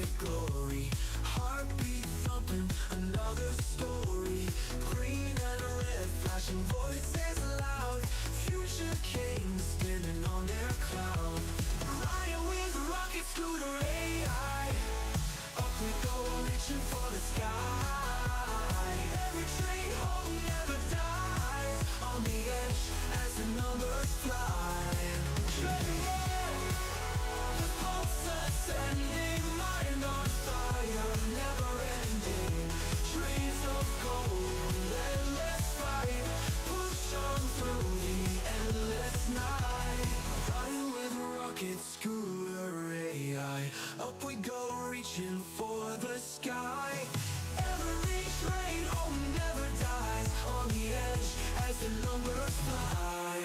midnight glory. Heartbeat thumping, another story. Green and red, flashing voices loud. Future kings spinning on their cloud. Riding with rocket scooter AI. Up we go, reaching for the sky. Every train home never dies. On the edge as the numbers fly. Treading the pulse ascending, mind on fire, never ending. Trees of gold, endless fight. Push on through the endless night. Riding with rocket scooter AI. Up we go, reaching for the sky. Every train home never dies. On the edge as the numbers fly.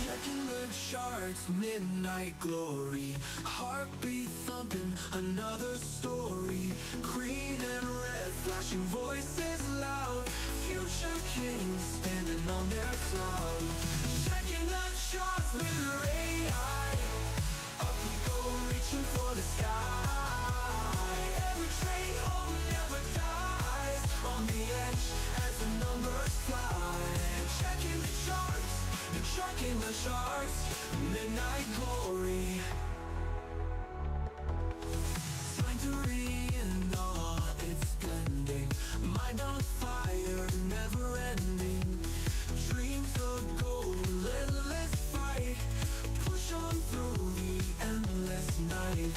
Checking the charts, midnight glory. Heartbeat thumping, another story. Green and red, flashing voices loud. Future kings standing on their cloud. Checking the charts with AI. Up we go, reaching for the sky. Every train home never dies. On the edge as the numbers fly. Checking the charts, checking the charts. Midnight glory. Sanctuary in all its blending. Mind on fire, never ending. Dreams of gold, endless fight. Push on through the endless night.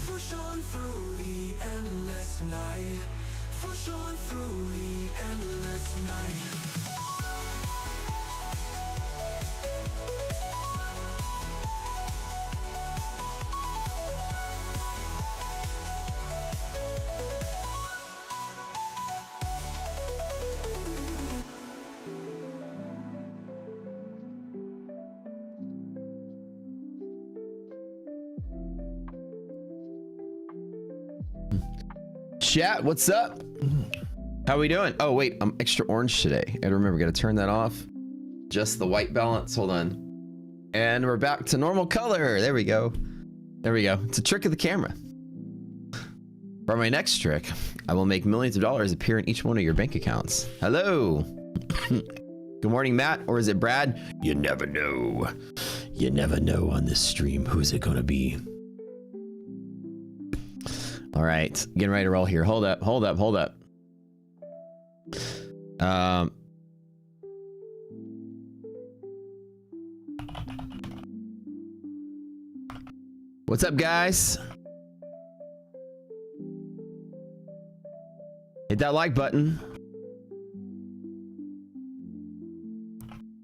Push on through the endless night. Push on through the endless night. Chat, what's up? How we doing? Oh wait, I'm extra orange today. I gotta remember, gotta turn that off. Just the white balance, hold on. And we're back to normal color. There we go. There we go. It's a trick of the camera. For my next trick, I will make millions of dollars appear in each one of your bank accounts. Hello. Good morning, Matt, or is it Brad? You never know. You never know on this stream. Who's it gonna be? All right, getting ready to roll here. Hold up, hold up, hold up. What's up, guys? Hit that like button.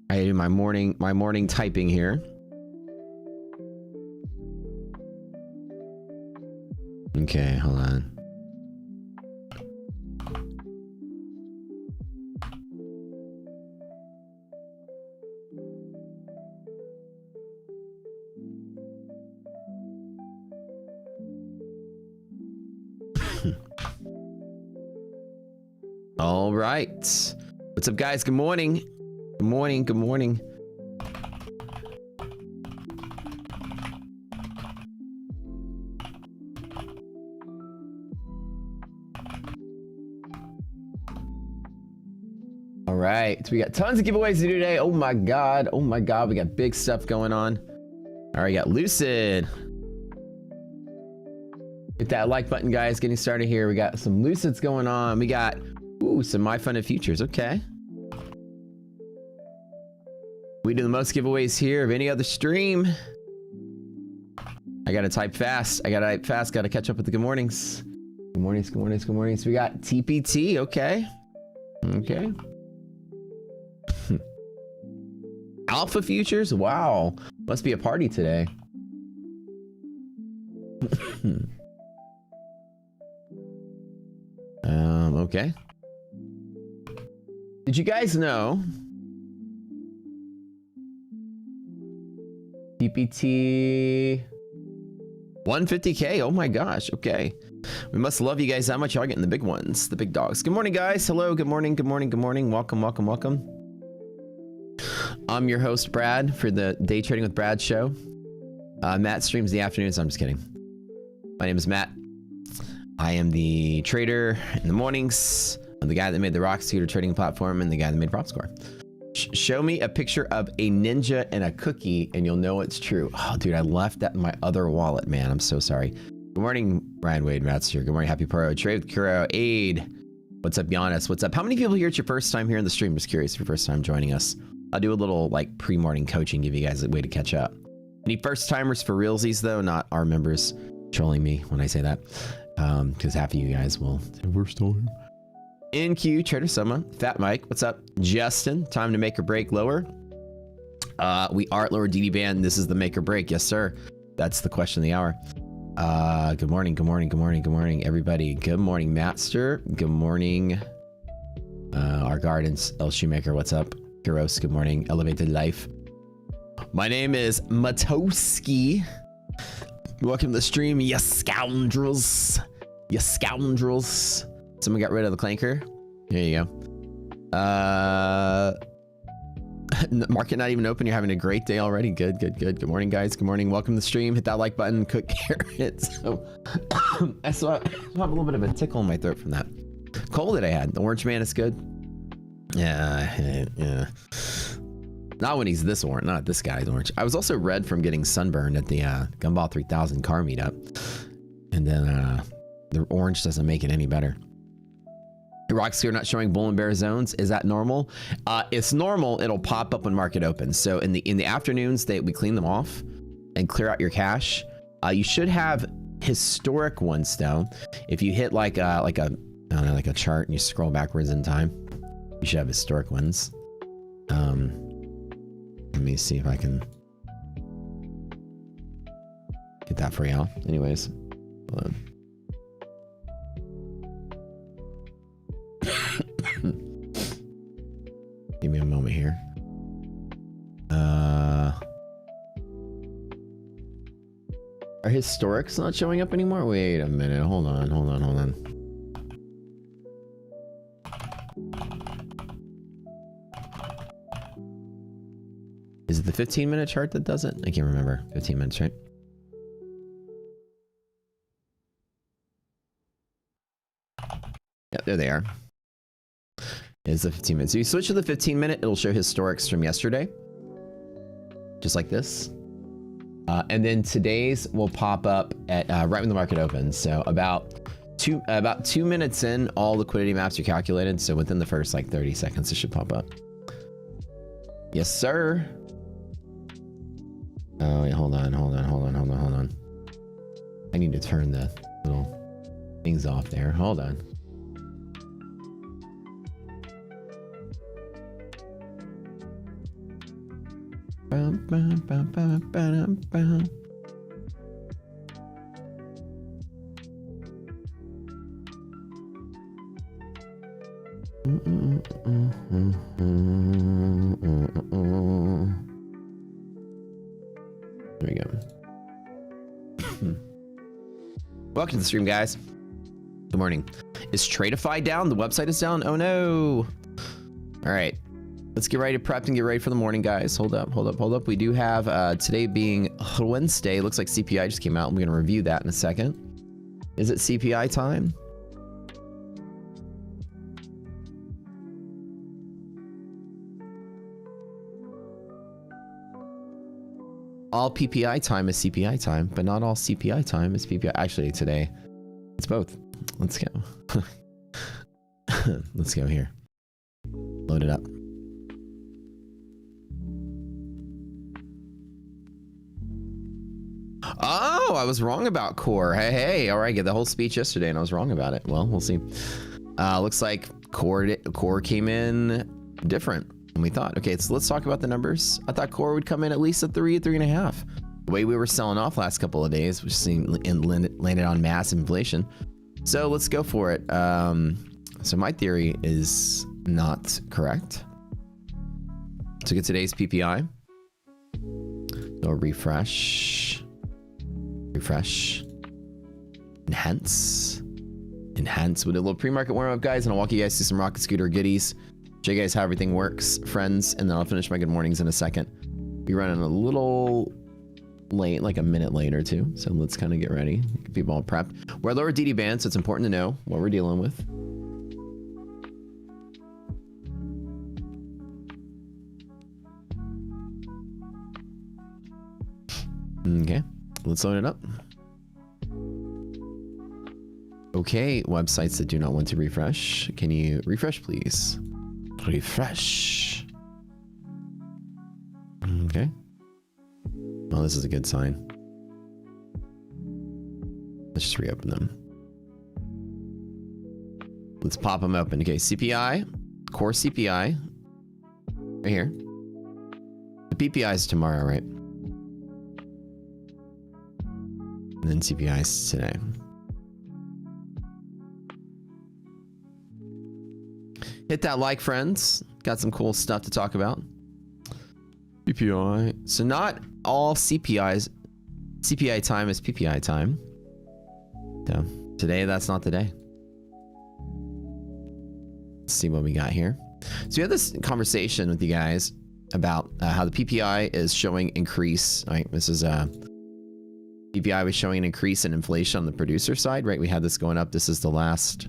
I do my morning typing here. Okay, hold on. All right. What's up, guys? Good morning. Good morning. Good morning. All right, we got tons of giveaways to do today. Oh my god, we got big stuff going on. All right, we got Lucid. Hit that like button, guys. Getting started here. We got some Lucids going on. We got some My Fun and Futures. Okay. We do the most giveaways here of any other stream. I gotta type fast. Gotta catch up with the good mornings. Good mornings, good mornings, good mornings. We got TPT. Okay. Okay. Alpha Futures? Wow. Must be a party today. Okay. Did you guys know TPT 150K. Oh my gosh. Okay. We must love you guys that much. Y'all getting the big ones, the big dogs. Good morning, guys. Hello. Good morning. Good morning. Good morning. Welcome, welcome, welcome. I'm your host, Brad, for the Day Trading with Brad show. Matt streams the afternoons. I'm just kidding. My name is Matt. I am the trader in the mornings. I'm the guy that made the Rock Scooter trading platform and the guy that made PropScore. Show me a picture of a ninja and a cookie and you'll know it's true. Oh, dude, I left that in my other wallet, man. I'm so sorry. Good morning, Ryan Wade, Matt's here. Good morning, Happy Pro. Trade with Kuro. Aid. What's up, Giannis? What's up? How many people here? It's your first time here in the stream? Just curious if your first time joining us. I'll do a little like pre-morning coaching, give you guys a way to catch up. Any first timers for realsies though? Not our members trolling me when I say that. Because half of you guys will say, we're still here. NQ, Trader Summer, Fat Mike, what's up? Justin, time to make or break lower. We are at lower DD band. This is the make or break. Yes, sir. That's the question of the hour. Good morning, good morning, good morning, good morning, everybody. Good morning, Matster. Good morning, our gardens, El Shoemaker, what's up? Kuros, good morning. Elevated Life. My name is Matoski. Welcome to the stream, you scoundrels. You scoundrels. Someone got rid of the clanker. Here you go. Market not even open. You're having a great day already. Good, good, good. Good morning, guys. Good morning. Welcome to the stream. Hit that like button. Cook carrots. So, I still have a little bit of a tickle in my throat from that cold that I had. The orange man is good. Yeah. Not when he's this orange. Not this guy's orange. I was also red from getting sunburned at the Gumball 3000 car meetup. And then the orange doesn't make it any better. Rocksphere not showing bull and bear zones. Is that normal? It's normal. It'll pop up when market opens. So in the afternoons, we clean them off and clear out your cache. You should have historic ones though. If you hit like a I don't know, like a chart and you scroll backwards in time, you should have historic ones. Let me see if I can get that for y'all. Anyways, hold on. Give me a moment here. Are historics not showing up anymore? Wait a minute. Hold on. Is it the 15-minute chart that does it? I can't remember. 15 minutes, right? Yep, there they are. It's the 15 minutes. So you switch to the 15-minute, it'll show historics from yesterday. Just like this. And then today's will pop up at right when the market opens. So about 2 minutes in, all liquidity maps are calculated. So within the first like 30 seconds, it should pop up. Yes, sir. Oh, wait, hold on. I need to turn the little things off there. Hold on. There we go. Welcome to the stream, guys. Good morning. Is Tradeify down? The website is down? Oh no. All right. Let's get ready to prep and get ready for the morning, guys. Hold up. We do have today being Wednesday. Looks like CPI just came out. I'm going to review that in a second. Is it CPI time? All PPI time is CPI time, but not all CPI time is PPI. Actually, today it's both. Let's go. Let's go here. Load it up. Oh, I was wrong about core. Hey, all right, get the whole speech yesterday and I was wrong about it. Well, we'll see. Looks like core came in different than we thought. Okay, so let's talk about the numbers. I thought core would come in at least a 3.5. The way we were selling off last couple of days, which landed on mass inflation. So let's go for it. So my theory is not correct. So get today's PPI. So refresh. Refresh. Enhance. Enhance. We'll do a little pre-market warm-up, guys, and I'll walk you guys through some rocket scooter goodies. Show you guys how everything works, friends, and then I'll finish my good mornings in a second. Be running a little late, like a minute late or two, so let's kind of get ready. Get people all prepped. We're lower DD band, so it's important to know what we're dealing with. Okay, let's load it up. Okay, websites that do not want to refresh. Can you refresh, please? Refresh. Okay. Well, this is a good sign. Let's just reopen them. Let's pop them open. Okay, CPI, core CPI, right here. The PPI is tomorrow, right? And then CPI is today. Hit that like, friends. Got some cool stuff to talk about. PPI. So not all CPI time is PPI time. So today, that's not the day. Let's see what we got here. So we had this conversation with you guys about how the PPI is showing increase. Right, this is PPI was showing an increase in inflation on the producer side. Right, we had this going up. This is the last.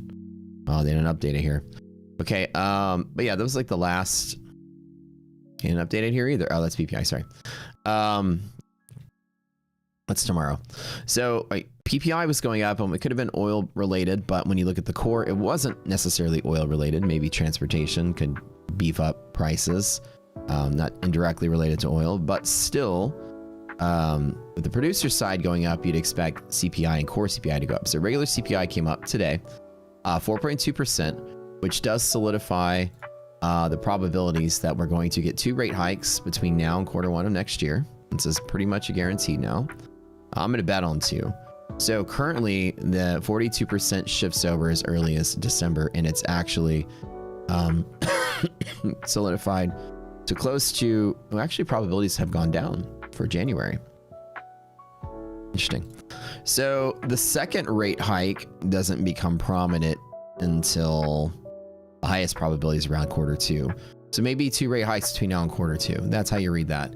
Oh, they didn't update it here. Okay, but yeah, that was like the last. Can't update it here either. Oh, that's PPI, sorry. That's tomorrow. So PPI was going up, and it could have been oil related, but when you look at the core, it wasn't necessarily oil related. Maybe transportation could beef up prices, not indirectly related to oil, but still, with the producer side going up, you'd expect CPI and core CPI to go up. So regular CPI came up today, 4.2%. Which does solidify the probabilities that we're going to get 2 rate hikes between now and Q1 of next year. This is pretty much a guarantee now. I'm going to bet on 2. So currently, the 42% shifts over as early as December, and it's actually solidified to close to, well, actually probabilities have gone down for January. Interesting. So the second rate hike doesn't become prominent until the highest probability is around Q2. So maybe 2 rate hikes between now and Q2. That's how you read that.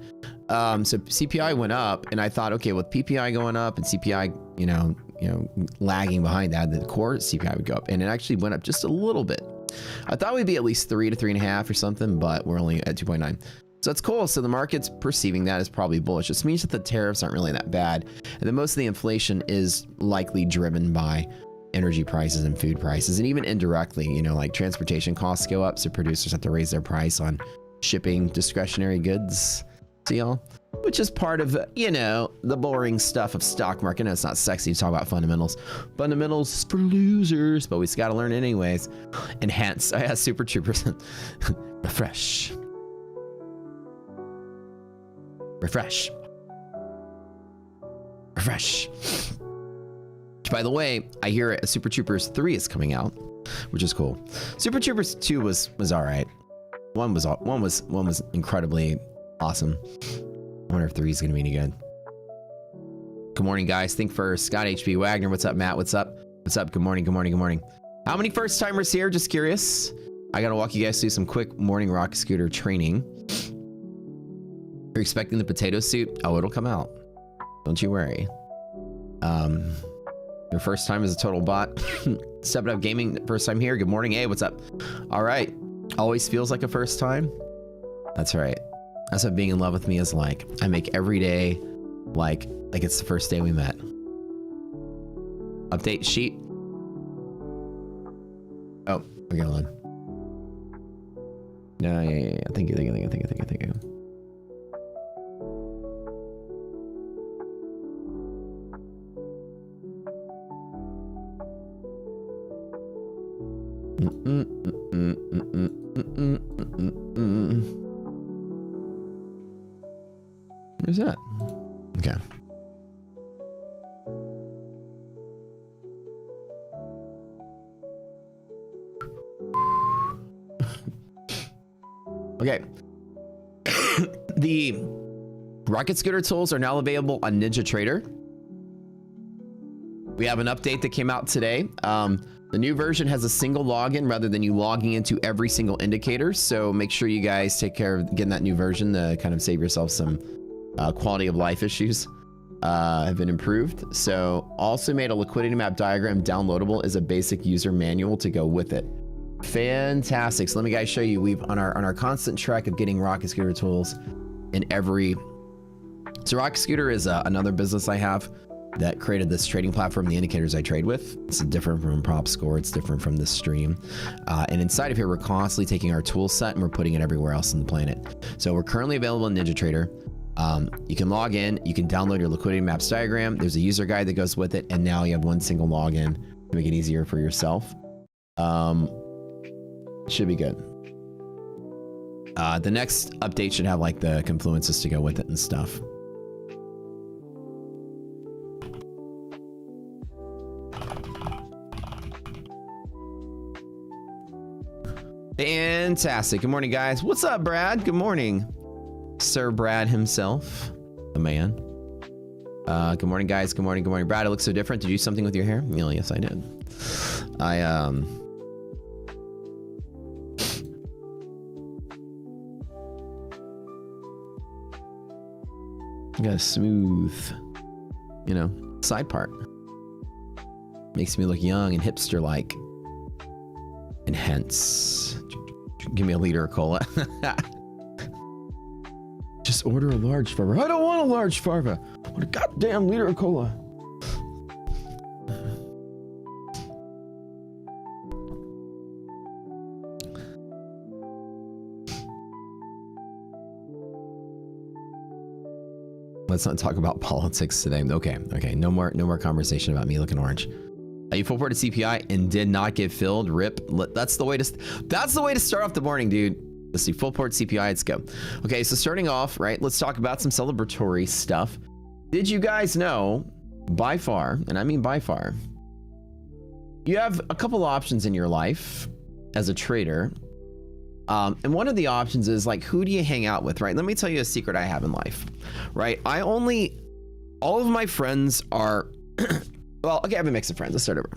So CPI went up, and I thought, okay, with PPI going up and CPI, you know, lagging behind that, the core CPI would go up, and it actually went up just a little bit. I thought we'd be at least 3 to 3.5 or something, but we're only at 2.9. So that's cool. So the market's perceiving that as probably bullish. This means that the tariffs aren't really that bad, and that most of the inflation is likely driven by energy prices and food prices, and even indirectly, you know, like transportation costs go up, so producers have to raise their price on shipping discretionary goods to y'all, which is part of, you know, the boring stuff of stock market. No, it's not sexy to talk about fundamentals. Fundamentals is for losers, but we just got to learn it anyways. Enhance. I have Super Troopers. Refresh. Refresh. Refresh. By the way, I hear Super Troopers 3 is coming out, which is cool. Super Troopers 2 was all right. One was incredibly awesome. I wonder if 3 is gonna be any good. Good morning, guys. Think first. Scott HB Wagner. What's up, Matt? What's up? What's up? Good morning. Good morning. Good morning. How many first timers here? Just curious. I gotta walk you guys through some quick morning rocket scooter training. You're expecting the potato soup? Oh, it'll come out. Don't you worry. Your first time as a total bot. Step It Up Gaming, first time here. Good morning. Hey, what's up? All right. Always feels like a first time. That's right. That's what being in love with me is like. I make every day like it's the first day we met. Update sheet. Oh, we're going. No, yeah. Thank you. Where's that? Okay. Okay. The rocket scooter tools are now available on Ninja Trader. We have an update that came out today. The new version has a single login rather than you logging into every single indicator. So make sure you guys take care of getting that new version to kind of save yourself some quality of life issues. Have been improved. So also made a liquidity map diagram downloadable as a basic user manual to go with it. Fantastic. So let me guys show you. We've on our constant track of getting Rocket Scooter tools in every. So Rocket Scooter is another business I have that created this trading platform, the indicators I trade with. It's different from prop score. It's different from this stream. And inside of here, we're constantly taking our tool set and we're putting it everywhere else on the planet. So we're currently available in NinjaTrader. You can log in, you can download your liquidity maps diagram. There's a user guide that goes with it. And now you have one single login to make it easier for yourself. Should be good. The next update should have like the confluences to go with it and stuff. Fantastic. Good morning, guys. What's up, Brad? Good morning. Sir Brad himself, the man. Good morning, guys. Good morning. Good morning. Brad, it looks so different. Did you do something with your hair? Well, yes, I did. Got a smooth, you know, side part. Makes me look young and hipster-like. And hence, give me a liter of cola. Just order a large farva. I don't want a large farva. I want a goddamn liter of cola. Let's not talk about politics today. Okay, no more conversation about me looking orange. You full ported CPI and did not get filled. Rip. That's the way to start off the morning, dude. Let's see, full port CPI. Let's go. Okay, so starting off, right? Let's talk about some celebratory stuff. Did you guys know, by far, and I mean by far, you have a couple options in your life as a trader. And one of the options is like, who do you hang out with, right? Let me tell you a secret I have in life, right? All of my friends are, well, okay, I have a mix of friends. Let's start over.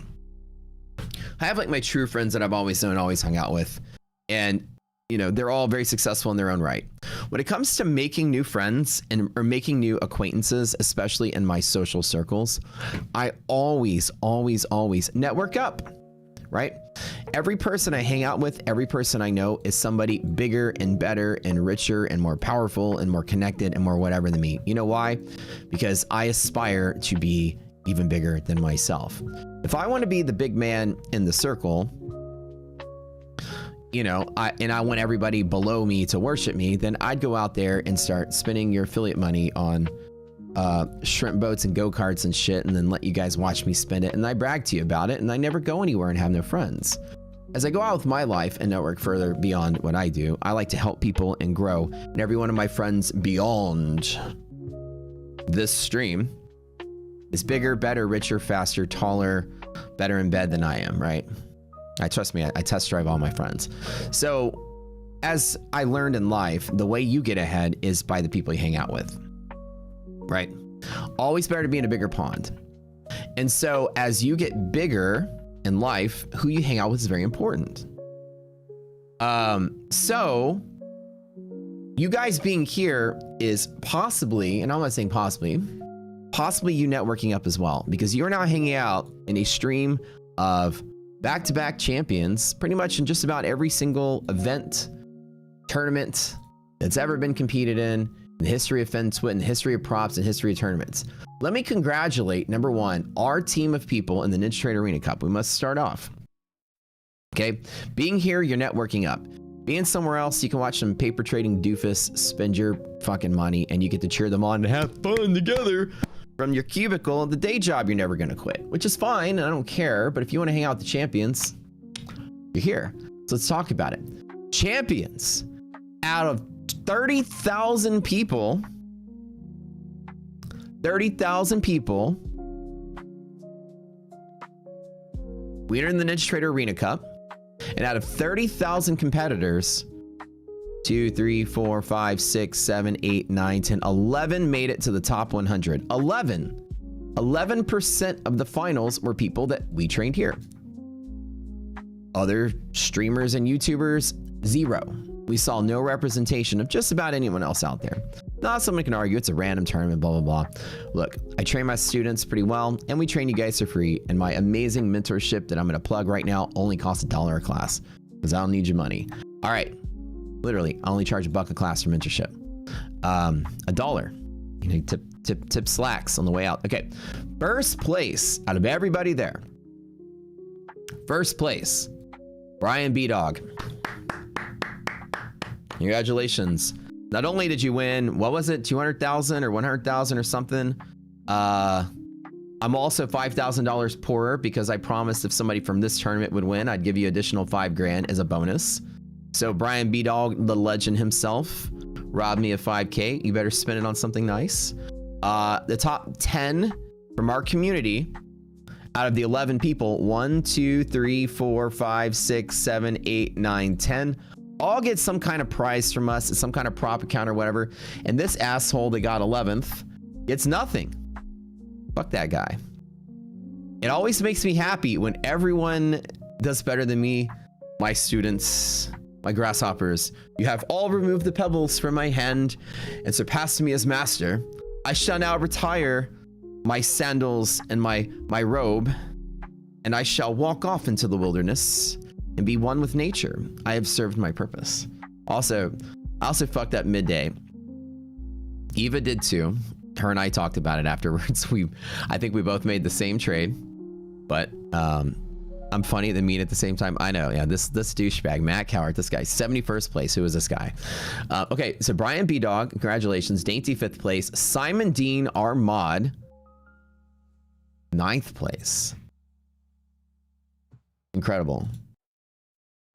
I have like my true friends that I've always known, always hung out with. And, you know, they're all very successful in their own right. When it comes to making new friends or making new acquaintances, especially in my social circles, I always network up, right? Every person I hang out with, every person I know is somebody bigger and better and richer and more powerful and more connected and more whatever than me. You know why? Because I aspire to be even bigger than myself. If I want to be the big man in the circle, you know, I want everybody below me to worship me, then I'd go out there and start spending your affiliate money on shrimp boats and go-karts and shit, and then let you guys watch me spend it, and I brag to you about it, and I never go anywhere and have no friends. As I go out with my life and network further beyond what I do, I like to help people and grow, and every one of my friends beyond this stream is bigger, better, richer, faster, taller, better in bed than I am, right? Trust me, I test drive all my friends. So as I learned in life, the way you get ahead is by the people you hang out with, right? Always better to be in a bigger pond. And so as you get bigger in life, who you hang out with is very important. So you guys being here is possibly, and I'm not saying possibly you networking up as well, because you're now hanging out in a stream of back-to-back champions pretty much in just about every single event, tournament that's ever been competed in the history of FinTwit, in the history of props, and history of tournaments. Let me congratulate, number one, our team of people in the NinjaTrader ArenaCup. We must start off. Okay, being here, you're networking up. Being somewhere else, you can watch some paper trading doofus spend your fucking money, and you get to cheer them on and have fun together from your cubicle of the day job you're never going to quit, which is fine, and I don't care. But if you want to hang out with the champions, you're here. So let's talk about it. Champions, out of 30,000 people, we entered in the NinjaTrader ArenaCup, and out of 30,000 competitors, 2, 3, 4, 5, 6, 7, 8, 9, 10, 11 made it to the top 100. 11. 11% of the finals were people that we trained here. Other streamers and YouTubers, 0. We saw no representation of just about anyone else out there. Now, someone can argue it's a random tournament, blah, blah, blah. Look, I train my students pretty well, and we train you guys for free. And my amazing mentorship that I'm going to plug right now only costs $1 a class, because I don't need your money. All right. Literally, I only charge $1 a class for mentorship. $1. You know, tip slacks on the way out. Okay. First place out of everybody there. First place, Brian B-Dog. Congratulations. Not only did you win, what was it, 200,000 or 100,000 or something? I'm also $5,000 poorer because I promised if somebody from this tournament would win, I'd give you additional $5,000 as a bonus. So Brian B-Dog, the legend himself, robbed me of 5K. You better spend it on something nice. The top 10 from our community, out of the 11 people, 1, 2, 3, 4, 5, 6, 7, 8, 9, 10, all get some kind of prize from us, some kind of prop account or whatever. And this asshole that got 11th gets nothing. Fuck that guy. It always makes me happy when everyone does better than me. My students, my grasshoppers, you have all removed the pebbles from my hand and surpassed me as master. I shall now retire my sandals and my robe, and I shall walk off into the wilderness and be one with nature. I have served my purpose. Also, I also fucked up midday. Eva did too. Her and I talked about it afterwards. I think we both made the same trade, but I'm funny than mean at the same time. I know, yeah, this douchebag, Matt Cowart, this guy, 71st place. Who is this guy? Okay, so Brian B-Dog, congratulations. Dainty 5th place. Simon Dean, our mod, 9th place. Incredible.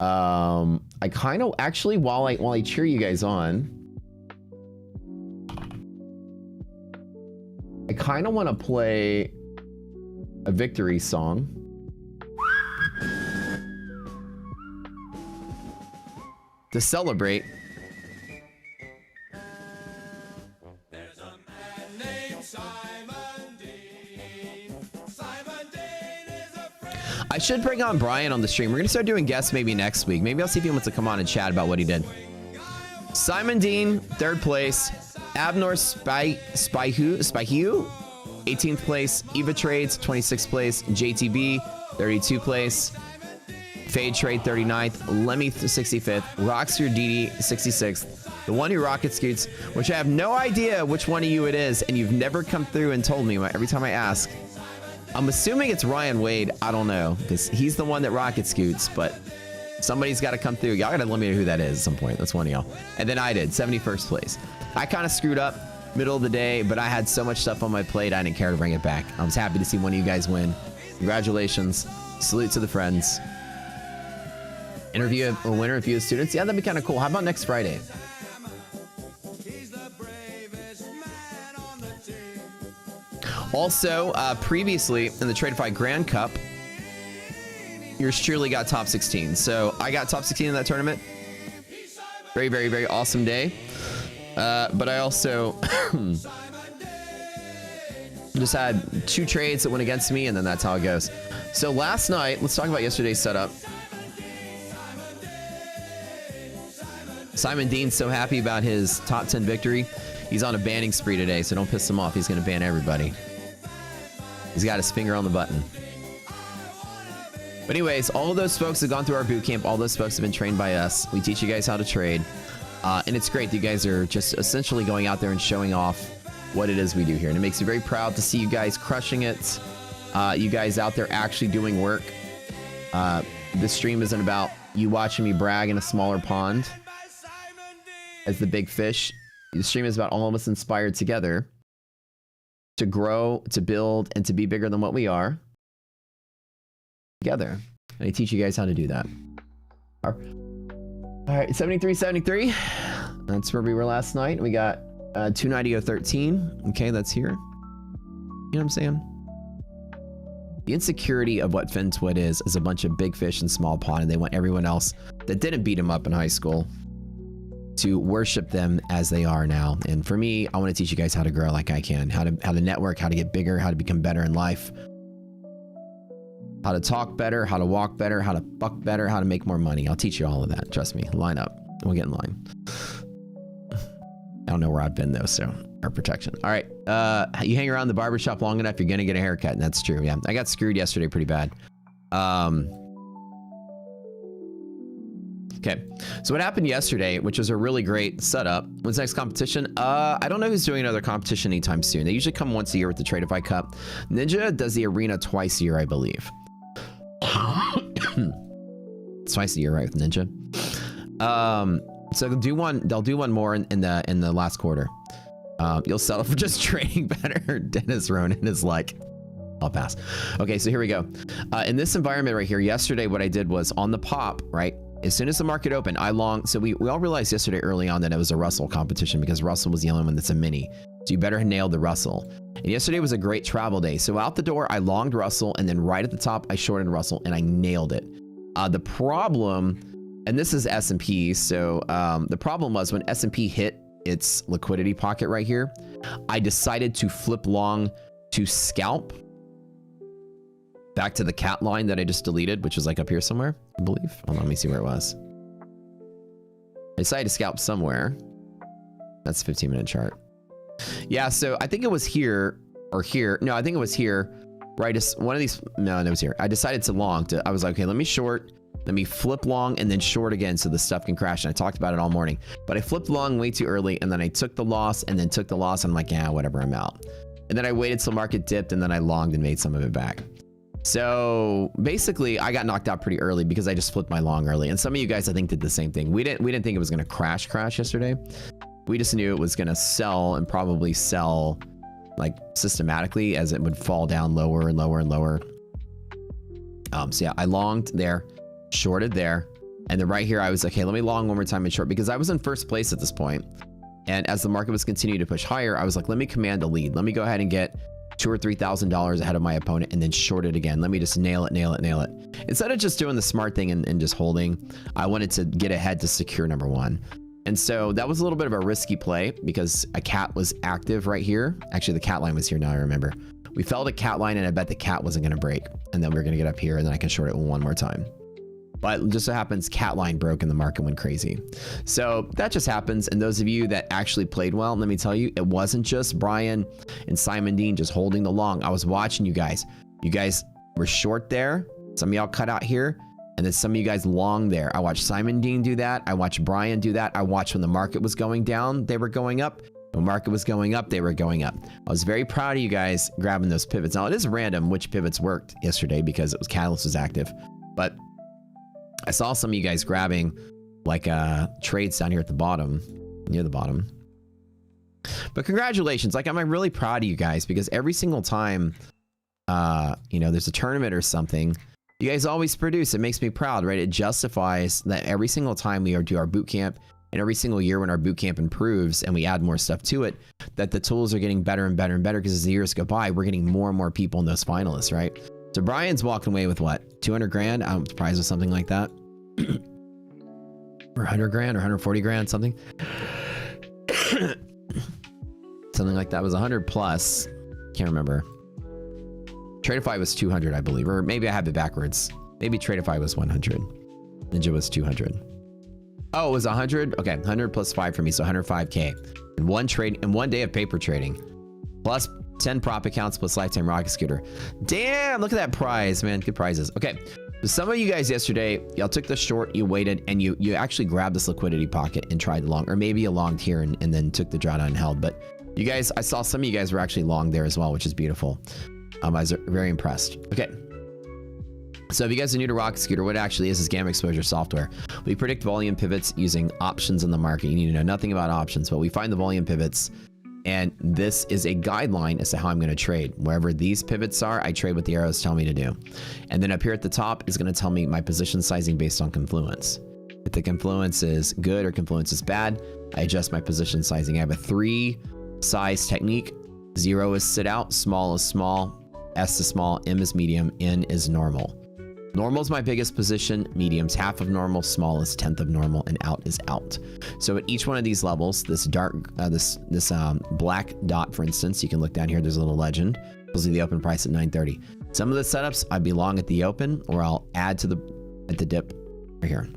I kind of actually, while I cheer you guys on, I kind of want to play a victory song. To celebrate. There's a man named Simon Dean. Simon Dean is a friend. I should bring on Brian on the stream. We're gonna start doing guests maybe next week. Maybe I'll see if he wants to come on and chat about what he did. Simon Dean, 3rd place. Abnor Spyhu, 18th place. Eva Trades, 26th place. JTB, 32nd place. Fade Trade, 39th. Lemmy, 65th. Rockster Didi, 66th. The one who rocket scoots, which I have no idea which one of you it is, and you've never come through and told me every time I ask. I'm assuming it's Ryan Wade. I don't know, because he's the one that rocket scoots, but somebody's got to come through. Y'all got to let me know who that is at some point. That's one of y'all. And then I did, 71st place. I kind of screwed up middle of the day, but I had so much stuff on my plate, I didn't care to bring it back. I was happy to see one of you guys win. Congratulations. Salute to the friends. Interview a winner, a few students. Yeah, that'd be kind of cool. How about next Friday? Also, previously in the Tradeify Grand Cup, yours truly got top 16. So I got top 16 in that tournament. Very, very, very awesome day. But I also just had 2 trades that went against me, and then that's how it goes. So last night, let's talk about yesterday's setup. Simon Dean's so happy about his top 10 victory. He's on a banning spree today, so don't piss him off. He's going to ban everybody. He's got his finger on the button. But anyways, all of those folks have gone through our boot camp. All those folks have been trained by us. We teach you guys how to trade. And it's great that you guys are just essentially going out there and showing off what it is we do here. And it makes me very proud to see you guys crushing it. You guys out there actually doing work. This stream isn't about you watching me brag in a smaller pond as the big fish. The stream is about all of us inspired together to grow, to build, and to be bigger than what we are together. And I teach you guys how to do that. All right, 73.73. That's where we were last night. We got 290.13. Okay, that's here. You know what I'm saying? The insecurity of what FinTwit is a bunch of big fish in small pond, and they want everyone else that didn't beat him up in high school to worship them as they are now. And for me, I want to teach you guys how to grow like I can, how to network, how to get bigger, how to become better in life, how to talk better, how to walk better, how to fuck better, how to make more money. I'll teach you all of that. Trust me. Line up. We'll get in line. I don't know where I've been though, so our protection. All right. You hang around the barbershop long enough, you're going to get a haircut. And that's true. Yeah. I got screwed yesterday pretty bad. Okay, so what happened yesterday, which was a really great setup, when's next competition? I don't know who's doing another competition anytime soon. They usually come once a year with the Tradeify Cup. Ninja does the arena twice a year, I believe. It's twice a year, right, with Ninja? So they'll do one more in the last quarter. You'll settle for just trading better. Dennis Ronan is like, I'll pass. Okay, so here we go. In this environment right here, yesterday what I did was on the pop, right? As soon as the market opened, so we all realized yesterday early on that it was a Russell competition because Russell was the only one that's a mini. So you better nail the Russell. And yesterday was a great travel day. So out the door, I longed Russell, and then right at the top, I shorted Russell, and I nailed it. The problem, and this is S&P, so the problem was when S&P hit its liquidity pocket right here, I decided to flip long to scalp back to the cat line that I just deleted, which was like up here somewhere, I believe. Hold on, let me see where it was. I decided to scalp somewhere. That's a 15-minute chart. Yeah, so I think it was here or here. No, I think it was here. Right, one of these. No, it was here. I decided to long. I was like, okay, let me short, let me flip long, and then short again so the stuff can crash. And I talked about it all morning. But I flipped long way too early, and then I took the loss, and then took the loss. And I'm like, yeah, whatever, I'm out. And then I waited till market dipped, and then I longed and made some of it back. So basically, I got knocked out pretty early because I just flipped my long early. And some of you guys, I think, did the same thing. We didn't think it was going to crash yesterday. We just knew it was going to sell, and probably sell like systematically as it would fall down lower and lower and lower. So yeah, I longed there, shorted there, and then right here I was like, okay, let me long one more time and short, because I was in first place at this point. And as the market was continuing to push higher, I was like, let me command a lead. Let me go ahead and get $2,000 or $3,000 ahead of my opponent, and then short it again. Let me just nail it. Instead of just doing the smart thing and just holding, I wanted to get ahead to secure number one. And so that was a little bit of a risky play because a cat was active right here. Actually, the cat line was here now, I remember. We felled a cat line, and I bet the cat wasn't going to break. And then we were going to get up here, and then I can short it one more time. But just so happens, cat line broke and the market went crazy. So that just happens. And those of you that actually played well, let me tell you, it wasn't just Brian and Simon Dean just holding the long. I was watching you guys. You guys were short there. Some of y'all cut out here. And then some of you guys long there. I watched Simon Dean do that. I watched Brian do that. I watched when the market was going down, they were going up. When the market was going up, they were going up. I was very proud of you guys grabbing those pivots. Now, it is random which pivots worked yesterday because it was Catalyst was active. But I saw some of you guys grabbing like trades down here at the bottom, near the bottom. But congratulations. Like, I'm really proud of you guys because every single time, you know, there's a tournament or something, you guys always produce. It makes me proud, right? It justifies that every single time we do our boot camp, and every single year when our boot camp improves and we add more stuff to it, that the tools are getting better and better and better, because as the years go by, we're getting more and more people in those finalists, right? So Brian's walking away with what, 200 grand? I'm surprised with something like that. Or 100 grand or 140 grand, something. Something like that. It was 100 plus. Can't remember. Tradeify was 200, I believe, or maybe I have it backwards. Maybe Tradeify was 100. Ninja was 200. Oh, it was 100? Okay, 100 plus 5 for me, so 105K. In one trade, in one day of paper trading. Plus 10 prop accounts plus lifetime rocket scooter. Damn, look at that prize, man. Good prizes. Okay, so some of you guys yesterday, y'all took the short, you waited, and you actually grabbed this liquidity pocket and tried the long, or maybe you longed here and then took the drawdown and held. But you guys, I saw some of you guys were actually long there as well, which is beautiful. I was very impressed. Okay. So if you guys are new to Rocket Scooter, what it actually is gamma exposure software. We predict volume pivots using options in the market. You need to know nothing about options, but we find the volume pivots, and this is a guideline as to how I'm going to trade. Wherever these pivots are, I trade what the arrows tell me to do. And then up here at the top is going to tell me my position sizing based on confluence. If the confluence is good or confluence is bad, I adjust my position sizing. I have a 3 size technique. 0 is sit out, small is small, S is small, M is medium, N is normal. Normal's my biggest position, medium's half of normal, small is 10th of normal, and out is out. So at each one of these levels, this dark, this black dot, for instance, you can look down here, there's a little legend. Tells you the open price at 9:30. Some of the setups, I'd be long at the open, or I'll add to at the dip right here.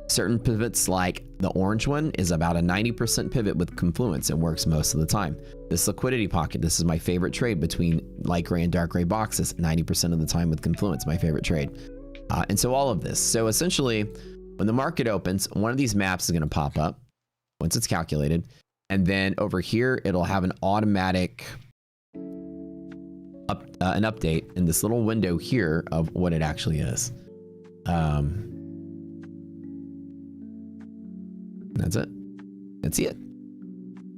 Certain pivots, like the orange one, is about a 90% pivot with confluence. It works most of the time. This liquidity pocket, this is my favorite trade between light gray and dark gray boxes, 90% of the time with confluence, my favorite trade. And so all of this. So essentially, when the market opens, one of these maps is going to pop up once it's calculated. And then over here, it'll have an automatic an update in this little window here of what it actually is. That's it. That's it.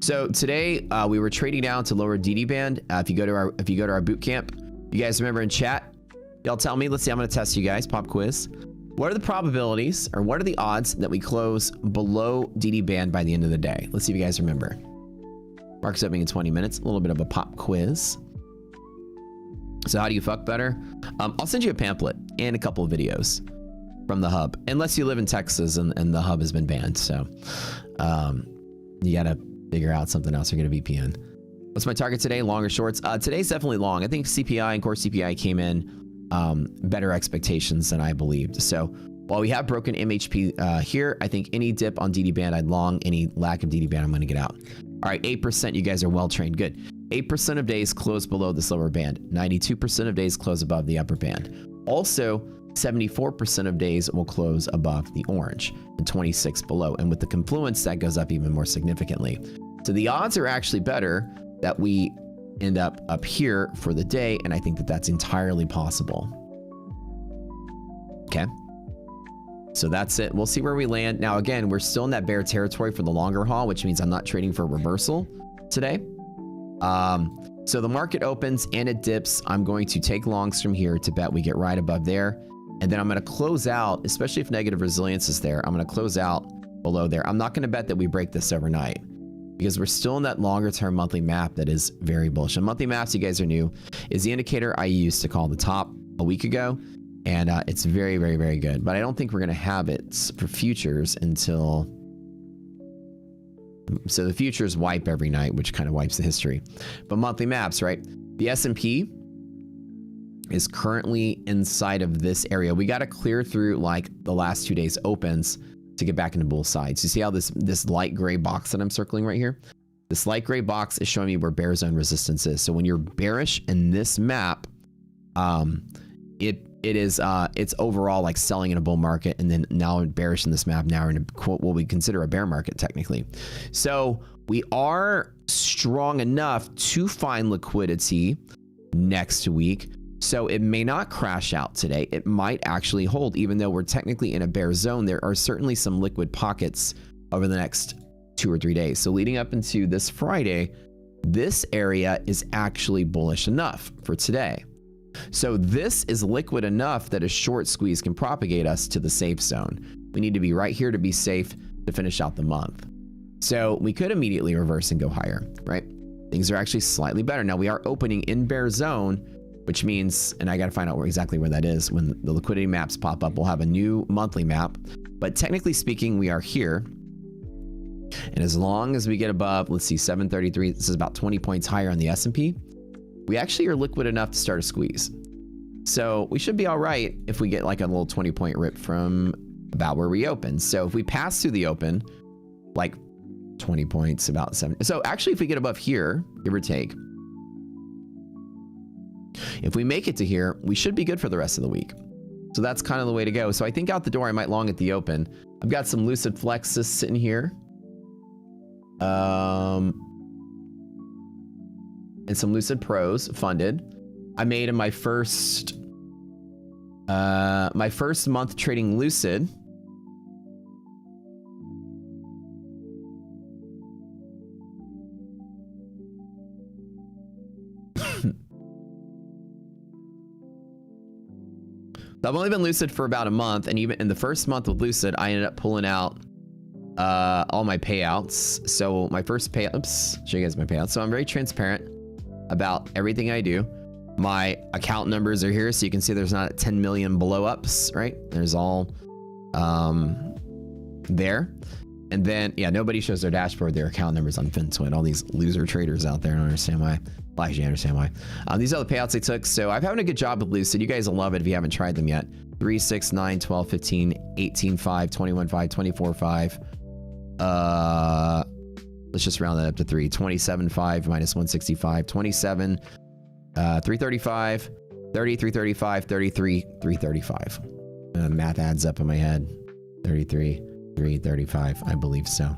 So today we were trading down to lower DD band. If you go to our boot camp, you guys remember in chat, y'all tell me. Let's see. I'm going to test you guys. Pop quiz. What are the probabilities, or what are the odds that we close below DD band by the end of the day? Let's see if you guys remember. Mark's opening in 20 minutes. A little bit of a pop quiz. So how do you fuck better? I'll send you a pamphlet and a couple of videos from the hub, unless you live in Texas and the hub has been banned. So you got to figure out something else. You're going to VPN. What's my target today? Long or shorts? Today's definitely long. I think CPI and core CPI came in better expectations than I believed. So while we have broken MHP here, I think any dip on DD band I'd long, any lack of DD band I'm going to get out. All right, 8%. You guys are well trained. Good. 8% of days close below this lower band. 92% of days close above the upper band. Also, 74% of days will close above the orange and 26 below. And with the confluence, that goes up even more significantly. So the odds are actually better that we end up here for the day. And I think that that's entirely possible. Okay. So that's it. We'll see where we land. Now, again, we're still in that bear territory for the longer haul, which means I'm not trading for reversal today. So the market opens and it dips. I'm going to take longs from here to bet we get right above there. And then I'm going to close out, especially if negative resilience is there. I'm going to close out below there. I'm not going to bet that we break this overnight because we're still in that longer term monthly map that is very bullish. And monthly maps, you guys are new, is the indicator I used to call the top a week ago. And it's very, very, very good. But I don't think we're going to have it for futures until... So the futures wipe every night, which kind of wipes the history. But monthly maps, right? The S&P is currently inside of this area. We got to clear through like the last 2 days opens to get back into bull sides. You see how this light gray box that I'm circling right here? This light gray box is showing me where bear zone resistance is. So when you're bearish in this map, it's overall like selling in a bull market, and then now bearish in this map. Now we're in a, quote, what we consider a bear market technically. So we are strong enough to find liquidity next week. So it may not crash out today. It might actually hold, even though we're technically in a bear zone. There are certainly some liquid pockets over the next 2 or 3 days. So leading up into this Friday, this area is actually bullish enough for today. So this is liquid enough that a short squeeze can propagate us to the safe zone. We need to be right here to be safe to finish out the month. So we could immediately reverse and go higher, right? Things are actually slightly better. Now we are opening in bear zone, which means, and I got to find out exactly where that is. When the liquidity maps pop up, we'll have a new monthly map. But technically speaking, we are here. And as long as we get above, let's see, 733, this is about 20 points higher on the S&P. We actually are liquid enough to start a squeeze. So we should be all right if we get like a little 20-point rip from about where we open. So if we pass through the open, like 20 points, about 7. So actually, if we get above here, give or take, if we make it to here, we should be good for the rest of the week. So that's kind of the way to go. So I think out the door, I might long at the open. I've got some Lucid Flexes sitting here. And some Lucid Pros funded. I made in my first month trading Lucid. I've only been Lucid for about a month, and even in the first month with Lucid, I ended up pulling out all my payouts. So my first payout, oops, show you guys my payouts. So I'm very transparent about everything I do. My account numbers are here, so you can see there's not 10 million blow ups, right? There's all there. And then, yeah, nobody shows their dashboard, their account numbers on FinTwit. All these loser traders out there, I don't understand why. Well, actually, I understand why. These are the payouts they took. So I'm having a good job with Lucid. You guys will love it if you haven't tried them yet. 3, 6, 9, 12, 15, 18, 5, 21, 5, 24, 5. Let's just round that up to 3. 27, 5 minus 165. 27, 335, 30, 335, 33, 335. Math adds up in my head. 33, 335. I believe so.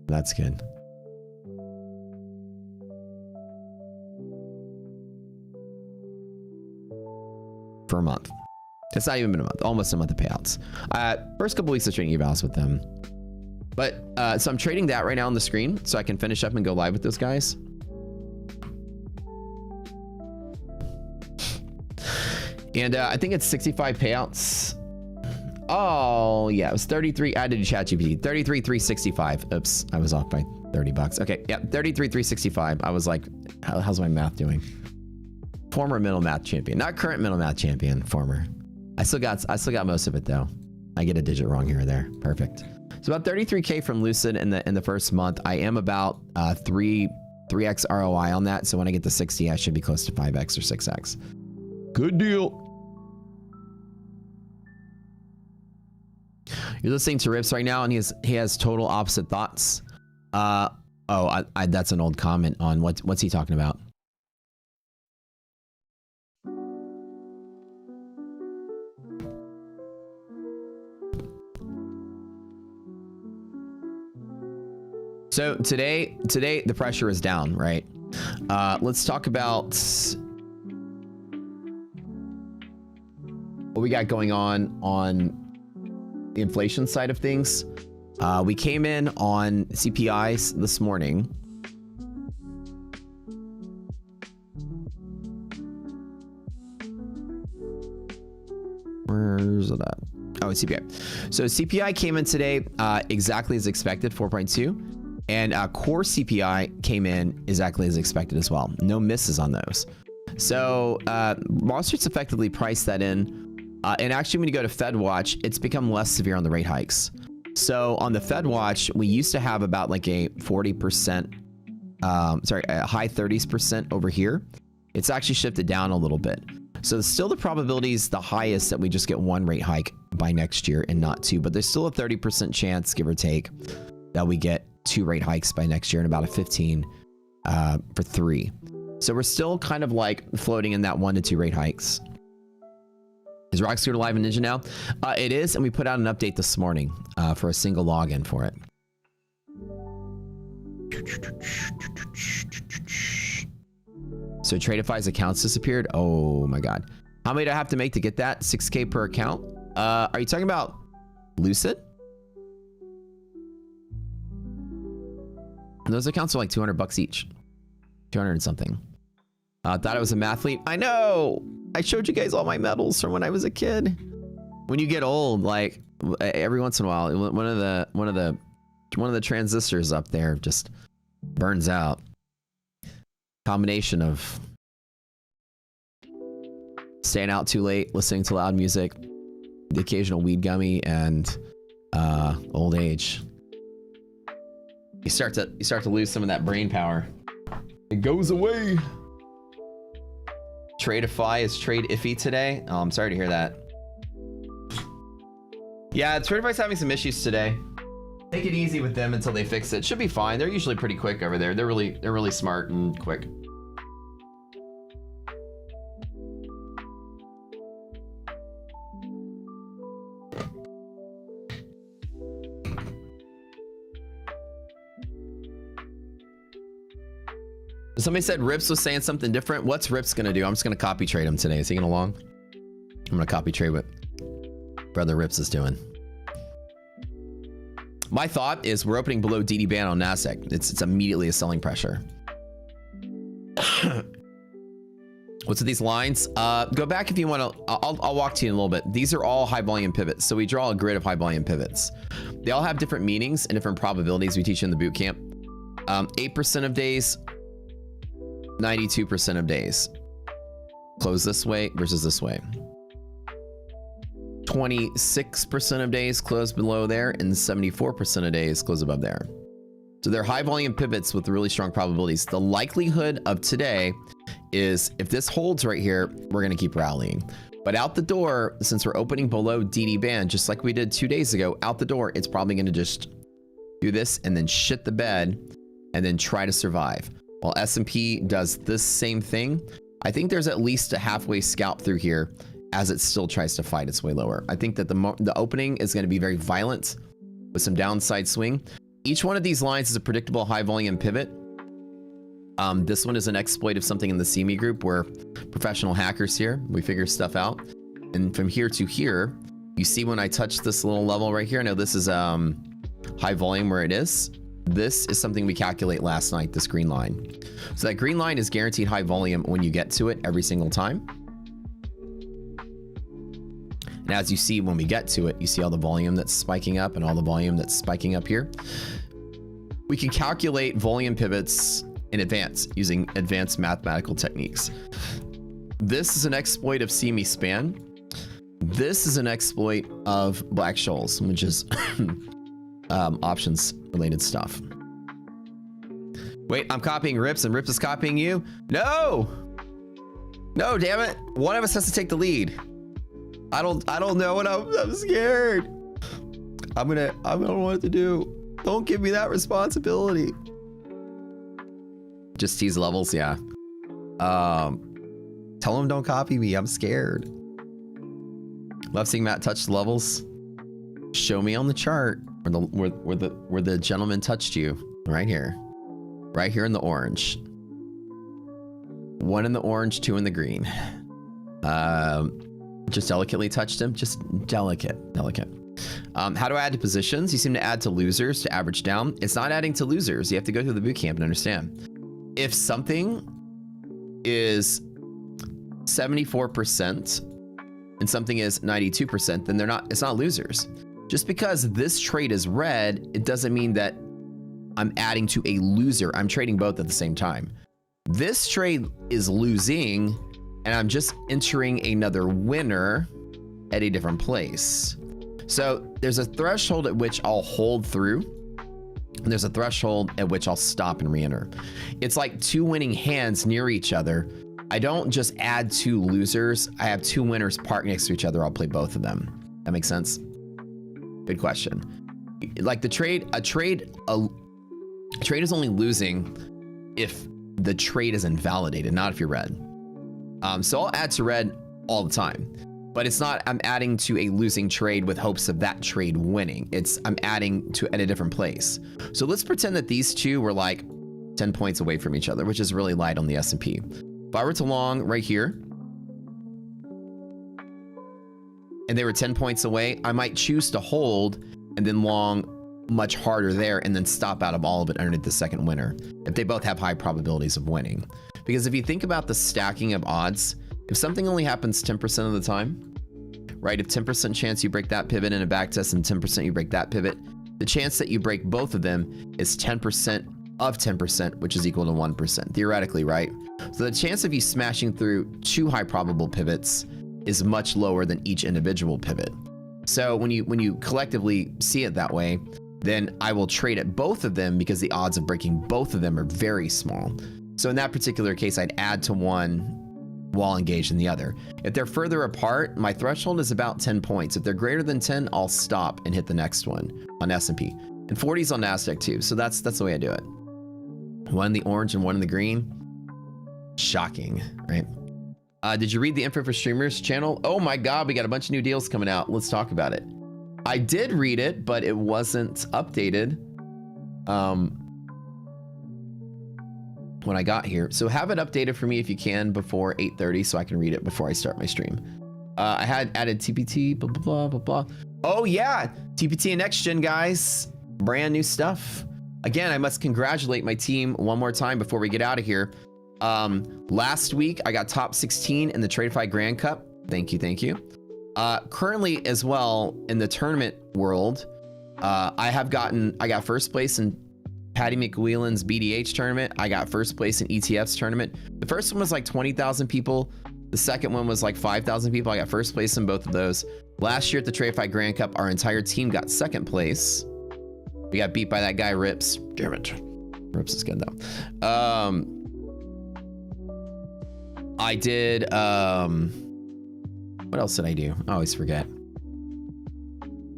That's good. For a month. It's not even been a month. Almost a month of payouts. First couple weeks of trading evals with them. But, so I'm trading that right now on the screen so I can finish up and go live with those guys. And I think it's 65 payouts. Oh, yeah, it was 33. I did ChatGPT. 33,365. Oops, I was off by 30 bucks. Okay, yeah, 33,365. I was like, how's my math doing? Former middle math champion, not current middle math champion. Former. I still got most of it though. I get a digit wrong here or there. Perfect. So about 33K from Lucid in the first month. I am about 3x ROI on that. So when I get to 60, I should be close to 5x or 6x. Good deal. You're listening to Rips right now, and he has total opposite thoughts. That's an old comment on what's he talking about? So today the pressure is down, right? Let's talk about what we got going on the inflation side of things. We came in on CPIs this morning. Where's it at? Oh, it's CPI. So CPI came in today exactly as expected, 4.2. And core CPI came in exactly as expected as well. No misses on those. So Wall Street's effectively priced that in. And actually, when you go to Fed Watch, it's become less severe on the rate hikes. So on the Fed Watch, we used to have about like a 40%, a high 30s% over here. It's actually shifted down a little bit. So still the probability is the highest that we just get one rate hike by next year and not two. But there's still a 30% chance, give or take, that we get 2 rate hikes by next year and about a 15 for 3. So we're still kind of like floating in that 1 to 2 rate hikes. Is Rockscooter live in Ninja now? It is, and we put out an update this morning for a single login for it. So Tradeify's accounts disappeared. Oh my god. How many do I have to make to get that? 6K per account? Are you talking about Lucid? And those accounts are like 200 bucks each. 200 and something. Thought it was a mathlete. I know. I showed you guys all my medals from when I was a kid. When you get old, like every once in a while, one of the transistors up there just burns out. Combination of staying out too late, listening to loud music, the occasional weed gummy, and old age. You start to lose some of that brain power. It goes away. Tradeify is trade iffy today. Oh, I'm sorry to hear that. Yeah, Tradeify's having some issues today. Take it easy with them until they fix it. Should be fine. They're usually pretty quick over there. They're really smart and quick. Somebody said Rips was saying something different. What's Rips gonna do? I'm just gonna copy trade him today. Is he gonna long? I'm gonna copy trade what Brother Rips is doing. My thought is we're opening below DD band on NASDAQ. It's immediately a selling pressure. What's with these lines? Go back if you want to. I'll walk to you in a little bit. These are all high volume pivots. So we draw a grid of high volume pivots. They all have different meanings and different probabilities we teach in the boot camp. 8% of days 92% of days close this way versus this way. 26% of days close below there, and 74% of days close above there. So they're high volume pivots with really strong probabilities. The likelihood of today is if this holds right here, we're going to keep rallying. But out the door, since we're opening below DD band, just like we did 2 days ago, out the door, it's probably going to just do this and then shit the bed and then try to survive. While S&P does this same thing, I think there's at least a halfway scalp through here as it still tries to fight its way lower. I think that the opening is going to be very violent with some downside swing. Each one of these lines is a predictable high volume pivot. This one is an exploit of something in the CME group where professional hackers here, we figure stuff out. And from here to here, you see when I touch this little level right here, I know this is high volume where it is. This is something we calculate last night, this green line. So that green line is guaranteed high volume when you get to it every single time. And as you see, when we get to it, you see all the volume that's spiking up and all the volume that's spiking up here. We can calculate volume pivots in advance using advanced mathematical techniques. This is an exploit of CME span. This is an exploit of Black Scholes, which is options related stuff. Wait, I'm copying Rips and Rips is copying you? No! No, damn it. One of us has to take the lead. I don't know what I'm scared. I don't know what to do. Don't give me that responsibility. Just tease levels, yeah. Tell them don't copy me. I'm scared. Love seeing Matt touch the levels. Show me on the chart where the gentleman touched you. Right here. Right here in the orange. 1 in the orange, 2 in the green. Just delicately touched him. Just delicate. How do I add to positions? You seem to add to losers to average down. It's not adding to losers. You have to go through the boot camp and understand. If something is 74% and something is 92%, then it's not losers. Just because this trade is red, it doesn't mean that I'm adding to a loser. I'm trading both at the same time. This trade is losing, and I'm just entering another winner at a different place. So there's a threshold at which I'll hold through, and there's a threshold at which I'll stop and re-enter. It's like 2 winning hands near each other. I don't just add 2 losers. I have 2 winners parked next to each other. I'll play both of them. That makes sense? Good question. Like a trade is only losing if the trade is invalidated, not if you're red. So I'll add to red all the time, but it's not, I'm adding to a losing trade with hopes of that trade winning. I'm adding to at a different place. So let's pretend that these two were like 10 points away from each other, which is really light on the S&P. If I were to long right here, and they were 10 points away, I might choose to hold and then long much harder there and then stop out of all of it underneath the second winner if they both have high probabilities of winning. Because if you think about the stacking of odds, if something only happens 10% of the time, right? If 10% chance you break that pivot in a backtest and 10% you break that pivot, the chance that you break both of them is 10% of 10%, which is equal to 1%, theoretically, right? So the chance of you smashing through 2 high probable pivots is much lower than each individual pivot. So when you collectively see it that way, then I will trade at both of them because the odds of breaking both of them are very small. So in that particular case, I'd add to one while engaged in the other. If they're further apart, my threshold is about 10 points. If they're greater than 10, I'll stop and hit the next one on S&P. And 40's on NASDAQ too. So that's the way I do it. 1 in the orange and 1 in the green. Shocking, right? Did you read the Info for Streamers channel? Oh my God, we got a bunch of new deals coming out. Let's talk about it. I did read it, but it wasn't updated when I got here. So have it updated for me if you can before 8:30 so I can read it before I start my stream. I had added TPT, blah, blah, blah, blah, blah. Oh yeah, TPT and Next Gen, guys. Brand new stuff. Again, I must congratulate my team one more time before we get out of here. Last week, I got top 16 in the Tradeify Grand Cup. Thank you, thank you. Currently as well in the tournament world, I got first place in Patty McWheelan's BDH tournament. I got first place in ETF's tournament. The first one was like 20,000 people. The second one was like 5,000 people. I got first place in both of those. Last year at the TradeFi Grand Cup, our entire team got second place. We got beat by that guy, Rips. Damn it. Rips is good though. I did, what else did I do? I always forget.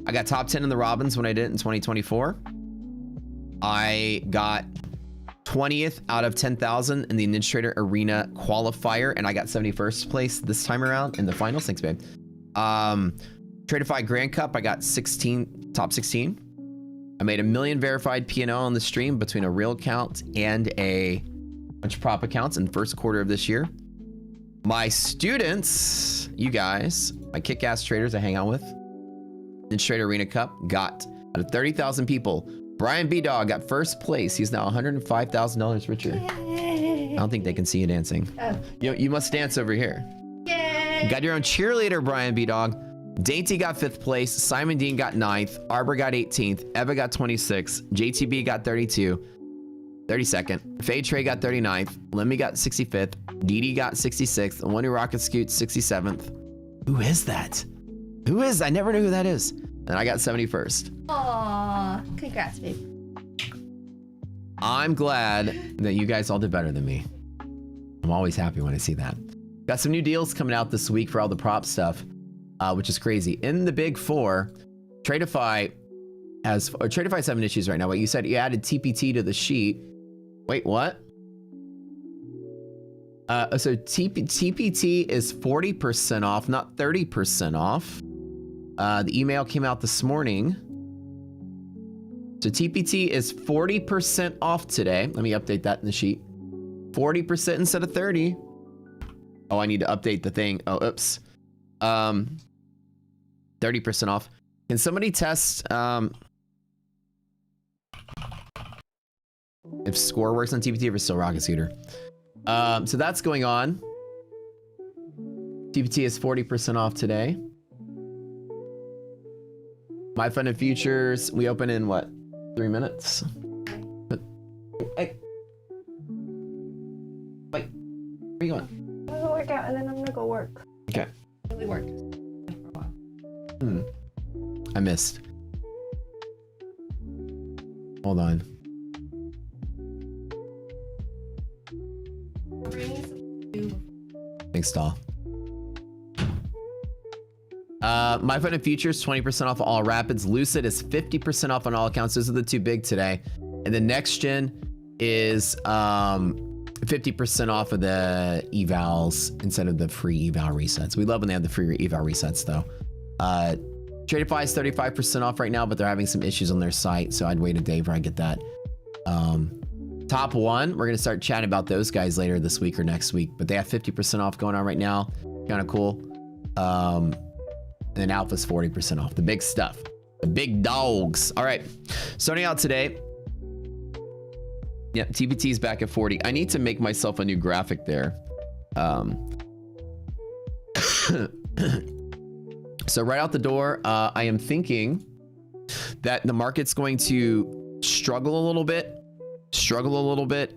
I got top 10 in the Robins when I did it in 2024. I got 20th out of 10,000 in the Ninja Trader Arena qualifier, and I got 71st place this time around in the finals. Thanks, babe. TradeFi Grand Cup, I got top 16. I made 1 million verified P&L on the stream between a real account and a bunch of prop accounts in the first quarter of this year. My students, you guys, my kick-ass traders I hang out with, Ninja Trader Arena Cup, got out of 30,000 people. Brian B. Dog got first place. He's now $105,000 richer. Yay. I don't think they can see you dancing. Oh. You must dance over here. Yay. Got your own cheerleader, Brian B. Dog. Dainty got 5th place. Simon Dean got 9th. Arbor got 18th. Eva got 26th. JTB got 32. 32nd. Fade Trey got 39th. Lemmy got 65th. Didi got 66th. And One Who Rocket Scoot 67th. Who is that? Who is? I never knew who that is. And I got 71st. Aw, congrats, babe. I'm glad that you guys all did better than me. I'm always happy when I see that. Got some new deals coming out this week for all the prop stuff, which is crazy. In the big four, TradeFi TradeFi's having issues right now. Wait, you said you added TPT to the sheet. Wait, what? So TPT is 40% off, not 30% off. The email came out this morning. So TPT is 40% off today. Let me update that in the sheet. 40% instead of 30. Oh, I need to update the thing. Oh, oops. 30% off. Can somebody test if score works on TPT or if it's still Rocket Scooter? So that's going on. TPT is 40% off today. My Fun and Futures, we open in what? 3 minutes? Hey. Wait, where are you going? I'm gonna go work out and then I'm gonna go work. Okay. Really work for a while. I missed. Hold on. Thanks, doll. My Fun and Futures, 20% off all Rapids. Lucid is 50% off on all accounts. Those are the two big today. And the Next Gen is 50% off of the evals instead of the free eval resets. We love when they have the free eval resets though. TradeFi is 35% off right now, but they're having some issues on their site. So I'd wait a day before I get that. Top One, we're gonna start chatting about those guys later this week or next week, but they have 50% off going on right now. Kind of cool. And then Alpha's 40% off. The big stuff. The big dogs. All right. Starting out today. Yep, TPT's back at 40. I need to make myself a new graphic there. So right out the door, I am thinking that the market's going to struggle a little bit,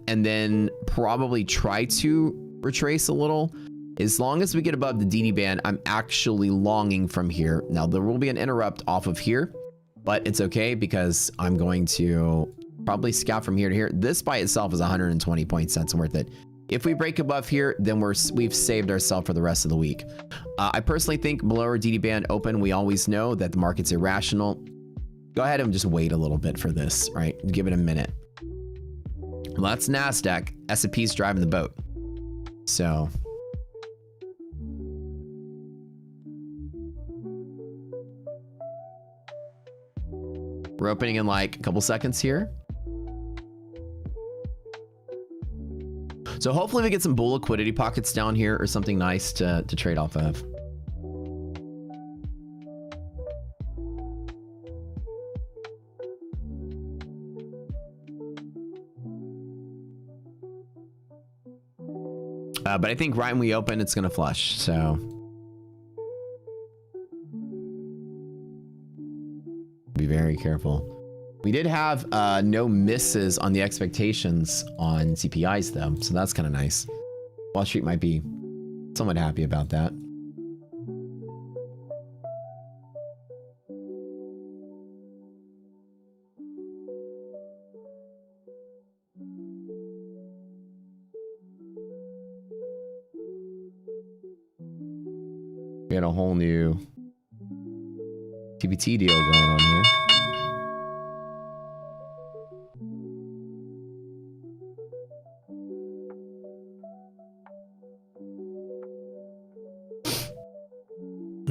and then probably try to retrace a little. As long as we get above the DD band, I'm actually longing from here. Now, there will be an interrupt off of here, but it's okay because I'm going to probably scout from here to here. This by itself is 120 points. That's worth it. If we break above here, then we've saved ourselves for the rest of the week. I personally think below our DD band open, we always know that the market's irrational. Go ahead and just wait a little bit for this, right? Give it a minute. Well, that's NASDAQ. S&P's driving the boat. So... we're opening in like a couple seconds here. So hopefully we get some bull liquidity pockets down here or something nice to trade off of. But I think right when we open, it's going to flush. So be very careful. We did have no misses on the expectations on CPIs though, so that's kind of nice. Wall Street might be somewhat happy about that. We had a whole new TBT deal going on here.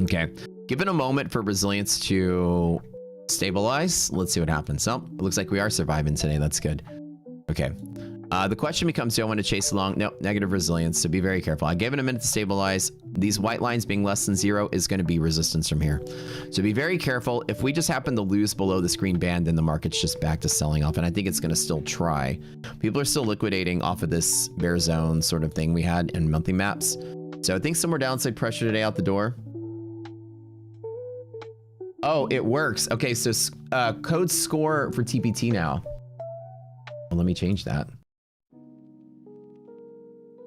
Okay, given a moment for resilience to stabilize, let's see what happens. Oh, it looks like we are surviving today. That's good. Okay. The question becomes, do I want to chase along? No, negative resilience, so be very careful. I gave it a minute to stabilize. These white lines being less than 0 is going to be resistance from here. So be very careful. If we just happen to lose below this green band, then the market's just back to selling off, and I think it's going to still try. People are still liquidating off of this bear zone sort of thing we had in monthly maps. So I think some more downside pressure today out the door. Oh, it works. Okay, so code score for TPT now. Well, let me change that.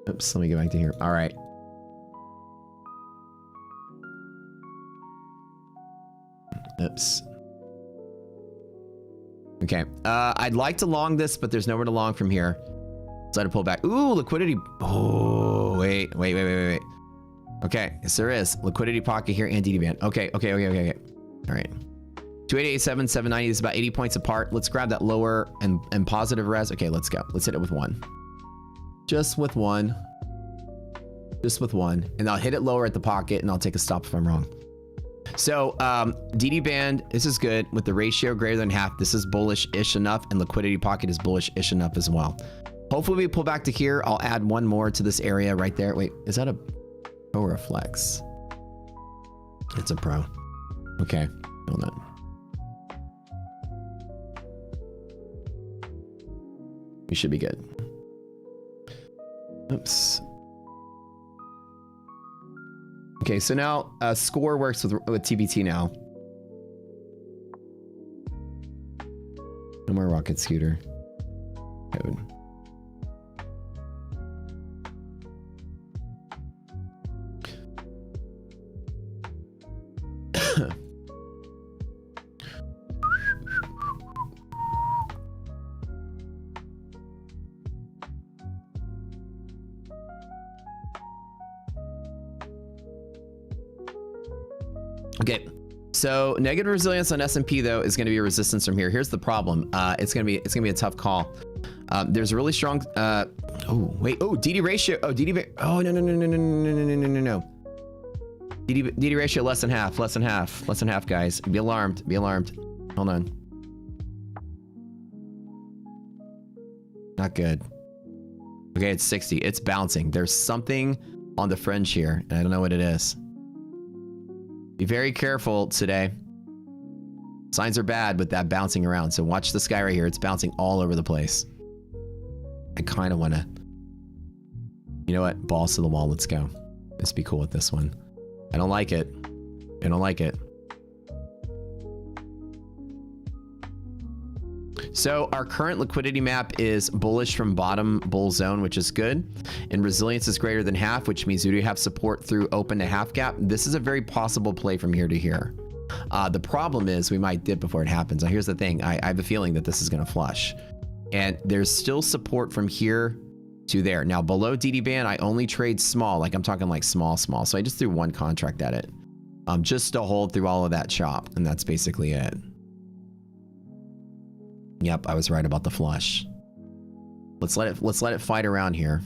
Oops, let me go back to here. All right. Oops. Okay. I'd like to long this, but there's nowhere to long from here. So I had to pull back. Ooh, liquidity. Oh, wait. Okay, yes, there is. Liquidity pocket here and DD band. Okay. All right. 2887, 790 is about 80 points apart. Let's grab that lower and positive res. Okay, let's go. Let's hit it with one. Just with one. And I'll hit it lower at the pocket and I'll take a stop if I'm wrong. So DD band, this is good with the ratio greater than half. This is bullish-ish enough, and liquidity pocket is bullish-ish enough as well. Hopefully we pull back to here. I'll add one more to this area right there. Wait, is that a pro or a flex? It's a pro. Okay, hold on. We should be good. Oops. Okay, so now score works with TBT now. No more rocket scooter. Code. Okay, so negative resilience on S&P though is going to be a resistance from here. Here's the problem. It's gonna be a tough call. There's a really strong. DD ratio. Oh, DD. Oh no. DD ratio less than half, guys. Be alarmed. Hold on. Not good. Okay, it's 60. It's bouncing. There's something on the fringe here, and I don't know what it is. Be very careful today. Signs are bad with that bouncing around. So watch this guy right here. It's bouncing all over the place. I kind of want to... You know what? Balls to the wall. Let's go. Let's be cool with this one. I don't like it. So our current liquidity map is bullish from bottom bull zone, which is good. And resilience is greater than half, which means we do have support through open to half gap. This is a very possible play from here to here. The problem is we might dip before it happens. Now here's the thing. I have a feeling that this is going to flush. And there's still support from here to there. Now below DD band, I only trade small. Like I'm talking like small. So I just threw one contract at it. Just to hold through all of that chop. And that's basically it. Yep, I was right about the flush. Let's let it fight around here.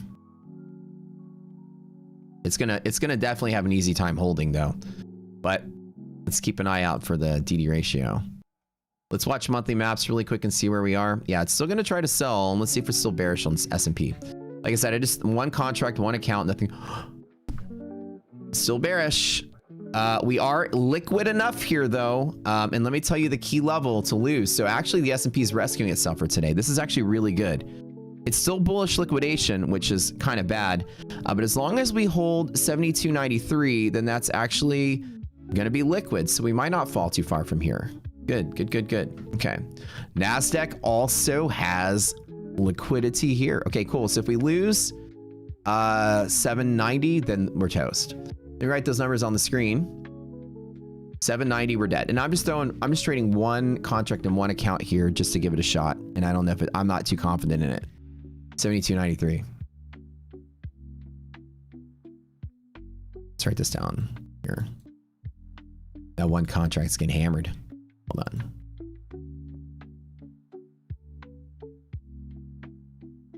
It's gonna definitely have an easy time holding though. But let's keep an eye out for the DD ratio. Let's watch monthly maps really quick and see where we are. Yeah, it's still gonna try to sell, and let's see if it's still bearish on S&P. Like I said, I just one contract, one account, nothing. Still bearish. We are liquid enough here though, and let me tell you the key level to lose. So actually the S&P is rescuing itself for today. This is actually really good. It's still bullish liquidation, which is kind of bad, but as long as we hold 72.93, then that's actually gonna be liquid, so we might not fall too far from here. Good, good, good, good. Okay. NASDAQ also has liquidity here. Okay, cool. So if we lose 790, then we're toast. Let me write those numbers on the screen. 790, we're dead. And I'm just trading one contract in one account here just to give it a shot. And I don't know if I'm not too confident in it. 72.93. Let's write this down here. That one contract's getting hammered. Hold on.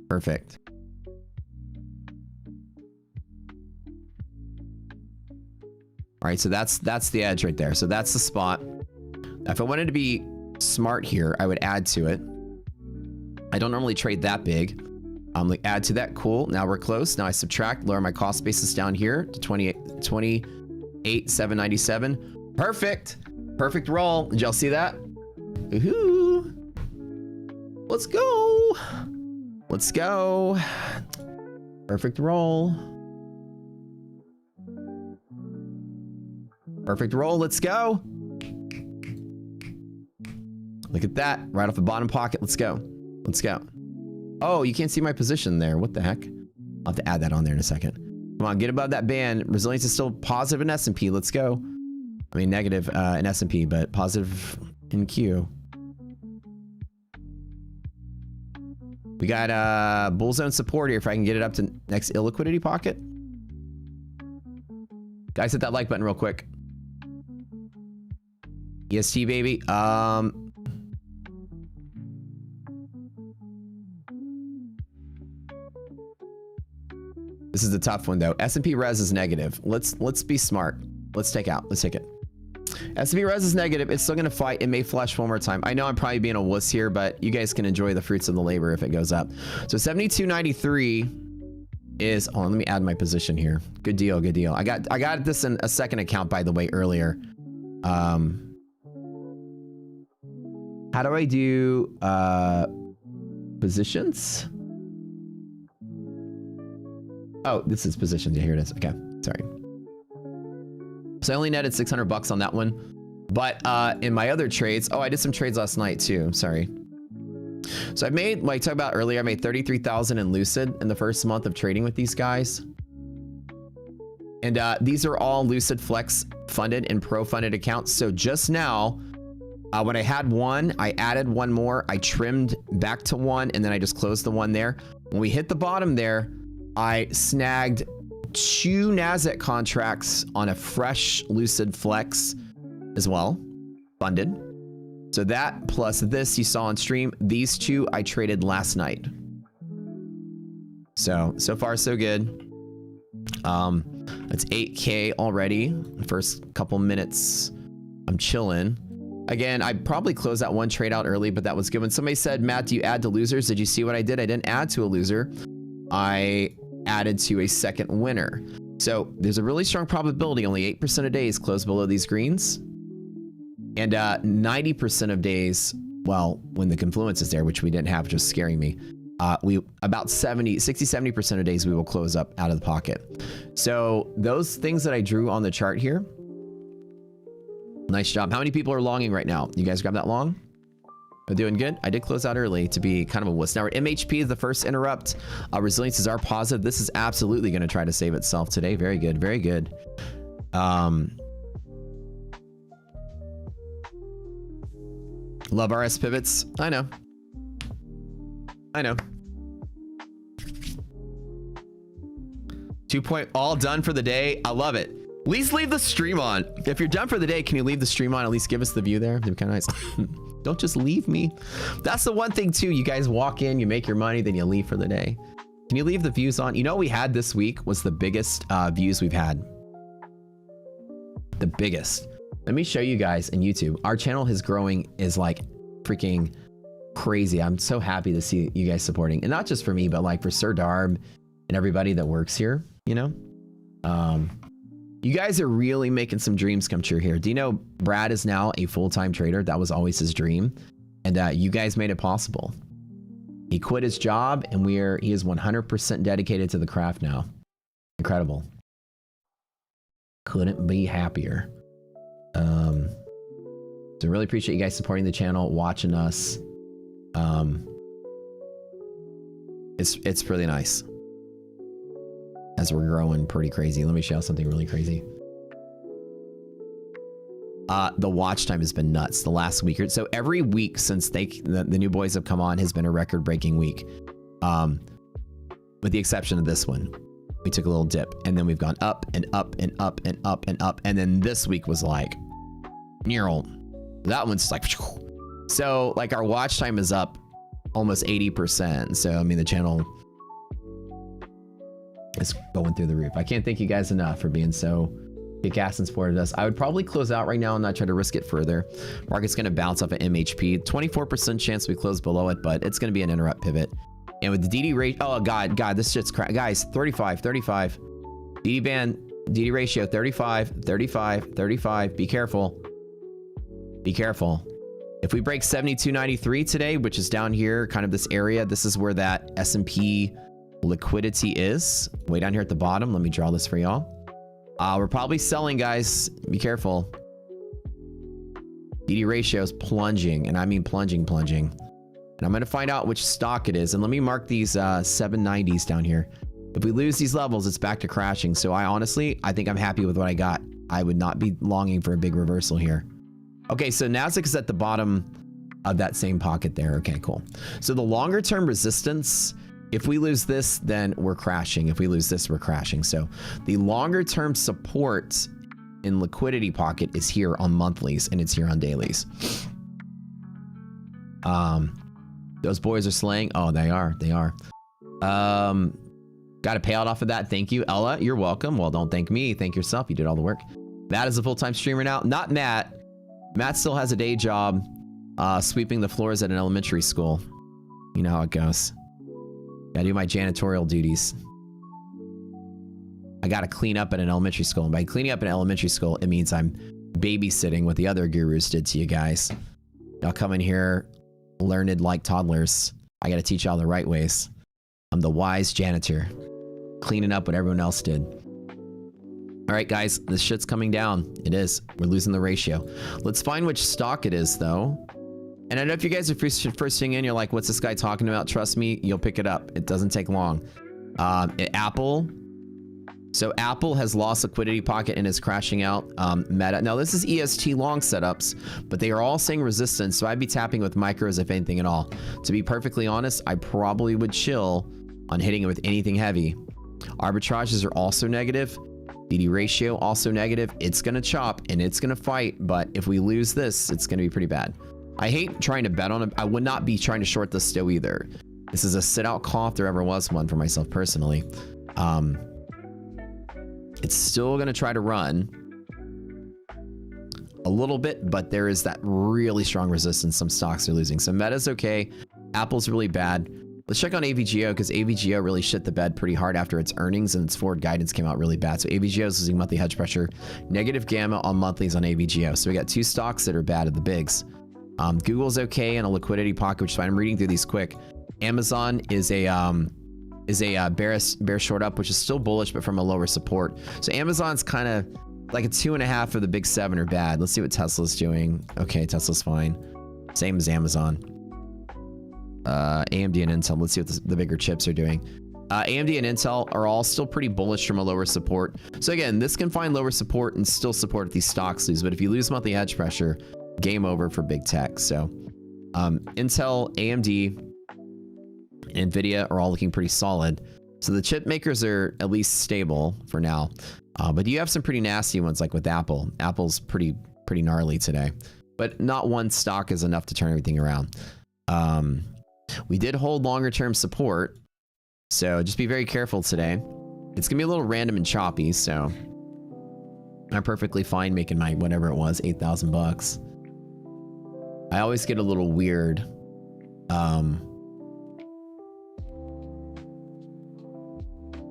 Perfect. All right, so that's the edge right there. So that's the spot. If I wanted to be smart here, I would add to it. I don't normally trade that big. Like add to that. Cool. Now we're close. Now I subtract, lower my cost basis down here to 28,797. Perfect. Perfect roll. Did y'all see that? Woohoo. Let's go. Let's go. Perfect roll. Perfect roll. Let's go. Look at that. Right off the bottom pocket. Let's go. Let's go. Oh, you can't see my position there. What the heck? I'll have to add that on there in a second. Come on, get above that band. Resilience is still positive in S&P. Let's go. I mean, negative in S&P, but positive in Q. We got bull zone support here if I can get it up to next illiquidity pocket. Guys, hit that like button real quick. EST, baby. This is the tough one though. S&P res is negative. Let's be smart. Let's take it. S&P res is negative. It's still gonna fight. It may flush one more time. I know I'm probably being a wuss here, but you guys can enjoy the fruits of the labor if it goes up. So 72.93 is. Oh, let me add my position here. Good deal. Good deal. I got this in a second account, by the way, earlier. How do I do positions? Oh, this is positions. Yeah, here it is. Okay, sorry. So I only netted 600 bucks on that one. But in my other trades, oh, I did some trades last night too. Sorry. So I made, like I talked about earlier, I made 33,000 in Lucid in the first month of trading with these guys. And these are all Lucid Flex funded and pro funded accounts. So just now, when I had one, I added one more. I trimmed back to one, and then I just closed the one there. When we hit the bottom there, I snagged 2 NASDAQ contracts on a fresh Lucid Flex as well, funded. So that plus this you saw on stream, these 2 I traded last night. So far so good. That's 8K already. The first couple minutes, I'm chilling. Again, I probably closed that one trade out early, but that was good. When somebody said, Matt, do you add to losers? Did you see what I did? I didn't add to a loser. I added to a second winner. So there's a really strong probability only 8% of days close below these greens. And 90% of days, well, when the confluence is there, which we didn't have, which was scaring me, about 60-70% of days we will close up out of the pocket. So those things that I drew on the chart here, nice job. How many people are longing right now? You guys grab that long? Are doing good? I did close out early to be kind of a wuss. Now, MHP is the first interrupt. Resilience is our positive. This is absolutely going to try to save itself today. Very good. Very good. Love RS pivots. I know. I know. 2 point all done for the day. I love it. Please leave the stream on. If you're done for the day, can you leave the stream on? At least give us the view there. It'd be kind of nice. Don't just leave me. That's the one thing too. You guys walk in, you make your money, then you leave for the day. Can you leave the views on? You know what we had this week was the biggest views we've had. The biggest. Let me show you guys in YouTube. Our channel is growing is like freaking crazy. I'm so happy to see you guys supporting. And not just for me, but like for Sir Darb and everybody that works here, you know? You guys are really making some dreams come true here. Do you know Brad is now a full-time trader? That was always his dream. And you guys made it possible. He quit his job and he is 100% dedicated to the craft now. Incredible. Couldn't be happier. So really appreciate you guys supporting the channel, watching us. It's really nice as we're growing pretty crazy. Let me show you something really crazy. The watch time has been nuts the last week or so. Every week since the new boys have come on has been a record-breaking week, with the exception of this one. We took a little dip, and then we've gone up and up and up and up and up, and then this week was like, that one's like, so like our watch time is up almost 80%. So I mean the channel is going through the roof. I can't thank you guys enough for being so kick-ass and supported us. I would probably close out right now and not try to risk it further. Market's going to bounce off at MHP. 24% chance we close below it, but it's going to be an interrupt pivot. And with the DD rate, oh god, this shit's crap. Guys, 35. DD band, DD ratio, 35. Be careful. If we break 72.93 today, which is down here, kind of this area, this is where that S&P liquidity is. Way down here at the bottom. Let me draw this for y'all. We're probably selling, guys. Be careful. DD ratio is plunging, and I mean plunging. And I'm going to find out which stock it is. And let me mark these 790s down here. If we lose these levels, it's back to crashing. So I think I'm happy with what I got. I would not be longing for a big reversal here. Okay, so Nasdaq is at the bottom of that same pocket there. Okay, cool. So the longer term resistance, if we lose this, then we're crashing. If we lose this, we're crashing. So the longer term support in liquidity pocket is here on monthlies, and it's here on dailies. Those boys are slaying. Oh, they are. Got a payout off of that. Thank you, Ella. You're welcome. Well, don't thank me. Thank yourself. You did all the work. Matt is a full-time streamer now. Not Matt. Matt still has a day job sweeping the floors at an elementary school. You know how it goes. Gotta do my janitorial duties. I gotta clean up at an elementary school. And by cleaning up an elementary school, it means I'm babysitting what the other gurus did to you guys. Y'all come in here learned like toddlers. I gotta teach y'all the right ways. I'm the wise janitor, cleaning up what everyone else did. All right, guys, this shit's coming down. It is. We're losing the ratio. Let's find which stock it is, though. And I know if you guys are first thing in, you're like, what's this guy talking about? Trust me, you'll pick it up. It doesn't take long. Apple. So Apple has lost liquidity pocket and is crashing out. Meta. Now, this is EST long setups, but they are all saying resistance, so I'd be tapping with micros if anything at all. To be perfectly honest, I probably would chill on hitting it with anything heavy. Arbitrages are also negative. DD ratio also negative. It's going to chop and it's going to fight, but if we lose this, it's going to be pretty bad. I hate trying to bet on it. I would not be trying to short this still either. This is a sit out call if there ever was one for myself personally. It's still going to try to run a little bit, but there is that really strong resistance some stocks are losing. So Meta's okay. Apple's really bad. Let's check on AVGO because AVGO really shit the bed pretty hard after its earnings and its forward guidance came out really bad. So AVGO is losing monthly hedge pressure. Negative gamma on monthlies on AVGO. So we got two stocks that are bad at the bigs. Google's okay in a liquidity pocket, which is fine. I'm reading through these quick. Amazon is a bear short up, which is still bullish, but from a lower support. So Amazon's kind of like a 2.5 for the big 7 are bad. Let's see what Tesla's doing. Okay, Tesla's fine. Same as Amazon. AMD and Intel. Let's see what the bigger chips are doing. AMD and Intel are all still pretty bullish from a lower support. So again, this can find lower support and still support if these stocks lose. But if you lose monthly hedge pressure, game over for big tech. So Intel, AMD, NVIDIA are all looking pretty solid. So the chip makers are at least stable for now. But you have some pretty nasty ones like with Apple. Apple's pretty gnarly today. But not one stock is enough to turn everything around. We did hold longer term support. So just be very careful today. It's going to be a little random and choppy. So I'm perfectly fine making my whatever it was, 8,000 bucks. I always get a little weird.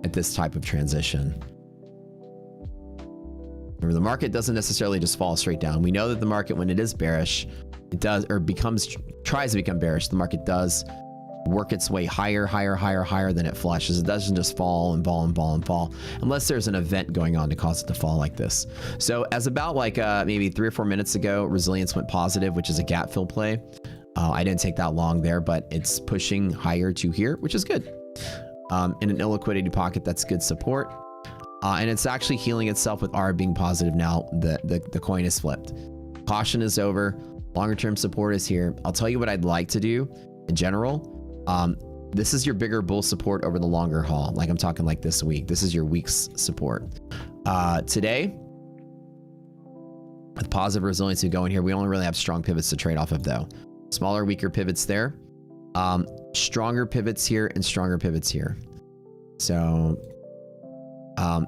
At this type of transition. Remember, the market doesn't necessarily just fall straight down. We know that the market, when it is bearish, it does, or tries to become bearish. The market does work its way higher, higher, higher, higher than it flushes. It doesn't just fall and fall and fall and fall unless there's an event going on to cause it to fall like this. So as about like maybe 3 or 4 minutes ago, resilience went positive, which is a gap fill play. I didn't take that long there, but it's pushing higher to here, which is good. In an illiquidity pocket, that's good support. And it's actually healing itself with R being positive now. The coin is flipped. Caution is over. Longer term support is here. I'll tell you what I'd like to do in general. This is your bigger bull support over the longer haul. Like I'm talking like this week. This is your week's support. Today, with positive resiliency going here, we only really have strong pivots to trade off of though. Smaller, weaker pivots there. Stronger pivots here and stronger pivots here. So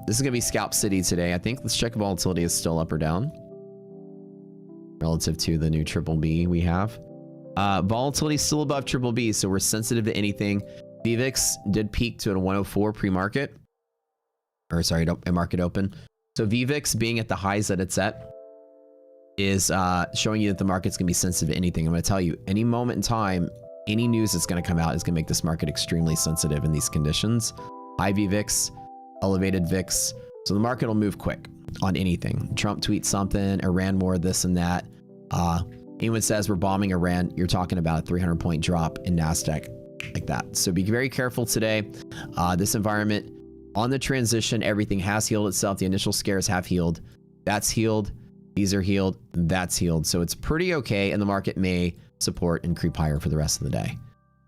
this is gonna be scalp city today. I think let's check if volatility is still up or down relative to the new triple B we have. Volatility is still above triple B, so we're sensitive to anything. VVIX did peak to a 104 pre-market, or sorry, market open. So VVIX being at the highs that it's at is showing you that the market's gonna be sensitive to anything. I'm gonna tell you, any moment in time, any news that's gonna come out is gonna make this market extremely sensitive in these conditions. High VVIX, elevated VIX, so the market will move quick on anything. Trump tweets something, Iran war, this and that. Anyone says we're bombing Iran, you're talking about a 300-point drop in NASDAQ like that. So be very careful today. This environment, on the transition, everything has healed itself. The initial scares have healed. That's healed. These are healed. That's healed. So it's pretty okay, and the market may support and creep higher for the rest of the day.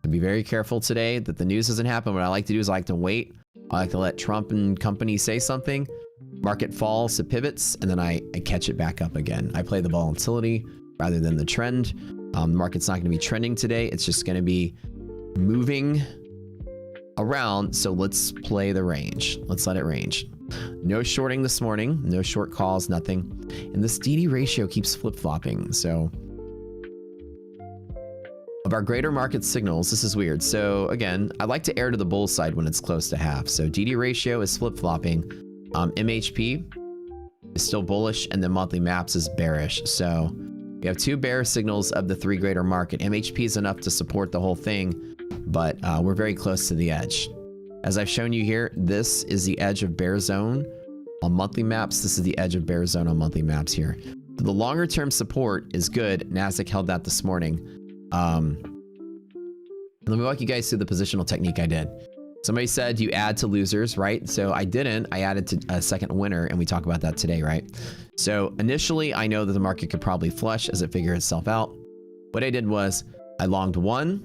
So be very careful today that the news doesn't happen. What I like to do is I like to wait. I like to let Trump and company say something. Market falls, it pivots, and then I catch it back up again. I play the volatility rather than the trend. The market's not going to be trending today. It's just going to be moving around. So let's play the range. Let's let it range. No shorting this morning. No short calls, nothing. And this DD ratio keeps flip-flopping. So of our greater market signals, this is weird. So again, I like to err to the bull side when it's close to half. So DD ratio is flip-flopping. MHP is still bullish, and the monthly maps is bearish. So we have 2 bear signals of the 3 greater market. MHP is enough to support the whole thing, but we're very close to the edge. As I've shown you here, this is the edge of bear zone on monthly maps. This is the edge of bear zone on monthly maps here. So the longer term support is good. NASDAQ held that this morning. Let me walk you guys through the positional technique I did. Somebody said you add to losers, right? So I didn't. I added to a second winner, and we talk about that today, right? So initially, I know that the market could probably flush as it figures itself out. What I did was I longed 1.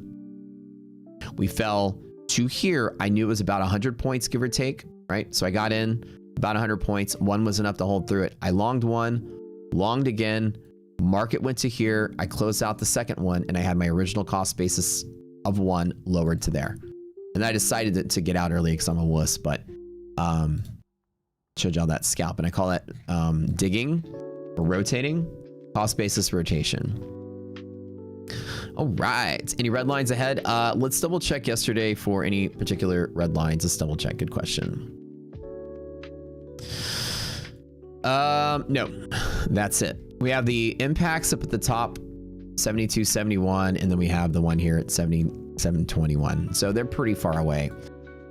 We fell to here. I knew it was about 100 points, give or take, right? So I got in about 100 points. 1 was enough to hold through it. I longed 1, longed again. Market went to here. I closed out the second one, and I had my original cost basis of 1 lowered to there. And I decided to get out early because I'm a wuss, but showed y'all that scalp. And I call that digging or rotating, cost basis rotation. All right. Any red lines ahead? Let's double check yesterday for any particular red lines. Let's double check. Good question. No, that's it. We have the impacts up at the top, 72.71, and then we have the one here at 77.21. So they're pretty far away.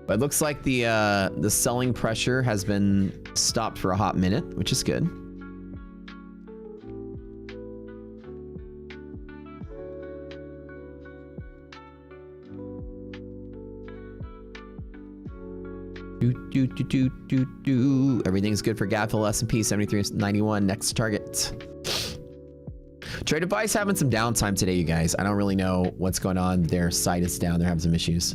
But it looks like the selling pressure has been stopped for a hot minute, which is good. Everything's good for Gapful S&P 73.91. Next target. Trade Advice having some downtime today, you guys. I don't really know what's going on. Their site is down. They're having some issues.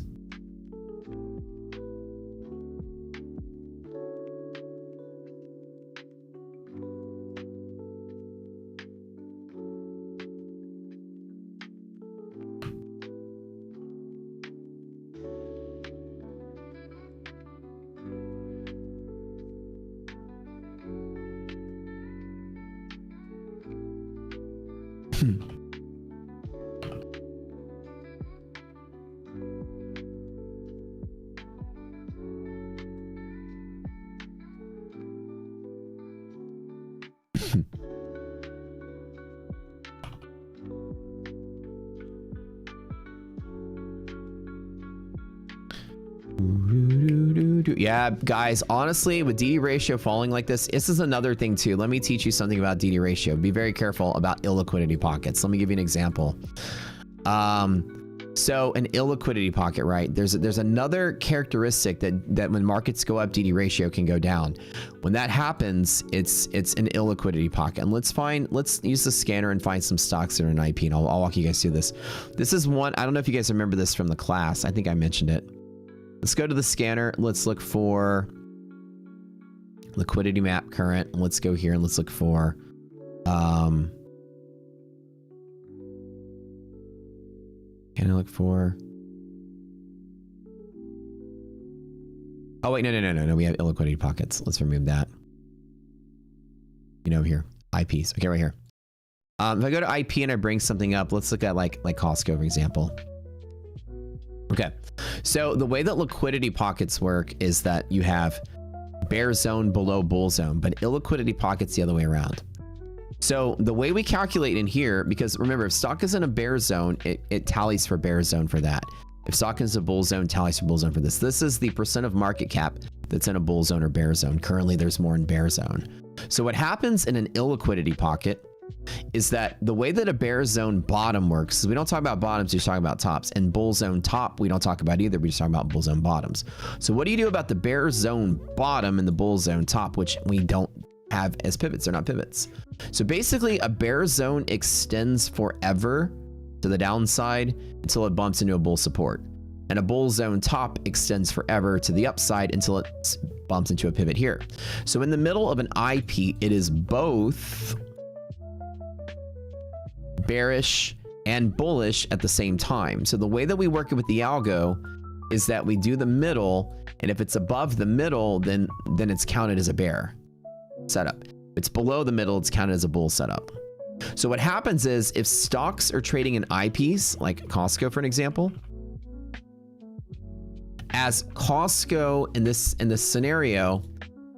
Yeah, guys, honestly, with DD ratio falling like this is another thing too. Let me teach you something about DD ratio. Be very careful about illiquidity pockets. Let me give you an example. So an illiquidity pocket, right? There's another characteristic that when markets go up, DD ratio can go down. When that happens, it's an illiquidity pocket. And let's use the scanner and find some stocks that are in IP, and I'll walk you guys through this. This is one, I don't know if you guys remember this from the class. I think I mentioned it. Let's go to the scanner. Let's look for liquidity map current. Let's go here and let's look for can I look for? Oh wait, no. We have illiquidity pockets. Let's remove that. You know, here, IPs. Okay, right here. If I go to IP and I bring something up, let's look at like Costco, for example. Okay, so the way that liquidity pockets work is that you have bear zone below bull zone, but illiquidity pockets the other way around. So the way we calculate in here, because remember, if stock is in a bear zone, it tallies for bear zone for that. If stock is a bull zone, tallies for bull zone for this. This is the percent of market cap that's in a bull zone or bear zone. Currently, there's more in bear zone. So what happens in an illiquidity pocket is that the way that a bear zone bottom works is we don't talk about bottoms, we just talk about tops. And bull zone top, we don't talk about either, we just talk about bull zone bottoms. So what do you do about the bear zone bottom and the bull zone top, which we don't have as pivots? They're not pivots. So basically a bear zone extends forever to the downside until it bumps into a bull support. And a bull zone top extends forever to the upside until it bumps into a pivot here. So in the middle of an IP, it is both bearish and bullish at the same time. So the way that we work it with the algo is that we do the middle, and if it's above the middle, then it's counted as a bear setup. If it's below the middle, it's counted as a bull setup. So what happens is if stocks are trading in IPs, like Costco for an example, as Costco in this scenario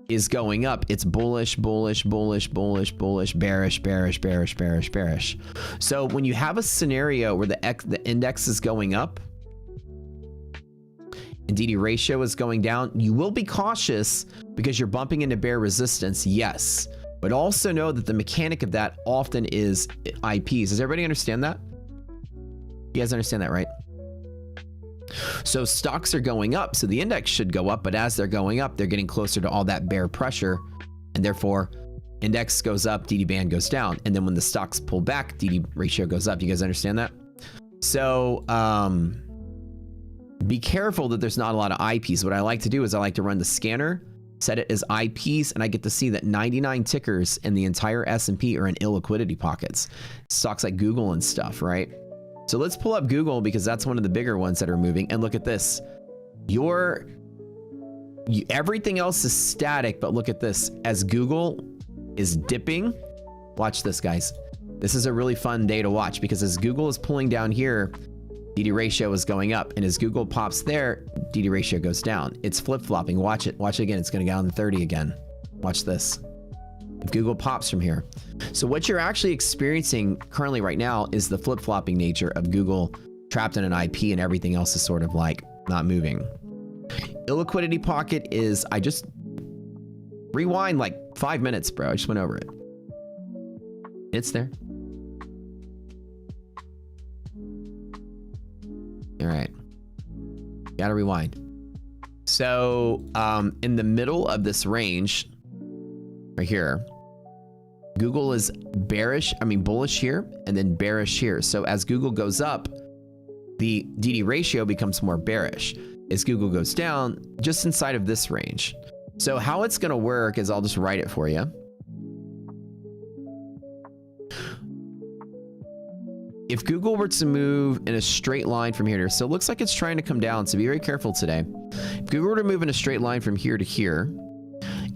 is going up, it's bullish, bullish, bullish, bullish, bullish, bearish, bearish, bearish, bearish, bearish. So when you have a scenario where the index is going up and DD ratio is going down, you will be cautious because you're bumping into bear resistance, yes. But also know that the mechanic of that often is IPs. Does everybody understand that? You guys understand that, right? So stocks are going up, so the index should go up, but as they're going up, they're getting closer to all that bear pressure, and therefore index goes up, DD band goes down. And then when the stocks pull back, DD ratio goes up. You guys understand that? So be careful that there's not a lot of IPs. What I like to do is I like to run the scanner, set it as IPs, and I get to see that 99 tickers in the entire S&P are in illiquidity pockets. Stocks like Google and stuff, right? So let's pull up Google because that's one of the bigger ones that are moving. And look at this. Everything else is static, but look at this. As Google is dipping, watch this, guys. This is a really fun day to watch because as Google is pulling down here, DD ratio is going up. And as Google pops there, DD ratio goes down. It's flip-flopping. Watch it. Watch it again. It's going to go down to 30 again. Watch this. If Google pops from here. So what you're actually experiencing currently right now is the flip-flopping nature of Google trapped in an IP and everything else is sort of like not moving. Illiquidity pocket is, I just rewind like 5 minutes, bro. I just went over it. It's there. All right. Gotta rewind. So in the middle of this range right here, Google is bullish here and then bearish here. So as Google goes up, the DD ratio becomes more bearish. As Google goes down, just inside of this range. So how it's going to work is I'll just write it for you. If Google were to move in a straight line from here to here, so it looks like it's trying to come down, so be very careful today. If Google were to move in a straight line from here to here,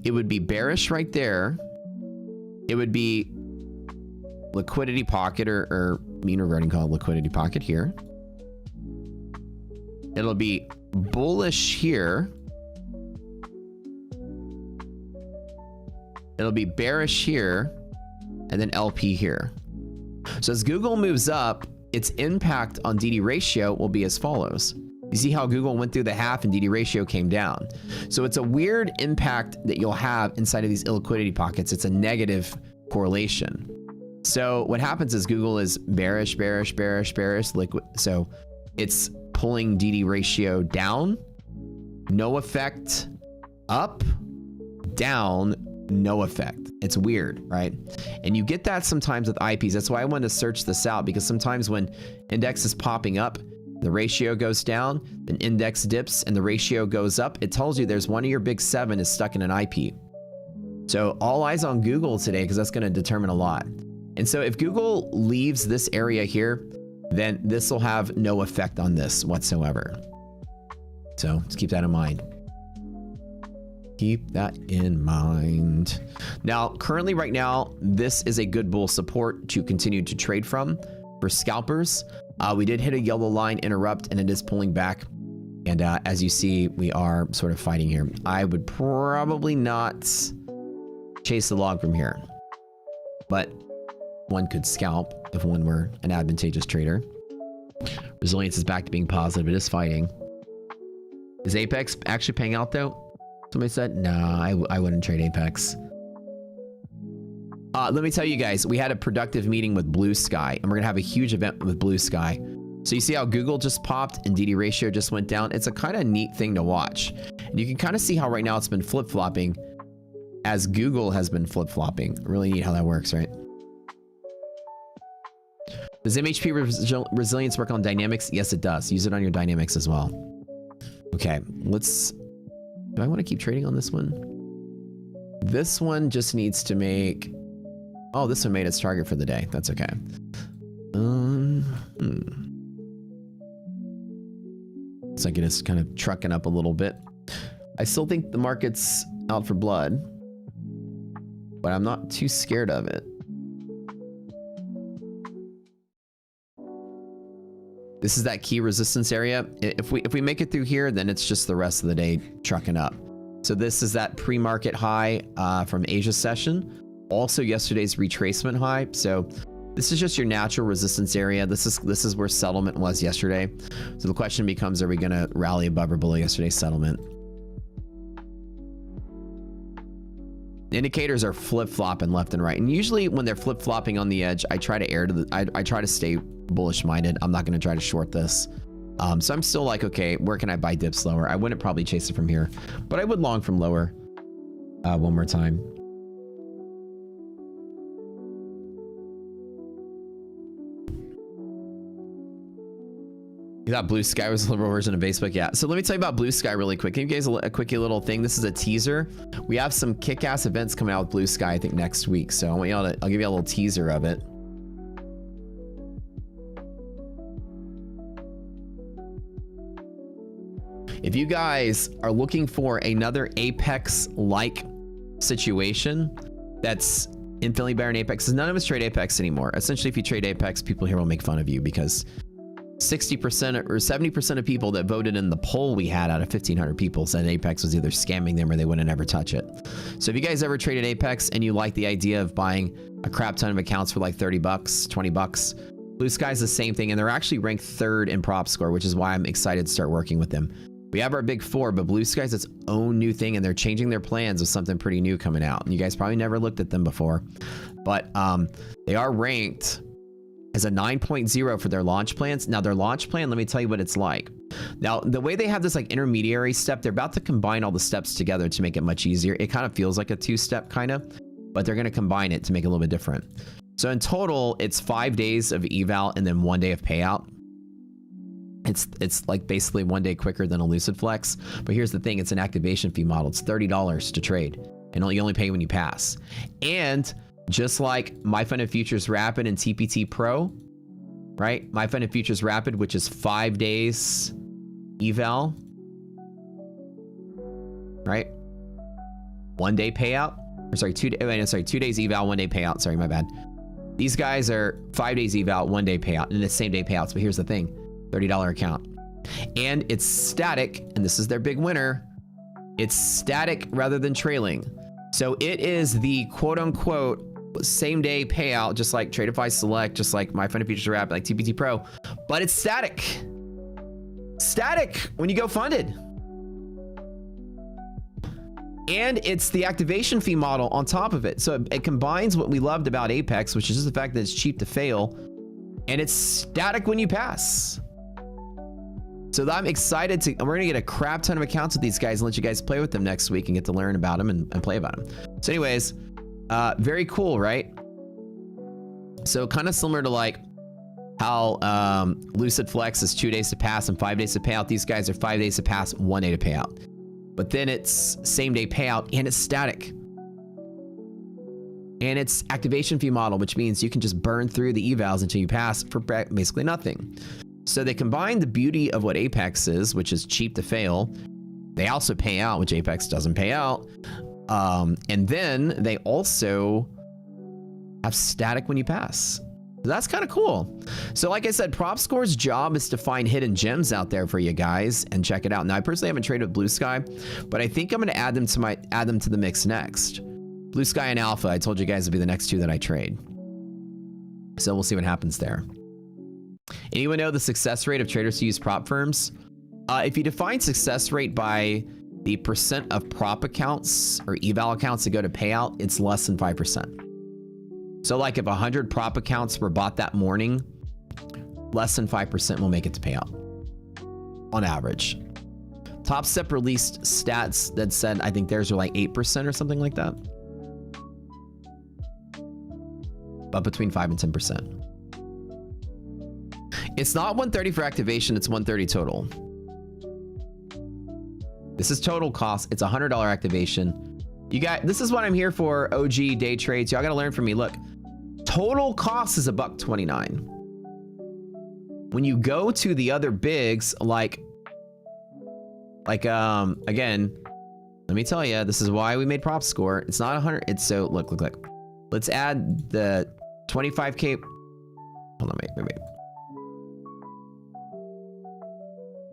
it would be bearish right there. It would be liquidity pocket or mean reverting called liquidity pocket here. It'll be bullish here. It'll be bearish here and then LP here. So as Google moves up, its impact on DD ratio will be as follows. You see how Google went through the half and DD ratio came down. So it's a weird impact that you'll have inside of these illiquidity pockets. It's a negative correlation. So what happens is Google is bearish, bearish, bearish, bearish, liquid. So it's pulling DD ratio down, no effect, up, down, no effect. It's weird, right? And you get that sometimes with IPs. That's why I wanted to search this out, because sometimes when index is popping up, the ratio goes down, then index dips and the ratio goes up. It tells you there's one of your big 7 is stuck in an IP. So all eyes on Google today, because that's going to determine a lot. And so if Google leaves this area here, then this will have no effect on this whatsoever. So let's keep that in mind. Keep that in mind. Now, currently right now, this is a good bull support to continue to trade from for scalpers. We did hit a yellow line interrupt and it is pulling back. And as you see, we are sort of fighting here. I would probably not chase the log from here, but one could scalp if one were an advantageous trader. Resilience is back to being positive. It is fighting. Is Apex actually paying out though? Somebody said, nah, I wouldn't trade Apex. Let me tell you guys, we had a productive meeting with Blue Sky, and we're gonna have a huge event with Blue Sky. So you see how Google just popped and DD ratio just went down? It's a kind of neat thing to watch. And you can kind of see how right now it's been flip-flopping as Google has been flip-flopping. Really neat how that works, right? Does MHP resilience work on dynamics? Yes, it does. Use it on your dynamics as well. Okay, let's... Do I want to keep trading on this one? This one just needs to make... Oh, this one made its target for the day. That's okay. Looks like it is kind of trucking up a little bit. I still think the market's out for blood, but I'm not too scared of it. This is that key resistance area. If we make it through here, then it's just the rest of the day trucking up. So this is that pre-market high from Asia session. Also yesterday's retracement high. So this is just your natural resistance area. This is where settlement was yesterday. So the question becomes, are we going to rally above or below yesterday's settlement? Indicators are flip-flopping left and right. And usually when they're flip-flopping on the edge, I try to err to the, I try to stay bullish minded. I'm not going to try to short this. So I'm still like, okay, where can I buy dips lower? I wouldn't probably chase it from here, but I would long from lower one more time. You thought Blue Sky was a liberal version of Facebook? Yeah. So let me tell you about Blue Sky really quick. Give you guys a quickie little thing. This is a teaser. We have some kick-ass events coming out with Blue Sky, I think, next week. So I want y'all to, I'll give you a little teaser of it. If you guys are looking for another Apex-like situation that's infinitely better than Apex, because none of us trade Apex anymore. Essentially, if you trade Apex, people here will make fun of you because 60% or 70% of people that voted in the poll we had out of 1,500 people said Apex was either scamming them or they wouldn't ever touch it. So if you guys ever traded Apex and you like the idea of buying a crap ton of accounts for like 30 bucks, 20 bucks, Blue Sky's the same thing. And they're actually ranked 3rd in prop score, which is why I'm excited to start working with them. We have our big 4, but Blue Sky's its own new thing, and they're changing their plans with something pretty new coming out. And you guys probably never looked at them before, but they are ranked as a 9.0 for their launch plans. Now their launch plan, let me tell you what it's like. Now, the way they have this like intermediary step, they're about to combine all the steps together to make it much easier. It kind of feels like a 2-step kind of, but they're going to combine it to make it a little bit different. So in total, it's 5 days of eval and then 1 day of payout. It's like basically 1 day quicker than a Lucid Flex. But here's the thing, it's an activation fee model. It's $30 to trade, and you only pay when you pass. And just like MyFund and Futures Rapid and TPT Pro, right? MyFund and Futures Rapid, which is 5 days eval, right? 1 day payout. Or sorry, 2 days eval, 1 day payout. Sorry, my bad. These guys are 5 days eval, 1 day payout, and the same day payouts. But here's the thing, $30 account. And it's static, and this is their big winner. It's static rather than trailing. So it is the quote unquote same day payout, just like Tradeify Select, just like MyFund and Futures Rapid, like TPT Pro, but it's static. static when you go funded. And it's the activation fee model on top of it. So it combines what we loved about Apex, which is just the fact that it's cheap to fail, and it's static when you pass. So I'm excited to, we're gonna get a crap ton of accounts with these guys and let you guys play with them next week and get to learn about them and play about them. So anyways, very cool, right? So kind of similar to like how Lucid Flex is 2 days to pass and 5 days to pay out. These guys are 5 days to pass, 1 day to pay out. But then it's same day payout and it's static. And it's activation fee model, which means you can just burn through the evals until you pass for basically nothing. So they combine the beauty of what Apex is, which is cheap to fail. They also pay out, which Apex doesn't pay out. And then they also have static when you pass. So that's kind of cool. So like I said, Prop Score's job is to find hidden gems out there for you guys and check it out. Now I personally haven't traded with Blue Sky, but I think I'm going to add them to the mix next. Blue Sky and Alpha, I told you guys would be the next two that I trade. So we'll see what happens there. Anyone know the success rate of traders who use prop firms? If you define success rate by the percent of prop accounts or eval accounts that go to payout, it's less than 5%. So like if 100 prop accounts were bought that morning, less than 5% will make it to payout on average. Top Step released stats that said, I think theirs are like 8% or something like that. But between 5 and 10%. It's not 130 for activation, it's 130 total. This is total cost. It's $100 activation. You got, this is what I'm here for, OG day trades. Y'all gotta learn from me. Look, total cost is $129. When you go to the other bigs, like again, let me tell you, this is why we made prop score. It's not 100. It's so look. Let's add the 25K. Hold on, wait.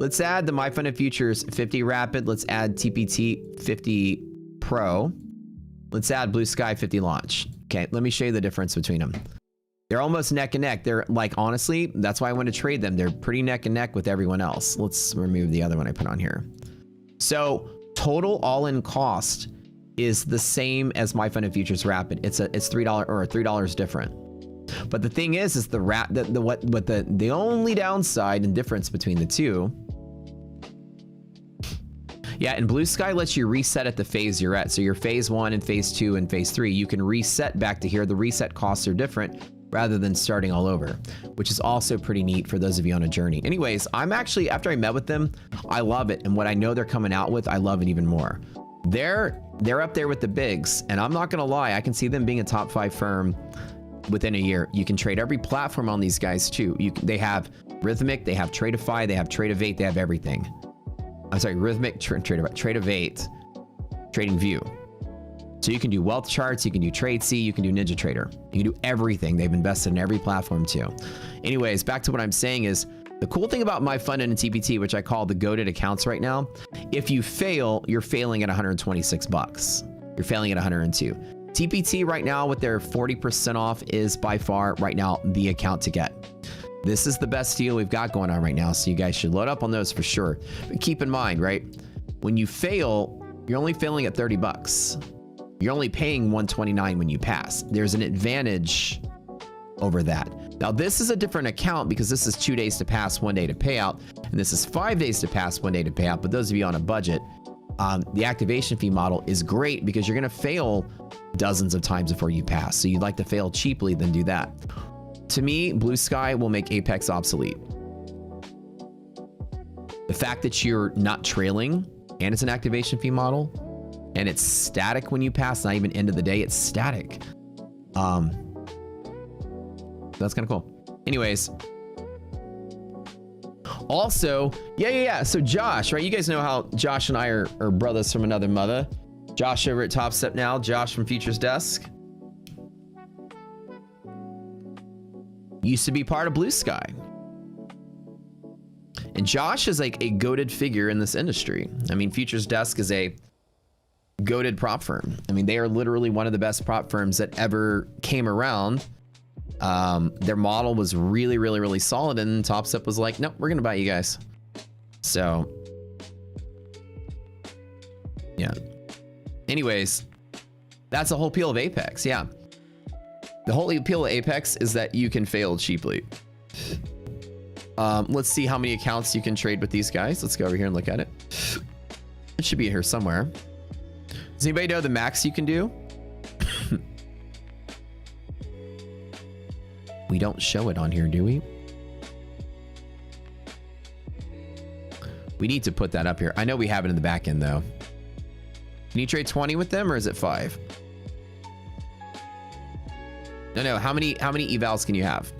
Let's add the My Funded Futures 50 Rapid. Let's add TPT 50 Pro. Let's add Blue Sky 50 Launch. Okay, let me show you the difference between them. They're almost neck and neck. They're like, honestly, that's why I want to trade them. They're pretty neck and neck with everyone else. Let's remove the other one I put on here. So total all-in cost is the same as My Funded Futures Rapid. It's $3 or $3 different. But the thing is the only downside and difference between the two. Yeah, and Blue Sky lets you reset at the phase you're at. So your phase 1 and phase 2 and phase 3, you can reset back to here. The reset costs are different rather than starting all over, which is also pretty neat for those of you on a journey. Anyways, I'm actually, after I met with them, I love it. And what I know they're coming out with, I love it even more. They're up there with the bigs, and I'm not gonna lie, I can see them being a top 5 firm within a year. You can trade every platform on these guys too. They have Rhythmic, they have Tradeify, they have Tradeivate, they have everything. I'm sorry, Rhythmic, Tradeivate, TradingView. So you can do wealth charts, you can do TradeC, you can do Ninja Trader. You can do everything. They've invested in every platform too. Anyways, back to what I'm saying is, the cool thing about My Funded and TPT, which I call the goated accounts right now, if you fail, you're failing at 126 bucks. You're failing at 102. TPT right now with their 40% off is by far right now the account to get. This is the best deal we've got going on right now, so you guys should load up on those for sure. But keep in mind, right? When you fail, you're only failing at 30 bucks. You're only paying 129 when you pass. There's an advantage over that. Now, this is a different account because this is 2 days to pass, 1 day to pay out, and this is 5 days to pass, 1 day to pay out. But those of you on a budget, the activation fee model is great because you're gonna fail dozens of times before you pass. So you'd like to fail cheaply, then do that. To me, Blue Sky will make Apex obsolete. The fact that you're not trailing and it's an activation fee model and it's static when you pass, not even end of the day, it's static. That's kind of cool. Anyways. Also, yeah. So Josh, right? You guys know how Josh and I are brothers from another mother. Josh over at Top Step now. Josh from Futures Desk. Used to be part of Blue Sky. And Josh is like a goated figure in this industry. I mean, Futures Desk is a goated prop firm. I mean, they are literally one of the best prop firms that ever came around. Their model was really solid, and Top Step was like, nope, we're gonna buy you guys. So, yeah. Anyways, that's the whole appeal of Apex. Yeah. The whole appeal of Apex is that you can fail cheaply. Let's see how many accounts you can trade with these guys. Let's go over here and look at it. It should be here somewhere. Does anybody know the max you can do? We don't show it on here, do we? We need to put that up here. I know we have it in the back end though. Can you trade 20 with them or is it 5? No, how many evals can you have?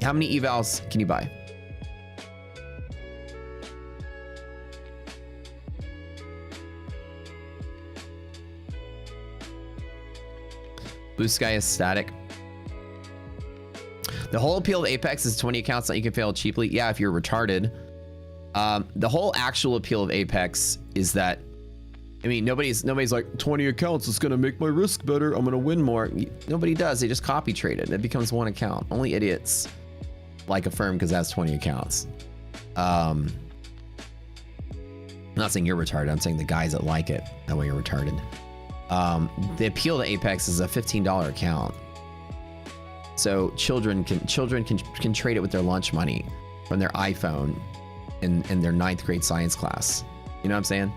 How many evals can you buy? Blue Sky is static. The whole appeal of Apex is 20 accounts that you can fail cheaply. Yeah, if you're retarded. The whole actual appeal of Apex is that, I mean, nobody's like 20 accounts is gonna make my risk better. I'm gonna win more. Nobody does. They just copy trade it. It becomes one account. Only idiots like Affirm because that's 20 accounts. I'm not saying you're retarded. I'm saying the guys that like it. That way you're retarded. The appeal to Apex is a $15 account. So children can trade it with their lunch money from their iPhone in their 9th grade science class. You know what I'm saying?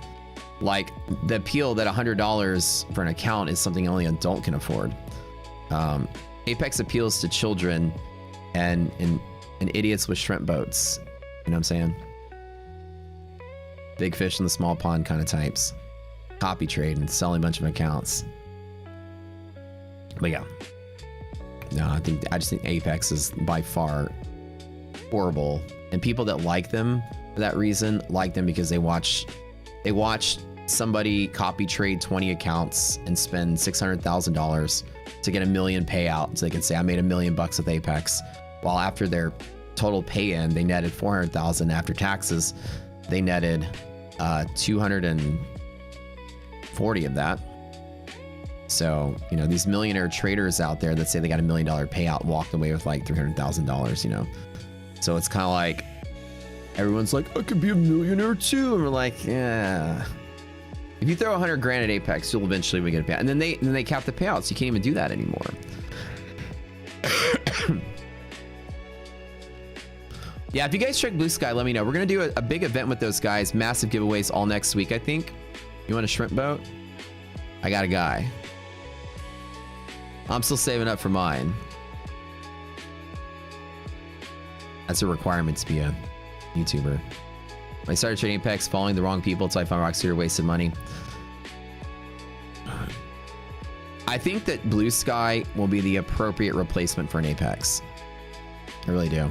Like the appeal that $100 for an account is something only an adult can afford. Apex appeals to children and idiots with shrimp boats. You know what I'm saying? Big fish in the small pond kind of types. Copy trade and selling a bunch of accounts. But yeah. No, I just think Apex is by far horrible. And people that like them for that reason like them because they watch somebody copy trade 20 accounts and spend $600,000 to get $1 million payout so they can say I made $1 million with Apex, while after their total pay-in they netted $400,000 after taxes. They netted 240 of that. So, you know, these millionaire traders out there that say they got $1 million payout walked away with like $300,000, you know. So it's kind of like everyone's like, I could be a millionaire too, and we're like, yeah. If you throw 100 grand at Apex, you'll eventually get a payout, and then they cap the payouts. You can't even do that anymore. Yeah, if you guys check Blue Sky, let me know. We're gonna do a big event with those guys, massive giveaways all next week, I think. You want a shrimp boat? I got a guy. I'm still saving up for mine. That's a requirement to be a YouTuber. I started trading Apex, following the wrong people until I found Rockstar wasted money. I think that Blue Sky will be the appropriate replacement for an Apex. I really do.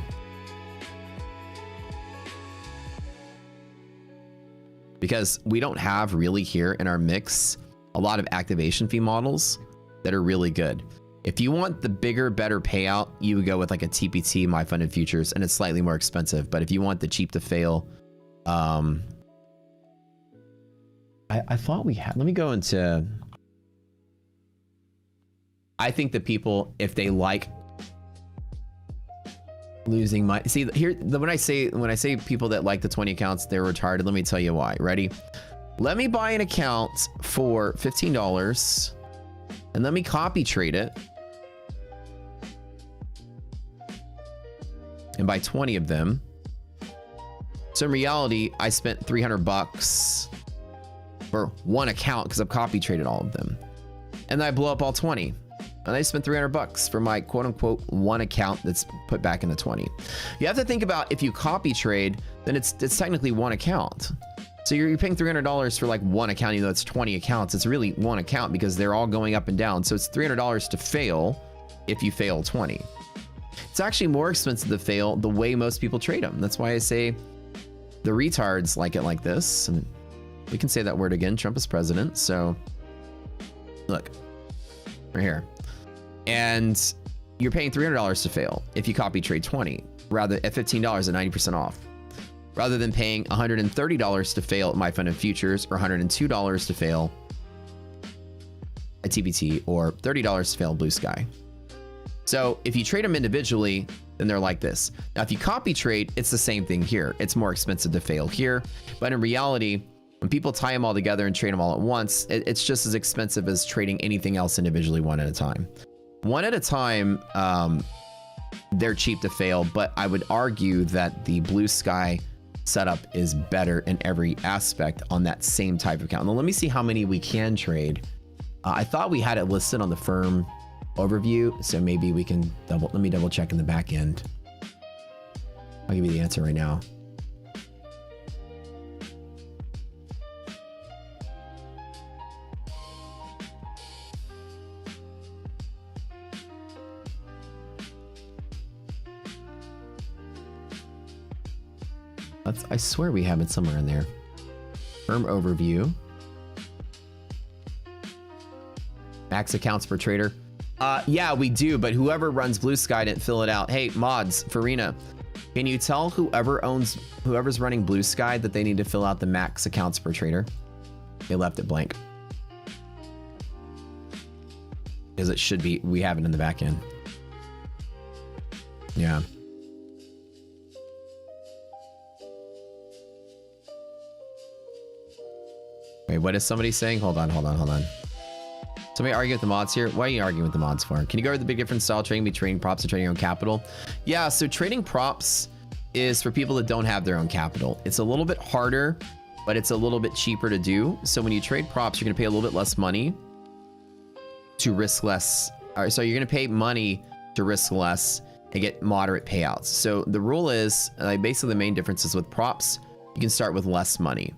Because we don't have really here in our mix a lot of activation fee models that are really good. If you want the bigger, better payout, you would go with like a TPT, My Funded Futures, and it's slightly more expensive. But if you want the cheap to fail, I thought we had, let me go into, I think the people, if they like losing money, see here, when I say people that like the 20 accounts, they're retarded. Let me tell you why. Ready? Let me buy an account for $15 and let me copy trade it and buy 20 of them. So in reality, I spent $300 for one account because I've copy traded all of them, and then I blow up all 20. And I spent $300 for my quote unquote one account that's put back in the 20. You have to think about, if you copy trade, then it's technically one account. So you're paying $300 for like one account, even though it's 20 accounts. It's really one account because they're all going up and down. So it's $300 to fail if you fail 20. It's actually more expensive to fail the way most people trade them. That's why I say the retards like it like this. And we can say that word again. Trump is president. So look, right here. And you're paying $300 to fail if you copy trade 20, rather at $15 at 90% off, rather than paying $130 to fail at My Funded Futures, or $102 to fail at TPT, or $30 to fail Blue Sky. So if you trade them individually, then they're like this. Now, if you copy trade, it's the same thing here. It's more expensive to fail here. But in reality, when people tie them all together and trade them all at once, it's just as expensive as trading anything else individually one at a time. One at a time, they're cheap to fail, but I would argue that the Blue Sky setup is better in every aspect on that same type of account. Now, let me see how many we can trade. I thought we had it listed on the firm overview, so maybe we can let me double check in the back end. I'll give you the answer right now. I swear we have it somewhere in there. Firm overview. Max accounts per trader. Yeah, we do, but whoever runs Blue Sky didn't fill it out. Hey, mods, Farina, can you tell whoever's running Blue Sky that they need to fill out the max accounts per trader? They left it blank. Because it should be, we have it in the back end. Yeah. Wait, what is somebody saying? Hold on. Somebody argue with the mods here? Why are you arguing with the mods for? Can you go over the big difference style trading between trading props and trading your own capital? Yeah, so trading props is for people that don't have their own capital. It's a little bit harder, but it's a little bit cheaper to do. So when you trade props, you're gonna pay a little bit less money to risk less. All right, so you're gonna pay money to risk less and get moderate payouts. So the rule is, basically the main difference is with props, you can start with less money.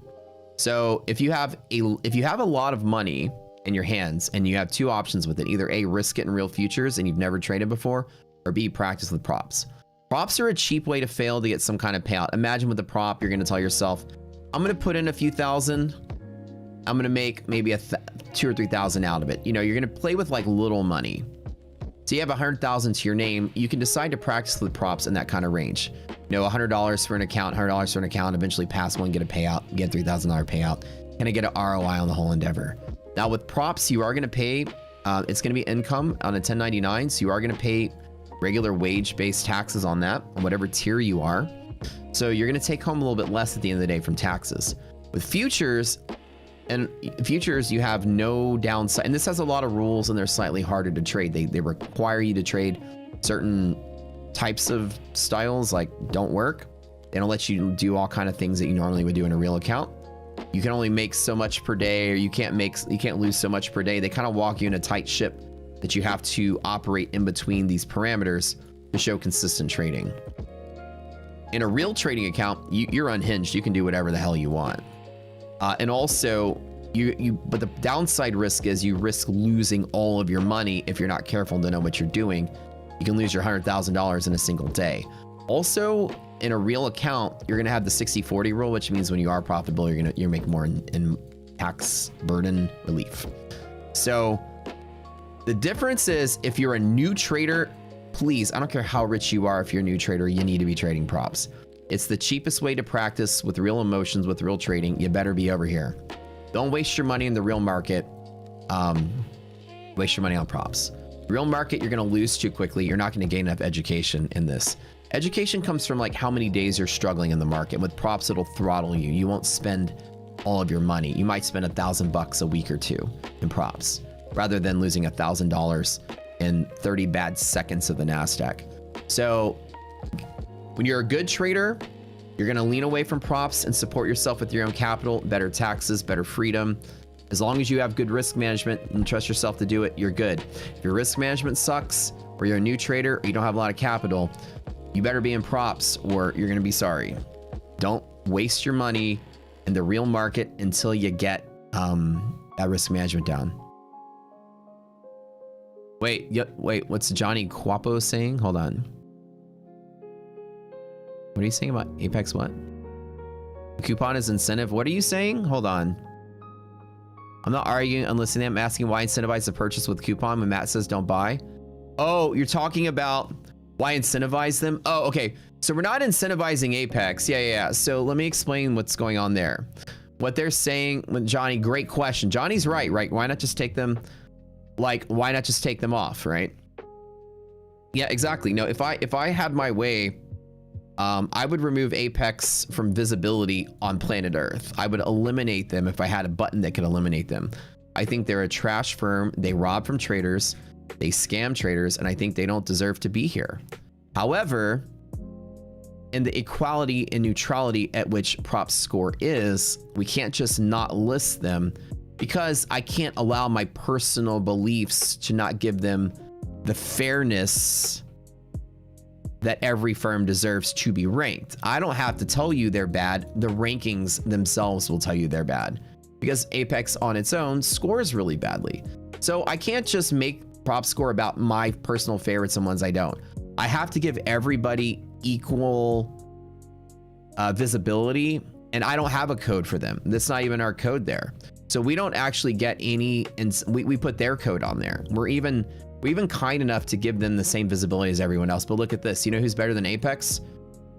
So if you have a lot of money in your hands and you have two options with it, either A, risk it in real futures and you've never traded before, or B, practice with props. Props are a cheap way to fail to get some kind of payout. Imagine with the prop, you're going to tell yourself, I'm going to put in a few thousand. I'm going to make maybe $2,000 or $3,000 out of it. You know, you're going to play with like little money. So you have 100,000 to your name. You can decide to practice with props in that kind of range. You know, $100 for an account, $100 for an account, eventually pass one, get a payout, get a $3,000 payout, and get an ROI on the whole endeavor. Now with props, you are going to pay, it's going to be income on a 1099. So you are going to pay regular wage-based taxes on that, on whatever tier you are. So you're going to take home a little bit less at the end of the day from taxes. With futures, you have no downside. And this has a lot of rules and they're slightly harder to trade. They require you to trade certain types of styles, like don't work. They don't let you do all kind of things that you normally would do in a real account. You can only make so much per day, or you can't lose so much per day. They kind of walk you in a tight ship that you have to operate in between these parameters to show consistent trading. In a real trading account, you're unhinged. You can do whatever the hell you want. And also, but the downside risk is you risk losing all of your money if you're not careful to know what you're doing. You can lose your $100,000 in a single day. Also, in a real account, you're gonna have the 60-40 rule, which means when you are profitable, you're making more in tax burden relief. So the difference is, if you're a new trader, please, I don't care how rich you are, if you're a new trader, you need to be trading props. It's the cheapest way to practice with real emotions, with real trading. You better be over here. Don't waste your money in the real market. Waste your money on props. Real market, you're going to lose too quickly. You're not going to gain enough education in this. Education comes from like how many days you're struggling in the market. With props, it'll throttle you. You won't spend all of your money. You might spend $1,000 a week or two in props, rather than losing $1,000 in 30 bad seconds of the NASDAQ. So when you're a good trader, you're going to lean away from props and support yourself with your own capital, better taxes, better freedom. As long as you have good risk management and trust yourself to do it, you're good. If your risk management sucks, or you're a new trader, or you don't have a lot of capital, you better be in props or you're going to be sorry. Don't waste your money in the real market until you get that risk management down. Wait, what's Johnny Quapo saying? Hold on. What are you saying about Apex what? The coupon is incentive. What are you saying? Hold on. I'm not arguing, unlistening. I'm asking why incentivize the purchase with coupon when Matt says don't buy. Oh, you're talking about why incentivize them? Oh, okay. So we're not incentivizing Apex. Yeah. So let me explain what's going on there. What they're saying, when Johnny, great question. Johnny's right? Why not just take them, why not just take them off, right? Yeah, exactly. No, if I had my way, I would remove Apex from visibility on planet Earth. I would eliminate them if I had a button that could eliminate them. I think they're a trash firm. They rob from traders. They scam traders, and I think they don't deserve to be here. However, in the equality and neutrality at which prop score is, we can't just not list them because I can't allow my personal beliefs to not give them the fairness that every firm deserves to be ranked. I don't have to tell you they're bad. The rankings themselves will tell you they're bad because Apex on its own scores really badly. So I can't just make prop score about my personal favorites and ones I don't. I have to give everybody equal visibility, and I don't have a code for them. That's not even our code there. So we don't actually get any, and we put their code on there. We're even kind enough to give them the same visibility as everyone else. But look at this. You know who's better than Apex?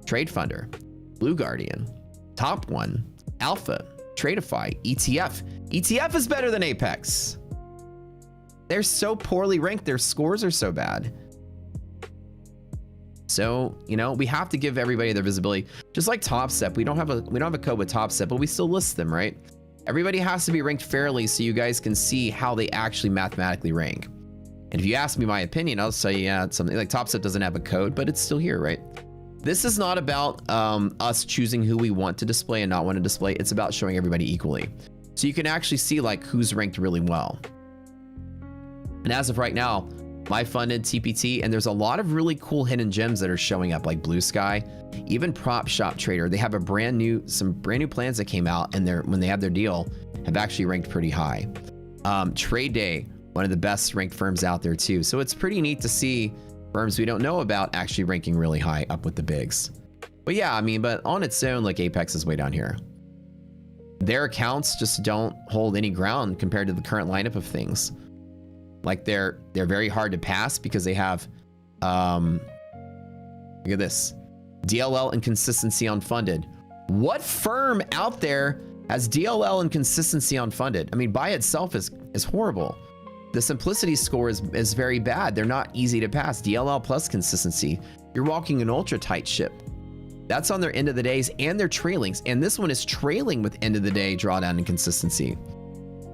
Trade Funder, Blue Guardian, Top One, Alpha, Tradeify, ETF. ETF is better than Apex. They're so poorly ranked. Their scores are so bad. So, you know, we have to give everybody their visibility. Just like TopStep, we don't have a code with TopStep, but we still list them, right? Everybody has to be ranked fairly so you guys can see how they actually mathematically rank. And if you ask me my opinion, I'll say, yeah, it's something like TopStep doesn't have a code, but it's still here, right? This is not about us choosing who we want to display and not want to display. It's about showing everybody equally. So you can actually see like who's ranked really well. And as of right now, my funded TPT, and there's a lot of really cool hidden gems that are showing up, like Blue Sky, even Prop Shop Trader. They have some brand new plans that came out, and when they have their deal, have actually ranked pretty high. Trade Day, one of the best ranked firms out there too. So it's pretty neat to see firms we don't know about actually ranking really high up with the bigs. But yeah, I mean, but on its own, like Apex is way down here. Their accounts just don't hold any ground compared to the current lineup of things. Like they're very hard to pass because they have, look at this, DLL and consistency unfunded. What firm out there has DLL and consistency unfunded? I mean, by itself is horrible. The simplicity score is very bad. They're not easy to pass. DLL plus consistency. You're walking an ultra tight ship. That's on their end of the days and their trailings. And this one is trailing with end of the day drawdown and consistency.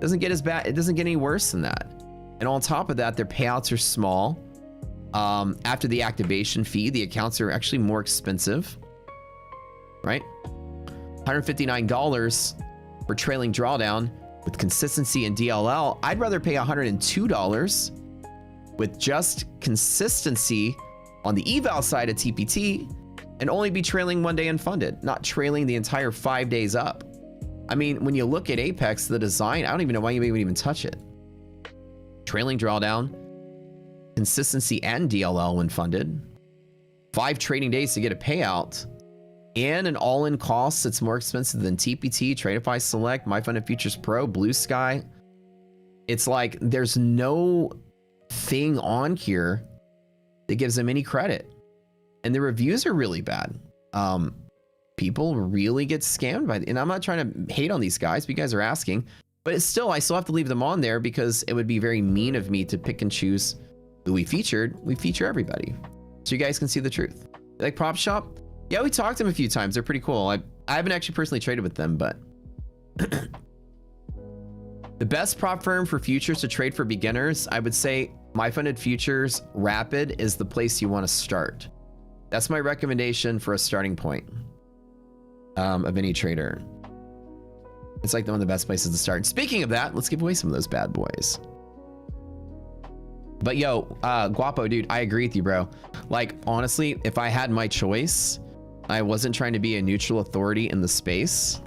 Doesn't get as bad. It doesn't get any worse than that. And on top of that, their payouts are small. After the activation fee, the accounts are actually more expensive, right? $159 for trailing drawdown with consistency and DLL. I'd rather pay $102 with just consistency on the eval side of TPT and only be trailing one day unfunded, not trailing the entire 5 days up. I mean, when you look at Apex, the design, I don't even know why you would even touch it. Trailing drawdown, consistency and DLL when funded, 5 trading days to get a payout, and an all-in cost that's more expensive than TPT, Tradeify Select, MyFunded Futures Pro, Blue Sky. It's like there's no thing on here that gives them any credit. And the reviews are really bad. People really get scammed by and I'm not trying to hate on these guys, but you guys are asking. But it's still, I still have to leave them on there because it would be very mean of me to pick and choose who we featured. We feature everybody. So you guys can see the truth. Like Prop Shop? Yeah, we talked to them a few times. They're pretty cool. I haven't actually personally traded with them, but the best prop firm for futures to trade for beginners, I would say MyFunded Futures Rapid is the place you want to start. That's my recommendation for a starting point of any trader. It's like one of the best places to start. Speaking of that, let's give away some of those bad boys. But yo, Guapo, dude, I agree with you, bro. Like, honestly, if I had my choice, I wasn't trying to be a neutral authority in the space.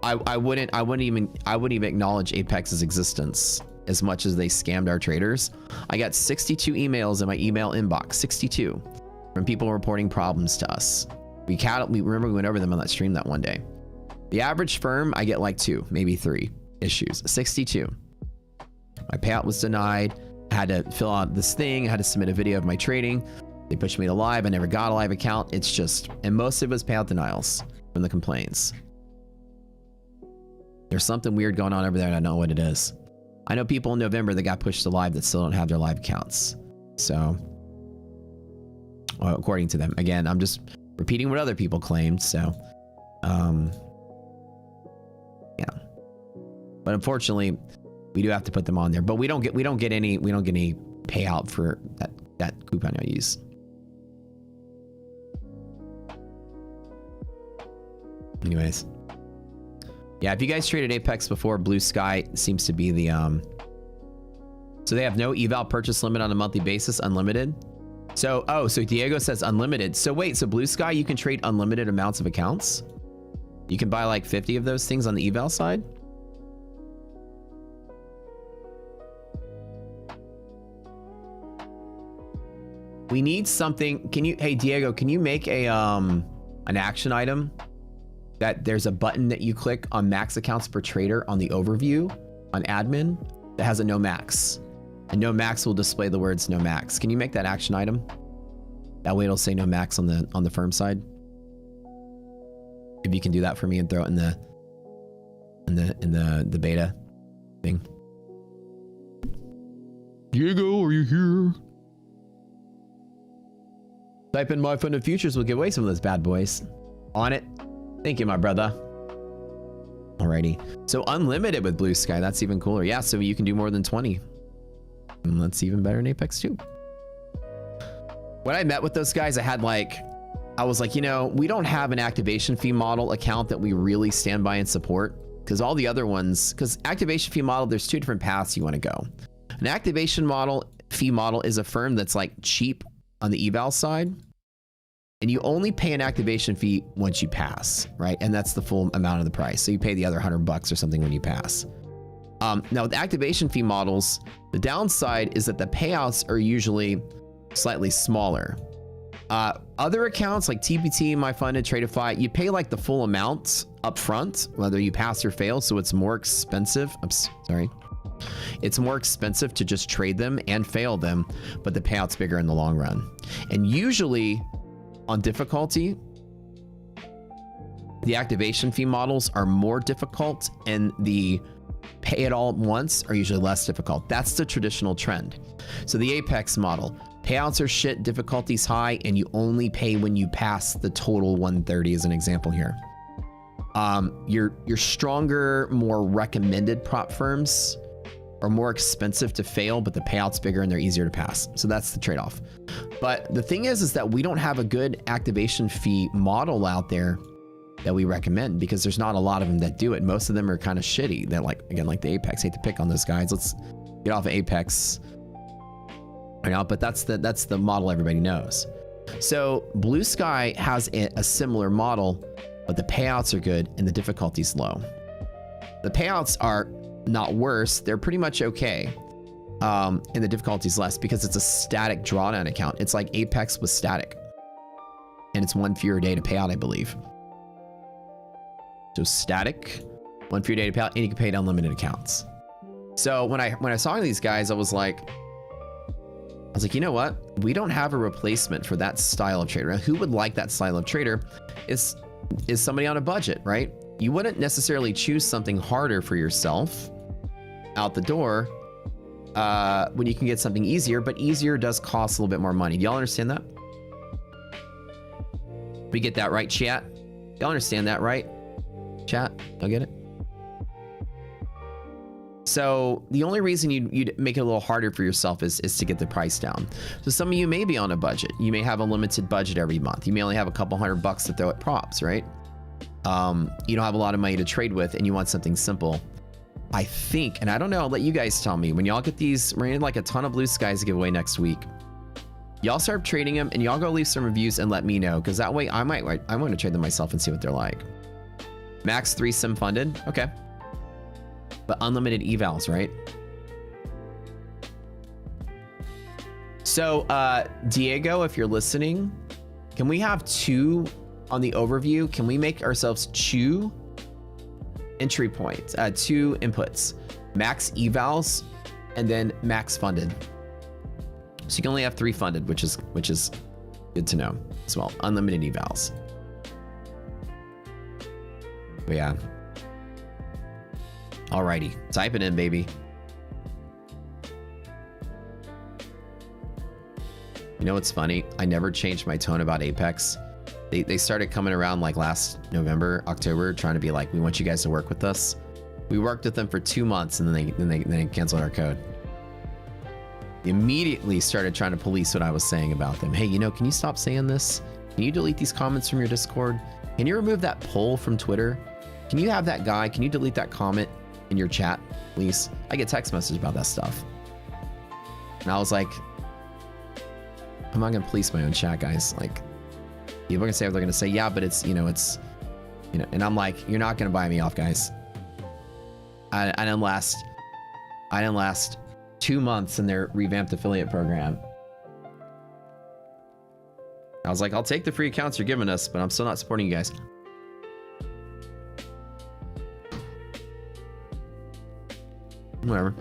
I wouldn't even acknowledge Apex's existence as much as they scammed our traders. I got 62 emails in my email inbox, 62, from people reporting problems to us. We remember we went over them on that stream that one day. The average firm, I get like 2, maybe 3 issues. 62. My payout was denied. I had to fill out this thing. I had to submit a video of my trading. They pushed me to live. I never got a live account. It's just, and most of it was payout denials from the complaints. There's something weird going on over there and I don't know what it is. I know people in November that got pushed to live that still don't have their live accounts. So Well, according to them. Again, I'm just repeating what other people claimed. So, yeah. But unfortunately, we do have to put them on there. But we don't get any payout for that coupon I use. Anyways, yeah. If you guys traded Apex before, Blue Sky seems to be the So they have no eval purchase limit on a monthly basis, unlimited. So, oh, so Diego says unlimited. So wait, so Blue Sky, you can trade unlimited amounts of accounts? You can buy like 50 of those things on the eval side? We need something. Can you, hey Diego, can you make a an action item that there's a button that you click on max accounts per trader on the overview on admin that has a no max? And no max will display the words no max. Can you make that action item? That way it'll say no max on the firm side. If you can do that for me and throw it in the beta thing. Diego, are you here? Type in my funded futures, will give away some of those bad boys. On it. Thank you, my brother. Alrighty. So unlimited with Blue Sky, that's even cooler. Yeah, so you can do more than 20. And that's even better in Apex 2. When I met with those guys, I was like, you know, we don't have an activation fee model account that we really stand by and support. Because all the other ones, because activation fee model, there's two different paths you want to go. An activation fee model is a firm that's like cheap on the eval side. And you only pay an activation fee once you pass, right? And that's the full amount of the price. So you pay the other $100 or something when you pass. Now with activation fee models, the downside is that the payouts are usually slightly smaller. Other accounts like TPT, MyFunded, Tradeify, you pay like the full amount up front, whether you pass or fail. So it's more expensive. It's more expensive to just trade them and fail them, but the payout's bigger in the long run. And usually on difficulty, the activation fee models are more difficult and the pay it all at once are usually less difficult. That's the traditional trend. So the Apex model, payouts are shit, difficulty's high, and you only pay when you pass the total 130 as an example here. Your stronger, more recommended prop firms are more expensive to fail, but the payout's bigger and they're easier to pass. So that's the trade-off. But the thing is that we don't have a good activation fee model out there that we recommend because there's not a lot of them that do it. Most of them are kind of shitty. They're like, again, like the Apex. I hate to pick on those guys. Let's get off of Apex right now, but that's the model everybody knows. So Blue Sky has a similar model, but the payouts are good and the difficulty's low. The payouts are not worse. They're pretty much okay. And the difficulty's less because it's a static drawdown account. It's like Apex was static. And it's one fewer day to pay out, I believe. So static, one fewer day to pay out, and you can pay it unlimited accounts. So when I saw these guys, I was like, you know what? We don't have a replacement for that style of trader. Who would like that style of trader? Is somebody on a budget, right? You wouldn't necessarily choose something harder for yourself out the door when you can get something easier, but easier does cost a little bit more money. Do y'all understand that? We get that right, chat? Y'all understand that, right? Chat, y'all get it? So the only reason you'd make it a little harder for yourself is to get the price down. So some of you may be on a budget. You may have a limited budget every month. You may only have a couple $100 to throw at props, right? You don't have a lot of money to trade with and you want something simple. I think, and I don't know, I'll let you guys tell me. When y'all get these, we're gonna like a ton of Blue Skies to give away next week. Y'all start trading them and y'all go leave some reviews and let me know, because that way I want to trade them myself and see what they're like. Max 3 sim funded, okay. But unlimited evals, right? So Diego, if you're listening, can we have 2 on the overview? Can we make ourselves 2 entry points, 2 inputs, max evals and then max funded? So you can only have 3 funded, which is good to know as well. Unlimited evals. But yeah. Alrighty, type it in, baby. You know what's funny? I never changed my tone about Apex. They started coming around like last November, October, trying to be like, we want you guys to work with us. We worked with them for 2 months, and then they canceled our code. They immediately started trying to police what I was saying about them. Hey, you know, can you stop saying this? Can you delete these comments from your Discord? Can you remove that poll from Twitter? Can you have that guy? Can you delete that comment in your chat, please? I get text messages about that stuff. And I was like, I'm not gonna police my own chat, guys. Like, people are gonna say what they're gonna say. Yeah, but it's, you know, and I'm like, you're not gonna buy me off, guys. I didn't last 2 months in their revamped affiliate program. I was like, I'll take the free accounts you're giving us, but I'm still not supporting you guys. Whatever.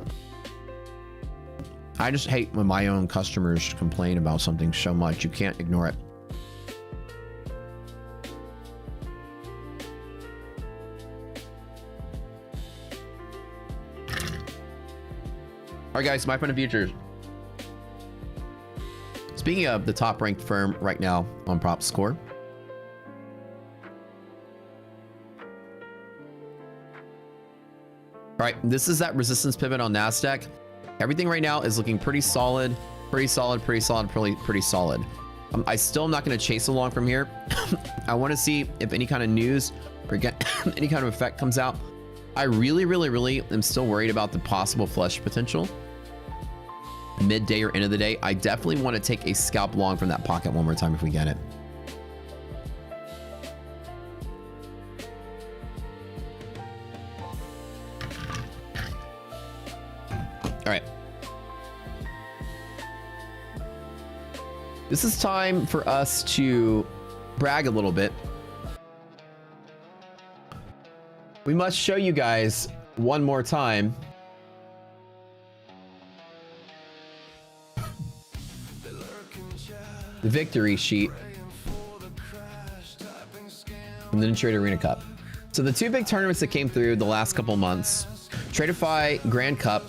I just hate when my own customers complain about something so much. You can't ignore it. All right, guys, my point of future. Speaking of the top ranked firm right now on prop score. All right, this is that resistance pivot on NASDAQ. Everything right now is looking pretty solid, pretty solid. I still am not going to chase along from here. I want to see if any kind of news or get any kind of effect comes out. I really am still worried about the possible flush potential. Midday or end of the day. I definitely want to take a scalp long from that pocket one more time if we get it. All right. This is time for us to brag a little bit. We must show you guys one more time the victory sheet from the Trade Arena Cup. So the two big tournaments that came through the last couple months, Tradeify Grand Cup,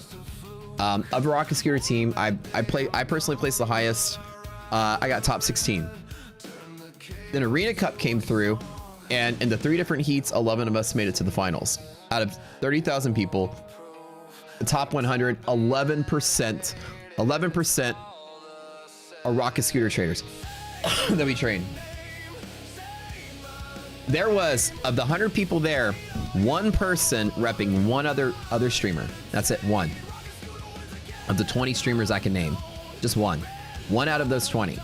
of Rocket Scooter team, I personally placed the highest. I got top 16. Then Arena Cup came through, and in the 3 different heats, 11 of us made it to the finals. Out of 30,000 people, the top 100, 11% are Rocket Scooter traders that we train. There was, of the 100 people there, one person repping one other streamer. That's it, one. Of the 20 streamers I can name, just one. One out of those 20.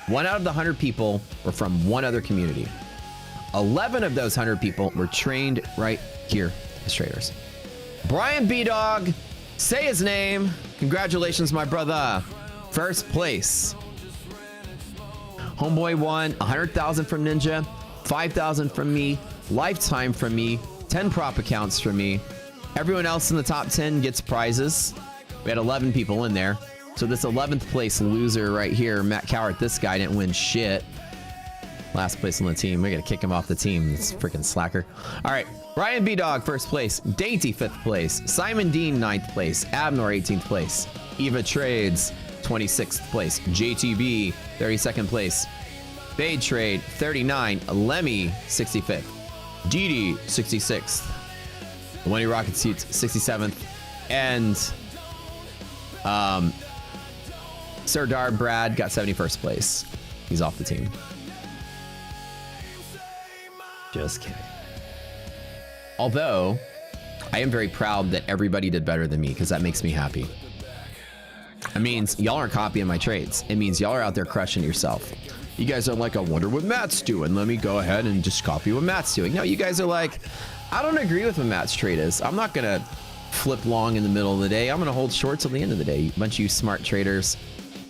One out of the 100 people were from one other community. 11 of those 100 people were trained right here as traders. Brian B-Dog, say his name. Congratulations, my brother. First place. Homeboy won 100,000 from Ninja, 5,000 from me, lifetime from me, 10 prop accounts from me. Everyone else in the top 10 gets prizes. We had 11 people in there. So this 11th place loser right here, Matt Cowart, this guy didn't win shit. Last place on the team. We gotta kick him off the team. This freaking slacker. All right, Brian B-Dog, first place. Dainty, 5th place. Simon Dean, 9th place. Abnor, 18th place. Eva Trades, 26th place. JTB, 32nd place. Fade Trade, 39. Lemmy, 65th. Didi, 66th. The Wendy Rocket Seats, 67th. And Sir Darb Brad got 71st place. He's off the team. Just kidding. Although, I am very proud that everybody did better than me, because that makes me happy. It means y'all aren't copying my trades. It means y'all are out there crushing yourself. You guys are like, I wonder what Matt's doing. Let me go ahead and just copy what Matt's doing. No, you guys are like, I don't agree with what Matt's trade is. I'm not going to flip long in the middle of the day. I'm going to hold short till the end of the day. A bunch of you smart traders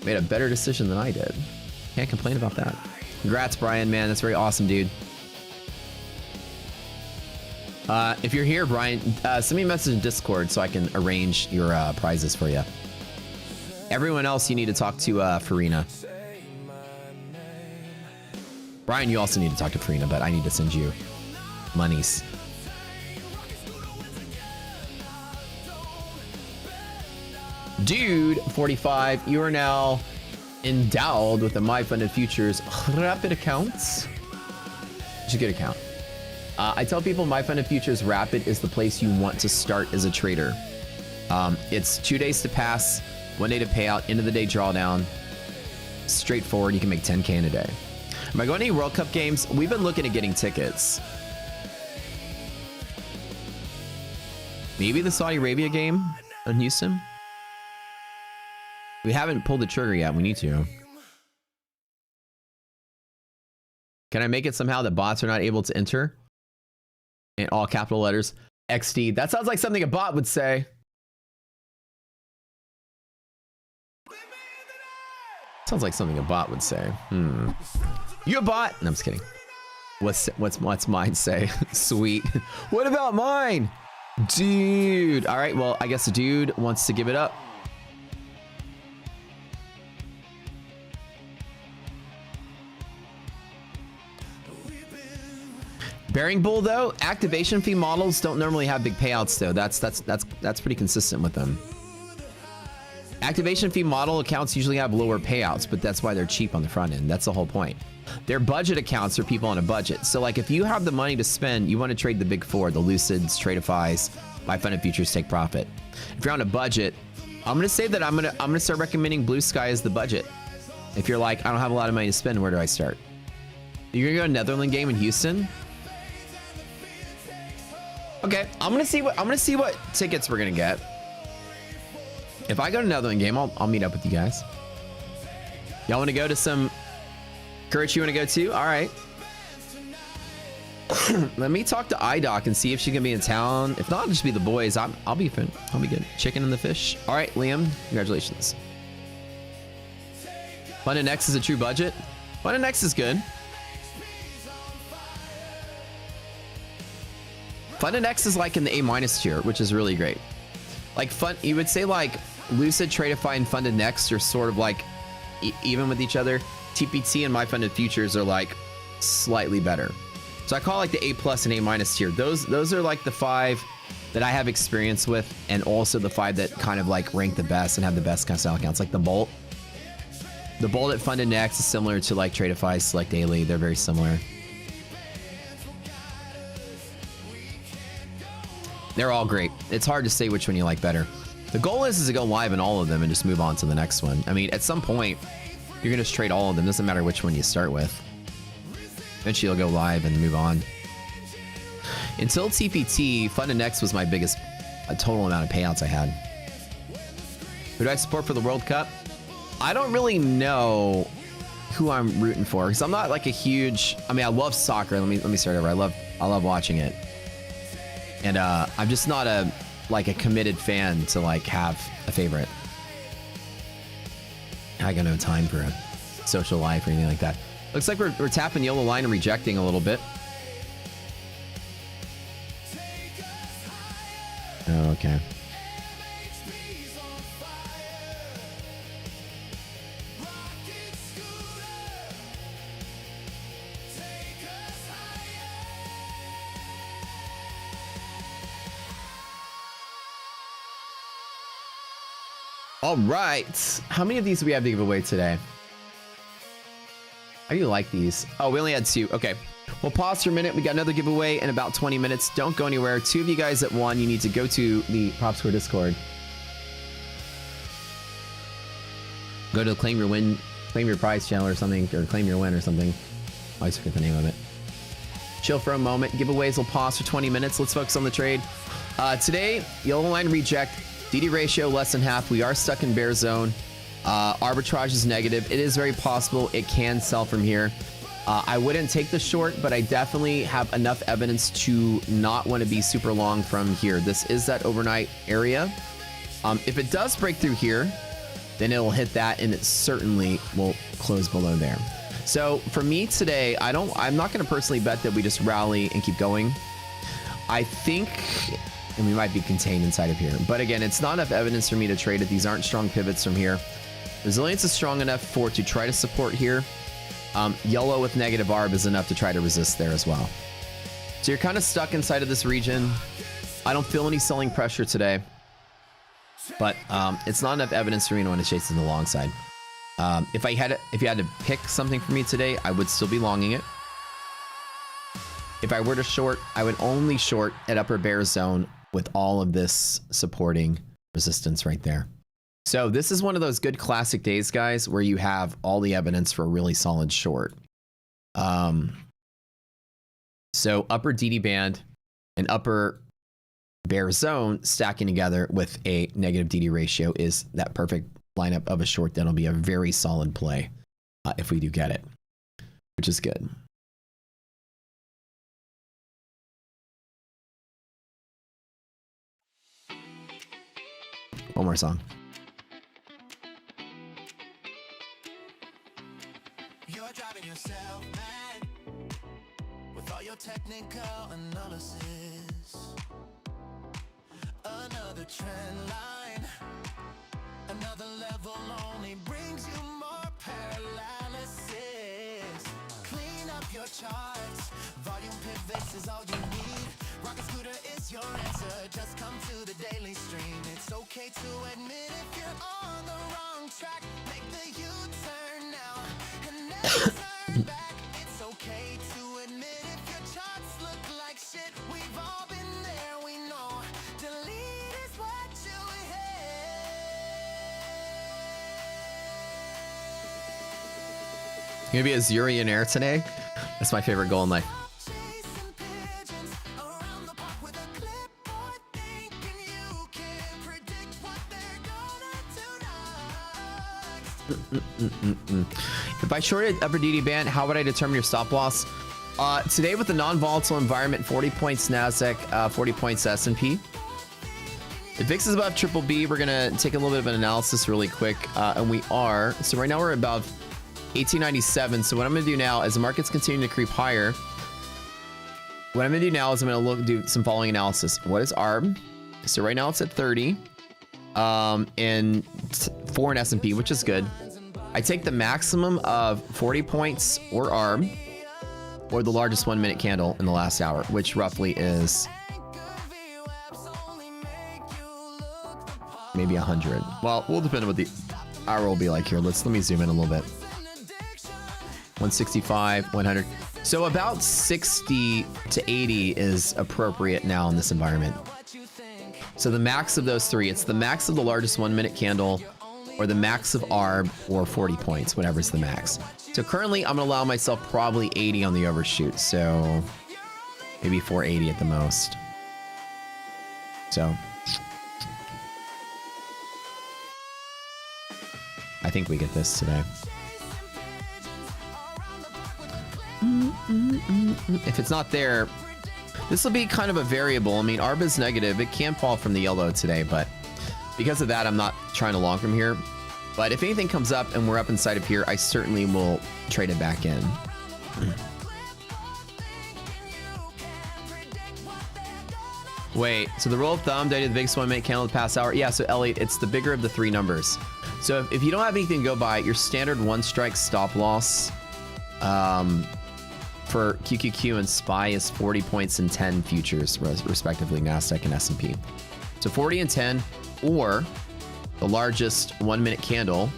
made a better decision than I did. Can't complain about that. Congrats, Brian, man. That's very awesome, dude. If you're here, Brian, send me a message in Discord so I can arrange your prizes for you. Everyone else, you need to talk to Farina. Brian, you also need to talk to Farina, but I need to send you monies. Dude, 45, you are now endowed with a My Funded Futures Rapid accounts. It's a good account. I tell people My Funded Futures Rapid is the place you want to start as a trader. It's 2 days to pass, 1 day to payout, end of the day drawdown. Straightforward, you can make 10K in a day. Am I going to any World Cup games? We've been looking at getting tickets. Maybe the Saudi Arabia game in Houston? We haven't pulled the trigger yet. We need to. Can I make it somehow that bots are not able to enter? In all capital letters. XD. That sounds like something a bot would say. Sounds like something a bot would say. You a bot? No, I'm just kidding. What's mine say? Sweet. What about mine? Dude. All right, well, I guess the dude wants to give it up. Bearing Bull though, activation fee models don't normally have big payouts though. That's pretty consistent with them. Activation fee model accounts usually have lower payouts, but that's why they're cheap on the front end. That's the whole point. Their budget accounts are people on a budget. So like if you have the money to spend, you want to trade the big four, the Lucids, Tradeifys, My Funded Futures, Take Profit. If you're on a budget, I'm gonna say that I'm gonna start recommending Blue Sky as the budget. If you're like, I don't have a lot of money to spend, where do I start? You're gonna go to a Netherlands game in Houston? Okay, I'm gonna see what tickets we're gonna get. If I go to another game, I'll meet up with you guys. Y'all want to go to some? Kurt, you want to go too? All right. Let me talk to iDoc and see if she can be in town. If not, I'll just be the boys. I'll be fine. I'll be good. Chicken and the fish. All right, Liam. Congratulations. Funded X is a true budget. Funded X is good. Funded X is like in the A- tier, which is really great. Like you would say like Lucid, Tradeify, and Funded Next are sort of like even with each other. TPT and My Funded Futures are like slightly better. So I call like the A+ and A- tier. Those are like the 5 that I have experience with, and also the 5 that kind of like rank the best and have the best kind of style accounts. Like the Bolt. The Bolt at Funded Next is similar to like Tradeify, Select Daily. They're very similar. They're all great. It's hard to say which one you like better. The goal is to go live in all of them and just move on to the next one. I mean, at some point, you're going to just trade all of them. Doesn't matter which one you start with. Eventually, you'll go live and move on. Until TPT, Funded Next was my biggest total amount of payouts I had. Who do I support for the World Cup? I don't really know who I'm rooting for because I'm not like a huge. I mean, I love soccer. Let me start over. I love watching it. And I'm just not a committed fan to like have a favorite. I got no time for a social life or anything like that. Looks like we're tapping yellow line and rejecting a little bit. Oh, okay. All right. How many of these do we have to give away today? I do like these. Oh, we only had 2. Okay. We'll pause for a minute. We got another giveaway in about 20 minutes. Don't go anywhere. 2 of you guys that won, you need to go to the Prop Score Discord. Go to Claim Your Win, Claim Your Prize channel or something, or Claim Your Win or something. I always forget the name of it. Chill for a moment. Giveaways will pause for 20 minutes. Let's focus on the trade. Today, yellow line reject. DD ratio less than half. We are stuck in bear zone. Arbitrage is negative. It is very possible it can sell from here. I wouldn't take the short, but I definitely have enough evidence to not want to be super long from here. This is that overnight area. If it does break through here, then it'll hit that, and it certainly will close below there. So for me today, I'm not going to personally bet that we just rally and keep going. I think, and we might be contained inside of here. But again, it's not enough evidence for me to trade it. These aren't strong pivots from here. Resilience is strong enough for to try to support here. Yellow with negative ARB is enough to try to resist there as well. So you're kind of stuck inside of this region. I don't feel any selling pressure today. But it's not enough evidence for me to want to chase in the long side. If you had to pick something for me today, I would still be longing it. If I were to short, I would only short at upper bear zone with all of this supporting resistance right there. So this is one of those good classic days, guys, where you have all the evidence for a really solid short. So upper DD band and upper bear zone stacking together with a negative DD ratio is that perfect lineup of a short that'll be a very solid play if we do get it, which is good. One more song. You're driving yourself mad with all your technical analysis. Another trend line, another level only brings you more paralysis. Clean up your charts, volume pivots is all you need. Rocket scooter is your answer, just come to the daily stream. It's okay to admit if you're on the wrong track. Make the U-turn now and never turn back. It's okay to admit if your charts look like shit. We've all been there, we know. Delete is what you hate. Gonna be a zillionaire today. That's my favorite goal in life. Chasing pigeons around the park with a clipboard, thinking you can predict what they're gonna do next. If I shorted upper DD band, how would I determine your stop loss? Today with the non-volatile environment, 40 points NASDAQ, 40 points S&P. If VIX is above triple B, we're gonna take a little bit of an analysis really quick, and we are. So right now we're above 1897. So what I'm gonna do now is the market's continuing to creep higher. What I'm gonna do now is I'm gonna do some following analysis. What is ARB? So right now it's at 30, and 4 in S&P, which is good. I take the maximum of 40 points or ARB, or the largest 1 minute candle in the last hour, which roughly is maybe 100. Well, we'll depend on what the hour will be like here. Let me zoom in a little bit. 165, 100. So about 60 to 80 is appropriate now in this environment. So the max of those three, it's the max of the largest 1 minute candle, or the max of ARB, or 40 points, whatever's the max. So currently I'm gonna allow myself probably 80 on the overshoot. So maybe 480 at the most. So I think we get this today. If it's not there, this will be kind of a variable. I mean, ARB is negative. It can fall from the yellow today, but because of that, I'm not trying to long from here. But if anything comes up and we're up inside of here, I certainly will trade it back in. Wait, so the rule of thumb, dated the biggest 1 minute candle the past hour. Yeah, so Elliot, it's the bigger of the three numbers. So if you don't have anything to go by, your standard one strike stop loss for QQQ and SPY is 40 points and 10 futures, respectively, NASDAQ and S&P. So 40 and 10, or the largest 1 minute candle,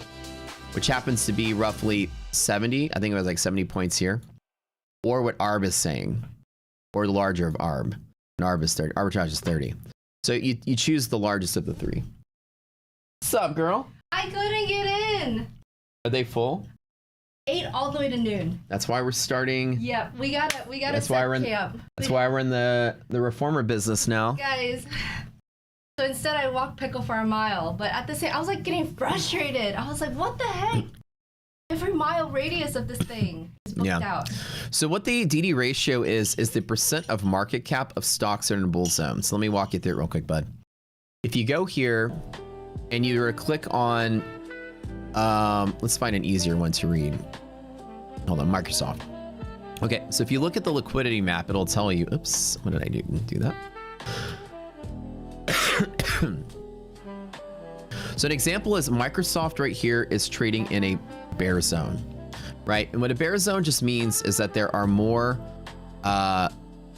which happens to be roughly 70. I think it was like 70 points here, or what ARB is saying, or the larger of ARB. And ARB is 30. Arbitrage is 30. So you choose the largest of the three. What's up, girl? I couldn't get in. Are they full? 8 all the way to noon. That's why we're starting. Yep, we gotta That's why we're in. camp. That's why we're in the reformer business now. Guys. So instead I walked Pickle for a mile, but at the same, I was like getting frustrated. I was like, what the heck? Every mile radius of this thing is booked out. So what the DD ratio is the percent of market cap of stocks that are in a bull zone. So let me walk you through it real quick, bud. If you go here and you click on, let's find an easier one to read. Hold on, Microsoft. Okay, so if you look at the liquidity map, it'll tell you, oops, what did I do that? So an example is Microsoft right here is trading in a bear zone, right? And what a bear zone just means is that there are more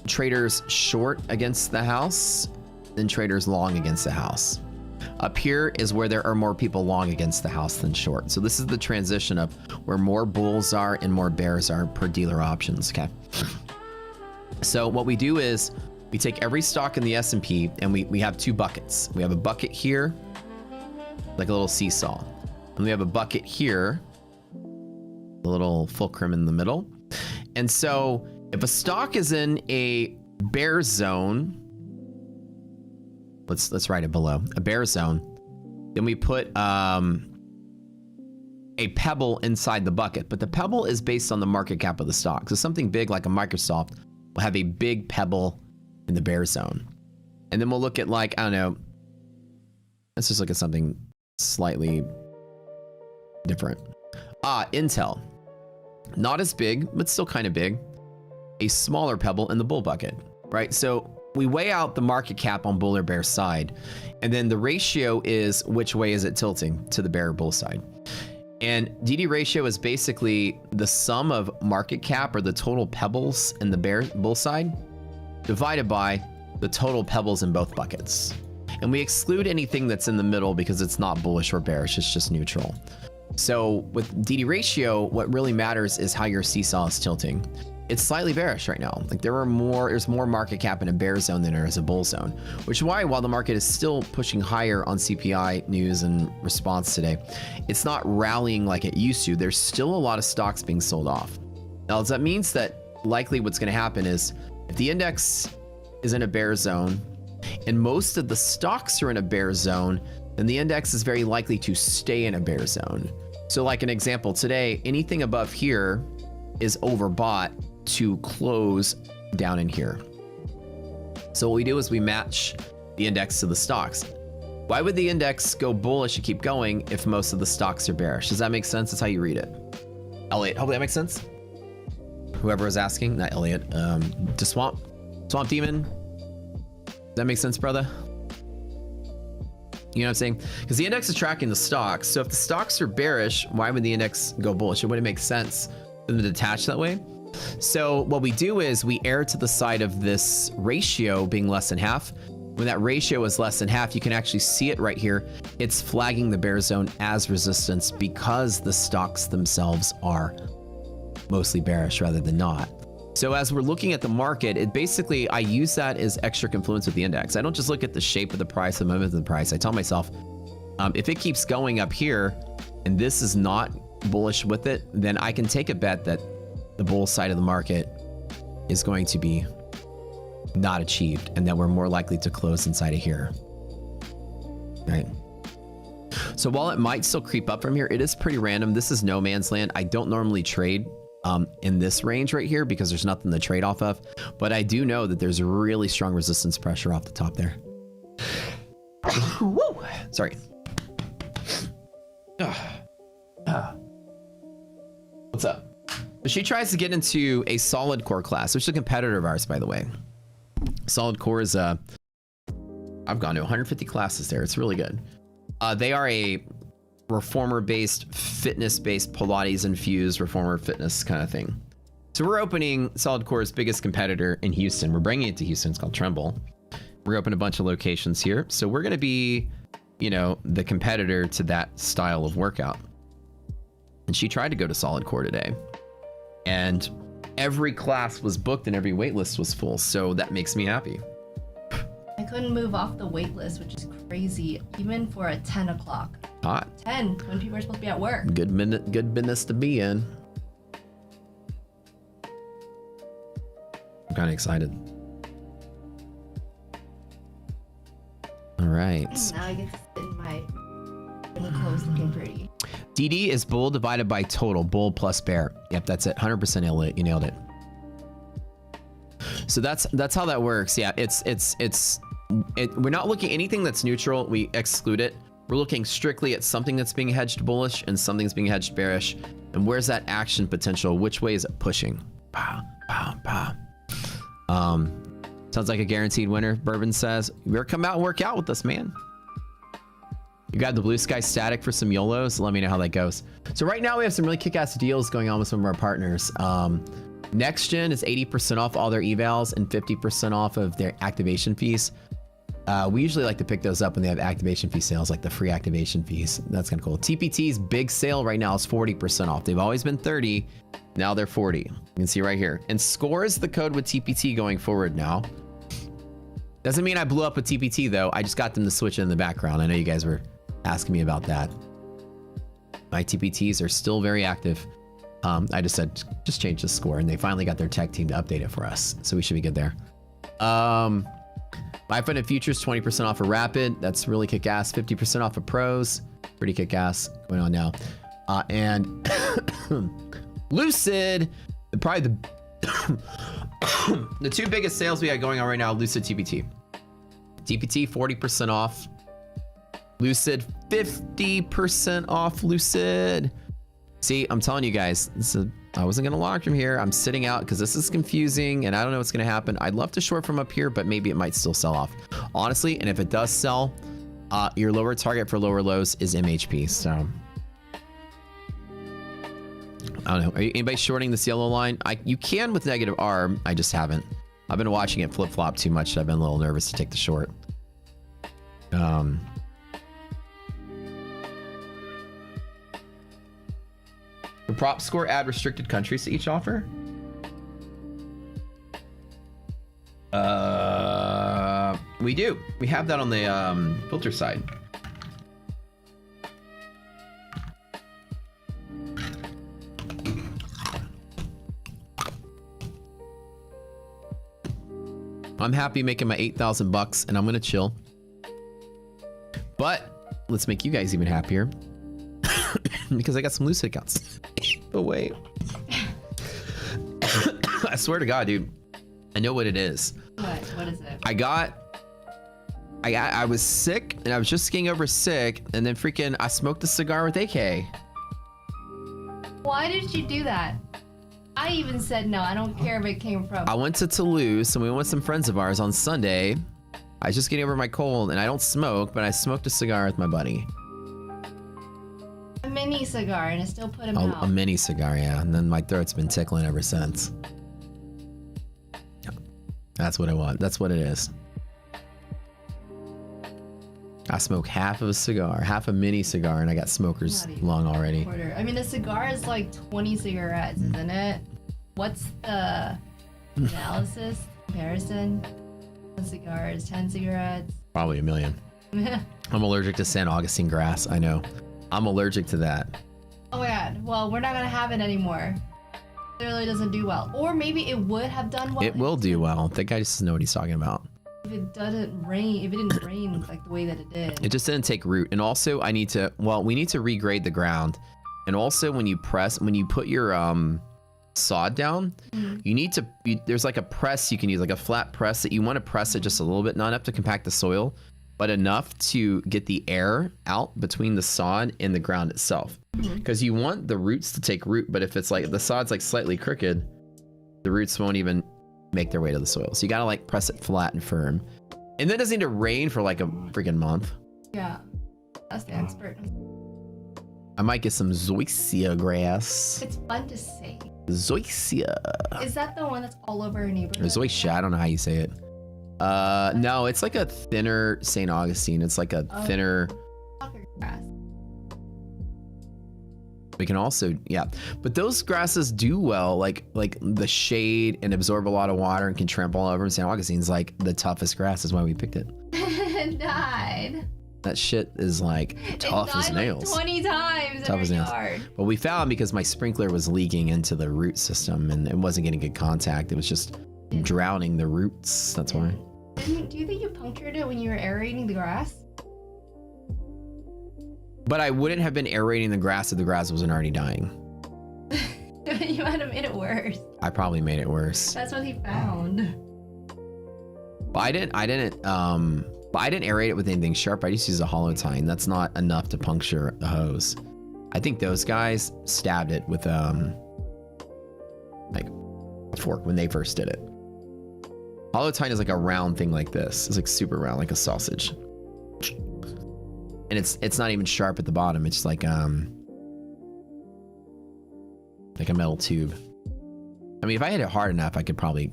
traders short against the house than traders long against the house. Up here is where there are more people long against the house than short. So this is the transition of where more bulls are and more bears are per dealer options, okay? So what we do is we take every stock in the S&P and we have two buckets. We have a bucket here, like a little seesaw. And we have a bucket here, a little fulcrum in the middle. And so if a stock is in a bear zone, let's write it below, a bear zone, then we put a pebble inside the bucket. But the pebble is based on the market cap of the stock. So something big like a Microsoft will have a big pebble in the bear zone. And then we'll look at, like, I don't know, let's just look at something slightly different. Intel. Not as big, but still kind of big. A smaller pebble in the bull bucket, right? So we weigh out the market cap on bull or bear side, and then the ratio is which way is it tilting, to the bear or bull side. And DD ratio is basically the sum of market cap, or the total pebbles in the bear bull side, divided by the total pebbles in both buckets. And we exclude anything that's in the middle because it's not bullish or bearish, it's just neutral. So with DD ratio, what really matters is how your seesaw is tilting. It's slightly bearish right now. Like there's more market cap in a bear zone than there is a bull zone, which is why, while the market is still pushing higher on CPI news and response today, it's not rallying like it used to. There's still a lot of stocks being sold off. Now, that means that likely what's going to happen is if the index is in a bear zone and most of the stocks are in a bear zone, then the index is very likely to stay in a bear zone. So like an example today, anything above here is overbought to close down in here. So what we do is we match the index to the stocks. Why would the index go bullish and keep going if most of the stocks are bearish? Does that make sense? That's how you read it. Elliot, hopefully that makes sense. Whoever was asking, not Elliot, to Swamp Demon. Does that make sense, brother? You know what I'm saying? Because the index is tracking the stocks. So if the stocks are bearish, why would the index go bullish? It wouldn't make sense for them to detach that way. So what we do is we err to the side of this ratio being less than half. When that ratio is less than half, you can actually see it right here. It's flagging the bear zone as resistance because the stocks themselves are mostly bearish rather than not. So as we're looking at the market, it basically, I use that as extra confluence with the index. I don't just look at the shape of the price, the movement of the price. I tell myself, if it keeps going up here and this is not bullish with it, then I can take a bet that the bull side of the market is going to be not achieved and that we're more likely to close inside of here, right? So while it might still creep up from here, it is pretty random. This is no man's land. I don't normally trade in this range right here because there's nothing to trade off of, but I do know that there's really strong resistance pressure off the top there. Woo! Sorry. What's up? But she tries to get into a solid core class, which is a competitor of ours, by the way. Solid core is I've gone to 150 classes there. It's really good. They are a reformer-based, fitness-based, Pilates-infused reformer fitness kind of thing. So we're opening Solid Core's biggest competitor in Houston. We're bringing it to Houston. It's called Tremble. We're opening a bunch of locations here. So we're going to be, you know, the competitor to that style of workout. And she tried to go to Solid Core today. And every class was booked and every wait list was full. So that makes me happy. I couldn't move off the wait list, which is crazy, even for a 10 o'clock. Hot. 10, when people are supposed to be at work. Good business to be in. I'm kind of excited. All right. Now I get to sit in my clothes looking pretty. DD is bull divided by total. Bull plus bear. Yep, that's it. 100% you nailed it. So that's how that works. Yeah, we're not looking at anything that's neutral. We exclude it. We're looking strictly at something that's being hedged bullish and something that's being hedged bearish. And where's that action potential? Which way is it pushing? Pow, pow, pow. Sounds like a guaranteed winner. Bourbon says, you better come out and work out with us, man. You got the blue sky static for some YOLOs. Let me know how that goes. So right now we have some really kick-ass deals going on with some of our partners. Next Gen is 80% off all their evals and 50% off of their activation fees. We usually like to pick those up when they have activation fee sales, like the free activation fees. That's kind of cool. TPT's big sale right now is 40% off. They've always been 30. Now they're 40. You can see right here. And score is the code with TPT going forward now. Doesn't mean I blew up with TPT though. I just got them to switch it in the background. I know you guys were asking me about that. My TPTs are still very active. I just said, just change the score, and they finally got their tech team to update it for us. So we should be good there. My Friend and Futures, 20% off of Rapid. That's really kick-ass. 50% off of Pros. Pretty kick-ass going on now. And Lucid, probably the two biggest sales we got going on right now, Lucid TPT. TPT, 40% off. Lucid, 50% off Lucid. See, I'm telling you guys, I wasn't going to lock from here. I'm sitting out because this is confusing and I don't know what's going to happen. I'd love to short from up here, but maybe it might still sell off. Honestly, and if it does sell, your lower target for lower lows is MHP. So, I don't know. Are you, anybody shorting this yellow line? You can with negative arb. I just haven't. I've been watching it flip-flop too much. So I've been a little nervous to take the short. The prop score add restricted countries to each offer? We do. We have that on the filter side. I'm happy making my 8,000 bucks and I'm gonna chill. But let's make you guys even happier. Because I got some Lucid accounts. But wait. I swear to God, dude. I know what it is. What is it? I was sick and I was just getting over sick and then freaking I smoked a cigar with AK. Why did you do that? I even said no. I don't care where it came from. I went to Toulouse and we went with some friends of ours on Sunday. I was just getting over my cold and I don't smoke, but I smoked a cigar with my buddy. A mini cigar and it still put him out. A mini cigar, yeah. And then my throat's been tickling ever since. That's what I want. That's what it is. I smoke half of a cigar, half a mini cigar, and I got smoker's lung already. Quarter. I mean, a cigar is like 20 cigarettes, isn't it? What's the analysis, comparison? A cigar is 10 cigarettes. Probably a million. I'm allergic to San Augustine grass. I know. I'm allergic to that. Oh my God. Well, we're not going to have it anymore. It really doesn't do well. Or maybe it would have done well. It will do well. That guy just doesn't know what he's talking about. If it didn't rain like the way that it did. It just didn't take root. And also we need to regrade the ground. And also when you put your sod down, you need to, there's like a press you can use, like a flat press that you want to press it just a little bit, not enough to compact the soil, but enough to get the air out between the sod and the ground itself. Because you want the roots to take root, but if it's like the sod's like slightly crooked, the roots won't even make their way to the soil. So you gotta like press it flat and firm. And then it doesn't need to rain for like a freaking month. Yeah, that's the expert. I might get some zoysia grass. It's fun to say. Zoysia. Is that the one that's all over our neighborhood? Zoysia, I don't know how you say it. No, it's like a thinner St. Augustine. It's like a thinner Soccer grass. We can also, yeah, but those grasses do well, like the shade and absorb a lot of water and can trample all over them. St. Augustine's like the toughest grass, is why we picked it. It died. That shit is like tough as nails. Like 20 times Tough as nails. yard. But we found because my sprinkler was leaking into the root system and it wasn't getting good contact. It was just drowning the roots. That's why. Do you think you punctured it when you were aerating the grass? But I wouldn't have been aerating the grass if the grass wasn't already dying. You might have made it worse. I probably made it worse. That's what he found. But I didn't aerate it with anything sharp. I just used a hollow tine. That's not enough to puncture a hose. I think those guys stabbed it with like a fork when they first did it. Hollow tine is like a round thing like this. It's like super round, like a sausage. And it's not even sharp at the bottom. It's like a metal tube. I mean, if I hit it hard enough, I could probably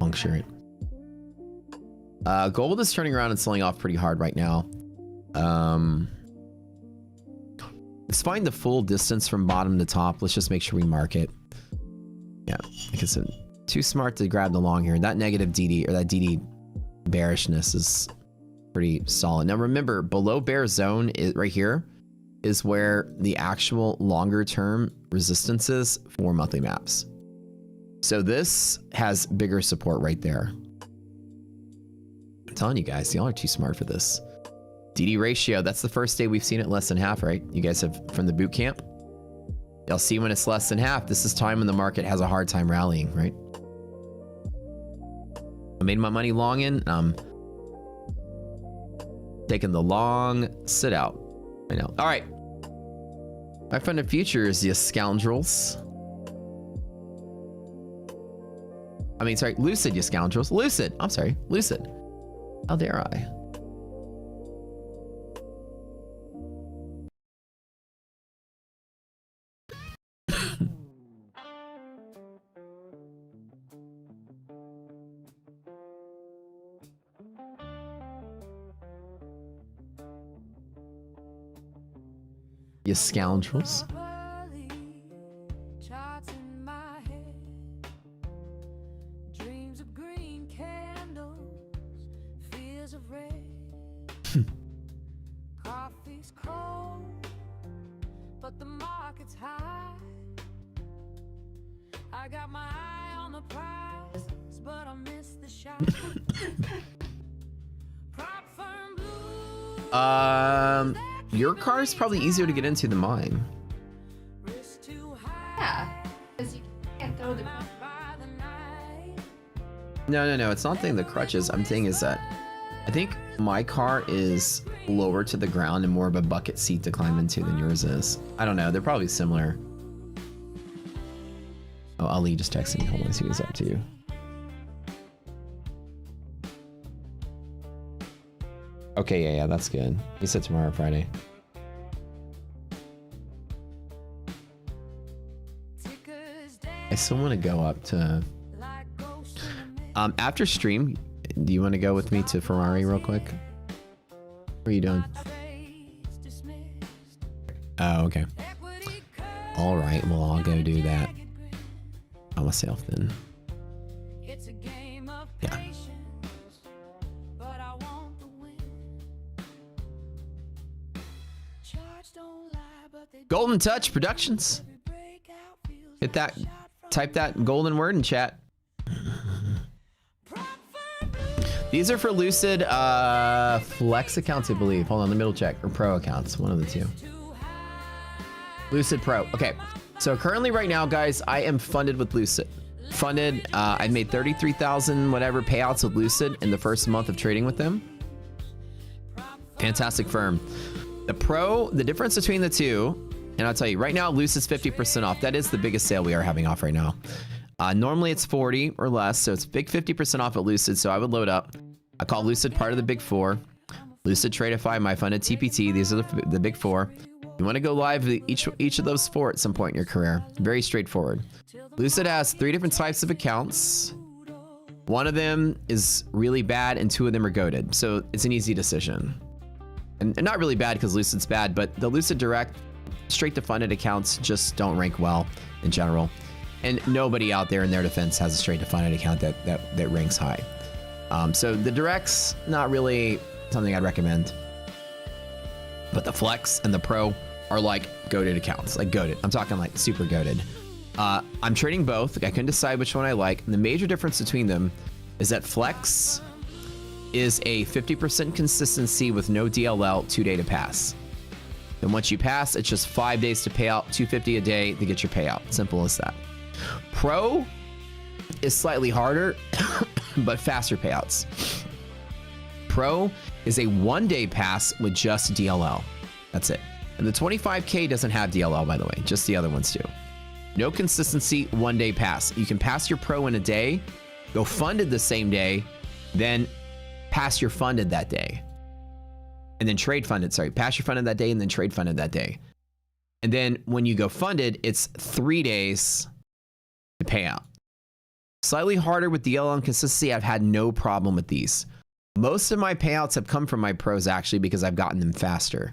puncture it. Gold is turning around and selling off pretty hard right now. Let's find the full distance from bottom to top. Let's just make sure we mark it. Yeah, like I said, too smart to grab the long here. That negative DD or that DD bearishness is pretty solid. Now remember, below bear zone is right here is where the actual longer term resistance is for monthly maps. So this has bigger support right there. I'm telling you guys, y'all are too smart for this. DD ratio, that's the first day we've seen it less than half, right? You guys have from the boot camp. You'll see when it's less than half. This is time when the market has a hard time rallying, right? I made my money long in. Taking the long sit out. I know. All right. My funded futures, you scoundrels. I mean, sorry, Lucid, you scoundrels. Lucid. I'm sorry, Lucid. How dare I? You scoundrels. Coffee's cold, but the market's high. I got my eye on the prize, but I missed the shot. Prop firm blue. Your car is probably easier to get into than mine. Risk too high. Yeah, because you can't throw the. No. It's not saying the crutches. I'm saying is that I think my car is lower to the ground and more of a bucket seat to climb into than yours is. I don't know. They're probably similar. Oh, Ali just texted me. Hold on, see what's up to you. Okay, yeah, that's good. He said tomorrow, Friday. I still want to go up to... after stream, do you want to go with me to Ferrari real quick? What are you doing? Oh, okay. All right, well, I'll go do that by myself then. Yeah. Golden Touch Productions. Hit that, type that golden word in chat. These are for Lucid Flex accounts, I believe. Hold on, the middle check. Or Pro accounts, one of the two. Lucid Pro. Okay, so currently right now, guys, I am funded with Lucid. Funded, I made 33,000 whatever payouts with Lucid in the first month of trading with them. Fantastic firm. The Pro, the difference between the two, and I'll tell you, right now, Lucid's 50% off. That is the biggest sale we are having off right now. Normally it's 40 or less, so it's big 50% off at Lucid, so I would load up. I call Lucid part of the big four. Lucid, Tradeify, MyFunded, TPT, these are the big four. You want to go live with each of those four at some point in your career. Very straightforward. Lucid has 3 different types of accounts. One of them is really bad and 2 of them are goated, so it's an easy decision. And not really bad because Lucid's bad, but the Lucid Direct straight to funded accounts just don't rank well in general. And nobody out there in their defense has a straight to funded account that ranks high. So the Direct's not really something I'd recommend. But the Flex and the Pro are like goated accounts, like goated. I'm talking like super goated. I'm trading both. I couldn't decide which one I like. And the major difference between them is that Flex is a 50% consistency with no DLL, 2-day to pass. And once you pass, it's just 5 days to pay out, $250 a day to get your payout. Simple as that. Pro is slightly harder, but faster payouts. Pro is a 1-day pass with just DLL. That's it. And the 25K doesn't have DLL, by the way, just the other ones do. No consistency, 1-day pass. You can pass your pro in a day, go funded the same day, then pass your funded that day. And then trade funded, sorry, pass your funded that day and then trade funded that day. And then when you go funded, it's 3 days to pay out. Slightly harder with DLL and consistency. I've had no problem with these. Most of my payouts have come from my pros actually because I've gotten them faster.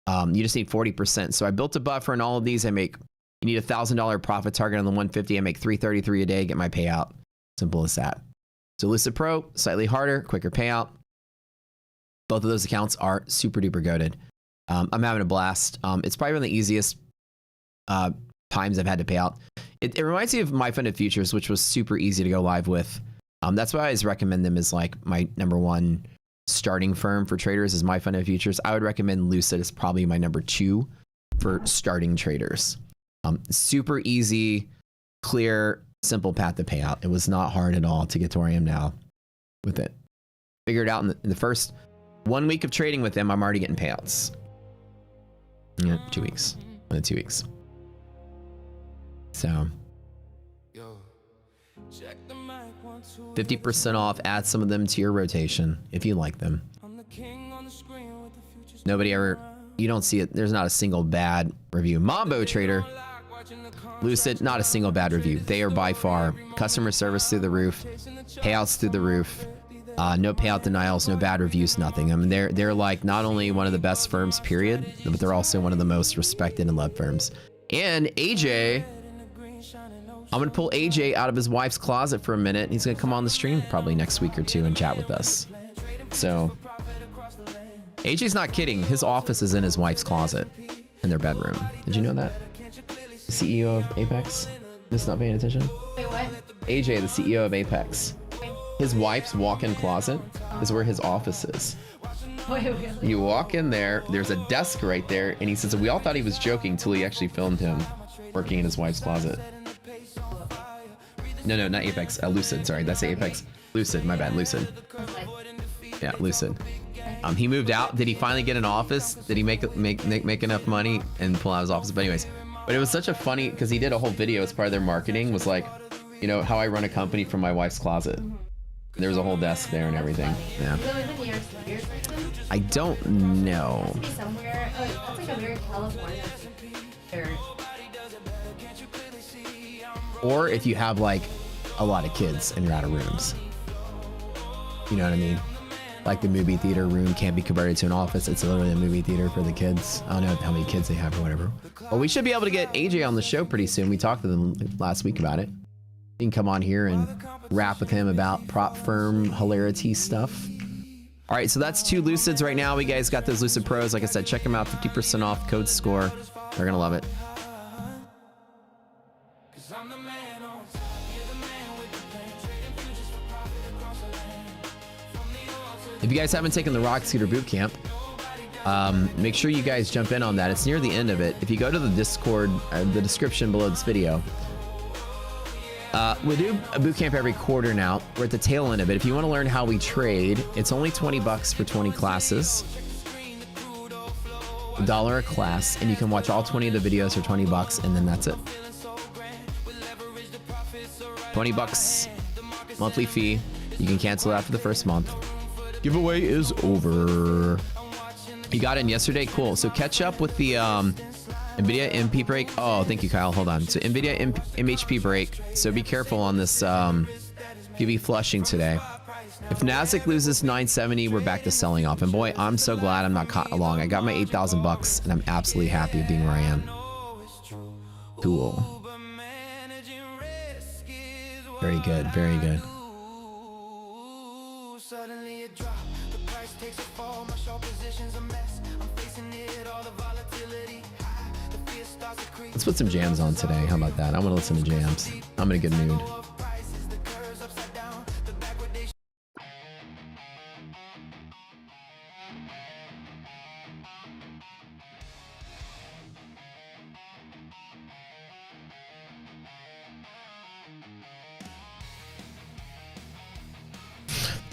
You just need 40%. So I built a buffer in all of these. You need $1,000 profit target on the 150. I make 333 a day, get my payout. Simple as that. So Lucid Pro, slightly harder, quicker payout. Both of those accounts are super duper goated. I'm having a blast. It's probably one of the easiest times I've had to pay out. It reminds me of My Funded Futures, which was super easy to go live with. That's why I always recommend them as like my #1 starting firm for traders is My Funded Futures. I would recommend Lucid as probably my #2 for starting traders. Super easy, clear, simple path to payout. It was not hard at all to get to where I am now with it. Figured out in the first 1 week of trading with them, I'm already getting payouts. Yeah, 2 weeks. 1 to 2 weeks. So 50% off, add some of them to your rotation if you like them. Nobody ever, you don't see it. There's not a single bad review. Mambo Trader, Lucid, not a single bad review. They are by far customer service through the roof, payouts through the roof, no payout denials, no bad reviews, nothing. I mean, they're like not only one of the best firms, period, but they're also one of the most respected and loved firms. And AJ, I'm gonna pull AJ out of his wife's closet for a minute. He's gonna come on the stream probably next week or two and chat with us. So AJ's not kidding. His office is in his wife's closet in their bedroom. Did you know that? The CEO of Apex? Just not paying attention? Wait, what? AJ, the CEO of Apex. His wife's walk-in closet is where his office is. Wait, really? You walk in there, there's a desk right there, and he says, we all thought he was joking until he actually filmed him working in his wife's closet. No, not Apex, Lucid, sorry, that's Apex. Lucid, my bad, Lucid. Yeah, Lucid. He moved out. Did he finally get an office? Did he make enough money and pull out his office? But anyways, but it was such a funny, because he did a whole video as part of their marketing, was like, you know, how I run a company from my wife's closet. There was a whole desk there and everything. Yeah. I don't know. Somewhere, that's like a very California. Or if you have like a lot of kids and you're out of rooms. You know what I mean? Like the movie theater room can't be converted to an office. It's literally a movie theater for the kids. I don't know how many kids they have or whatever. But we should be able to get AJ on the show pretty soon. We talked to them last week about it. You can come on here and rap with him about prop firm hilarity stuff. All right, so that's 2 Lucids right now. We guys got those Lucid Pros. Like I said, check them out. 50% off, code SCORE. They're gonna love it. If you guys haven't taken the Rock Scooter Bootcamp, make sure you guys jump in on that. It's near the end of it. If you go to the Discord, the description below this video, we do a bootcamp every quarter now. We're at the tail end of it. If you want to learn how we trade, it's only $20 for 20 classes. $1 a class, and you can watch all 20 of the videos for $20, and then that's it. $20 monthly fee. You can cancel after the first month. Giveaway is over. You got in yesterday? Cool. So catch up with the NVIDIA MP break. Oh, thank you, Kyle. Hold on. So NVIDIA MHP break. So be careful on this PV flushing today. If Nasdaq loses 970, we're back to selling off. And boy, I'm so glad I'm not caught along. I got my $8,000 and I'm absolutely happy with being where I am. Cool. Very good. Very good. Let's put some jams on today. How about that? I want to listen to jams. I'm in a good mood.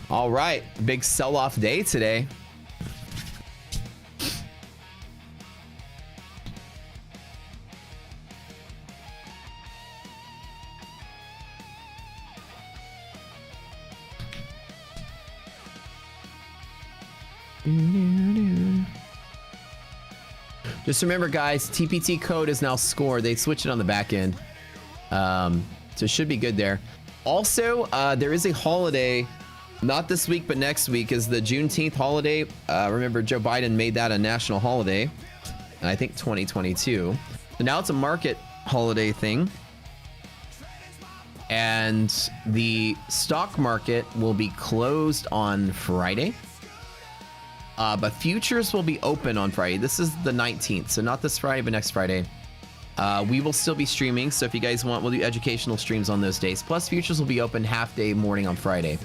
All right, big sell-off day today. Just remember, guys, TPT code is now SCORE. They switched it on the back end. So it should be good there. Also, there is a holiday Not this week, but next week is the Juneteenth holiday. Remember, Joe Biden made that a national holiday, and I think 2022. So now it's a market holiday thing. And the stock market will be closed on Friday. But futures will be open on Friday. This is the 19th, so not this Friday, but next Friday. We will still be streaming, so if you guys want, we'll do educational streams on those days. Plus, futures will be open half day morning on Friday.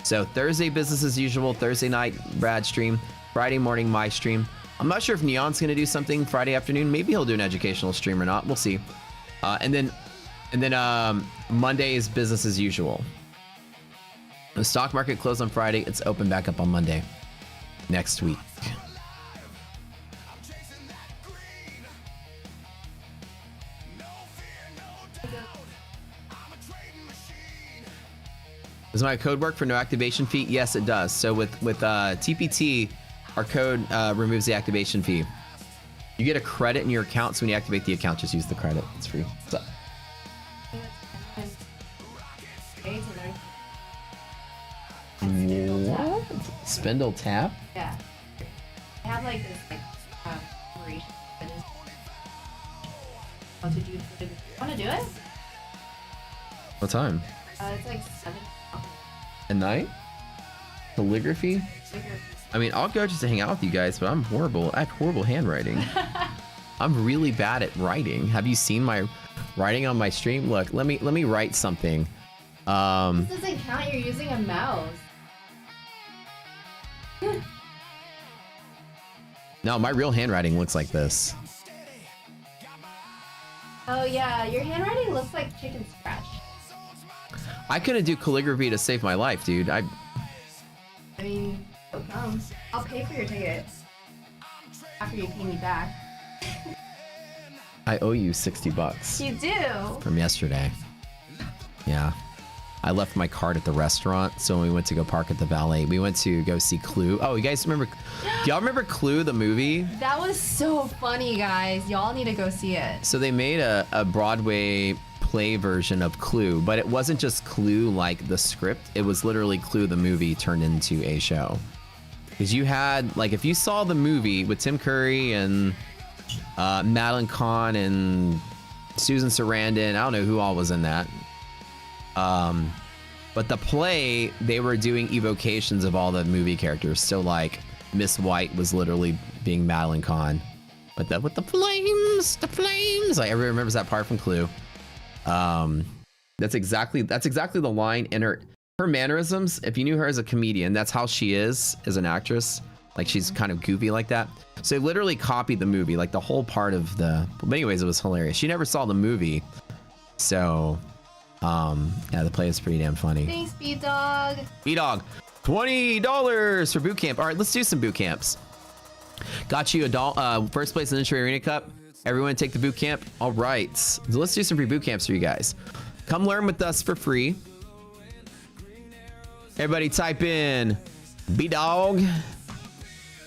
So Thursday, business as usual. Thursday night, Brad stream. Friday morning, my stream. I'm not sure if Neon's going to do something Friday afternoon. Maybe he'll do an educational stream or not. We'll see. And then Monday is business as usual. The stock market closed on Friday. It's open back up on Monday next week. Does my code work for no activation fee? Yes, it does. So with TPT, our code removes the activation fee. You get a credit in your account, so when you activate the account, just use the credit. It's free. What's up? What? Spindle tap? Yeah. I have like this operation. Want to do? Want to do it? What time? It's like 7. At night? Calligraphy? I mean, I'll go just to hang out with you guys, but I'm horrible. I have horrible handwriting. I'm really bad at writing. Have you seen my writing on my stream? Look, let me write something. This doesn't count. You're using a mouse. No, my real handwriting looks like this. Oh yeah, your handwriting looks like chicken scratch. I couldn't do calligraphy to save my life, dude. I mean, come. I'll pay for your ticket after you pay me back. I owe you $60 You do? from yesterday. Yeah. I left my card at the restaurant, so when we went to go park at the valet, we went to go see Clue. Oh, you guys remember? Y'all remember Clue, the movie? That was so funny, guys. Y'all need to go see it. So they made a Broadway play version of Clue, but it wasn't just Clue like the script. It was literally Clue, the movie, turned into a show. Because you had, like, if you saw the movie with Tim Curry and Madeline Kahn and Susan Sarandon, I don't know who all was in that. But the play, they were doing evocations of all the movie characters. So like Miss White was literally being Madeline Kahn, but with the flames. Like everyone remembers that part from Clue. That's exactly the line in her mannerisms. If you knew her as a comedian, that's how she is as an actress. Like she's kind of goofy like that. So they literally copied the movie, like the whole part of the. But anyways, it was hilarious. She never saw the movie, so. Yeah, the play is pretty damn funny. Thanks, B-Dog. B-Dog, $20 for boot camp. All right, let's do some boot camps. Got you a first place in the Arena Cup. Everyone take the boot camp. All right, so let's do some free boot camps for you guys. Come learn with us for free. Everybody type in B-Dog.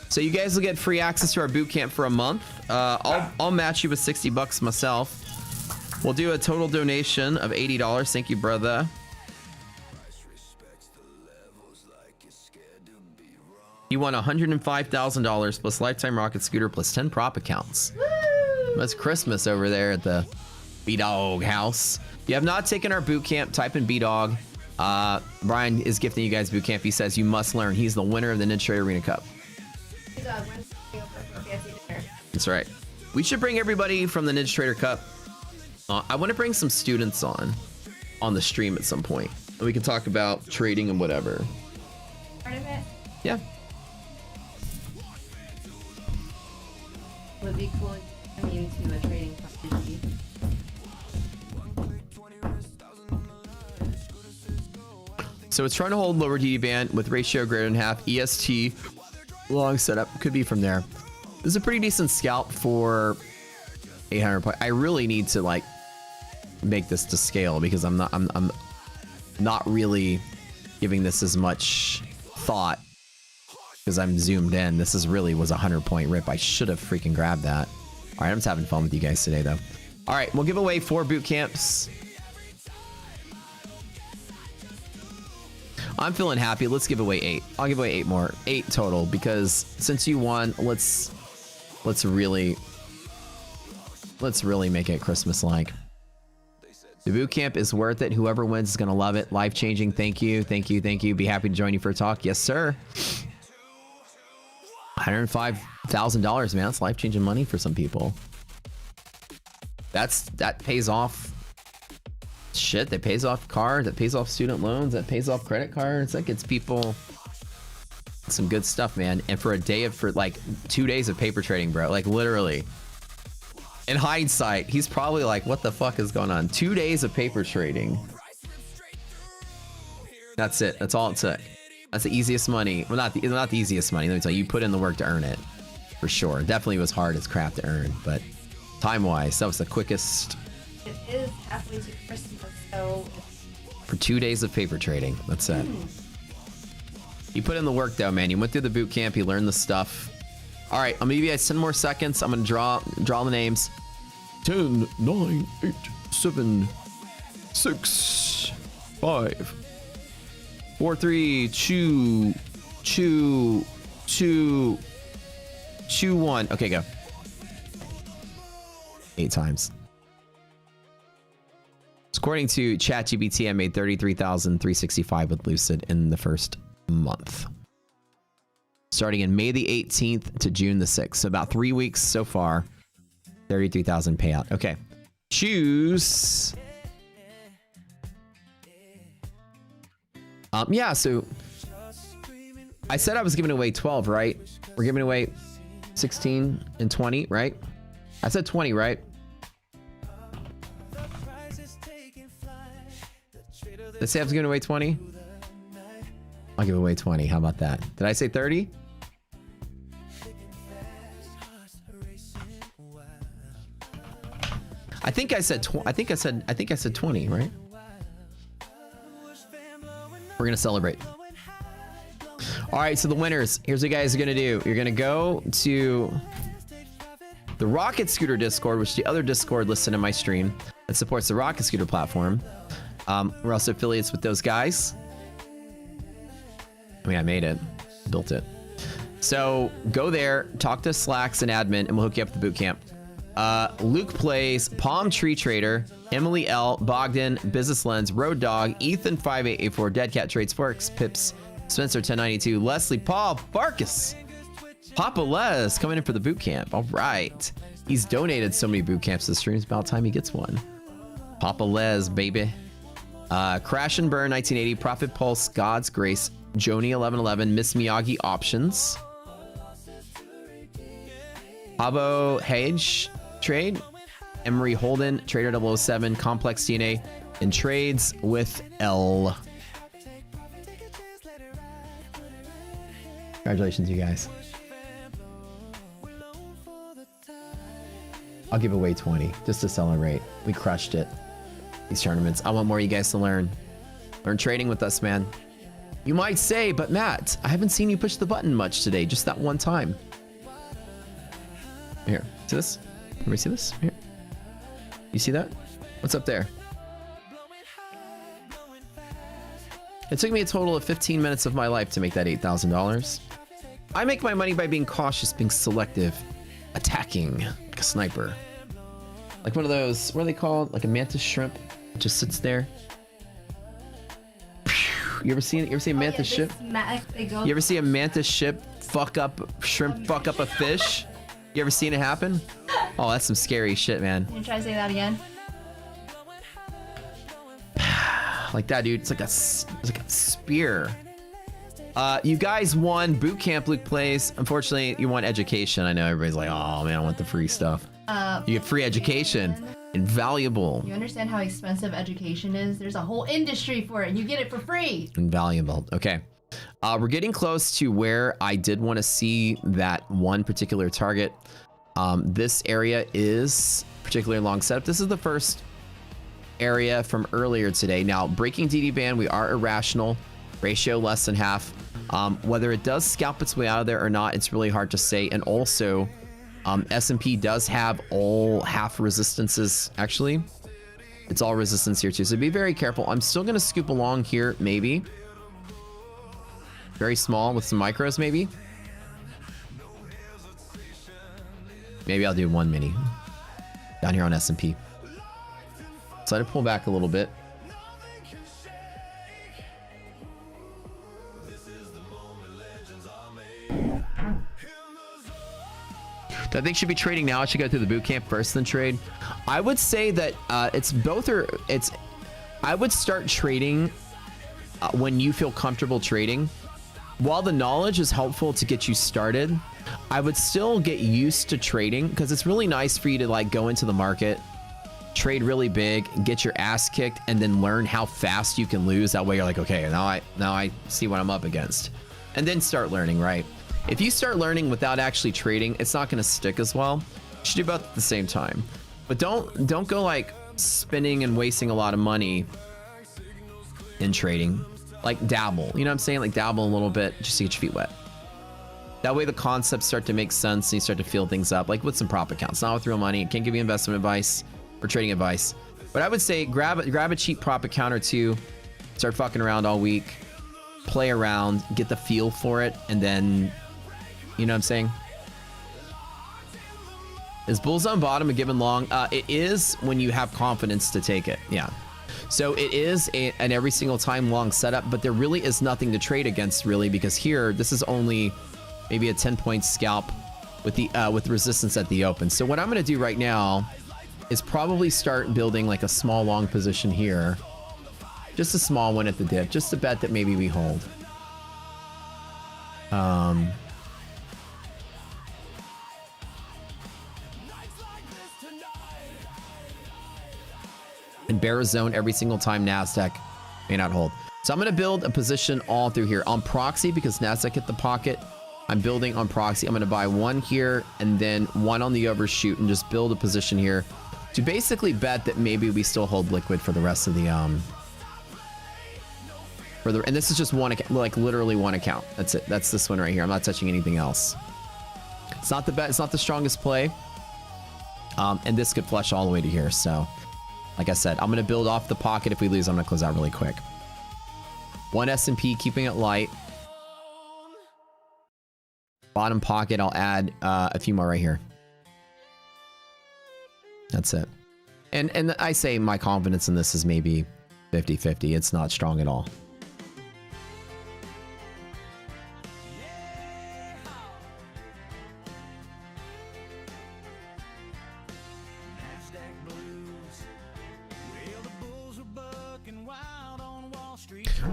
So you guys will get free access to our boot camp for a month. I'll match you with $60 myself. We'll do a total donation of $80. Thank you, brother. You won $105,000 plus lifetime rocket scooter plus 10 prop accounts. Woo! That's Christmas over there at the B-Dog house. If you have not taken our boot camp, type in B-Dog. Brian is gifting you guys boot camp. He says you must learn. He's the winner of the Ninja Trader Arena Cup. That's right. We should bring everybody from the Ninja Trader Cup. I want to bring some students on the stream at some point, and we can talk about trading and whatever. Part of it Yeah. would be cool to come into a trading company. So it's trying to hold lower DD band with ratio greater than half. EST long setup could be from there. This is a pretty decent scalp for 800 point. I really need to like make this to scale because I'm not really giving this as much thought because I'm zoomed in. This was a 100-point rip. I should have freaking grabbed that. All right, I'm just having fun with you guys today though. All right, we'll give away 4 boot camps. I'm feeling happy. Let's give away 8. I'll give away 8 more. 8 total, because since you won, let's really make it Christmas-like. The boot camp is worth it. Whoever wins is gonna love it. Life-changing. Thank you, thank you, thank you. Be happy to join you for a talk. Yes, sir. $105,000, man. That's life-changing money for some people. That pays off. Shit, that pays off cars, that pays off student loans, that pays off credit cards, that gets people some good stuff, man. And for like 2 days of paper trading, bro, like literally. In hindsight, he's probably like, what the fuck is going on? 2 days of paper trading. That's it. That's all it took. That's the easiest money. Well, not the easiest money. Let me tell you, you put in the work to earn it, for sure. Definitely was hard as crap to earn, but time-wise, that was the quickest. It is halfway to Christmas, so... For 2 days of paper trading. That's it. You put in the work, though, man. You went through the boot camp. You learned the stuff. All right, I'm gonna give you guys 10 more seconds. I'm gonna draw the names. 10, 9, 8, 7, 6, 5, 4, 3, 2, 1. Okay, go. 8 times. According to ChatGPT, I made $33,365 with Lucid in the first month. Starting in May the 18th to June the 6th. So about 3 weeks so far. 33,000 payout. Okay. Choose. Yeah, so I said I was giving away 12, right? We're giving away 16 and 20, right? I said 20, right? Did I say I was giving away 20? I'll give away 20. How about that? Did I say 30? I think I said 20, right? We're gonna celebrate. All right, so the winners. Here's what you guys are gonna do. You're gonna go to the Rocket Scooter Discord, which is the other Discord listed in my stream that supports the Rocket Scooter platform. We're also affiliates with those guys. I mean, I made it, built it. So go there, talk to Slacks and admin, and we'll hook you up with the boot camp. Luke plays, Palm Tree Trader, Emily L, Bogdan, Business Lens, Road Dog, Ethan 5884, Dead Cat Trades, Forks, Pips, Spencer 1092, Leslie, Paul, Barkus, Papa Les coming in for the boot camp. All right, he's donated so many boot camps to the stream. It's about time he gets one. Papa Les, baby. Crash and Burn 1980, Prophet Pulse, God's Grace, Joni 1111, Miss Miyagi Options, Abo Hage Trade, Emery Holden, Trader 007, Complex DNA, and Trades with L. Congratulations, you guys. I'll give away 20 just to celebrate. We crushed it. These tournaments. I want more of you guys to learn trading with us, man. You might say, but Matt, I haven't seen you push the button much today, just that one time. Here, see this? Everybody see this? Here. You see that? What's up there? It took me a total of 15 minutes of my life to make that $8,000. I make my money by being cautious, being selective, attacking like a sniper. Like one of those, what are they called? Like a mantis shrimp. It just sits there. You ever seen a mantis ship? You ever see a mantis ship fuck up a fish? You ever seen it happen? Oh, that's some scary shit, man. Can you try to say that again? Like that, dude. It's like a spear. You guys won boot camp. Luke plays. Unfortunately, you want education. I know everybody's like, oh man, I want the free stuff. You get free education. Invaluable. You understand how expensive education is? There's a whole industry for it, and you get it for free. Invaluable. Okay. We're getting close to where I did want to see that one particular target. This area is particularly long setup. This is the first area from earlier today. Now, breaking DD ban, we are irrational. Ratio less than half. Whether it does scalp its way out of there or not, it's really hard to say. And also, S&P does have all half resistances. Actually, it's all resistance here too. So be very careful. I'm still going to scoop along here, maybe. Very small with some micros, maybe. Maybe I'll do one mini down here on S&P. So I pull back a little bit. I think should be trading now. I should go through the boot camp first, then trade. I would say that it's both, or it's. I would start trading when you feel comfortable trading. While the knowledge is helpful to get you started, I would still get used to trading because it's really nice for you to like go into the market, trade really big, get your ass kicked, and then learn how fast you can lose. That way you're like, okay, now I see what I'm up against, and then start learning, right? If you start learning without actually trading, it's not going to stick as well. You should do both at the same time, but don't go like spending and wasting a lot of money in trading. Like dabble, you know what I'm saying? Like dabble a little bit just to get your feet wet. That way the concepts start to make sense and you start to feel things up, like with some prop accounts, not with real money. I can't give you investment advice or trading advice, but I would say grab a cheap prop account or two, start fucking around all week, play around, get the feel for it, and then, you know what I'm saying? Is bull's on bottom a given long? It is when you have confidence to take it. Yeah. So it is an every single time long setup, but there really is nothing to trade against really, because here, this is only maybe a 10-point scalp with the with resistance at the open. So what I'm going to do right now is probably start building like a small long position here. Just a small one at the dip, just to bet that maybe we hold. And bear zone every single time NASDAQ may not hold. So I'm going to build a position all through here on proxy because NASDAQ hit the pocket. I'm building on proxy. I'm going to buy one here and then one on the overshoot and just build a position here to basically bet that maybe we still hold liquid for the rest of the and this is just one account, like literally one account. That's it. That's this one right here. I'm not touching anything else. It's not the best. It's not the strongest play. And this could flush all the way to here. So like I said, I'm going to build off the pocket. If we lose, I'm going to close out really quick. One S&P, keeping it light. Bottom pocket, I'll add a few more right here. That's it. And I say my confidence in this is maybe 50-50. It's not strong at all.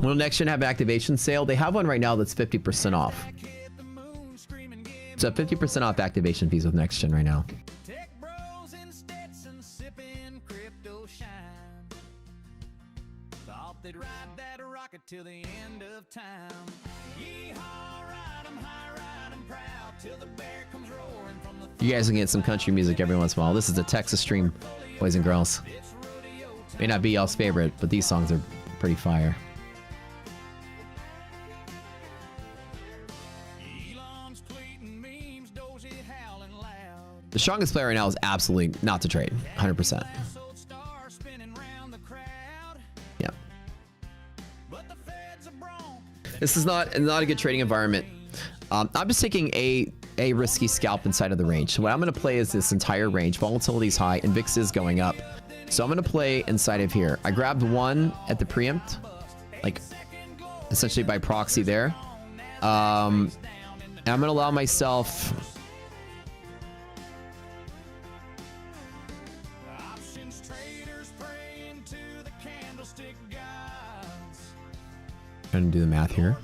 Will next gen have an activation sale? They have one right now that's 50% off. So 50% off activation fees with next gen right now. You guys can get some country music every once in a while. This is a Texas stream, boys and girls. May not be y'all's favorite, but these songs are pretty fire. The strongest player right now is absolutely not to trade. 100%. Yeah. This is not a good trading environment. I'm just taking a risky scalp inside of the range. So what I'm going to play is this entire range. Volatility is high and VIX is going up. So I'm going to play inside of here. I grabbed one at the preempt, like essentially by proxy there. And I'm going to allow myself... Trying to do the math here.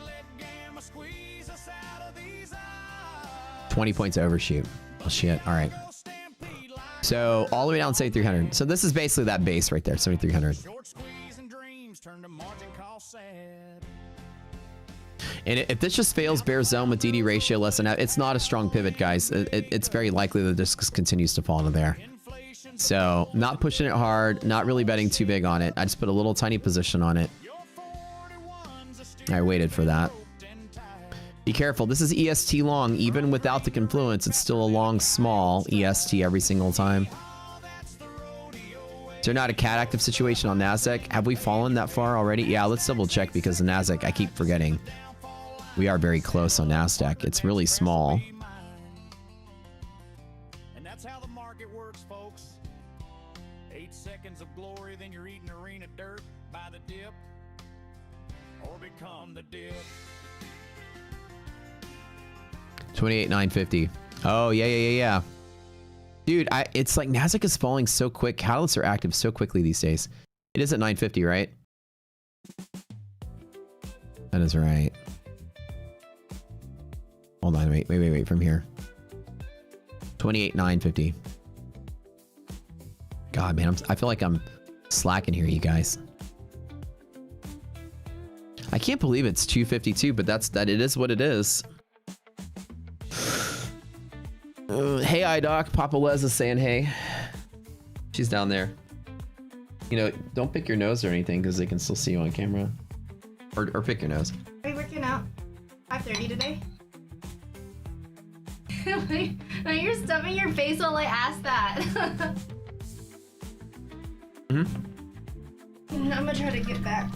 20 points overshoot. Oh shit. All right. So all the way down, say 300. So this is basically that base right there, 7,300. And if this just fails bear zone with DD ratio less than, it's not a strong pivot, guys. It's very likely that this continues to fall into there. So not pushing it hard, not really betting too big on it. I just put a little tiny position on it. I waited for that. Be careful. This is EST long. Even without the confluence, it's still a long, small EST every single time. Is there not a cat active situation on NASDAQ? Have we fallen that far already? Yeah, let's double check because the NASDAQ, I keep forgetting. We are very close on NASDAQ. It's really small. And that's how the market works, folks. 8 seconds of glory, then you're eating arena dirt by the dip, or become the dip. 28,950. Oh, yeah. Dude, it's like NASDAQ is falling so quick. Catalysts are active so quickly these days. It is at 950, right? That is right. Hold on, wait from here. 28,950. God, man, I feel like I'm slacking here, you guys. I can't believe it's 252, but it is what it is. Hey, iDoc. Papa Les is saying hey. She's down there. You know, don't pick your nose or anything because they can still see you on camera. Or pick your nose. Are you working out? 5:30 today? You're stuffing your face while I ask that. I'm gonna try to get back.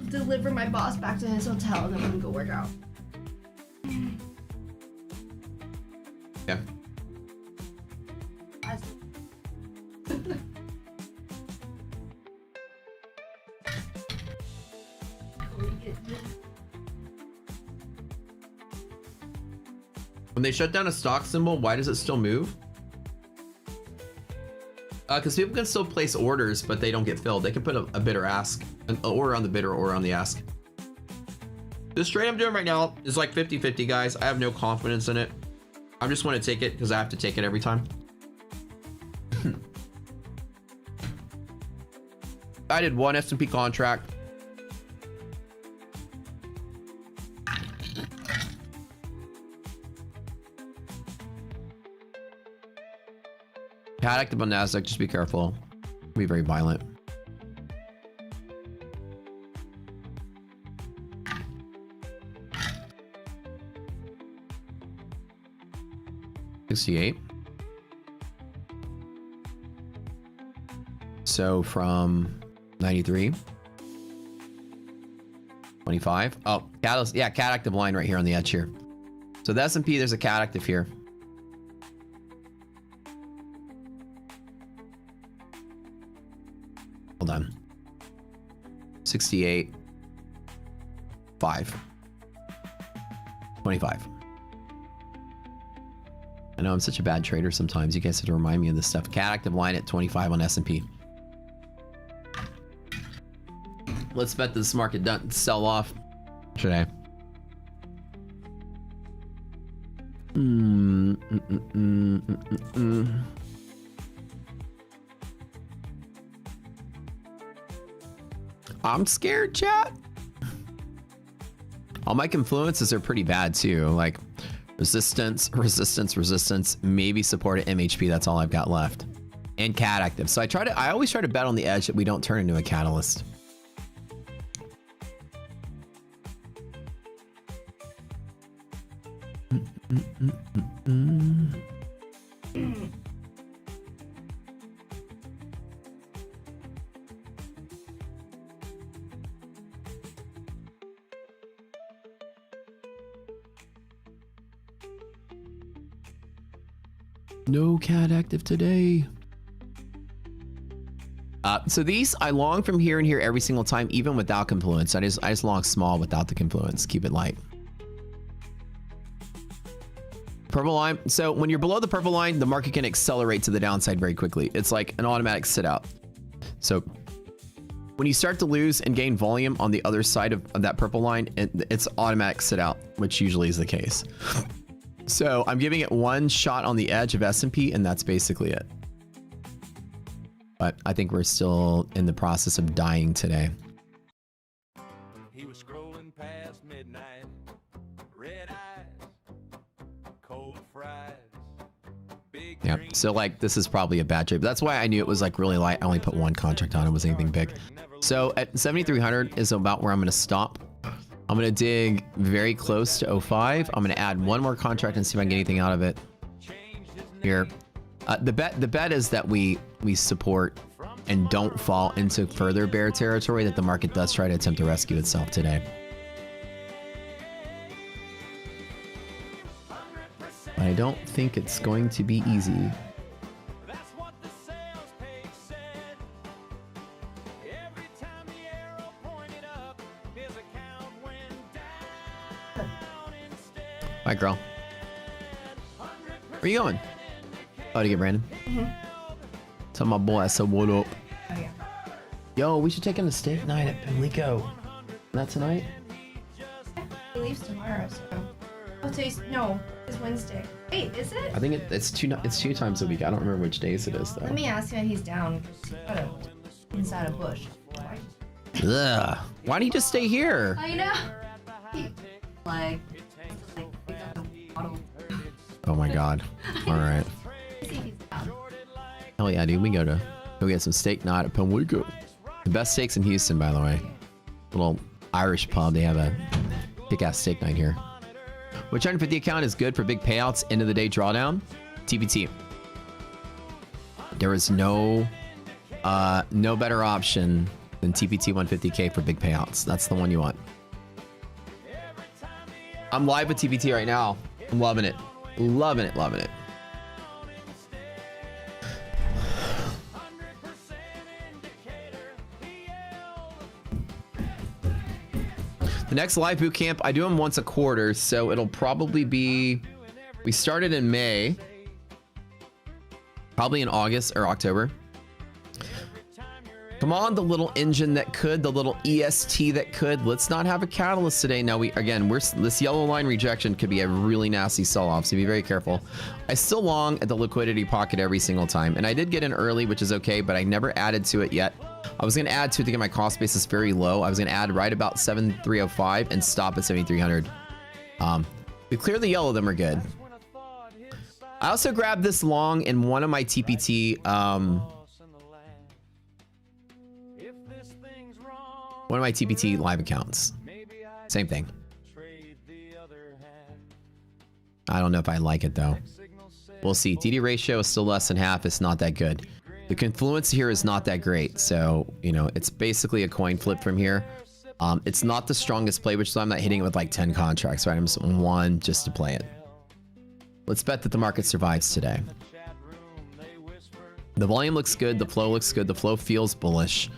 Deliver my boss back to his hotel and then we can go work out. Yeah. When they shut down a stock symbol, why does it still move? Because people can still place orders, but they don't get filled. They can put a bid or ask, an order on the bid or order on the ask. This trade I'm doing right now is like 50-50, guys. I have no confidence in it. I just want to take it because I have to take it every time. I did one S&P contract. Pad active on NASDAQ, just be careful. Be very violent. $68. So from 93. 25. Oh, catalyst. Yeah, cat active line right here on the edge here. So the S&P, there's a cat active here. Hold on. 68. 5. 25. I know I'm such a bad trader sometimes. You guys have to remind me of this stuff. Cat active line at 25 on S&P. Let's bet this market doesn't sell off today. I'm scared, chat. All my confluences are pretty bad too. Like resistance, maybe support at MHP. That's all I've got left. And cat active. So I always try to bet on the edge that we don't turn into a catalyst. No cat active today. So these I long from here and here every single time, even without confluence. I just long small without the confluence. Keep it light. Purple line. So when you're below the purple line, the market can accelerate to the downside very quickly. It's like an automatic sit out. So when you start to lose and gain volume on the other side of that purple line, it's automatic sit out, which usually is the case. So I'm giving it one shot on the edge of S&P, and that's basically it. But I think we're still in the process of dying today. He was scrolling past midnight, red eyes, cold fries, big Yeah, dreams. so like this is probably a bad trade. But that's why I knew it was like really light. I only put one contract on. It was anything big. So at 7,300 is about where I'm going to stop. I'm going to dig very close to 05. I'm going to add one more contract and see if I can get anything out of it here. The bet is that we support and don't fall into further bear territory, that the market does try to attempt to rescue itself today. I don't think it's going to be easy. That's what the sales page said. Every time the arrow pointed up, his account went down instead. Bye, girl. Where you going? Oh, to get Brandon. Tell my boy I said what up. Oh yeah. Yo, we should take him to steak night at Pimlico. Not tonight? He leaves tomorrow, so. Oh, today's no, it's Wednesday. Wait, is it? I think it's two times a week. I don't remember which days it is though. Let me ask him if he's down. He's got a inside a bush. Why? Ugh. Why don't you just stay here? I know. He, like we got the bottle. Oh my god. All right. See if he's down. Hell yeah, dude. We go get some steak night at Pimlico. The best steaks in Houston, by the way. Little Irish pub. They have a kick-ass steak night here. Which 150 account is good for big payouts, end of the day drawdown? TPT. There is no better option than TPT 150k for big payouts. That's the one you want. I'm live with TPT right now. I'm loving it. Loving it, loving it. The next live boot camp, I do them once a quarter, so it'll probably be, we started in May, probably in August or October. Come on, the little engine that could, the little EST that could. Let's not have a catalyst today. Now this yellow line rejection could be a really nasty sell-off, so be very careful. I still long at the liquidity pocket every single time, and I did get in early, which is okay, but I never added to it yet. I was gonna add to it to get my cost basis very low. I was gonna add right about 7,305 and stop at 7,300. We clear the yellow, then we're good. I also grabbed this long in one of my TPT, one of my TPT live accounts. Same thing. I don't know if I like it though. We'll see. DD ratio is still less than half. It's not that good. The confluence here is not that great. So, you know, it's basically a coin flip from here. It's not the strongest play, which is why I'm not hitting it with like 10 contracts, right? I'm just on one just to play it. Let's bet that the market survives today. The volume looks good. The flow looks good. The flow feels bullish.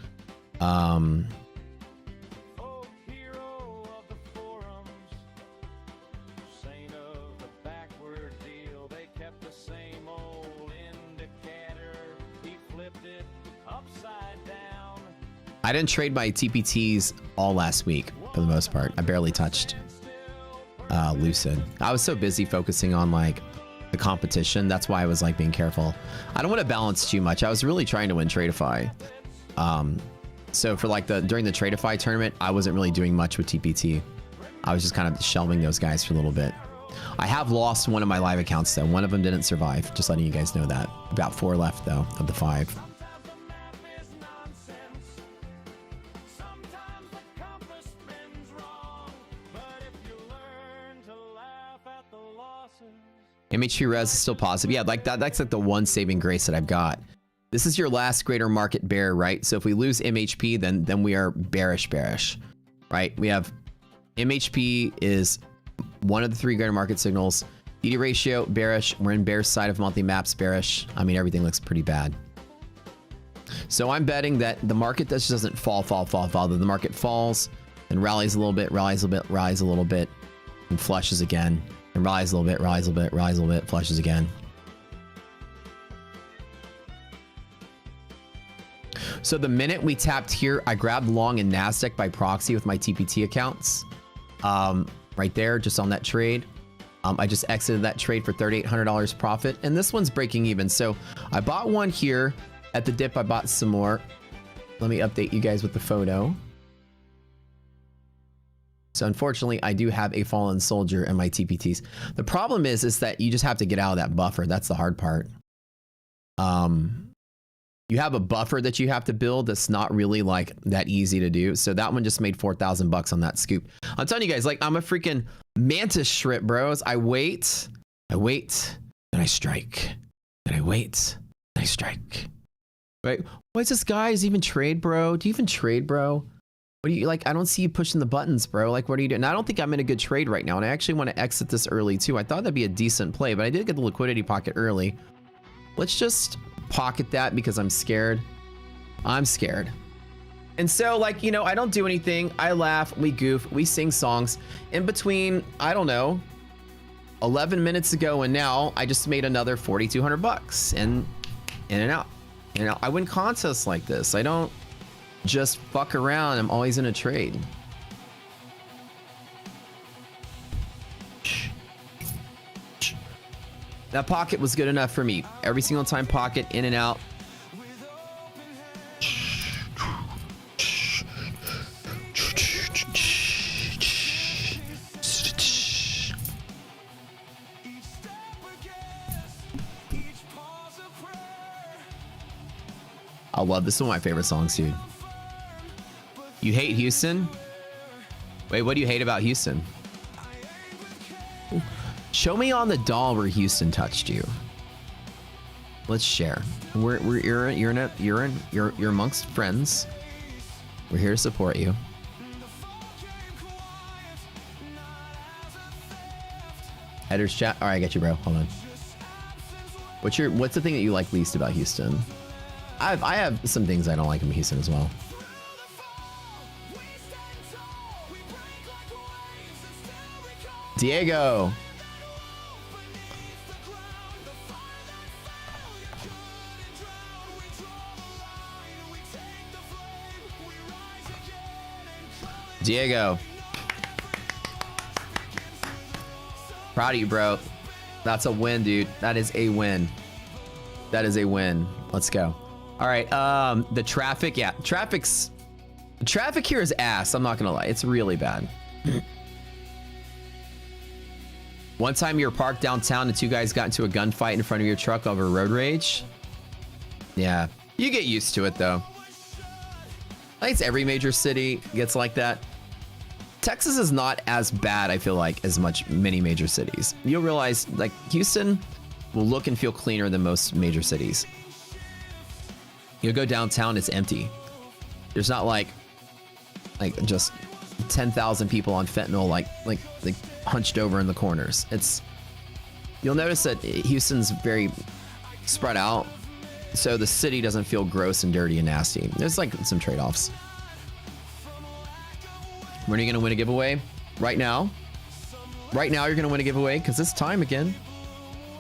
I didn't trade my TPTs all last week for the most part. I barely touched Lucid. I was so busy focusing on like the competition. That's why I was like being careful. I don't want to balance too much. I was really trying to win Tradeify. So for like during the Tradeify tournament, I wasn't really doing much with TPT. I was just kind of shelving those guys for a little bit. I have lost one of my live accounts though. One of them didn't survive. Just letting you guys know that. About 4 left though of the 5. MHP res is still positive. Yeah, like that's like the one saving grace that I've got. This is your last greater market bear, right? So if we lose MHP, then we are bearish, right? We have MHP is one of the 3 greater market signals. DD ratio, bearish. We're in bear side of monthly maps, bearish. I mean, everything looks pretty bad. So I'm betting that the market just doesn't fall. That the market falls and rallies a little bit, rallies a little bit, and flushes again. And rise a little bit, rise a little bit, rise a little bit, flushes again. So the minute we tapped here, I grabbed long in NASDAQ by proxy with my TPT accounts. Right there, just on that trade. I just exited that trade for $3,800 profit. And this one's breaking even. So I bought one here. At the dip, I bought some more. Let me update you guys with the photo. So unfortunately, I do have a fallen soldier in my TPTs. The problem is that you just have to get out of that buffer. That's the hard part. You have a buffer that you have to build that's not really like that easy to do. So that one just made 4,000 bucks on that scoop. I'm telling you guys, like I'm a freaking mantis shrimp, bros. I wait, then I strike. Then I wait, then I strike. Right? Why is this guys even trade, bro? Do you even trade, bro? What do you like? I don't see you pushing the buttons, bro. Like, what are you doing? And I don't think I'm in a good trade right now. And I actually want to exit this early too. I thought that'd be a decent play, but I did get the liquidity pocket early. Let's just pocket that because I'm scared. I'm scared. And so, like, you know, I don't do anything. I laugh, we goof, we sing songs. In between, I don't know, 11 minutes ago and now, I just made another 4,200 bucks and in and out. You know, I win contests like this. I don't just fuck around. I'm always in a trade. That pocket was good enough for me. Every single time pocket, in and out. I love this. Is one of my favorite songs, dude. You hate Houston? Wait, what do you hate about Houston? Show me on the doll where Houston touched you. Let's share. You're amongst friends. We're here to support you. Headers chat. All right, I got you, bro. Hold on. What's the thing that you like least about Houston? I have some things I don't like in Houston as well. Diego. Diego. Proud of you, bro. That's a win, dude. That is a win. That is a win. Let's go. All right. The traffic. Yeah. Traffic here is ass. I'm not going to lie. It's really bad. One time you were parked downtown and two guys got into a gunfight in front of your truck over road rage. Yeah. You get used to it, though. I think it's every major city gets like that. Texas is not as bad, I feel like, as many major cities. You'll realize, like, Houston will look and feel cleaner than most major cities. You'll go downtown, it's empty. There's not like just 10,000 people on fentanyl, like hunched over in the corners. You'll notice that Houston's very spread out, so the city doesn't feel gross and dirty and nasty. There's like some trade-offs. When are you gonna win a giveaway? Right now. Right now you're gonna win a giveaway because it's time again.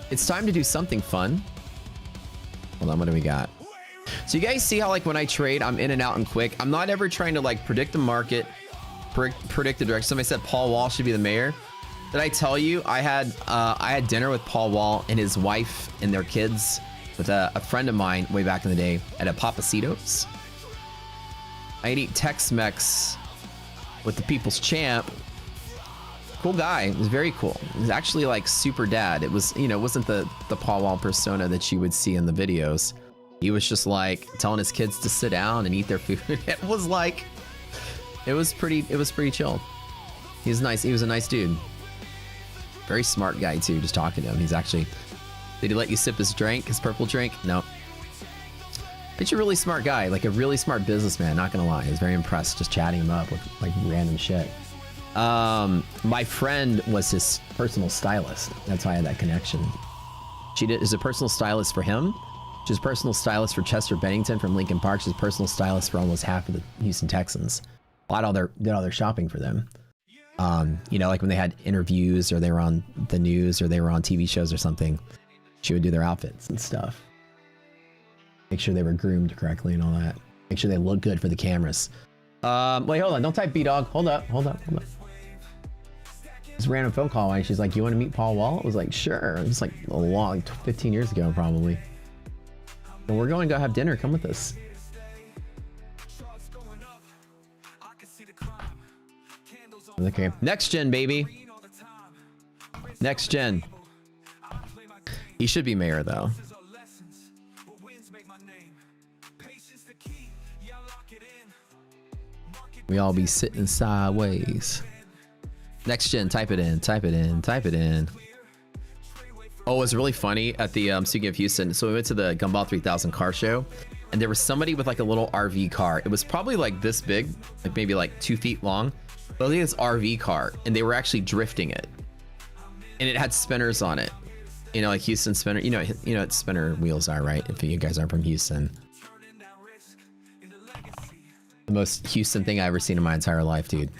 It's time to do something fun. Hold on, what do we got? So you guys see how, like, when I trade, I'm in and out and quick. I'm not ever trying to, like, predict the market, predict the direction. Somebody said Paul Wall should be the mayor. Did I tell you I had dinner with Paul Wall and his wife and their kids with a friend of mine way back in the day at a Papacitos. I'd eat Tex-Mex with the people's champ. Cool guy. It was very cool. It was actually like super dad. It was, you know, it wasn't the Paul Wall persona that you would see in the videos. He was just like telling his kids to sit down and eat their food. It was like, it was pretty chill. He was nice. He was a nice dude. Very smart guy too, just talking to him. He's actually, did he let you sip his drink, his purple drink? No. He's a really smart guy, like a really smart businessman, not gonna lie. I was very impressed just chatting him up with like random shit. My friend was his personal stylist. That's why I had that connection. She is a personal stylist for him. She's a personal stylist for Chester Bennington from Lincoln Park. She's a personal stylist for almost half of the Houston Texans. Did all their shopping for them. You know, like when they had interviews or they were on the news or they were on TV shows or something, she would do their outfits and stuff. Make sure they were groomed correctly and all that. Make sure they look good for the cameras. Wait, hold on. Don't type B-Dog. Hold up. This random phone call and she's like, you want to meet Paul Wall? I was like, sure. It was like a long 15 years ago, probably. But we're going to go have dinner. Come with us. Okay. Next gen, baby. Next gen. He should be mayor, though. We all be sitting sideways. Next gen, type it in. Oh, it was really funny at the, speaking of Houston, so we went to the Gumball 3000 car show. and there was somebody with like a little RV car. It was probably like this big, like maybe like 2 feet long. But I think it's RV car, and they were actually drifting it, and it had spinners on it. You know, like Houston spinner. You know what spinner wheels are, right? If you guys aren't from Houston. The most Houston thing I ever seen in my entire life, dude.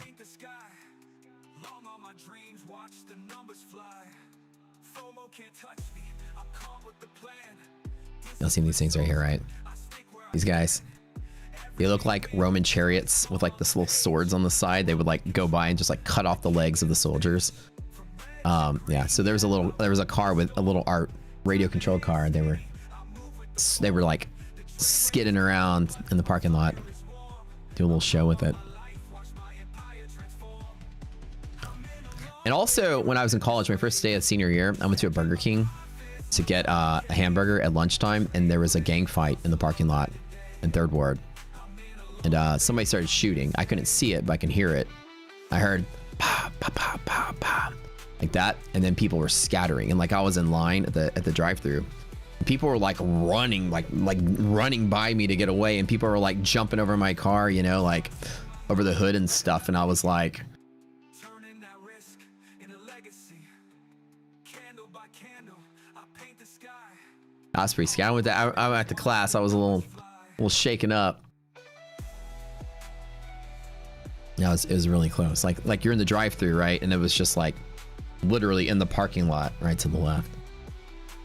You'll see these things right here, right? These guys, they look like Roman chariots with like this little swords on the side. They would like go by and just like cut off the legs of the soldiers. Yeah, so there was a car with a little radio controlled car, and they were like skidding around in the parking lot, do a little show with it. And also, when I was in college, my first day of senior year, I went to a Burger King to get a hamburger at lunchtime, and there was a gang fight in the parking lot in Third Ward, and somebody started shooting. I couldn't see it, but I can hear it. I heard pa pa pa pa pa like that, and then people were scattering, and like I was in line at the drive-thru. People were like running, like running by me to get away, and people were like jumping over my car, you know, like over the hood and stuff, and I was like, I was pretty scared. I went to class. I was a little shaken up. Yeah, it was really close. Like you're in the drive-thru, right? And it was just like literally in the parking lot right to the left.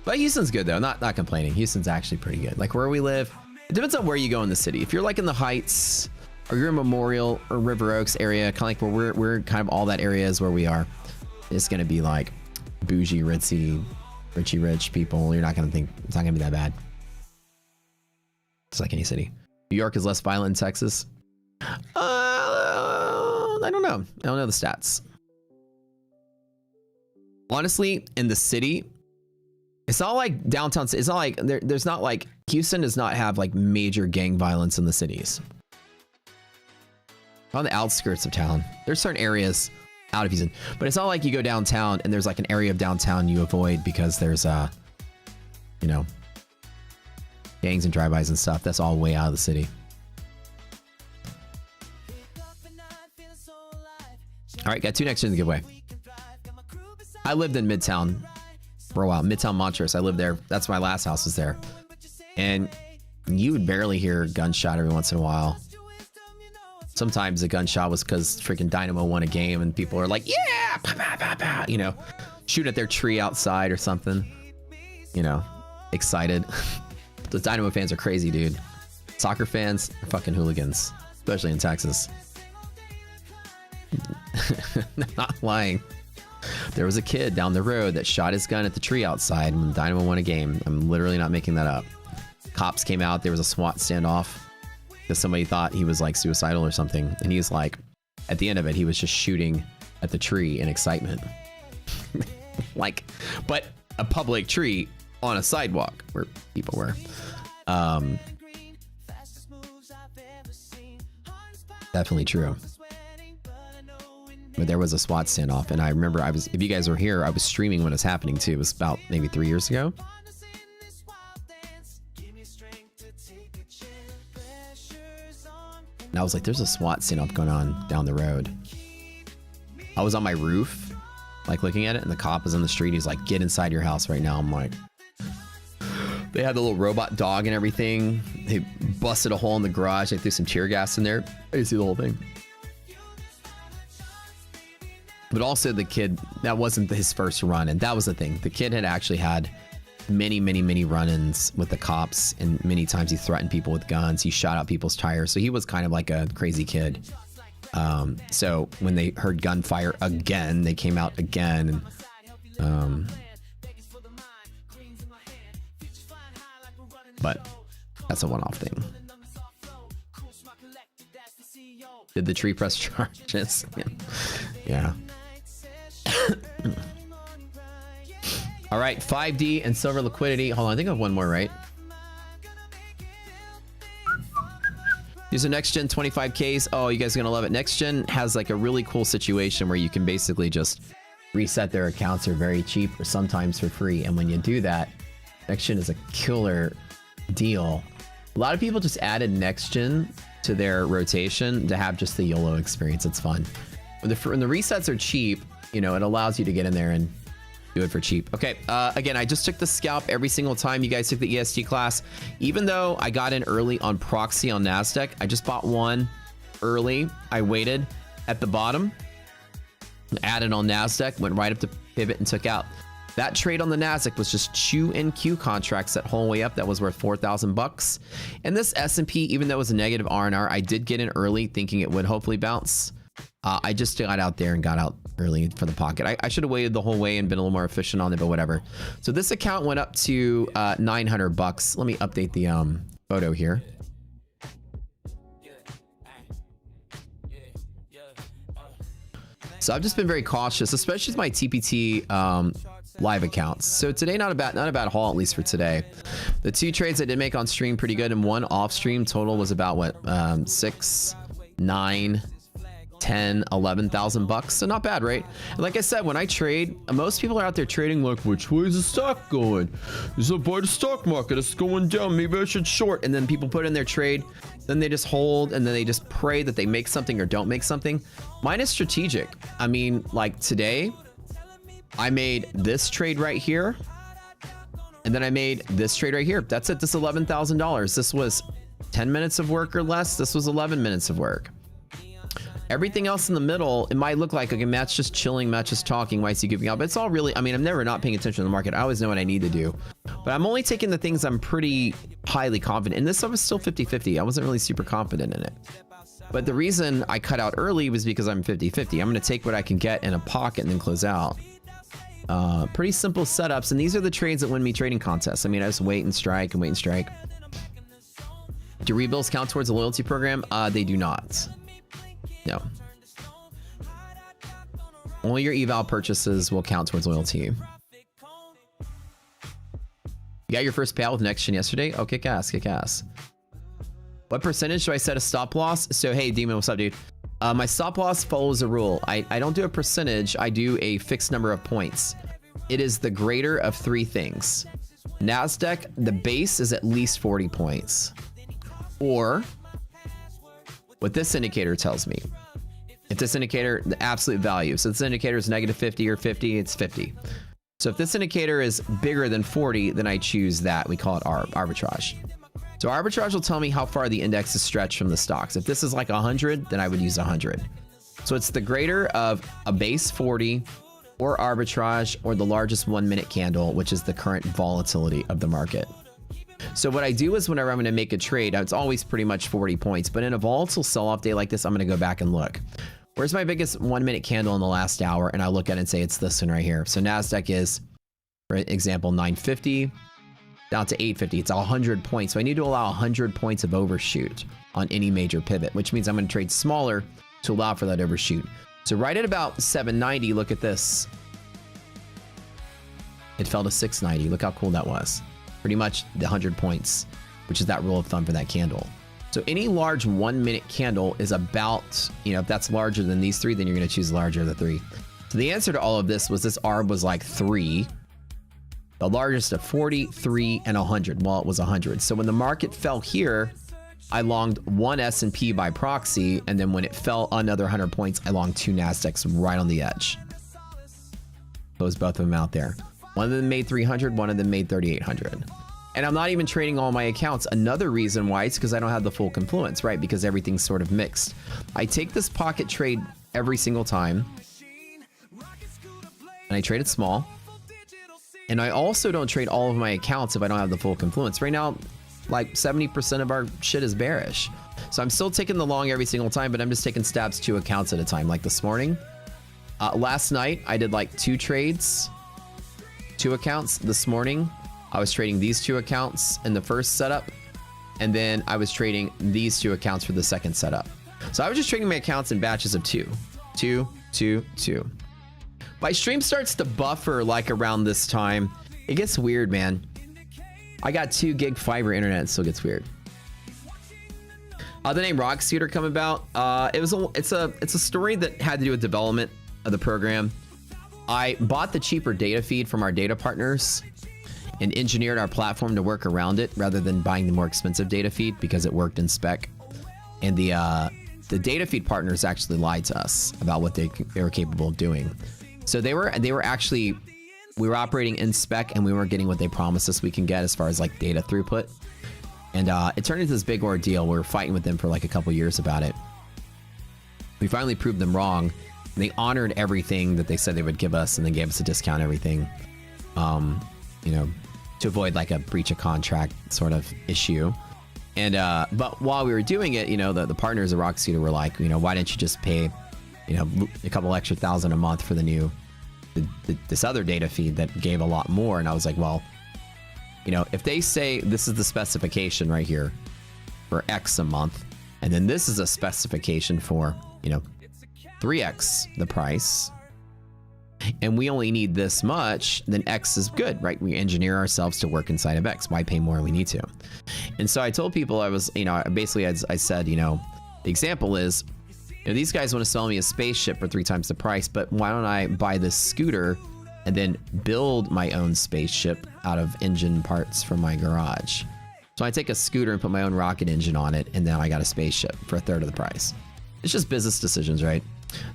But Houston's good though. Not complaining. Houston's actually pretty good. Like where we live, it depends on where you go in the city. If you're like in the Heights, or you're in Memorial or River Oaks area, kind of like where we're kind of all that area is where we are. It's gonna be like bougie, ritzy, rich people. You're not gonna think it's not gonna be that bad. It's like any city. New York is less violent in Texas. I don't know. I don't know the stats. Honestly, in the city, it's not like downtown. It's not like there's not like Houston does not have like major gang violence in the cities. On the outskirts of town, there's certain areas out of Houston, but it's not like you go downtown and there's like an area of downtown you avoid because there's you know, gangs and drive-bys and stuff. That's all way out of the city. All right, got 2 next gens to give away. I lived in Midtown for a while. Midtown Montrose. I lived there. That's my last house was there. And you would barely hear a gunshot every once in a while. Sometimes the gunshot was because freaking Dynamo won a game and people are like, yeah, bah, bah, bah, bah, you know, shoot at their tree outside or something, you know, excited. The Dynamo fans are crazy, dude. Soccer fans are fucking hooligans, especially in Texas. Not lying. There was a kid down the road that shot his gun at the tree outside when Dynamo won a game. I'm literally not making that up. Cops came out. There was a SWAT standoff because somebody thought he was like suicidal or something. And he was like, at the end of it, he was just shooting at the tree in excitement. Like, but a public tree on a sidewalk where people were. Definitely true. But there was a SWAT standoff, and I remember if you guys were here, I was streaming when it was happening too. It was about maybe 3 years ago. And I was like, there's a SWAT standoff going on down the road. I was on my roof, like looking at it, and the cop was on the street. He's like, get inside your house right now. I'm like, they had the little robot dog and everything. They busted a hole in the garage. They threw some tear gas in there. I could see the whole thing. But also the kid, that wasn't his first run. And that was the thing. The kid had actually had many run-ins with the cops. And many times he threatened people with guns. He shot out people's tires. So he was kind of like a crazy kid. So when they heard gunfire again, they came out again. But that's a one-off thing. Did the tree press charges? Yeah. All right, 5D and silver liquidity. Hold on, I think I have one more, right? These are next gen 25Ks. Oh, you guys are gonna love it. Next gen has like a really cool situation where you can basically just reset their accounts. They're very cheap or sometimes for free. And when you do that, next gen is a killer deal A lot of people just added next gen to their rotation to have just the YOLO experience. It's fun. When the resets are cheap, you know, it allows you to get in there and do it for cheap. Okay, again, I just took the scalp every single time you guys took the EST class. Even though I got in early on proxy on NASDAQ, I just bought one early. I waited at the bottom, added on NASDAQ, went right up to pivot and took out. That trade on the NASDAQ was just Q and Q contracts that whole way up. That was worth 4,000 bucks. And this S&P, even though it was a negative R&R, I did get in early thinking it would hopefully bounce. I just got out there and got out early for the pocket. I should have waited the whole way and been a little more efficient on it, but whatever. So this account went up to 900 bucks. Let me update the photo here. So I've just been very cautious, especially with my TPT live accounts. So today, not a bad haul, at least for today. The 2 trades I did make on stream pretty good, and 1 off stream total was about what 6, 9, 10, 11,000 bucks. So not bad, right? And like I said, when I trade, most people are out there trading like, which way is the stock going? Is it by the stock market? It's going down. Maybe I should short. And then people put in their trade, then they just hold, and then they just pray that they make something or don't make something. Mine is strategic. I mean, like today, I made this trade right here, and then I made this trade right here. That's it. This $11,000. This was 10 minutes of work or less. This was 11 minutes of work. Everything else in the middle, it might look like, okay, Matt's just chilling, Matt's just talking, why is he giving out? But it's all really, I mean, I'm never not paying attention to the market. I always know what I need to do. But I'm only taking the things I'm pretty highly confident in. This stuff was still 50-50. I wasn't really super confident in it. But the reason I cut out early was because I'm 50-50. I'm going to take what I can get in a pocket and then close out. Pretty simple setups. And these are the trades that win me trading contests. I mean, I just wait and strike and wait and strike. Do rebills count towards a loyalty program? They do not. No. Only your eval purchases will count towards loyalty. You got your first payout with NextGen yesterday? Oh, kick ass, kick ass. What percentage do I set a stop loss? So, hey, Demon, what's up, dude? My stop loss follows a rule. I don't do a percentage. I do a fixed number of points. It is the greater of 3 things. NASDAQ, the base is at least 40 points. Or what this indicator tells me. If this indicator, the absolute value. So this indicator is negative 50 or 50, it's 50. So if this indicator is bigger than 40, then I choose that. We call it arbitrage. So arbitrage will tell me how far the index is stretched from the stocks. If this is like 100, then I would use 100. So it's the greater of a base 40 or arbitrage or the largest 1 minute candle, which is the current volatility of the market. So what I do is whenever I'm going to make a trade, it's always pretty much 40 points. But in a volatile sell-off day like this, I'm going to go back and look. Where's my biggest 1 minute candle in the last hour? And I look at it and say it's this one right here. So NASDAQ is, for example, 950 down to 850. It's 100 points. So I need to allow 100 points of overshoot on any major pivot, which means I'm going to trade smaller to allow for that overshoot. So right at about 790, look at this. It fell to 690. Look how cool that was. Pretty much the 100 points, which is that rule of thumb for that candle. So any large 1 minute candle is about, you know, if that's larger than these 3, then you're going to choose larger of the 3. So the answer to all of this was this ARB was like 3. The largest of 40, 3, and 100. Well, it was 100. So when the market fell here, I longed 1 S&P by proxy, and then when it fell another 100 points, I longed 2 NASDAQs right on the edge. Close both of them out there. One of them made 300, one of them made 3,800. And I'm not even trading all my accounts. Another reason why is because I don't have the full confluence, right? Because everything's sort of mixed. I take this pocket trade every single time, and I trade it small. And I also don't trade all of my accounts if I don't have the full confluence. Right now, like 70% of our shit is bearish. So I'm still taking the long every single time, but I'm just taking stabs 2 accounts at a time. Like this morning, last night, I did like 2 trades, 2 accounts. This morning, I was trading these 2 accounts in the first setup, and then I was trading these 2 accounts for the second setup. So I was just trading my accounts in batches of 2, 2, 2, 2. My stream starts to buffer like around this time. It gets weird, man. I got 2 gig fiber internet, it still gets weird. The name Rock Scooter come about. It's a story that had to do with development of the program. I bought the cheaper data feed from our data partners, and engineered our platform to work around it rather than buying the more expensive data feed because it worked in spec. And the data feed partners actually lied to us about what they were capable of doing. So they were actually, we were operating in spec and we weren't getting what they promised us we can get as far as like data throughput. And it turned into this big ordeal. We were fighting with them for like a couple years about it. We finally proved them wrong. And they honored everything that they said they would give us, and they gave us a discount, everything, you know, to avoid like a breach of contract sort of issue. And but while we were doing it, you know, the partners of Rocket Scooter were like, you know, why didn't you just pay, you know, a couple extra $1,000 a month for the new, this other data feed that gave a lot more? And I was like, well, you know, if they say this is the specification right here for X a month, and then this is a specification for, you know, 3X the price, and we only need this much, then X is good, right? We engineer ourselves to work inside of X. Why pay more when we need to? And so I told people, I was, you know, basically I said, you know, the example is, you know, these guys want to sell me a spaceship for 3 times the price, but why don't I buy this scooter and then build my own spaceship out of engine parts from my garage? So I take a scooter and put my own rocket engine on it, and then I got a spaceship for 1/3 of the price. It's just business decisions, right?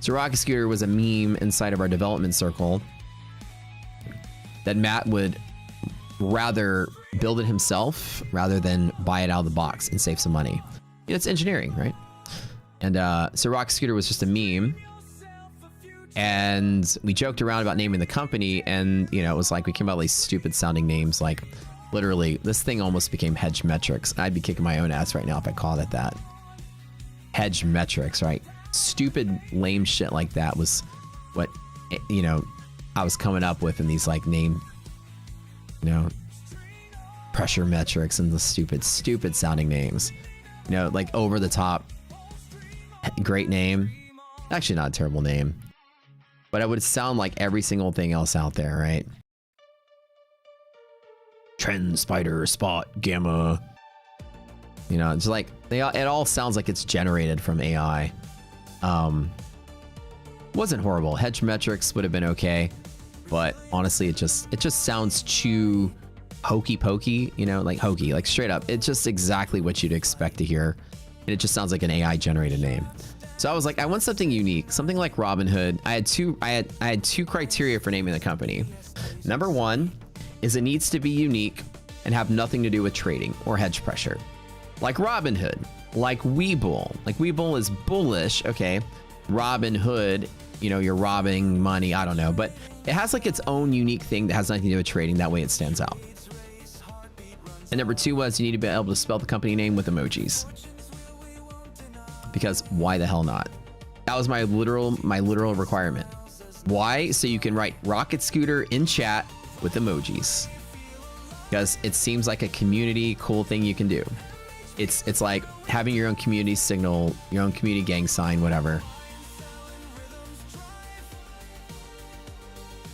So Rocket Scooter was a meme inside of our development circle that Matt would rather build it himself rather than buy it out of the box and save some money. You know, it's engineering, right? And so Rocket Scooter was just a meme. And we joked around about naming the company, and, you know, it was like we came out with these stupid sounding names. Like, literally, this thing almost became Hedge Metrics. I'd be kicking my own ass right now if I called it that. Hedge Metrics, right? Stupid, lame shit like that was what, you know, I was coming up with in these like name, you know, pressure metrics and the stupid sounding names, you know, like over the top, great name. Actually, not a terrible name, but it would sound like every single thing else out there, right? Trend, Spider, Spot, Gamma. You know, it's like it all sounds like it's generated from AI. Wasn't horrible. Hedge Metrics would have been okay, but honestly, it just sounds too hokey pokey. You know, like hokey, like straight up. It's just exactly what you'd expect to hear, and it just sounds like an AI generated name. So I was like, I want something unique, something like Robinhood. I had two criteria for naming the company. Number one is it needs to be unique and have nothing to do with trading or hedge pressure. Like Robinhood, like Webull. Like Webull is bullish, okay. Robin Hood, you know, you're robbing money, I don't know. But it has like its own unique thing that has nothing to do with trading. That way it stands out. And number two was you need to be able to spell the company name with emojis. Because why the hell not? That was my literal requirement. Why? So you can write Rocket Scooter in chat with emojis. Because it seems like a community cool thing you can do. It's like having your own community signal, your own community gang sign, whatever.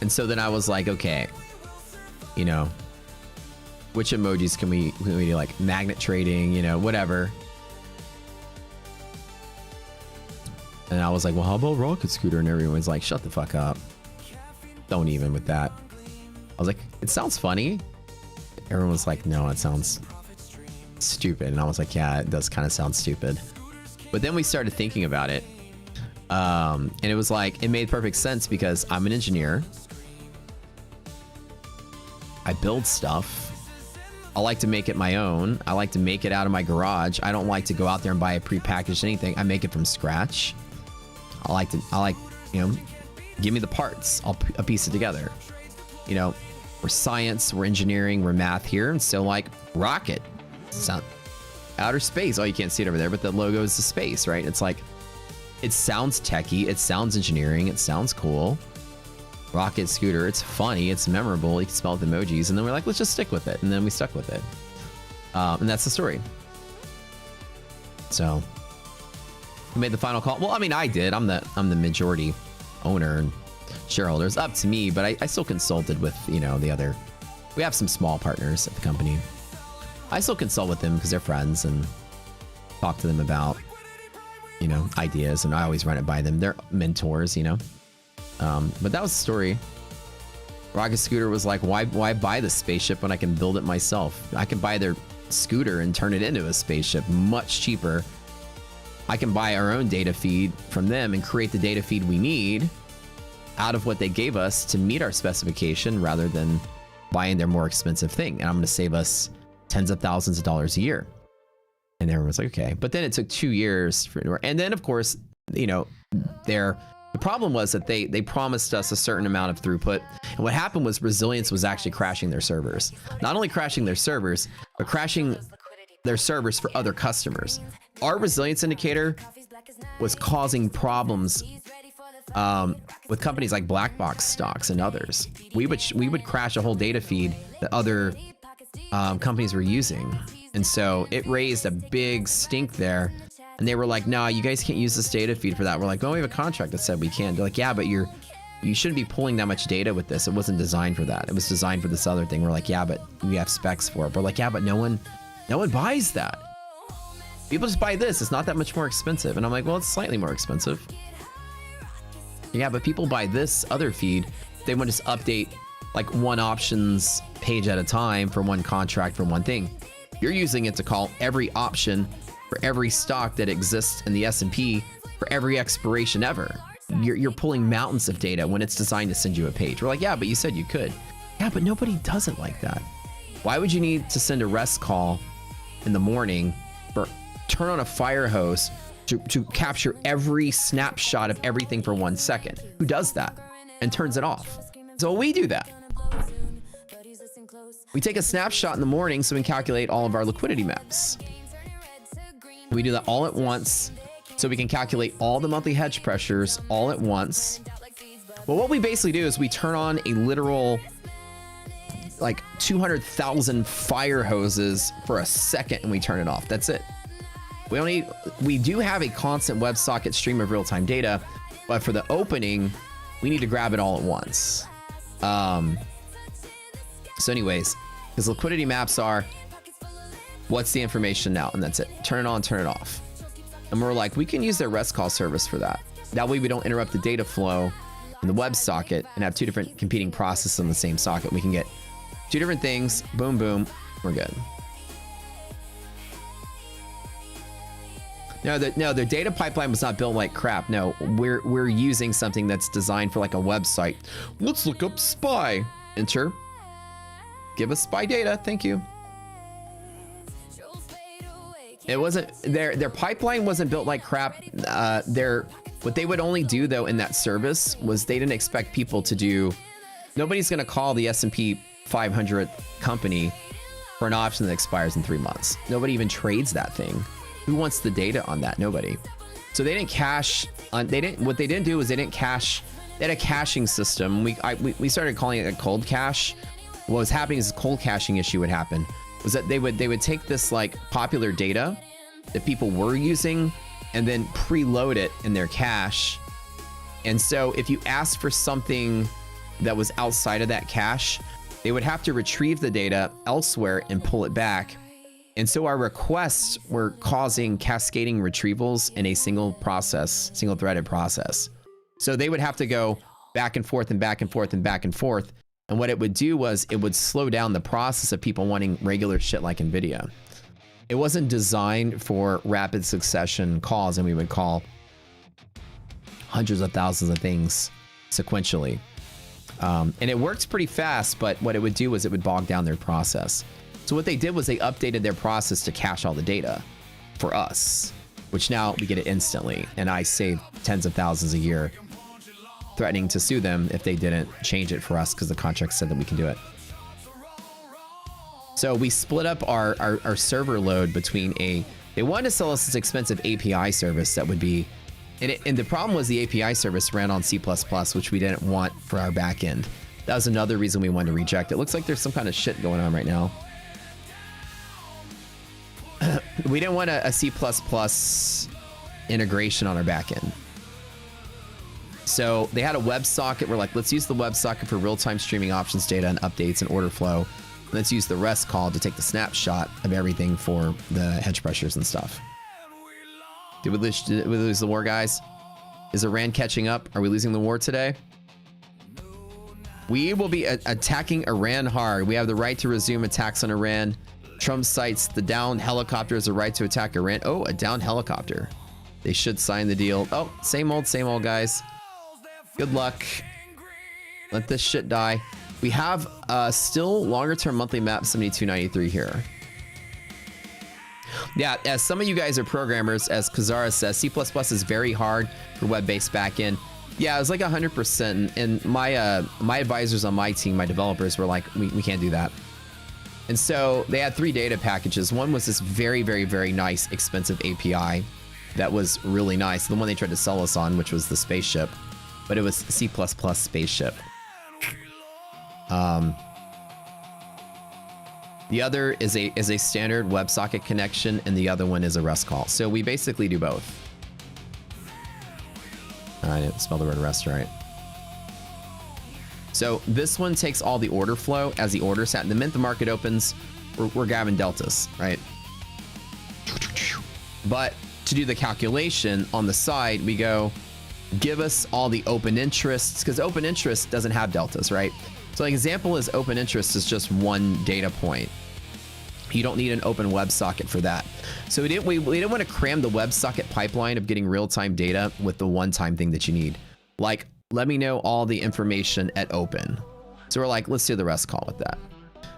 And so then I was like, okay, you know, which emojis can we do? Like magnet trading, you know, whatever. And I was like, well, how about Rocket Scooter? And everyone's like, shut the fuck up. Don't even with that. I was like, it sounds funny. Everyone was like, no, it sounds stupid. And I was like, yeah, it does kind of sound stupid. But then we started thinking about it. And it was like, it made perfect sense because I'm an engineer. I build stuff. I like to make it my own. I like to make it out of my garage. I don't like to go out there and buy a prepackaged anything. I make it from scratch. I like, you know, give me the parts. I'll piece it together. You know, we're science, we're engineering, we're math here. And so like rocket, sound outer space. Oh, you can't see it over there, but the logo is the space, right? It's like, it sounds techie. It sounds engineering. It sounds cool. Rocket Scooter. It's funny. It's memorable. You can spell it with emojis. And then we're like, let's just stick with it. And then we stuck with it. And that's the story. So we made the final call. Well, I mean, I did. I'm the majority owner and shareholder. It's up to me, but I still consulted with, you know, the other. We have some small partners at the company. I still consult with them because they're friends and talk to them about, you know, ideas, and I always run it by them. They're mentors, you know. But that was the story. Rocket Scooter was like, why buy the spaceship when I can build it myself? I can buy their scooter and turn it into a spaceship much cheaper. I can buy our own data feed from them and create the data feed we need out of what they gave us to meet our specification rather than buying their more expensive thing. And I'm going to save us tens of thousands of dollars a year. And everyone was like, okay. But then it took 2 years for it to work. And then, of course, you know, the problem was that they promised us a certain amount of throughput. And what happened was Resilience was actually crashing their servers. Not only crashing their servers, but crashing their servers for other customers. Our resilience indicator was causing problems with companies like Blackbox Stocks and others. We would crash a whole data feed that other companies were using. And so it raised a big stink there. And they were like, no, you guys can't use this data feed for that. We're like, well, we have a contract that said we can. They're like, yeah, but you shouldn't be pulling that much data with this. It wasn't designed for that. It was designed for this other thing. We're like, yeah, but we have specs for it. We're like, yeah, but no one buys that. People just buy this. It's not that much more expensive. And I'm like, well, it's slightly more expensive. Yeah, but people buy this other feed. They want to just update like one options page at a time for one contract for one thing. You're using it to call every option for every stock that exists in the S&P for every expiration ever. You're pulling mountains of data when it's designed to send you a page. We're like, yeah, but you said you could. Yeah, but nobody does it like that. Why would you need to send a rest call in the morning or turn on a fire hose to capture every snapshot of everything for 1 second? Who does that and turns it off? So we do that. We take a snapshot in the morning so we can calculate all of our liquidity maps. We do that all at once so we can calculate all the monthly hedge pressures all at once. Well, what we basically do is we turn on a literal like 200,000 fire hoses for a second and we turn it off. That's it. We do have a constant WebSocket stream of real-time data, but for the opening, we need to grab it all at once. So anyways, his liquidity maps are, what's the information now? And that's it. Turn it on, turn it off. And we're like, we can use their REST call service for that. That way we don't interrupt the data flow in the WebSocket and have two different competing processes on the same socket. We can get two different things, boom, boom, we're good. No, the data pipeline was not built like crap. No, we're using something that's designed for like a website. Let's look up spy. Enter. Give us spy data. Thank you. It wasn't their pipeline wasn't built like crap. What they would only do though in that service was they didn't expect people to do. Nobody's gonna call the S&P 500 company for an option that expires in 3 months. Nobody even trades that thing. Who wants the data on that? Nobody. So they didn't cache. What they didn't do was they didn't cache. They had a caching system. We started calling it a cold cache. What was happening is a cold caching issue would happen. Was that they would take this like popular data that people were using and then preload it in their cache. And so if you asked for something that was outside of that cache, they would have to retrieve the data elsewhere and pull it back. And so our requests were causing cascading retrievals in a single threaded process. So they would have to go back and forth and back and forth and back and forth. And what it would do was it would slow down the process of people wanting regular shit like NVIDIA. It wasn't designed for rapid succession calls, and we would call hundreds of thousands of things sequentially. And it works pretty fast, but what it would do was it would bog down their process. So what they did was they updated their process to cache all the data for us, which now we get it instantly. And I save tens of thousands a year, threatening to sue them if they didn't change it for us because the contract said that we can do it. So we split up our server load between they wanted to sell us this expensive API service that would be, and the problem was the API service ran on C++, which we didn't want for our backend. That was another reason we wanted to reject it. Looks like there's some kind of shit going on right now. We didn't want a C++ integration on our backend. So they had a WebSocket. We're like, let's use the WebSocket for real-time streaming options data and updates and order flow. Let's use the REST call to take the snapshot of everything for the hedge pressures and stuff. Did we lose the war, guys? Is Iran catching up? Are we losing the war today? We will be attacking Iran hard. We have the right to resume attacks on Iran. Trump cites the downed helicopter as a right to attack Iran. Oh, a downed helicopter. They should sign the deal. Oh, same old, guys. Good luck. Let this shit die. We have still longer term monthly map 7293 here. Yeah, as some of you guys are programmers, as Kazara says, C++ is very hard for web-based backend. Yeah, it was like 100%, and my advisors on my team, my developers, were like, we can't do that. And so they had 3 data packages. One was this very, very, very nice, expensive API that was really nice. The one they tried to sell us on, which was the spaceship, but it was C++ spaceship. The other is a standard WebSocket connection, and the other one is a REST call. So we basically do both. I didn't spell the word rest right. So this one takes all the order flow as the order set. The minute the market opens, we're grabbing deltas, right? But to do the calculation on the side, we go, give us all the open interests, because open interest doesn't have deltas, right? So an example is open interest is just one data point. You don't need an open WebSocket for that. So we didn't want to cram the WebSocket pipeline of getting real-time data with the one-time thing that you need. Like, let me know all the information at open. So we're like, let's do the REST call with that.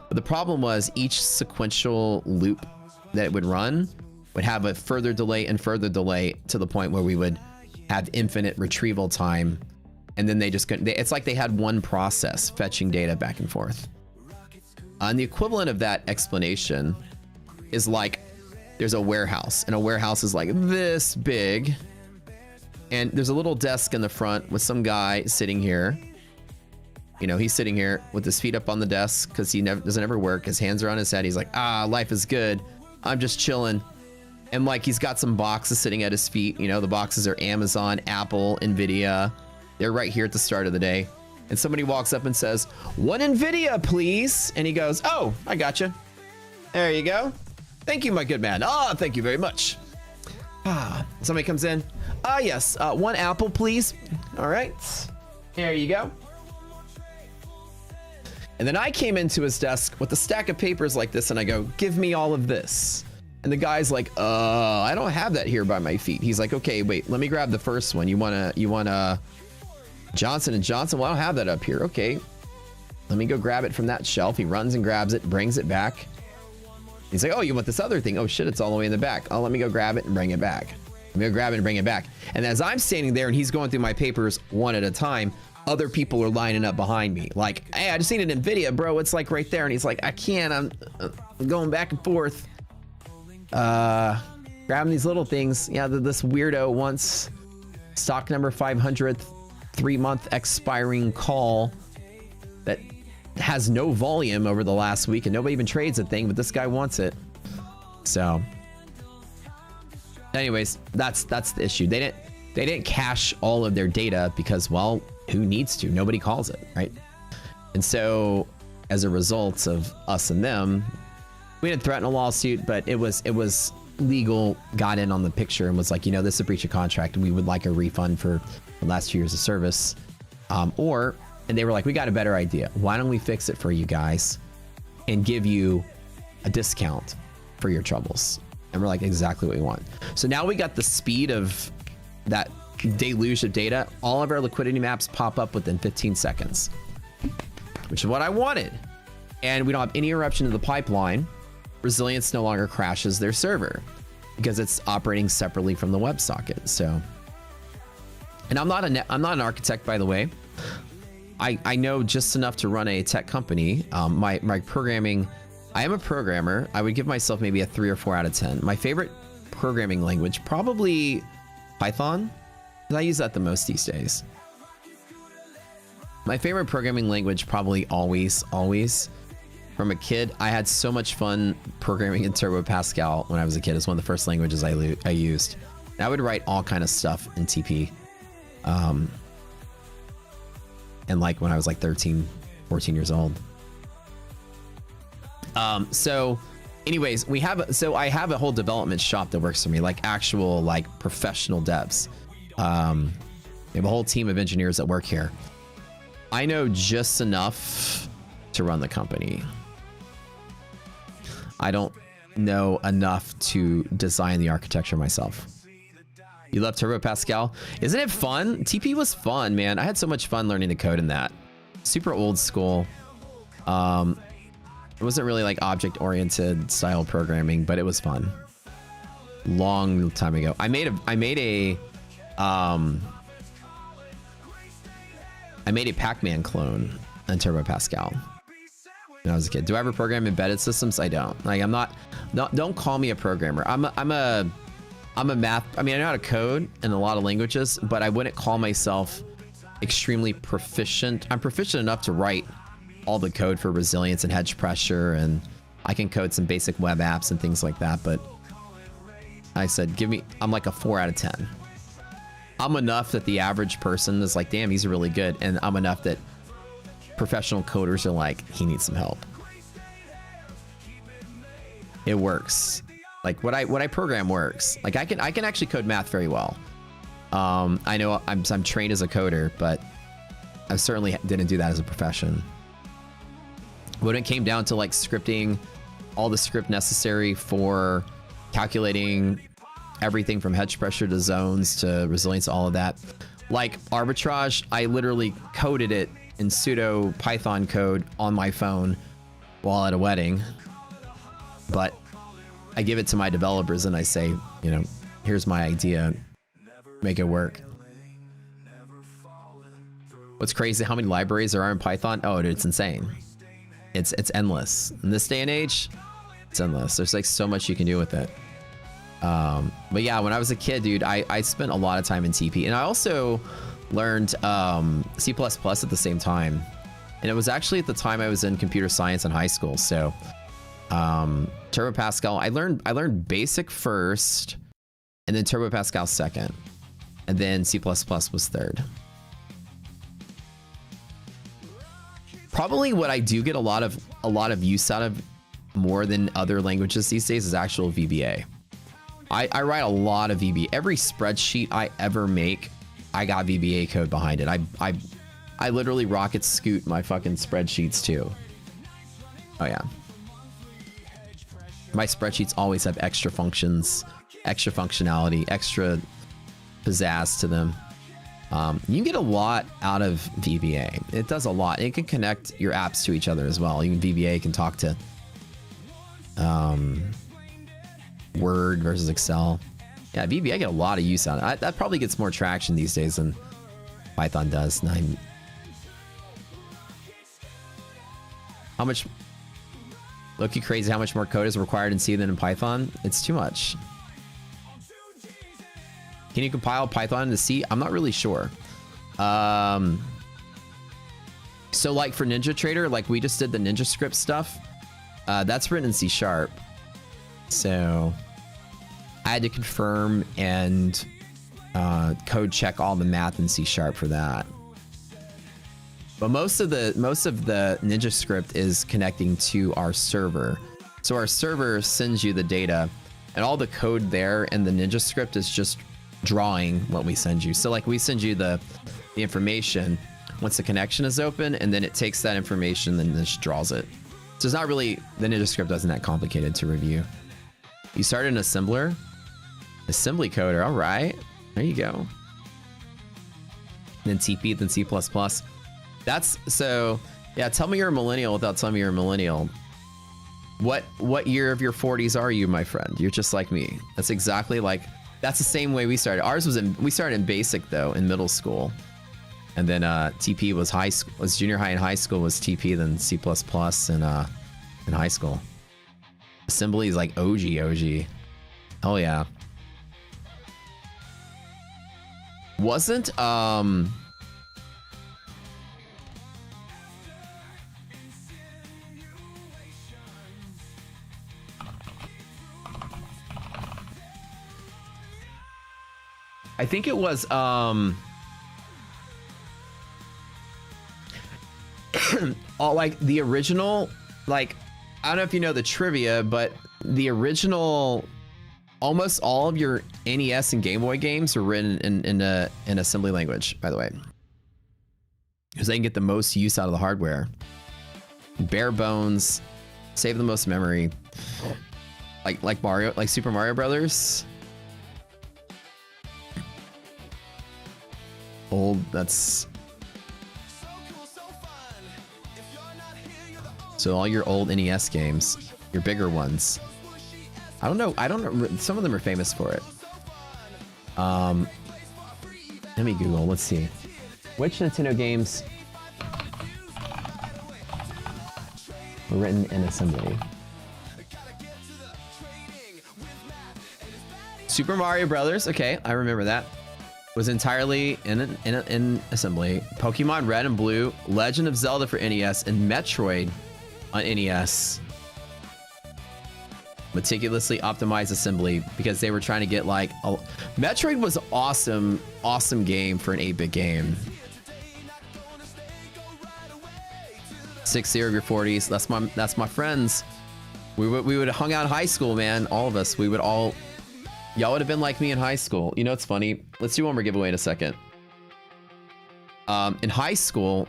But the problem was each sequential loop that it would run would have a further delay and further delay to the point where we would have infinite retrieval time. And then they just couldn't, it's like they had one process fetching data back and forth. And the equivalent of that explanation is like, there's a warehouse, and a warehouse is like this big. And there's a little desk in the front with some guy sitting here. You know, he's sitting here with his feet up on the desk because he doesn't ever work. His hands are on his head. He's like, life is good. I'm just chilling. And like, he's got some boxes sitting at his feet. You know, the boxes are Amazon, Apple, Nvidia. They're right here at the start of the day. And somebody walks up and says, "One Nvidia, please." And he goes, "Oh, I gotcha. There you go. Thank you, my good man. Oh, thank you very much." Somebody comes in. Yes, one Apple, please. All right. There you go. And then I came into his desk with a stack of papers like this, and I go, "Give me all of this." And the guy's like, I don't have that here by my feet." He's like, "Okay, wait, let me grab the first one. You wanna Johnson & Johnson? Well, I don't have that up here. Okay, let me go grab it from that shelf." He runs and grabs it, brings it back. He's like, "Oh, you want this other thing? Oh shit, it's all the way in the back. Oh, let me go grab it and bring it back. Let me go grab it and bring it back." And as I'm standing there and he's going through my papers one at a time, other people are lining up behind me. Like, "Hey, I just need an Nvidia, bro. It's like right there." And he's like, "I can't. I'm going back and forth. Grabbing these little things." Yeah, this weirdo wants stock number 500th 3-month expiring call that has no volume over the last week, and nobody even trades the thing, but this guy wants it. So anyways, that's the issue. They didn't cache all of their data because, well, who needs to? Nobody calls it, right? And so as a result of us and them, we didn't threaten a lawsuit, but it was legal, got in on the picture and was like, "You know, this is a breach of contract and we would like a refund for the last 2 years of service." And they were like, "We got a better idea. Why don't we fix it for you guys and give you a discount for your troubles?" And we're like, "Exactly what we want." So now we got the speed of that deluge of data. All of our liquidity maps pop up within 15 seconds, which is what I wanted. And we don't have any interruption to the pipeline. Resilience no longer crashes their server because it's operating separately from the WebSocket. So, and I'm not an architect, by the way. I know just enough to run a tech company. My programming, I am a programmer. I would give myself maybe a 3 or 4 out of 10. My favorite programming language, probably Python. I use that the most these days. My favorite programming language, probably always. From a kid, I had so much fun programming in Turbo Pascal when I was a kid. It's one of the first languages I used. And I would write all kind of stuff in TP. And like when I was like 13, 14 years old. So anyways, I have a whole development shop that works for me, like actual like professional devs. We have a whole team of engineers that work here. I know just enough to run the company. I don't know enough to design the architecture myself. You love Turbo Pascal? Isn't it fun? TP was fun, man. I had so much fun learning the code in that. Super old school. It wasn't really like object-oriented style programming, but it was fun. Long time ago. I made a Pac-Man clone in Turbo Pascal when I was a kid. Do I ever program embedded systems? I don't. Like, I'm not don't call me a programmer. I'm a math, I mean, I know how to code in a lot of languages, but I wouldn't call myself extremely proficient. I'm proficient enough to write all the code for resilience and hedge pressure, and I can code some basic web apps and things like that, but I said, I'm like a 4 out of 10. I'm enough that the average person is like, damn, he's really good, and I'm enough that professional coders are like, he needs some help. It works. Like what I program works. Like I can actually code math very well. I know I'm trained as a coder, but I certainly didn't do that as a profession. When it came down to like scripting, all the script necessary for calculating everything from hedge pressure to zones to resilience, all of that, like arbitrage, I literally coded it in pseudo Python code on my phone while at a wedding. But I give it to my developers and I say, you know, here's my idea, make it work. What's crazy, how many libraries there are in Python? Oh, dude, it's insane. It's endless. In this day and age, it's endless. There's like so much you can do with it. But yeah, when I was a kid, dude, I spent a lot of time in TP, and I also learned C++ at the same time. And it was actually at the time I was in computer science in high school. So Turbo Pascal, I learned BASIC first, and then Turbo Pascal second, and then C++ was third. Probably what I do get a lot of use out of more than other languages these days is actual VBA. I write a lot of VBA. Every spreadsheet I ever make, I got VBA code behind it. I literally rocket scoot my fucking spreadsheets too. Oh yeah. My spreadsheets always have extra functions, extra functionality, extra pizzazz to them. You can get a lot out of VBA. It does a lot. It can connect your apps to each other as well. Even VBA can talk to Word versus Excel. Yeah, VBA, I get a lot of use out of it. That probably gets more traction these days than Python does. How much... Look-y crazy how much more code is required in C than in Python? It's too much. Can you compile Python into C? I'm not really sure. So like for NinjaTrader, like we just did the NinjaScript stuff. That's written in C#. So I had to confirm and code check all the math in C# for that. But most of the NinjaScript is connecting to our server. So our server sends you the data, and all the code there in the NinjaScript is just drawing what we send you. So like we send you the information once the connection is open, and then it takes that information and just draws it. So it's not really, the NinjaScript isn't that complicated to review. You started an assembler? Assembly coder, all right. There you go. Then TP, then C++. That's, so, yeah, tell me you're a millennial without telling me you're a millennial. What year of your 40s are you, my friend? You're just like me. That's exactly like, that's the same way we started. Ours was we started in basic though, in middle school. And then TP was high school, was junior high and high school was TP, then C++ in high school. Assembly is like OG. Oh yeah. Wasn't I think it was all like the original, like I don't know if you know the trivia, but the original, almost all of your NES and Game Boy games were written in assembly language, by the way. because they can get the most use out of the hardware. Bare bones, save the most memory. Like Mario, like Super Mario Brothers. Old, that's... So all your old NES games, your bigger ones. I don't know, some of them are famous for it. Let me Google, let's see. Which Nintendo games were written in assembly? Super Mario Brothers, okay, I remember that. Was entirely in assembly. Pokemon Red and Blue, Legend of Zelda for NES, and Metroid on NES. Meticulously optimized assembly because they were trying to get like Metroid was awesome game for an 8-bit game. 60 of your 40s. That's my friends. We would have hung out in high school, man. All of us. We would all. Y'all would have been like me in high school. You know, it's funny. Let's do one more giveaway in a second. In high school,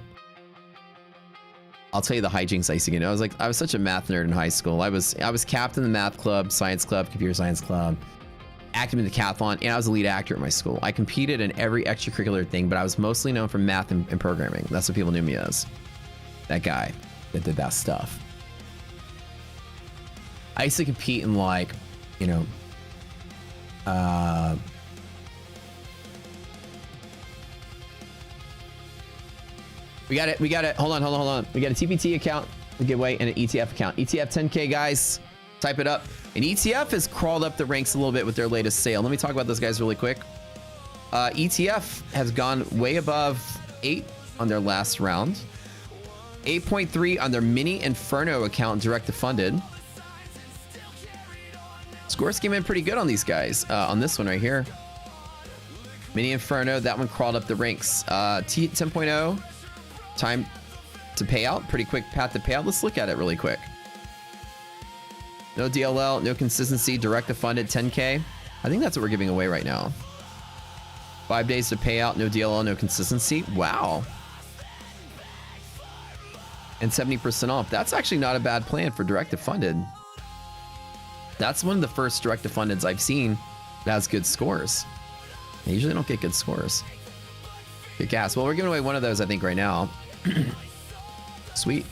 I'll tell you the hijinks I used to get. I was such a math nerd in high school. I was captain of the math club, science club, computer science club, active in the decathlon, and I was a lead actor at my school. I competed in every extracurricular thing, but I was mostly known for math and programming. That's what people knew me as. That guy that did that stuff. I used to compete in like, you know, we got it. Hold on. We got a TPT account, a giveaway, and an ETF account. ETF 10K, guys. Type it up. And ETF has crawled up the ranks a little bit with their latest sale. Let me talk about those guys really quick. ETF has gone way above 8 on their last round. 8.3 on their Mini Inferno account, direct to funded. Scores came in pretty good on these guys. On this one right here. Mini Inferno, that one crawled up the ranks. 10.0. Time to pay out, pretty quick path to pay out. Let's look at it really quick. No DLL, no consistency, direct to funded, 10K. I think that's what we're giving away right now. 5 days to pay out, no DLL, no consistency. Wow. And 70% off. That's actually not a bad plan for direct to funded. That's one of the first direct to fundeds I've seen that has good scores. I usually don't get good scores. Good gas. Well, we're giving away one of those, I think, right now. Sweet.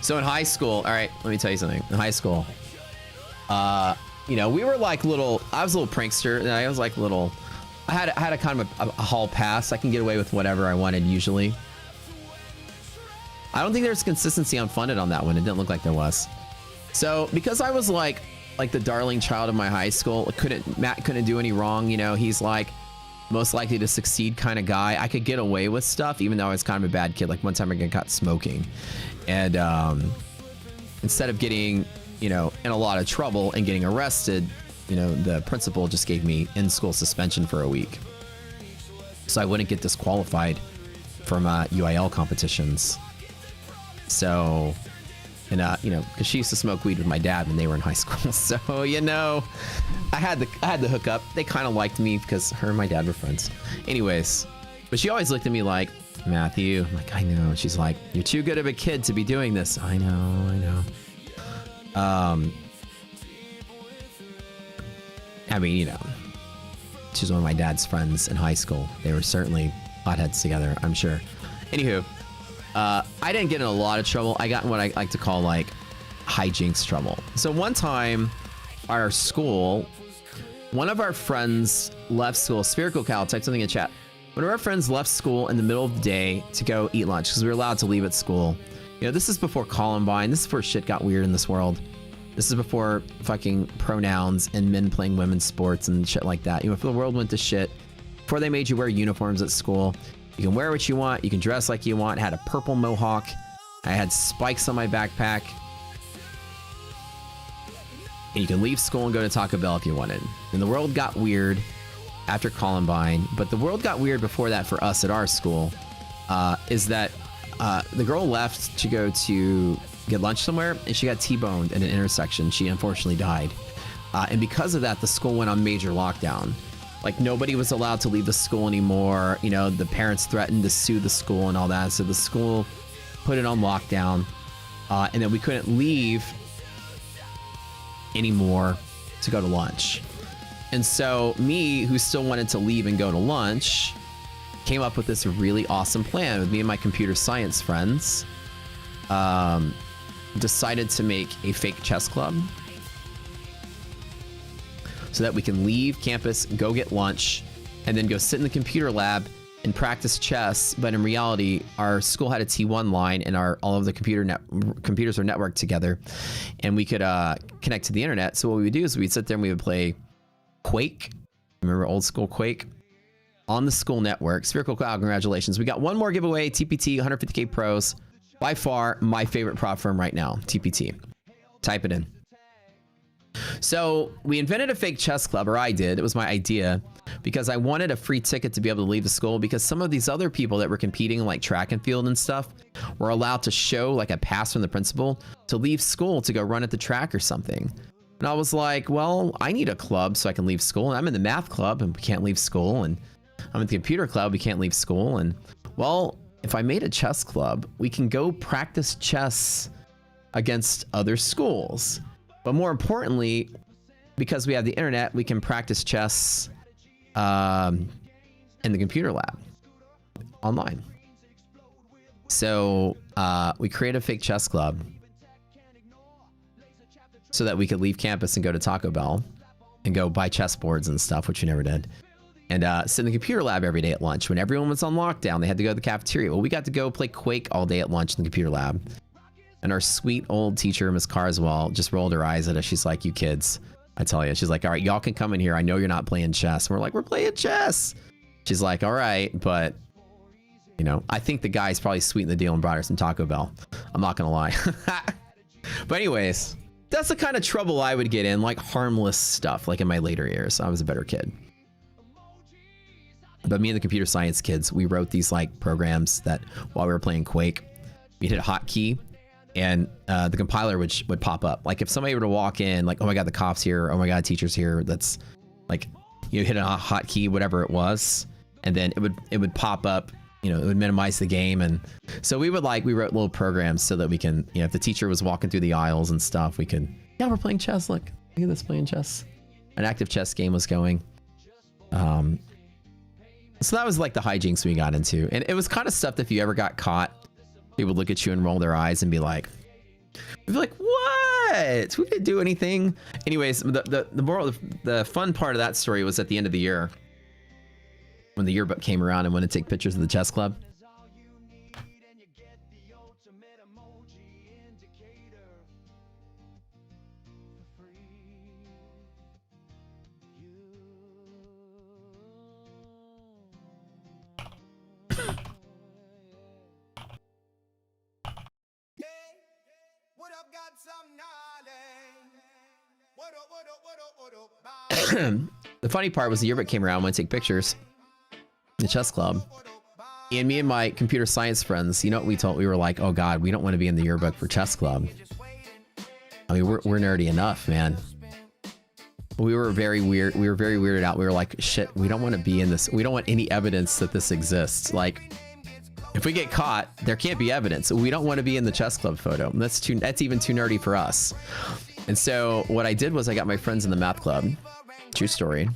So in high school, all right, let me tell you something. In high school, you know, we were like little, I was a little prankster, and I was like little, I had a kind of a hall pass. I can get away with whatever I wanted usually. I don't think there's consistency on funded on that one. It didn't look like there was. So because I was like the darling child of my high school, Matt couldn't do any wrong. You know, he's like most likely to succeed kind of guy. I could get away with stuff, even though I was kind of a bad kid. Like one time I got caught smoking, and instead of getting, you know, in a lot of trouble and getting arrested, you know, the principal just gave me in-school suspension for a week, so I wouldn't get disqualified from UIL competitions. So, and you know, because she used to smoke weed with my dad when they were in high school, so you know, I had the hookup. They kind of liked me because her and my dad were friends. Anyways, but she always looked at me like, Matthew. I'm like, I know. And she's like, you're too good of a kid to be doing this. I know. I mean, you know, she's one of my dad's friends in high school. They were certainly hotheads together, I'm sure. Anywho, I didn't get in a lot of trouble. I got in what I like to call like hijinks trouble. So one time at our school, one of our friends left school. Spherical Cow, type something in chat. One of our friends left school in the middle of the day to go eat lunch because we were allowed to leave at school. You know, this is before Columbine. This is before shit got weird in this world. This is before fucking pronouns and men playing women's sports and shit like that. You know, if the world went to shit, before they made you wear uniforms at school, you can wear what you want. You can dress like you want. I had a purple mohawk. I had spikes on my backpack. And you can leave school and go to Taco Bell if you wanted. And the world got weird after Columbine, but the world got weird before that for us at our school. Is that the girl left to go to get lunch somewhere, and she got T-boned at an intersection. She unfortunately died. And because of that, the school went on major lockdown. like nobody was allowed to leave the school anymore. You know, the parents threatened to sue the school and all that. So the school put it on lockdown, and then we couldn't leave anymore to go to lunch. And so me, who still wanted to leave and go to lunch, came up with this really awesome plan with me and my computer science friends. Decided to make a fake chess club so that we can leave campus, go get lunch, and then go sit in the computer lab and practice chess. But in reality, our school had a T1 line, and all of the computers are networked together, and we could connect to the internet. So what we would do is we'd sit there and we would play Quake. Remember old school Quake? On the school network. Spherical Cloud, congratulations. We got one more giveaway, TPT, 150K pros. By far, my favorite prop firm right now, TPT. Type it in. So we invented a fake chess club, or I did. It was my idea because I wanted a free ticket to be able to leave the school, because some of these other people that were competing, like track and field and stuff, were allowed to show like a pass from the principal to leave school to go run at the track or something. And I was like, well, I need a club so I can leave school. And I'm in the math club and we can't leave school. And I'm in the computer club, we can't leave school. And well, if I made a chess club, we can go practice chess against other schools. But more importantly, because we have the internet, we can practice chess in the computer lab online. So we created a fake chess club so that we could leave campus and go to Taco Bell and go buy chess boards and stuff, which we never did. And sit in the computer lab every day at lunch. When everyone was on lockdown, they had to go to the cafeteria. Well, we got to go play Quake all day at lunch in the computer lab. And our sweet old teacher, Miss Carswell, just rolled her eyes at us. She's like, you kids, I tell you. She's like, all right, y'all can come in here. I know you're not playing chess. And we're like, we're playing chess. She's like, all right, but, you know, I think the guy's probably sweetened the deal and brought her some Taco Bell. I'm not going to lie. But anyways, that's the kind of trouble I would get in, like harmless stuff, like in my later years. I was a better kid. But me and the computer science kids, we wrote these like programs that while we were playing Quake, we hit a hotkey and the compiler would pop up. Like if somebody were to walk in, like, oh my God, the cops here. Oh my God, teacher's here. That's like, you hit a hotkey, whatever it was. And then it would pop up, you know, it would minimize the game. And so we wrote little programs so that we can, you know, if the teacher was walking through the aisles and stuff, we could, yeah, we're playing chess. Look at this, playing chess. An active chess game was going. So that was like the hijinks we got into. And it was kind of stuff that if you ever got caught, they would look at you and roll their eyes and be like, what? We didn't do anything. Anyways, the fun part of that story was at the end of the year when the yearbook came around and went to take pictures of the chess club. The funny part was the yearbook came around, went to take pictures in the chess club, and me and my computer science friends, you know what we were like, oh God, we don't want to be in the yearbook for chess club. I mean, we're nerdy enough, man. We were very weird. We were very weirded out. We were like, shit, we don't want to be in this. We don't want any evidence that this exists. Like, if we get caught, there can't be evidence. We don't want to be in the chess club photo. That's even too nerdy for us. And so what I did was I got my friends in the math club, true story,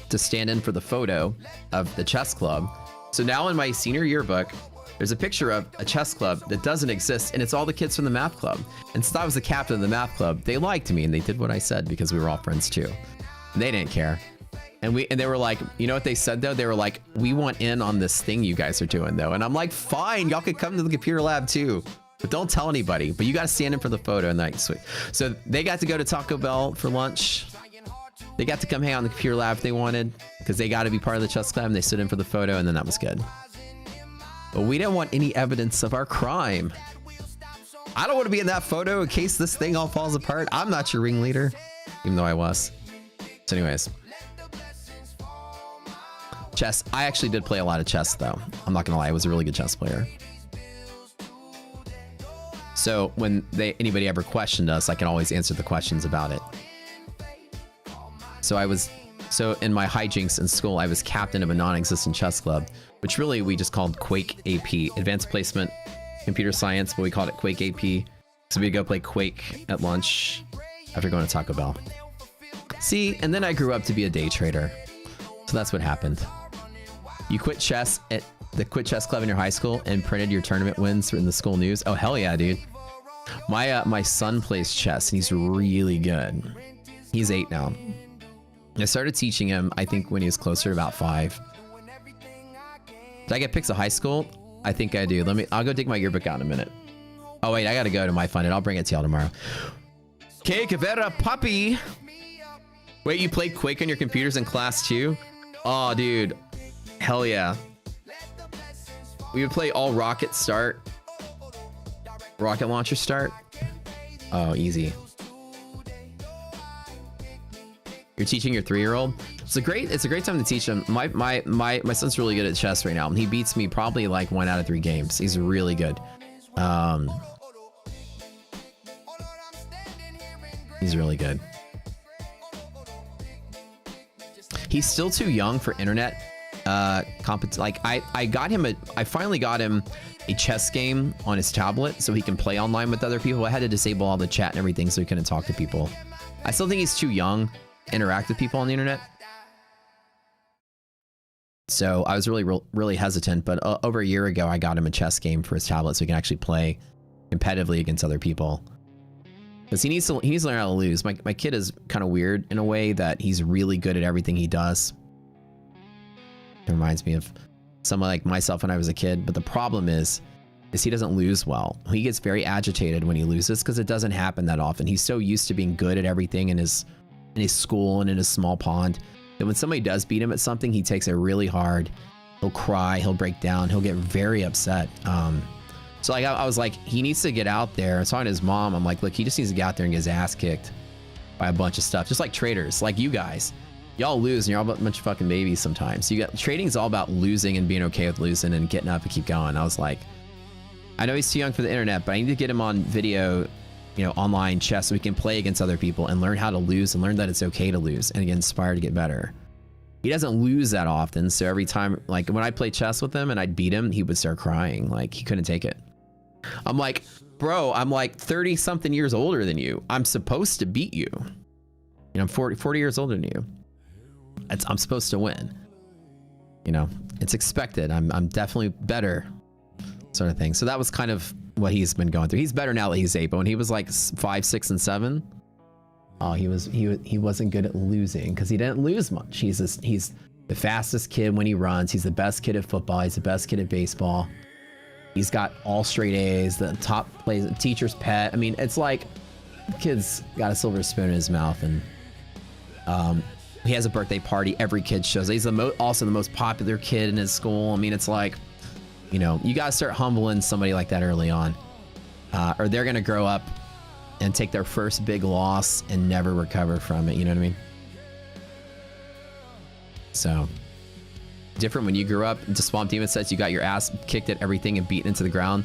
to stand in for the photo of the chess club. So now in my senior yearbook, there's a picture of a chess club that doesn't exist, and it's all the kids from the math club. And since I was the captain of the math club, they liked me and they did what I said because we were all friends too. And they didn't care. And they were like, you know what they said though? They were like, we want in on this thing you guys are doing though. And I'm like, fine, y'all could come to the computer lab too, but don't tell anybody. But you got to stand in for the photo. And like, sweet. So they got to go to Taco Bell for lunch. They got to come hang out in the computer lab if they wanted, because they got to be part of the chess club. And they stood in for the photo, and then that was good. But we didn't want any evidence of our crime. I don't want to be in that photo in case this thing all falls apart. I'm not your ringleader, even though I was. So anyways. Chess. I actually did play a lot of chess though. I'm not gonna lie, I was a really good chess player. So when anybody ever questioned us, I can always answer the questions about it. So I was So in my hijinks in school, I was captain of a non-existent chess club, which really we just called Quake AP, Advanced Placement Computer Science, but we called it Quake AP. So we'd go play Quake at lunch after going to Taco Bell. See, and then I grew up to be a day trader. So that's what happened. You quit chess at the Quit Chess Club in your high school and printed your tournament wins in the school news. Oh, hell yeah, dude. My son plays chess and he's really good. He's 8 now. I started teaching him, I think, when he was closer to about 5. Did I get picked to high school? I think I do. I'll go dig my yearbook out in a minute. Oh wait, I gotta go to my fund and I'll bring it to y'all tomorrow. Que Cavera Puppy. Wait, you played Quake on your computers in class too? Oh, dude. Hell yeah. We would play all rocket start. Rocket launcher start. Oh, easy. You're teaching your 3-year-old? It's a great time to teach him. My son's really good at chess right now. He beats me probably like 1 out of 3 games. He's really good. He's really good. He's still too young for internet like I finally got him a chess game on his tablet so he can play online with other people. I had to disable all the chat and everything so he couldn't talk to people. I still think he's too young to interact with people on the internet. So I was really hesitant, but over a year ago I got him a chess game for his tablet so he can actually play competitively against other people. Because he needs to learn how to lose. My kid is kind of weird in a way that he's really good at everything he does. It reminds me of someone like myself when I was a kid. But the problem is he doesn't lose well. He gets very agitated when he loses because it doesn't happen that often. He's so used to being good at everything in his school and in his small pond that when somebody does beat him at something, he takes it really hard. He'll cry. He'll break down. He'll get very upset. So like I was like, he needs to get out there. I was talking to his mom. I'm like, look, he just needs to get out there and get his ass kicked by a bunch of stuff. Just like traders, like you guys. Y'all lose and you're all a bunch of fucking babies sometimes. Trading is all about losing and being okay with losing and getting up and keep going. I was like, I know he's too young for the internet, but I need to get him on video, online chess so we can play against other people and learn how to lose and learn that it's okay to lose and get inspired to get better. He doesn't lose that often. So every time, like when I play chess with him and I'd beat him, he would start crying. Like he couldn't take it. I'm like, bro, I'm like 30 something years older than you. I'm supposed to beat you. I'm 40 years older than you. I'm supposed to win. It's expected. I'm definitely better, sort of thing. So that was kind of what he's been going through. He's better now that he's 8, but when he was like 5, 6, and 7, oh, he wasn't good at losing because he didn't lose much. He's the fastest kid when he runs. He's the best kid at football. He's the best kid at baseball. He's got all straight A's. The top plays, teacher's pet. I mean, it's like kid's got a silver spoon in his mouth, and he has a birthday party. Every kid shows. He's also the most popular kid in his school. I mean, it's like, you gotta start humbling somebody like that early on, or they're gonna grow up and take their first big loss and never recover from it. You know what I mean? So different when you grew up into Swamp Demon sets. You got your ass kicked at everything and beaten into the ground.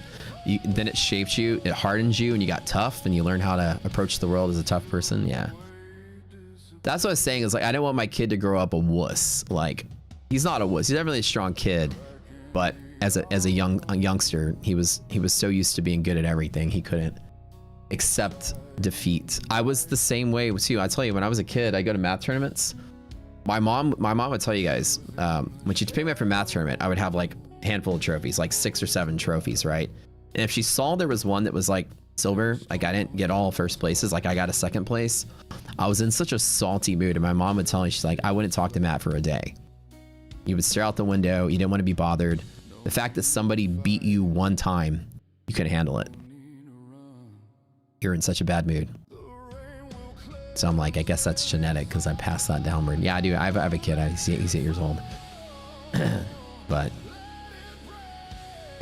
Then it shaped you. It hardens you, and you got tough, and you learn how to approach the world as a tough person. Yeah. That's what I was saying is like, I don't want my kid to grow up a wuss. Like, he's not a wuss. He's definitely a strong kid, but as a youngster, he was so used to being good at everything, he couldn't accept defeat. I was the same way too. I tell you, when I was a kid, I go to math tournaments. My mom would tell you guys, when she'd pick me up for math tournament, I would have like a handful of trophies, like 6 or 7 trophies, right? And if she saw there was one that was like silver, like I didn't get all first places, like I got a second place, I was in such a salty mood. And my mom would tell me, she's like, I wouldn't talk to Matt for a day. You would stare out the window. You didn't want to be bothered. The fact that somebody beat you one time, you couldn't handle it. You're in such a bad mood. So I'm like, I guess that's genetic because I passed that downward. Yeah, I do. I have a kid. He's 8 years old. But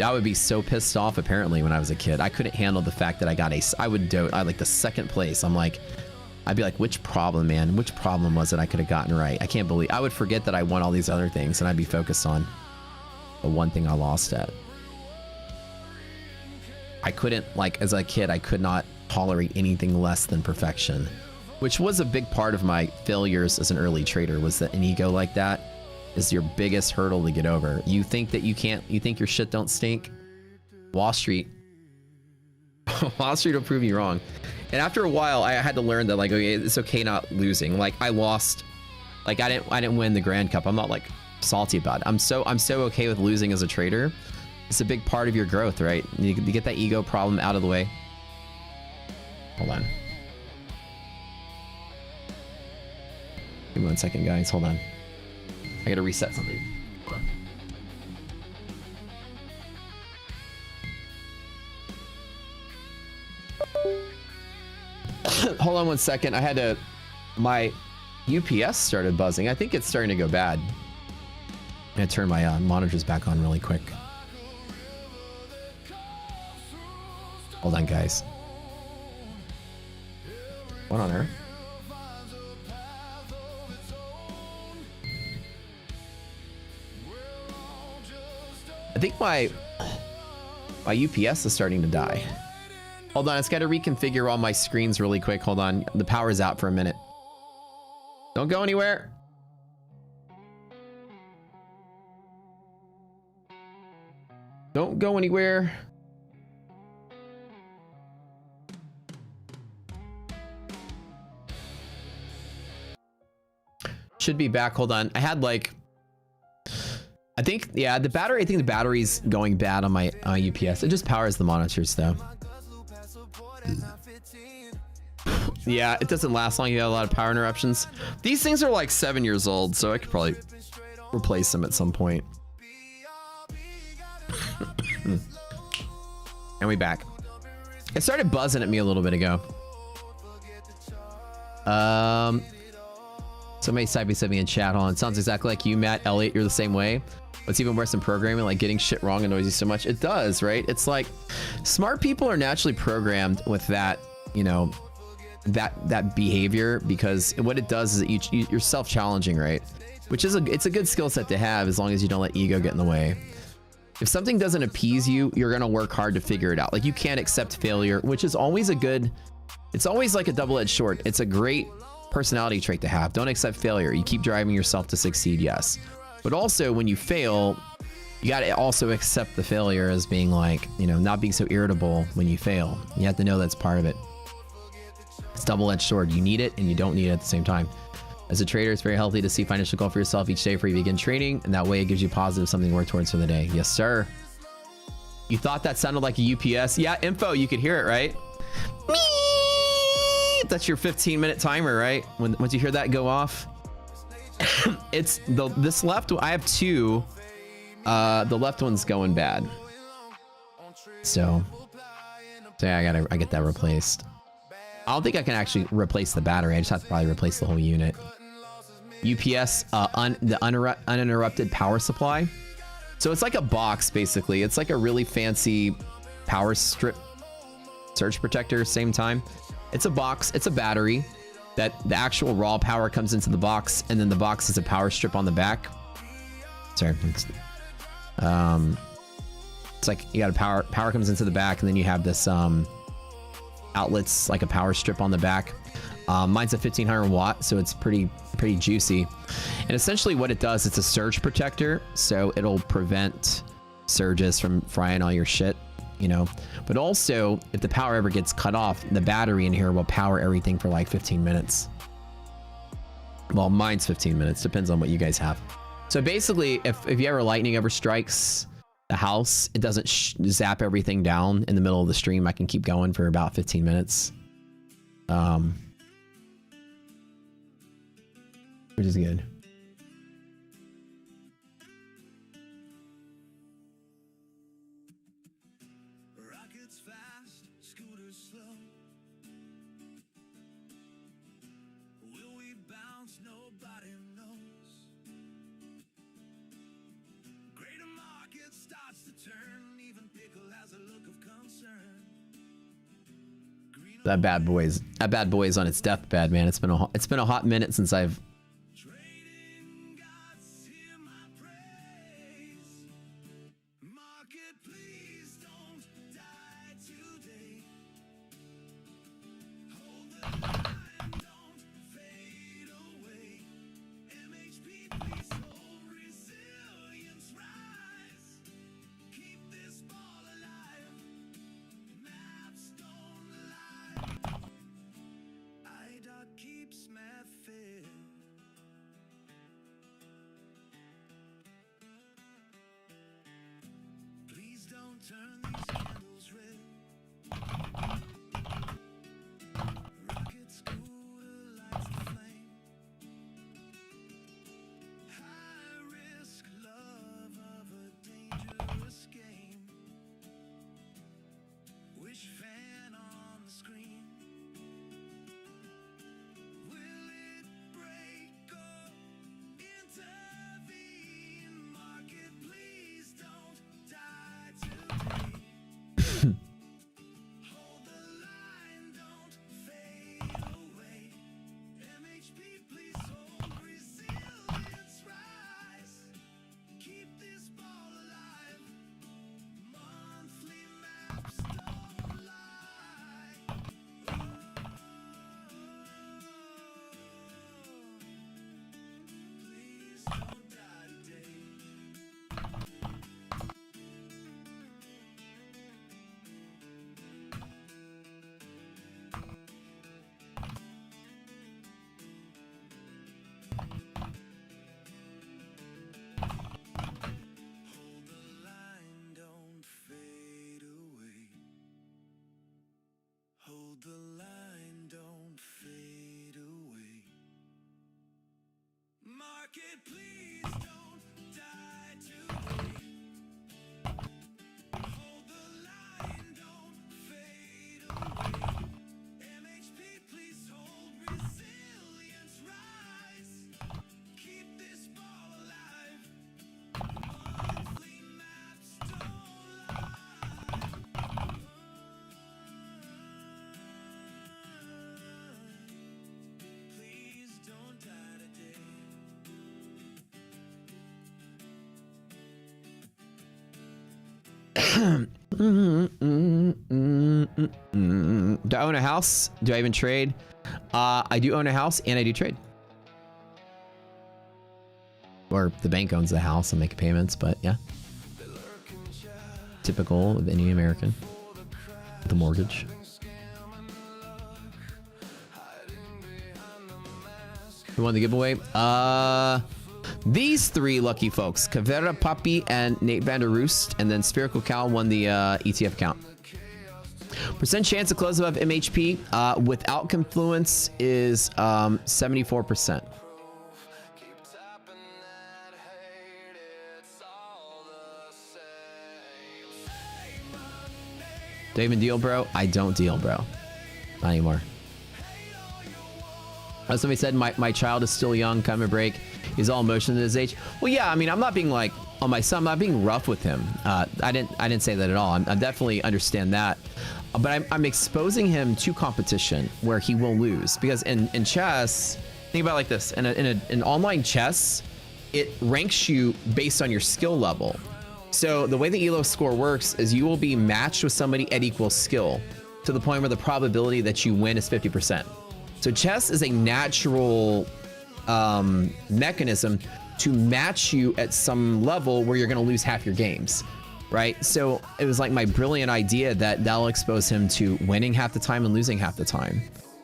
I would be so pissed off apparently when I was a kid. I couldn't handle the fact that I like the second place. I'd be like, which problem, man? Which problem was it I could have gotten right? I can't believe. I would forget that I won all these other things and I'd be focused on the one thing I lost at. I couldn't, like, as a kid, I could not tolerate anything less than perfection. which was a big part of my failures as an early trader, was that an ego like that is your biggest hurdle to get over. You think that you think your shit don't stink? Wall Street. Wall Street will prove you wrong. And after a while, I had to learn that, like, okay, it's okay not losing. Like, I lost, like, I didn't win the Grand Cup. I'm not like salty about it. I'm so okay with losing as a trader. It's a big part of your growth, right? You get that ego problem out of the way. Hold on. Give me 1 second, guys. Hold on. I gotta reset something. Hold on. Hold on 1 second. I had to... My UPS started buzzing. I think it's starting to go bad. I'm gonna turn my monitors back on really quick. Hold on, guys. What on earth? I think my UPS is starting to die. Hold on, it's got to reconfigure all my screens really quick. Hold on, the power's out for a minute. Don't go anywhere. Don't go anywhere. Should be back. Hold on. I had like, I think, yeah, the battery, I think the battery's going bad on my UPS. It just powers the monitors though. Yeah, it doesn't last long. You got a lot of power interruptions. These things are like 7 years old, so I could probably replace them at some point. And we back. It started buzzing at me a little bit ago. Somebody sent me in chat on. It sounds exactly like you, Matt. Elliot, you're the same way. What's even worse than programming, like getting shit wrong annoys you so much. It does, right? It's like smart people are naturally programmed with that, you know, that behavior, because what it does is that you're self-challenging, right? Which is it's a good skill set to have as long as you don't let ego get in the way. If something doesn't appease you, you're gonna work hard to figure it out. Like you can't accept failure, which is always it's always like a double-edged sword. It's a great personality trait to have. Don't accept failure. You keep driving yourself to succeed, yes. But also when you fail, you got to also accept the failure as being like, you know, not being so irritable when you fail. You have to know that's part of it. It's double-edged sword. You need it and you don't need it at the same time. As a trader, it's very healthy to see financial goal for yourself each day before you begin trading, and that way it gives you positive something to work towards for the day. Yes, sir. You thought that sounded like a UPS? Yeah, info, you could hear it, right? That's your 15-minute timer, right? Once you hear that go off. It's this left one. I have two. The left one's going bad. So yeah, I get that replaced. I don't think I can actually replace the battery. I just have to probably replace the whole unit. UPS, the uninterrupted power supply. So it's like a box, basically. It's like a really fancy power strip surge protector, same time. It's a box, it's a battery that the actual raw power comes into the box, and then the box is a power strip on the back. Sorry. It's like you got a power comes into the back, and then you have this outlets like a power strip on the back. Mine's a 1500 watt, so it's pretty juicy. And essentially what it does, it's a surge protector, so it'll prevent surges from frying all your shit, you know. But also, if the power ever gets cut off, the battery in here will power everything for like 15 minutes. Well, mine's 15 minutes, depends on what you guys have. So basically, if you ever lightning ever strikes the house, it doesn't zap everything down in the middle of the stream. I can keep going for about 15 minutes. Which is good. Rockets fast, scooters slow. Will we bounce? Nobody knows. Greater market starts to turn. Even pickle has a look of concern. That bad boy's on its deathbed, man. It's been a hot minute since I've Trading gods hear my praise. Market, please don't die today. Hold the line, don't Resilience rise. Keep this ball alive. Maps don't lie. IDOT keeps math fair. Please don't turn these candles red. Rocket scooter lights the flame. High risk love of a dangerous game. Wish fan on the screen. Will it break or intervene? Market, please don't die today. Hold the line, don't fade away. MHP, please hold resilience rise. Keep this ball alive. Monthly maps don't lie. Please don't die today. Hold the line, don't fade away. Hold the line, don't fade away. Market, please don't die today. Hold the line, don't fade away. MHP, please hold resilience rise. Keep this ball alive. Monthly maps don't lie. Please don't die today. Do I own a house? Do I even trade? I do own a house and I do trade. Or the bank owns the house and make payments, but yeah. Typical of any American. The mortgage. Who won the giveaway? These three lucky folks. Kavera Papi and Nate Vanderroost, and then Spherical Cal won the ETF account. Percent chance to close above MHP without confluence is 74%. Keep tapping that hate, it's all the same. Say my name. Do I even deal, bro? I don't deal, bro. Not anymore. As somebody said, my child is still young, kind of a break. He's all emotional at his age. Well, yeah, I mean, I'm not being like on my son, I'm not being rough with him. I didn't say that at all. I definitely understand that. But I'm exposing him to competition where he will lose. Because in chess, think about it like this. In online chess, it ranks you based on your skill level. So the way the ELO score works is you will be matched with somebody at equal skill to the point where the probability that you win is 50%. So chess is a natural mechanism to match you at some level where you're going to lose half your games, right? So it was like my brilliant idea that'll expose him to winning half the time and losing half the time.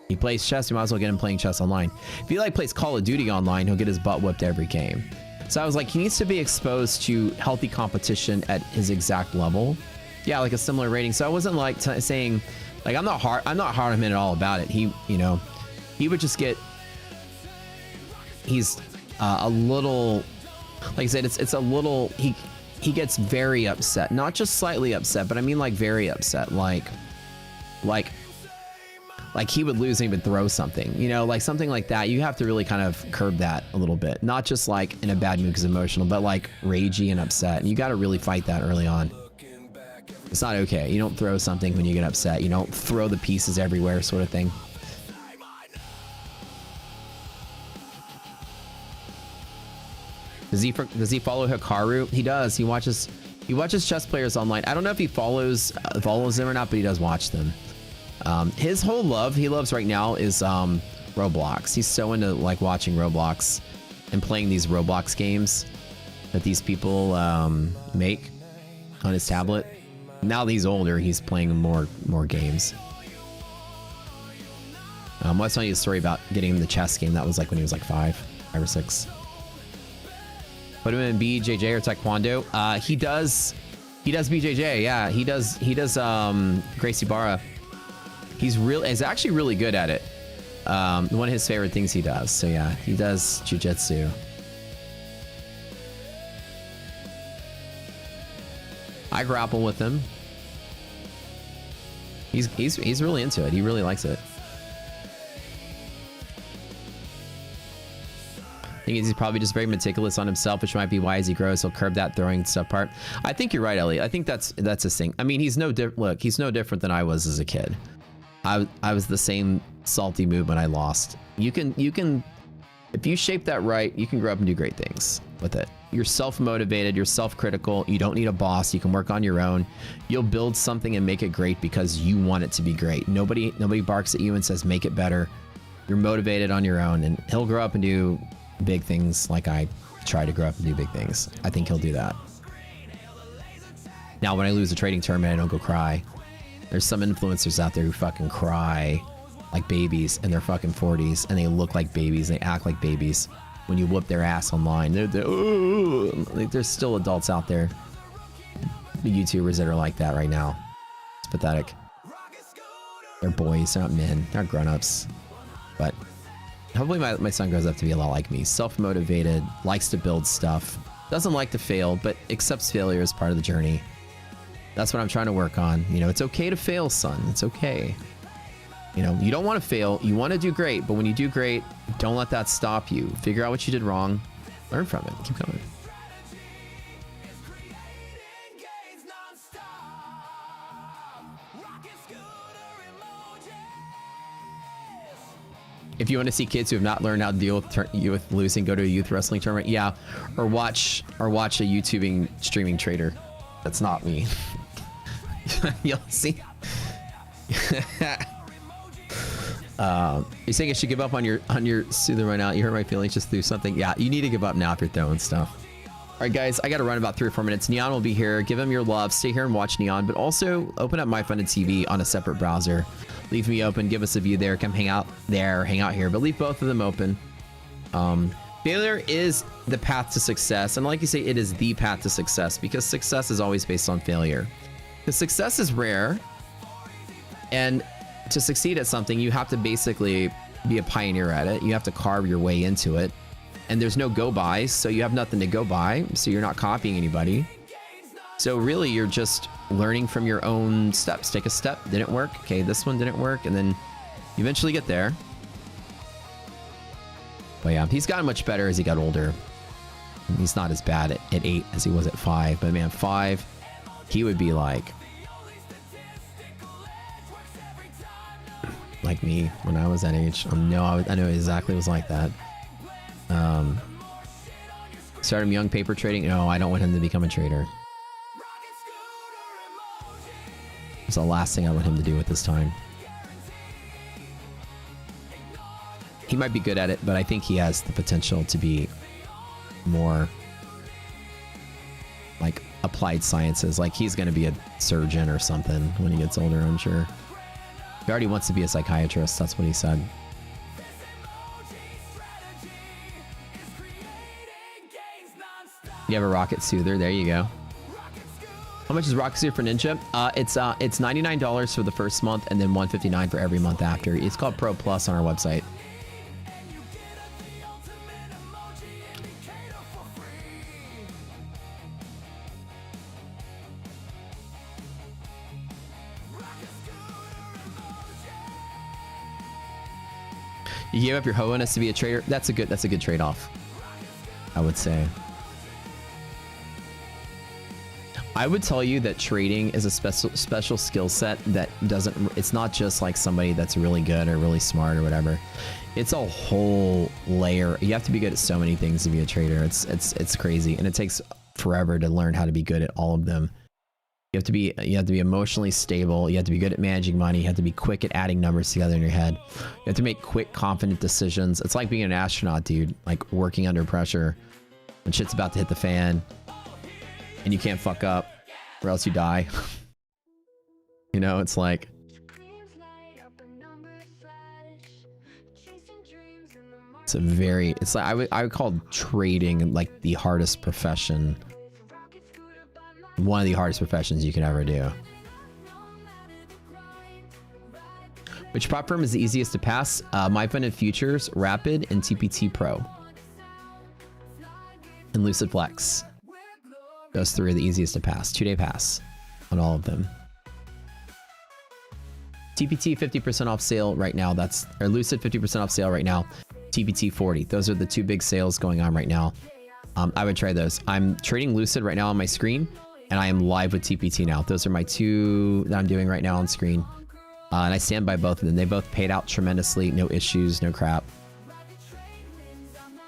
He plays chess, you might as well get him playing chess online. If he like plays Call of Duty online, he'll get his butt whipped every game. So I was like, he needs to be exposed to healthy competition at his exact level. Yeah, like a similar rating. So I wasn't like saying, like, I'm not hard on him at all about it. He, you know, he would just get, he's a little, like I said, it's a little, he gets very upset, not just slightly upset, but I mean like very upset, like he would lose and he would throw something, you know, like something like that. You have to really kind of curb that a little bit, not just like in a bad mood because emotional, but like ragey and upset. And you got to really fight that early on. It's not okay. You don't throw something when you get upset. You don't throw the pieces everywhere, sort of thing. Does he follow Hikaru? He does. He watches chess players online. I don't know if he follows them or not, but he does watch them. His whole love he loves right now is Roblox. He's so into like watching Roblox and playing these Roblox games that these people make on his tablet. Now that he's older, he's playing more games. I was telling you a story about getting him the chess game. That was like when he was like 5 or 6. Put him in BJJ or Taekwondo. He does BJJ. Yeah, he does Gracie Barra. He's actually really good at it. One of his favorite things he does. So yeah, he does jiu-jitsu. I grapple with him. He's really into it. He really likes it. I think he's probably just very meticulous on himself, which might be why as he grows he'll curb that throwing stuff part. I think you're right, Elliot. I think that's his thing. I mean, he's no different than I was as a kid. I was the same salty mood when I lost. You can if you shape that right, you can grow up and do great things with it. You're self-motivated, you're self-critical, you don't need a boss, you can work on your own. You'll build something and make it great because you want it to be great. Nobody barks at you and says make it better. You're motivated on your own, and he'll grow up and do big things like I try to grow up and do big things. I think he'll do that. Now, when I lose a trading tournament, I don't go cry. There's some influencers out there who fucking cry like babies in their fucking 40s, and they look like babies, they act like babies when you whoop their ass online. There's still adults out there, the YouTubers that are like that right now. It's pathetic. They're boys, they're not men, they're grown-ups. But hopefully my son grows up to be a lot like me. Self-motivated, likes to build stuff, doesn't like to fail, but accepts failure as part of the journey. That's what I'm trying to work on. You know, it's okay to fail, son. It's okay. You know, you don't want to fail. You want to do great, but when you do great, don't let that stop you. Figure out what you did wrong. Learn from it. Keep going. If you want to see kids who have not learned how to deal with losing, go to a youth wrestling tournament. Yeah, or watch a YouTubing streaming trader. That's not me. You'll see. You're saying I should give up on your soother right now. You hurt my feelings, just do something. Yeah, you need to give up now if you're throwing stuff. All right, guys, I got to run about 3 or 4 minutes. Neon will be here. Give him your love. Stay here and watch Neon, but also open up MyFunded TV on a separate browser. Leave me open. Give us a view there. Come hang out there, hang out here, but leave both of them open. Failure is the path to success, and like you say, it is the path to success because success is always based on failure. Because success is rare, and to succeed at something, you have to basically be a pioneer at it. You have to carve your way into it, and there's no go-bys, so you have nothing to go by, so you're not copying anybody. So really, you're just learning from your own steps. Take a step, didn't work. Okay, this one didn't work, and then you eventually get there. But yeah, he's gotten much better as he got older. He's not as bad at 8 as he was at 5. But man, 5, he would be like me when I was that age. I know exactly was like that. Started him young paper trading. No, I don't want him to become a trader. It's the last thing I want him to do at this time. He might be good at it, but I think he has the potential to be more like applied sciences. Like he's going to be a surgeon or something when he gets older, I'm sure. He already wants to be a psychiatrist. That's what he said. You have a rocket soother. There you go. How much is rocket soother for Ninja? It's $99 for the first month and then $159 for every month after. It's called Pro Plus on our website. You gave up your hoeness to be a trader. That's a good trade-off, I would say. I would tell you that trading is a special skill set that it's not just like somebody that's really good or really smart or whatever. It's a whole layer. You have to be good at so many things to be a trader. It's crazy, and it takes forever to learn how to be good at all of them. You have to be emotionally stable. You have to be good at managing money. You have to be quick at adding numbers together in your head. You have to make quick, confident decisions. It's like being an astronaut, dude. Like working under pressure when shit's about to hit the fan and you can't fuck up or else you die. You know, it's like it's like I would call trading like the hardest profession. One of the hardest professions you can ever do. Which prop firm is the easiest to pass? My Funded Futures, Rapid, and TPT Pro. And Lucid Flex. Those three are the easiest to pass. 2-day pass on all of them. TPT 50% off sale right now. Or Lucid 50% off sale right now. TPT 40. Those are the two big sales going on right now. I would try those. I'm trading Lucid right now on my screen. And I am live with TPT now. Those are my two that I'm doing right now on screen. And I stand by both of them. They both paid out tremendously. No issues, no crap.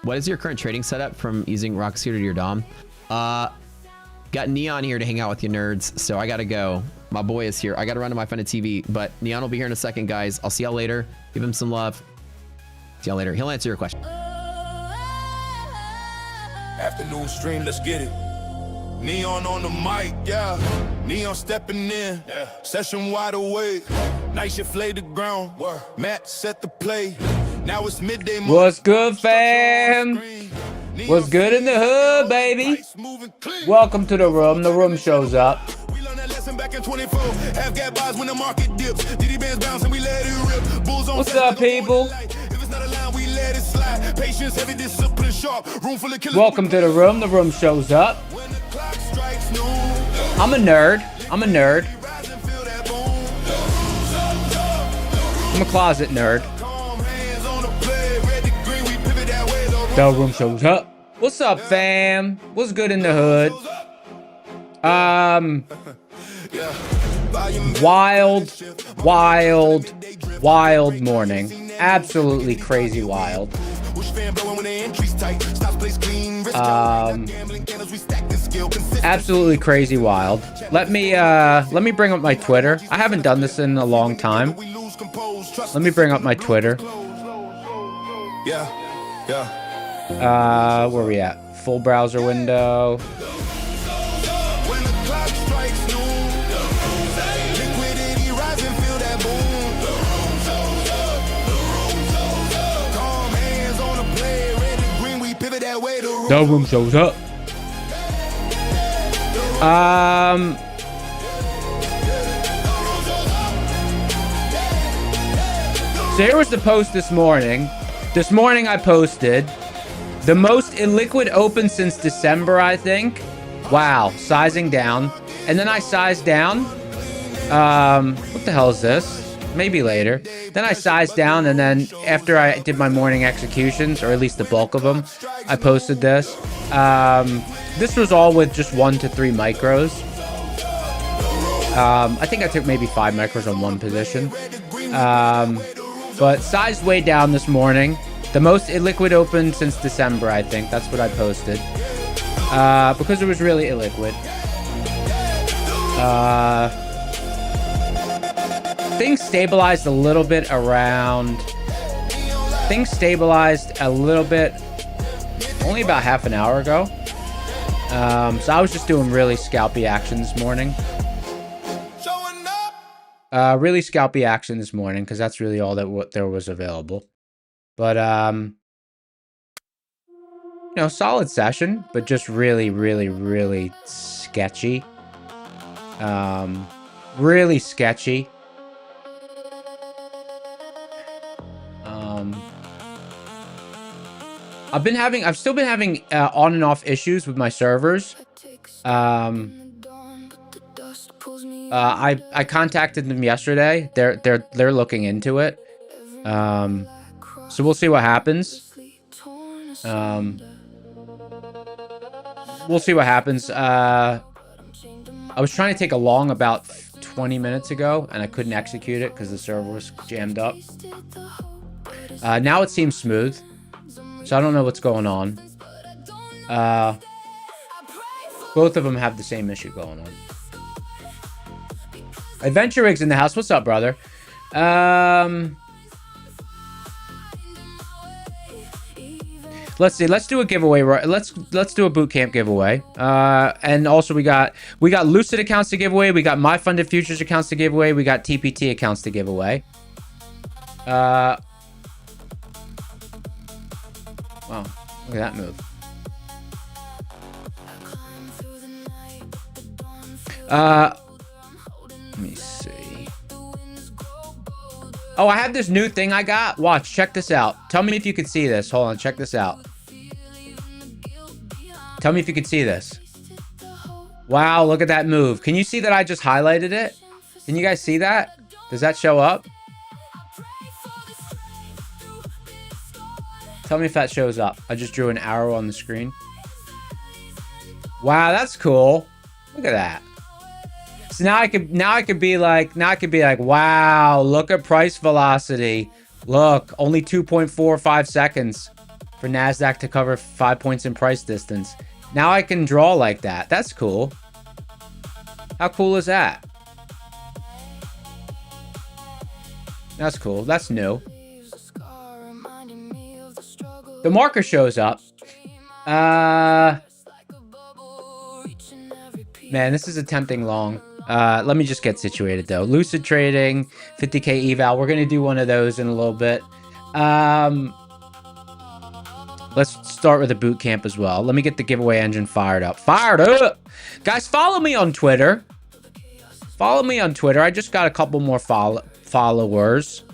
What is your current trading setup from using Rocket Scooter to your Dom? Got Neon here to hang out with you nerds. So I got to go. My boy is here. I got to run to my Funded TV. But Neon will be here in a second, guys. I'll see y'all later. Give him some love. See y'all later. He'll answer your question. Afternoon stream, let's get it. Neon on the mic, yeah. Neon stepping in, yeah. Session wide awake. Night shift lay the ground. Matt set the play. Now it's midday. What's good, fam? What's good in the hood, baby? Welcome to the room. The room shows up. We learned that lesson back in 24. Half gap buys when the market dips. Diddy bands bounce and we let it rip. Bulls on. What's up, people? If it's not a line, we let it slide. Patience, heavy discipline, sharp. Room full of killers. Welcome to the room. The room shows up. I'm a nerd. I'm a nerd. I'm a closet nerd. The room shows up. What's up, fam? What's good in the hood? Wild morning. Absolutely crazy wild. Absolutely crazy wild. Let me bring up my Twitter. I haven't done this in a long time. Let me bring up my Twitter. Where we at? Full browser window. The room shows up. So here was the post this morning. This morning I posted the most illiquid open since December, I think. Wow, sizing down. And then I sized down. What the hell is this? Maybe later. Then I sized down, and then after I did my morning executions, or at least the bulk of them, I posted this. This was all with just 1 to 3 micros. I think I took maybe 5 micros on one position. But sized way down this morning. The most illiquid open since December, I think. That's what I posted. Because it was really illiquid. Things stabilized a little bit around... Things stabilized a little bit only about half an hour ago. So I was just doing really scalpy action this morning. Really scalpy action this morning, because that's really all that there was available. But, you know, solid session, but just really, really, really sketchy. Really sketchy. I've still been having on and off issues with my servers. I contacted them yesterday. They're looking into it. So we'll see what happens. We'll see what happens. I was trying to take a long about 20 minutes ago, and I couldn't execute it because the server was jammed up. Now it seems smooth. So I don't know what's going on. Both of them have the same issue going on. Adventure Rig's in the house. What's up, brother? Let's see. Let's do a giveaway. Let's do a boot camp giveaway. And also we got Lucid accounts to give away. We got My Funded Futures accounts to give away. We got TPT accounts to give away. Wow, look at that move. Let me see. Oh, I have this new thing I got. Watch, check this out. Tell me if you can see this. Hold on, check this out. Tell me if you can see this. Wow, look at that move. Can you see that I just highlighted it? Can you guys see that? Does that show up? Tell me if that shows up. I just drew an arrow on the screen. Wow, that's cool. Look at that. So now I could be like, wow, look at price velocity. Look, only 2.45 seconds for NASDAQ to cover 5 points in price distance. Now I can draw like that. That's cool. How cool is that? That's cool. That's new. The marker shows up. Man, this is a tempting long. Let me just get situated though. Lucid trading, 50k eval. We're gonna do one of those in a little bit. Let's start with a boot camp as well. Let me get the giveaway engine fired up. Fired up! Guys, follow me on Twitter. Follow me on Twitter. I just got a couple more followers.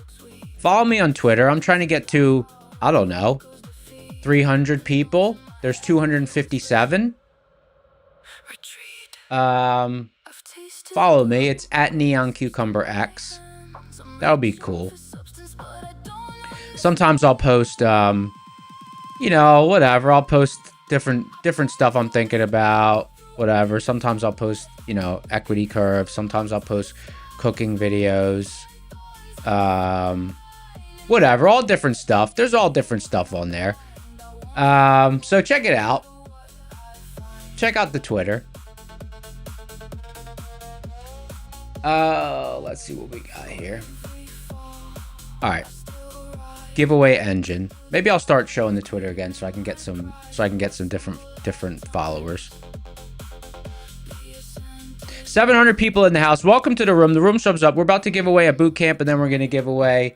Follow me on Twitter. I'm trying to get to, I don't know, 300 people. There's 257. Follow me. It's at NeonCucumberX. That'll be cool. Sometimes I'll post, you know, whatever. I'll post different stuff I'm thinking about, whatever. Sometimes I'll post, you know, equity curves. Sometimes I'll post cooking videos. Whatever. All different stuff. There's all different stuff on there. So check it out. Check out the Twitter. Let's see what we got here. All right. Giveaway engine. Maybe I'll start showing the Twitter again so I can get some different followers. 700 people in the house. Welcome to the room. The room shows up. We're about to give away a boot camp and then we're going to give away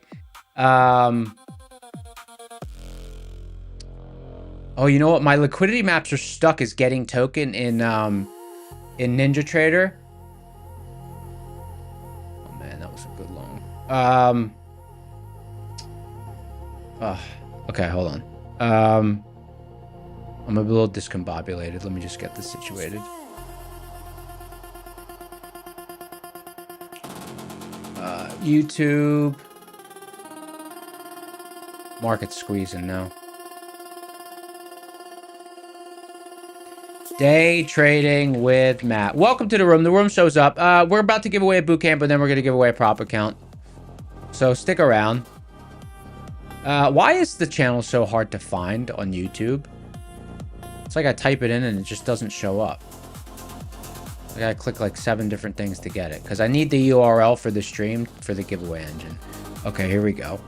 oh, you know what? My liquidity maps are stuck as getting token in NinjaTrader. Oh man, that was a good long. Okay, hold on. I'm a little discombobulated. Let me just get this situated. YouTube. Market squeezing now. Day trading with Matt. Welcome to the room. The room shows up. We're about to give away a boot camp, and then we're going to give away a prop account. So stick around. Why is the channel so hard to find on YouTube? It's like I type it in and it just doesn't show up. I gotta click like 7 different things to get it. Because I need the URL for the stream for the giveaway engine. Okay, here we go.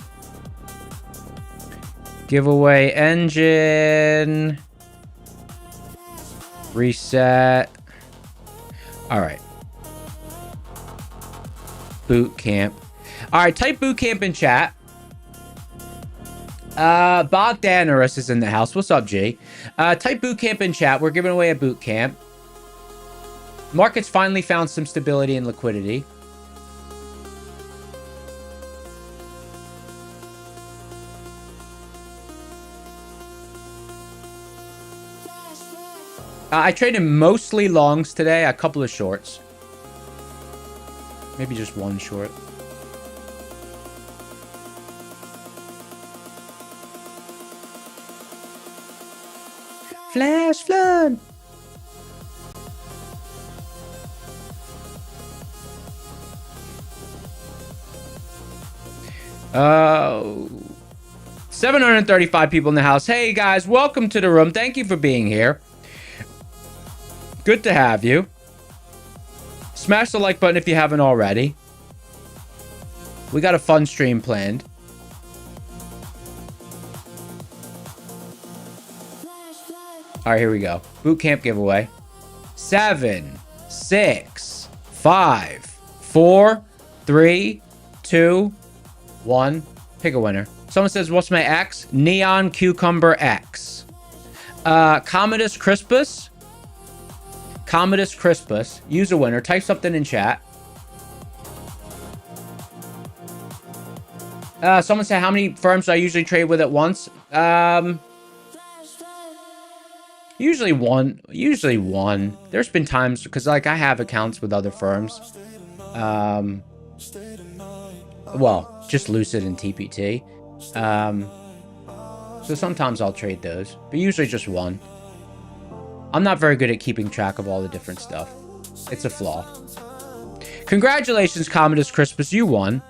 Giveaway engine. Reset. All right. Boot camp. All right, type boot camp in chat. Bogdanerus is in the house. What's up, G? Type boot camp in chat. We're giving away a boot camp. Markets finally found some stability and liquidity. I traded mostly longs today, a couple of shorts. Maybe just one short. Flash flood. Oh, 735 people in the house. Hey guys, welcome to the room. Thank you for being here. Good to have you. Smash the like button if you haven't already. We got a fun stream planned. All right, here we go. Boot camp giveaway. 7, 6, 5, 4, 3, 2, 1. Pick a winner. Someone says, what's my X? Neon Cucumber X. Commodus Crispus. Commodus Crispus. Use a winner. Type something in chat. Someone said, how many firms do I usually trade with at once? Usually one. Usually one. There's been times, because like I have accounts with other firms. Well, just Lucid and TPT. So sometimes I'll trade those, but usually just one. I'm not very good at keeping track of all the different stuff. It's a flaw. Congratulations, Commodus Crispus, you won.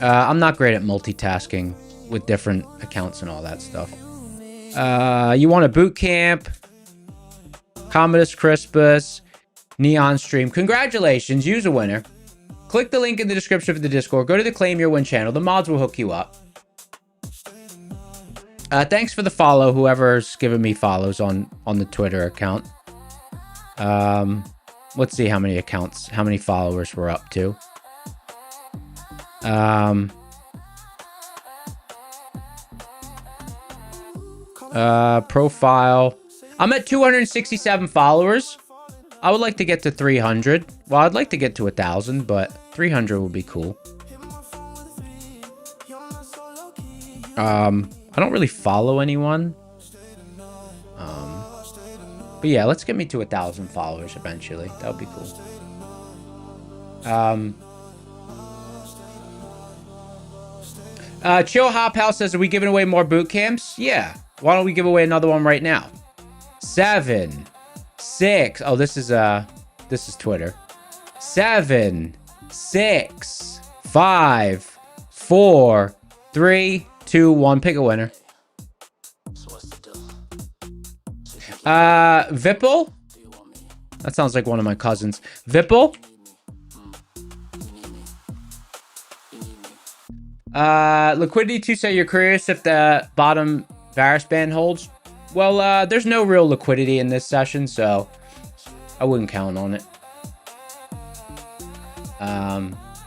I'm not great at multitasking with different accounts and all that stuff. You want a boot camp? Commodus Crispus, Neon Stream. Congratulations, use a winner. Click the link in the description of the Discord. Go to the Claim Your Win channel. The mods will hook you up. Thanks for the follow, whoever's given me follows on the Twitter account. Let's see how many accounts, how many followers we're up to. Profile. I'm at 267 followers. I would like to get to 300. Well, I'd like to get to 1,000, but 300 would be cool. I don't really follow anyone. But yeah, let's get me to 1,000 followers eventually. That would be cool. Chill Hop House says, are we giving away more boot camps? Yeah. Why don't we give away another one right now? 7, 6. Oh, this is Twitter. 7, 6, 5, 4, 3, 2, 1. Pick a winner. Vipple? That sounds like one of my cousins. Vipple? Liquidity 2 said you're curious if the bottom Varus band holds. Well, there's no real liquidity in this session, so I wouldn't count on it.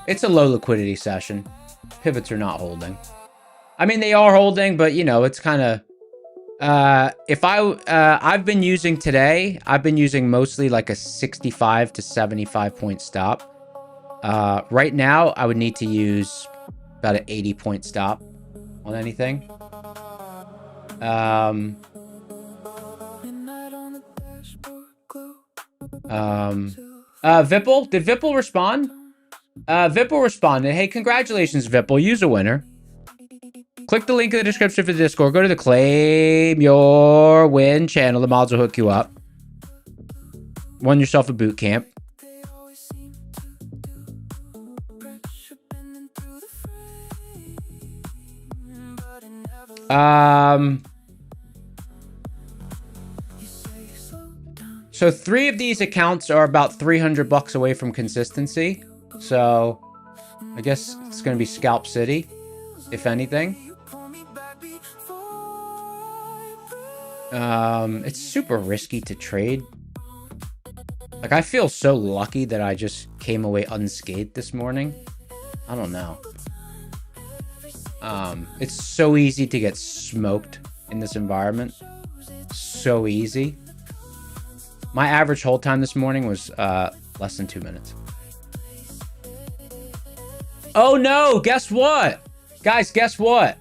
It's a low liquidity session. Pivots are not holding. I mean, they are holding, but you know, it's kind of, I've been using today, I've been using mostly like a 65 to 75 point stop. Right now I would need to use about an 80 point stop on anything. Vipple, did Vipple respond? Vipple responded. Hey, congratulations, Vipple. Use a winner. Click the link in the description for the Discord. Go to the Claim Your Win channel. The mods will hook you up. Won yourself a boot camp. So 3 of these accounts are about $300 away from consistency. So I guess it's going to be Scalp City, if anything. It's super risky to trade. Like, I feel so lucky that I just came away unscathed this morning. I don't know. It's so easy to get smoked in this environment. So easy. My average hold time this morning was less than 2 minutes. Oh no, guess what? Guys, guess what?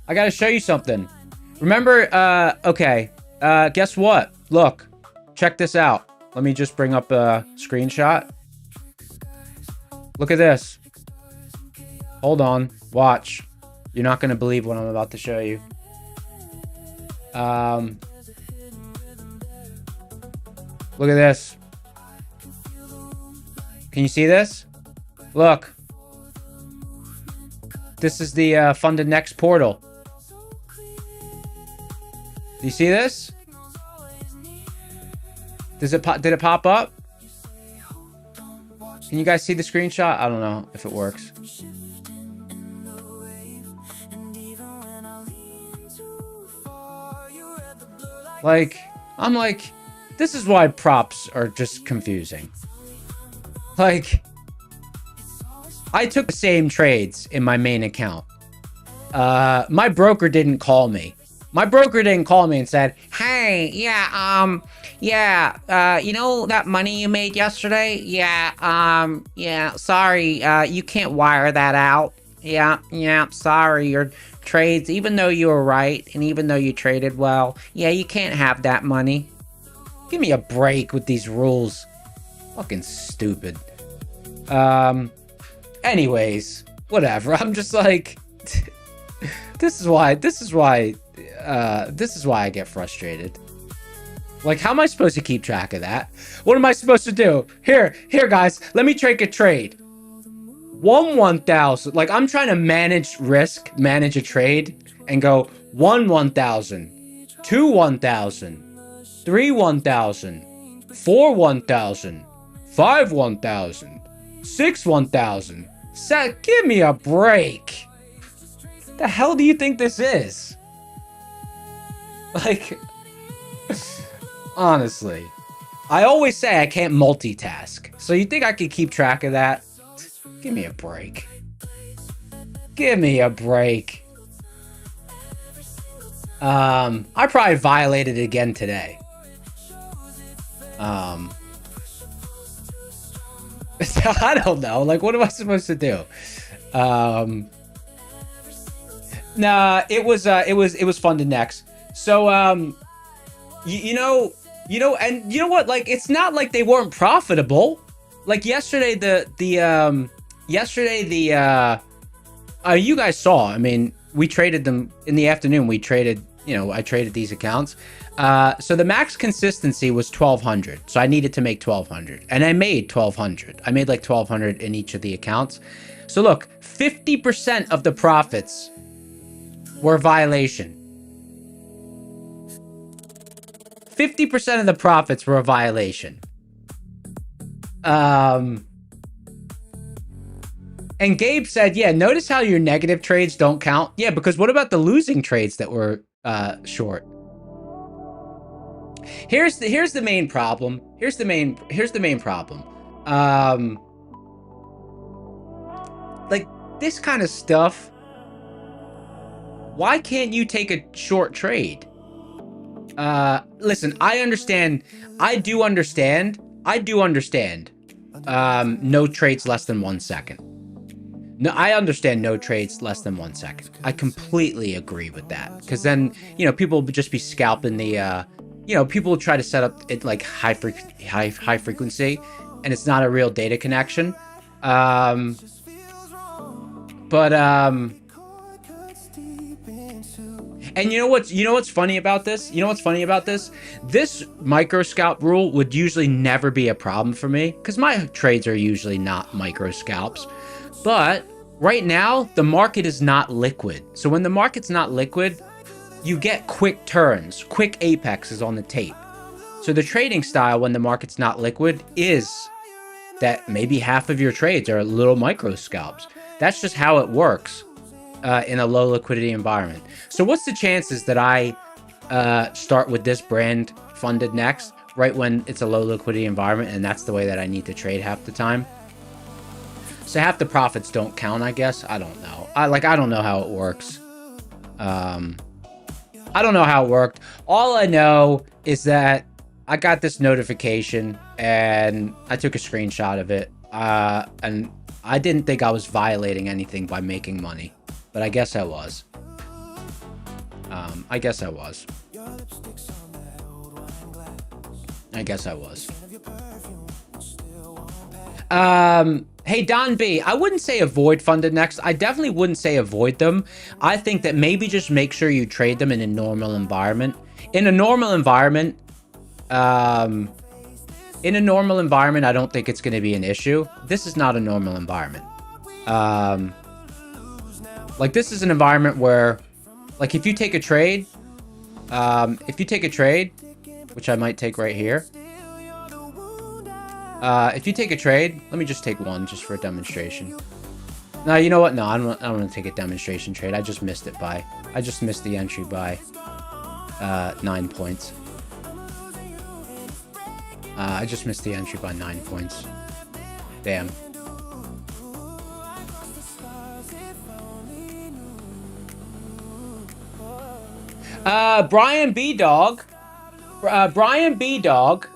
I gotta show you something. Remember, okay, guess what? Look, check this out. Let me just bring up a screenshot. Look at this. Hold on, watch. You're not gonna believe what I'm about to show you. Look at this. Can you see this? Look. This is the Funded Next portal. Do you see this? Did it pop up? Can you guys see the screenshot? I don't know if it works. Like, I'm like, this is why props are just confusing. Like, I took the same trades in my main account. My broker didn't call me. My broker didn't call me and said, hey, yeah, you know that money you made yesterday? Yeah, sorry, you can't wire that out. Yeah, sorry, your trades, even though you were right, and even though you traded well, yeah, you can't have that money. Give me a break with these rules. Fucking stupid. Anyways, whatever. I'm just like, this is why I get frustrated. Like, how am I supposed to keep track of that? What am I supposed to do? Here, guys, let me take a trade. 1,000. Like, I'm trying to manage risk, manage a trade, and go 1,000, 2 1,000, 3 1,000, 4 1,000, 5 1,000, 6 1,000. Give me a break. The hell do you think this is? Like, honestly, I always say I can't multitask. So you think I could keep track of that? Give me a break. Give me a break. I probably violated it again today. So I don't know. Like, what am I supposed to do? Nah, it was fun to next. So, you know, and you know what? Like, it's not like they weren't profitable. Like yesterday, you guys saw. I mean, we traded them in the afternoon. We traded, I traded these accounts. So the max consistency was 1,200. So I needed to make 1,200, and I made 1,200. I made like 1,200 in each of the accounts. So look, 50% of the profits were a violation. 50% of the profits were a violation. And Gabe said, yeah, notice how your negative trades don't count. Yeah, because what about the losing trades that were short? Here's the main problem. Here's the main problem. Like this kind of stuff. Why can't you take a short trade? Listen, I understand. I do understand. No trades less than 1 second. No, I understand no trades less than 1 second. I completely agree with that. Because then, people would just be scalping the, people will try to set up it like high frequency, and it's not a real data connection. And you know what's funny about this? This micro scalp rule would usually never be a problem for me because my trades are usually not micro scalps. But right now, the market is not liquid. So when the market's not liquid, you get quick turns, quick apexes on the tape. So the trading style when the market's not liquid is that maybe half of your trades are little micro scalps. That's just how it works in a low liquidity environment. So what's the chances that I start with this brand funded next, right when it's a low liquidity environment, and that's the way that I need to trade half the time? So half the profits don't count, I guess. I don't know. I don't know how it works. I don't know how it worked. All I know is that I got this notification and I took a screenshot of it. And I didn't think I was violating anything by making money, but I guess I was. I guess I was. Hey, Don B, I wouldn't say avoid funded next. I definitely wouldn't say avoid them. I think that maybe just make sure you trade them in a normal environment. In a normal environment, I don't think it's going to be an issue. This is not a normal environment. Like this is an environment where, like if you take a trade, which I might take right here, If you take a trade, let me just take one just for a demonstration. No, you know what? No, I don't want to take a demonstration trade. I just missed the entry by 9 points. I just missed the entry by 9 points. Damn. Brian B. Dog. Brian B. Dog.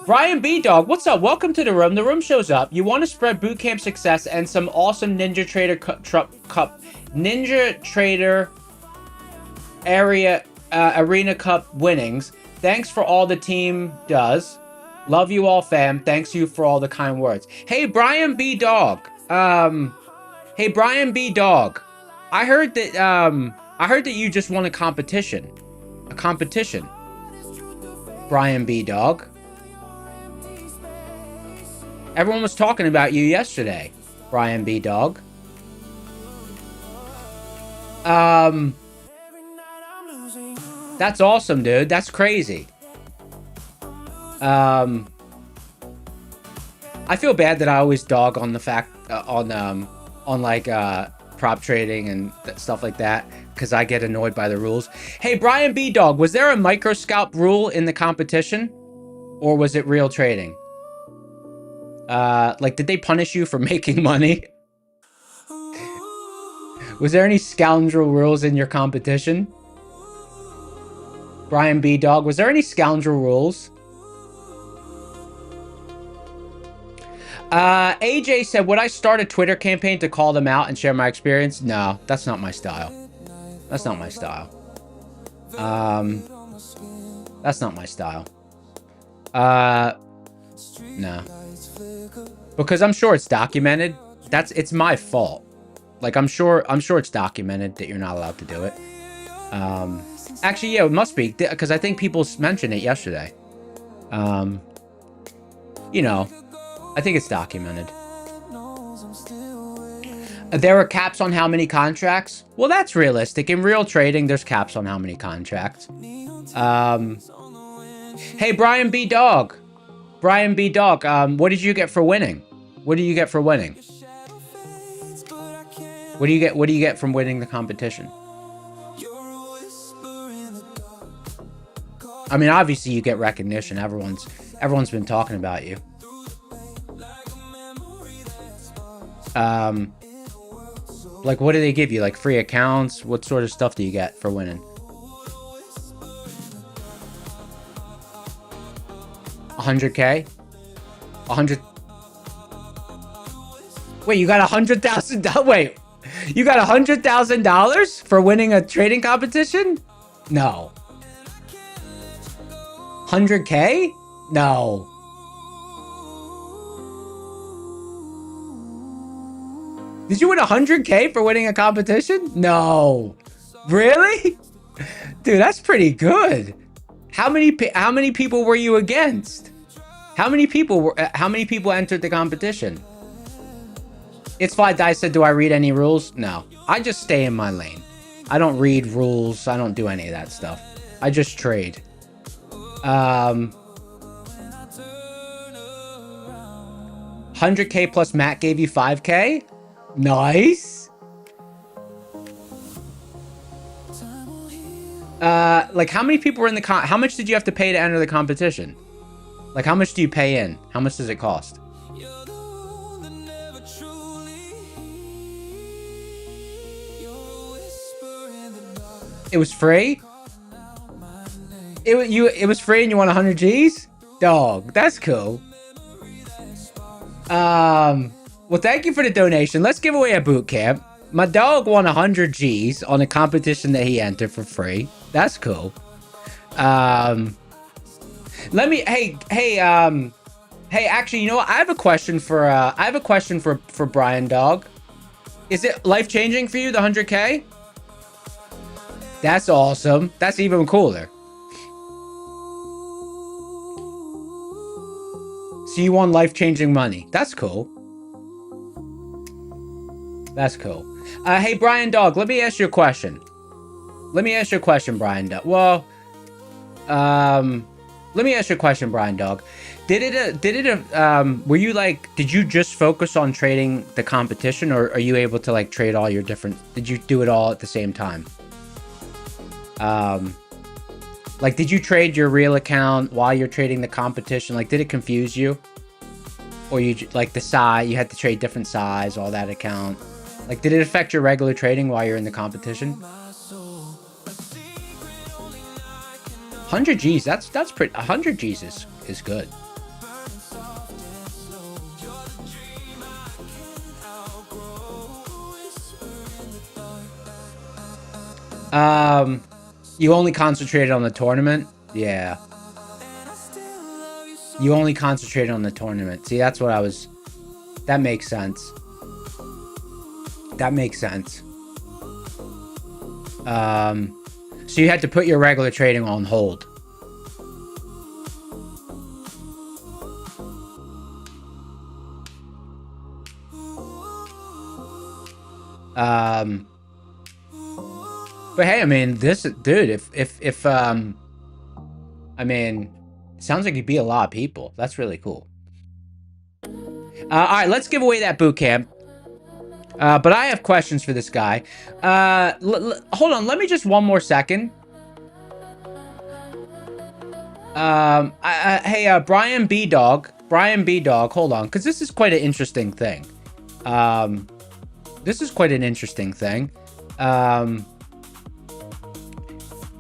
Brian B. Dog, what's up? Welcome to the room. The room shows up. You want to spread bootcamp success and some awesome Ninja Trader Cup, Ninja Trader Arena Cup winnings. Thanks for all the team does. Love you all, fam. Thanks you for all the kind words. Hey, Brian B. Dog. Hey, Brian B. Dog. I heard that you just won a competition. Brian B. Dog. Everyone was talking about you yesterday, Brian B. Dog. That's awesome, dude. That's crazy. I feel bad that I always dog on the fact on like prop trading and stuff like that because I get annoyed by the rules. Hey, Brian B. Dog, was there a micro scalp rule in the competition, or was it real trading? Like, did they punish you for making money? Was there any scoundrel rules in your competition? Brian B. Dog, was there any scoundrel rules? AJ said, would I start a Twitter campaign to call them out and share my experience? No, that's not my style. That's not my style. That's not my style. No. Because I'm sure it's documented. It's my fault. Like, I'm sure it's documented that you're not allowed to do it. Actually, yeah, it must be, because I think people mentioned it yesterday. You know, I think it's documented. There are caps on how many contracts? Well, that's realistic. In real trading, there's caps on how many contracts. Hey, Brian B. Dog. Brian B. Dog, what did you get for winning? What do you get for winning? What do you get from winning the competition? I mean, obviously you get recognition. Everyone's been talking about you. Like, what do they give you? Like, free accounts? What sort of stuff do you get for winning? 100K? 100. Wait, you got $100,000? Wait, you got $100,000 for winning a trading competition? No. 100K? No. Did you win 100K for winning a competition? No. Really? Dude, that's pretty good. How many people were you against? How many people entered the competition? It's Fly Dice said, do I read any rules? No. I just stay in my lane. I don't read rules. I don't do any of that stuff. I just trade. 100K plus Matt gave you 5K? Nice. Like, how many people were in the how much did you have to pay to enter the competition? Like, how much do you pay in? How much does it cost? It was free? It was free and you won 100 G's? Dog, that's cool. Well, thank you for the donation. Let's give away a boot camp. My dog won 100 G's on a competition that he entered for free. That's cool. Hey, actually, you know what? I have a question for Brian Dog. Is it life-changing for you, the 100K? That's awesome. That's even cooler. So you won life-changing money. That's cool. That's cool. Hey, Brian Dog, let me ask you a question. Brian Dog. Well, Let me ask you a question, Brian Dog. Were you like, did you just focus on trading the competition, or are you able to like trade all your different, did you do it all at the same time? Like, did you trade your real account while you're trading the competition? Like, did it confuse you? Or you, like, the size, you had to trade different size, all that account? Like, did it affect your regular trading while you're in the competition? 100 G's, that's pretty, 100 G's is good. You only concentrated on the tournament? Yeah. You only concentrated on the tournament. See, that's what I was... That makes sense. That makes sense. So you had to put your regular trading on hold. But hey, I mean, this dude, if I mean, it sounds like you'd be a lot of people. That's really cool. All right, let's give away that boot camp. But I have questions for this guy. Hold on, let me just one more second. Hey, Brian B Dog, hold on, because this is quite an interesting thing.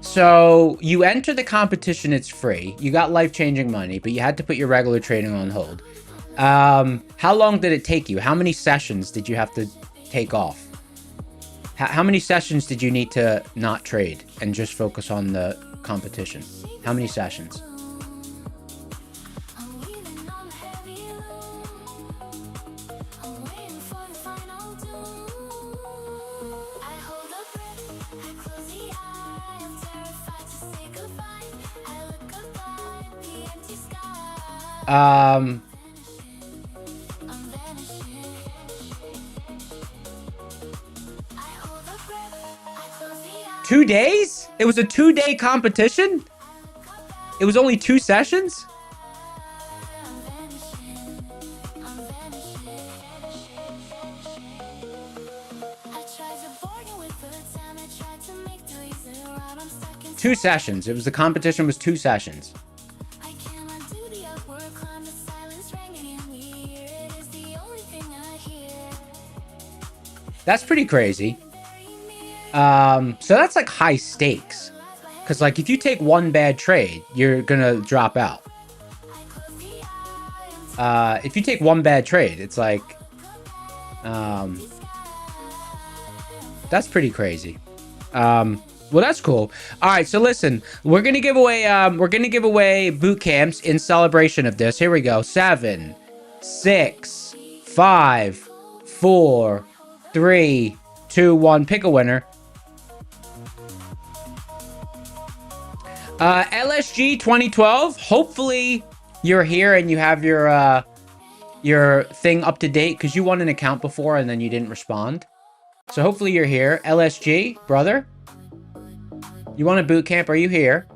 So you enter the competition, it's free. You got life-changing money, but you had to put your regular trading on hold. How long did it take you? How many sessions did you have to take off? How many sessions did you need to not trade and just focus on the competition? How many sessions? Two days? It was a 2-day competition? It was only 2 sessions? Two sessions. It was, the competition was 2 sessions. That's pretty crazy. So that's like high stakes. Because like if you take one bad trade, you're gonna drop out. If you take one bad trade, it's like... that's pretty crazy. Well, that's cool. All right, so listen, we're gonna give away boot camps in celebration of this. Here we go. 7, 6, 5, 4, 3, 2, 1. Pick a winner. LSG 2012. Hopefully you're here and you have your thing up to date, because you won an account before and then you didn't respond. So hopefully you're here. LSG, brother. You want a boot camp? Are you here?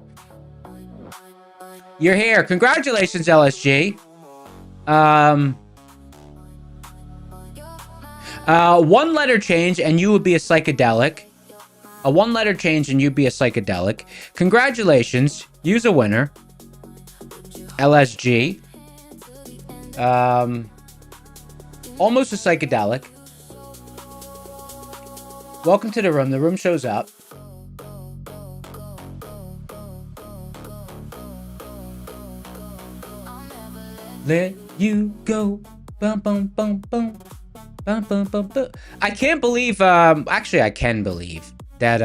You're here. Congratulations, LSG. One letter change and you would be a psychedelic. A 1-letter change and you'd be a psychedelic. Congratulations. You's a winner. LSG. Almost a psychedelic. Welcome to the room. The room shows up. Let you go. Bum, bum, bum, bum. Bum, bum, bum, bum. I can't believe, actually I can believe that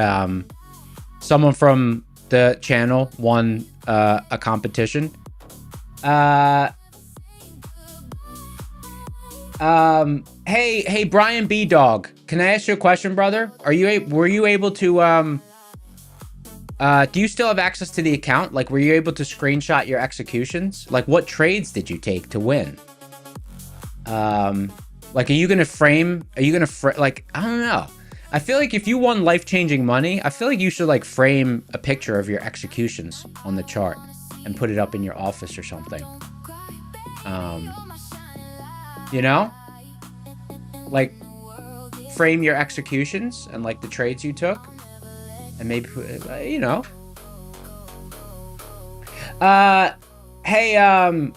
someone from the channel won a competition. Hey Brian B Dog, can I ask you a question, brother? Were you able to do you still have access to the account? Like, were you able to screenshot your executions? Like, what trades did you take to win? Like, are you gonna like, I don't know. I feel like if you won life-changing money, I feel like you should like frame a picture of your executions on the chart. and put it up in your office or something. You know? Like, frame your executions and like the trades you took, and maybe, you know. Hey, I'm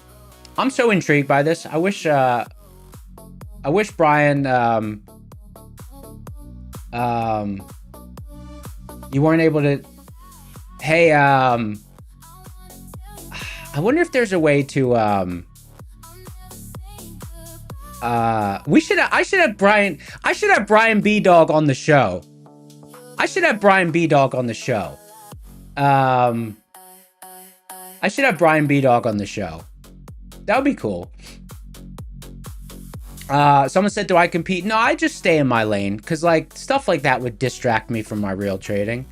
so intrigued by this. I wish Brian, you weren't able to. Hey, I wonder if there's a way to, I should have Brian B Dog on the show. I should have Brian B Dog on the show. I should have Brian B Dog on the show. That would be cool. Someone said, do I compete? No, I just stay in my lane, because like stuff like that would distract me from my real trading.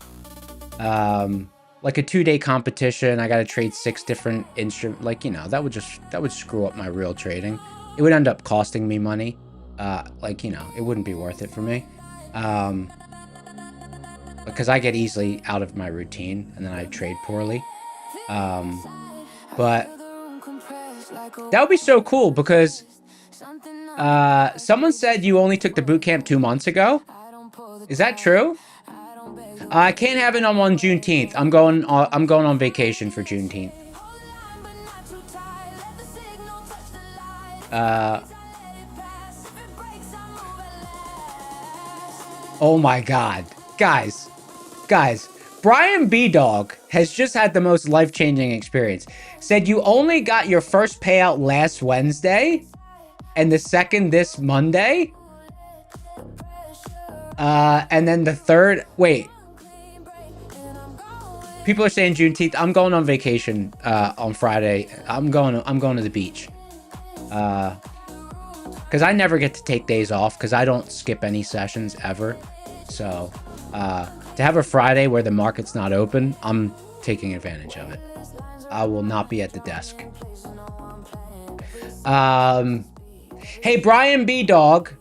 Like a 2-day competition, I got to trade 6 different instruments. Like, you know, that would screw up my real trading. It would end up costing me money. Like, you know, it wouldn't be worth it for me. Because I get easily out of my routine and then I trade poorly. But that would be so cool, because someone said you only took the boot camp 2 months ago. Is that true? I can't have it on Juneteenth. I'm going on vacation for Juneteenth. Oh my God, guys, Brian B Dog has just had the most life-changing experience. Said you only got your first payout last Wednesday and the second this Monday. And then the third, wait. People are saying Juneteenth. I'm going on vacation on Friday. I'm going to the beach. Because I never get to take days off, because I don't skip any sessions ever. So to have a Friday where the market's not open, I'm taking advantage of it. I will not be at the desk. Hey, Brian B Dog.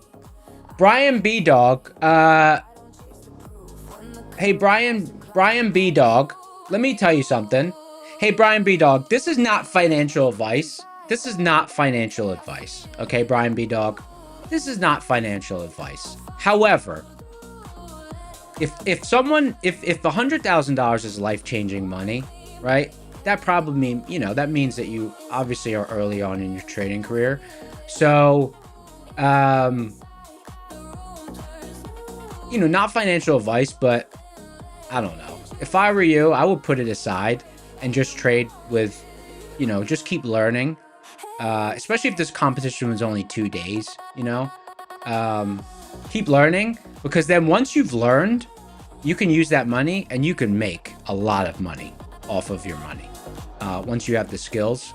Hey, Brian B Dog. Let me tell you something. Hey, Brian B Dog, this is not financial advice. This is not financial advice. Okay, Brian B Dog, this is not financial advice. However, if $100,000 is life-changing money, right? That probably means, you know, that means that you obviously are early on in your trading career. So, you know, not financial advice, but I don't know. If I were you, I would put it aside and just trade with, you know, just keep learning. Especially if this competition was only 2 days, you know, keep learning, because then once you've learned, you can use that money and you can make a lot of money off of your money. Once you have the skills.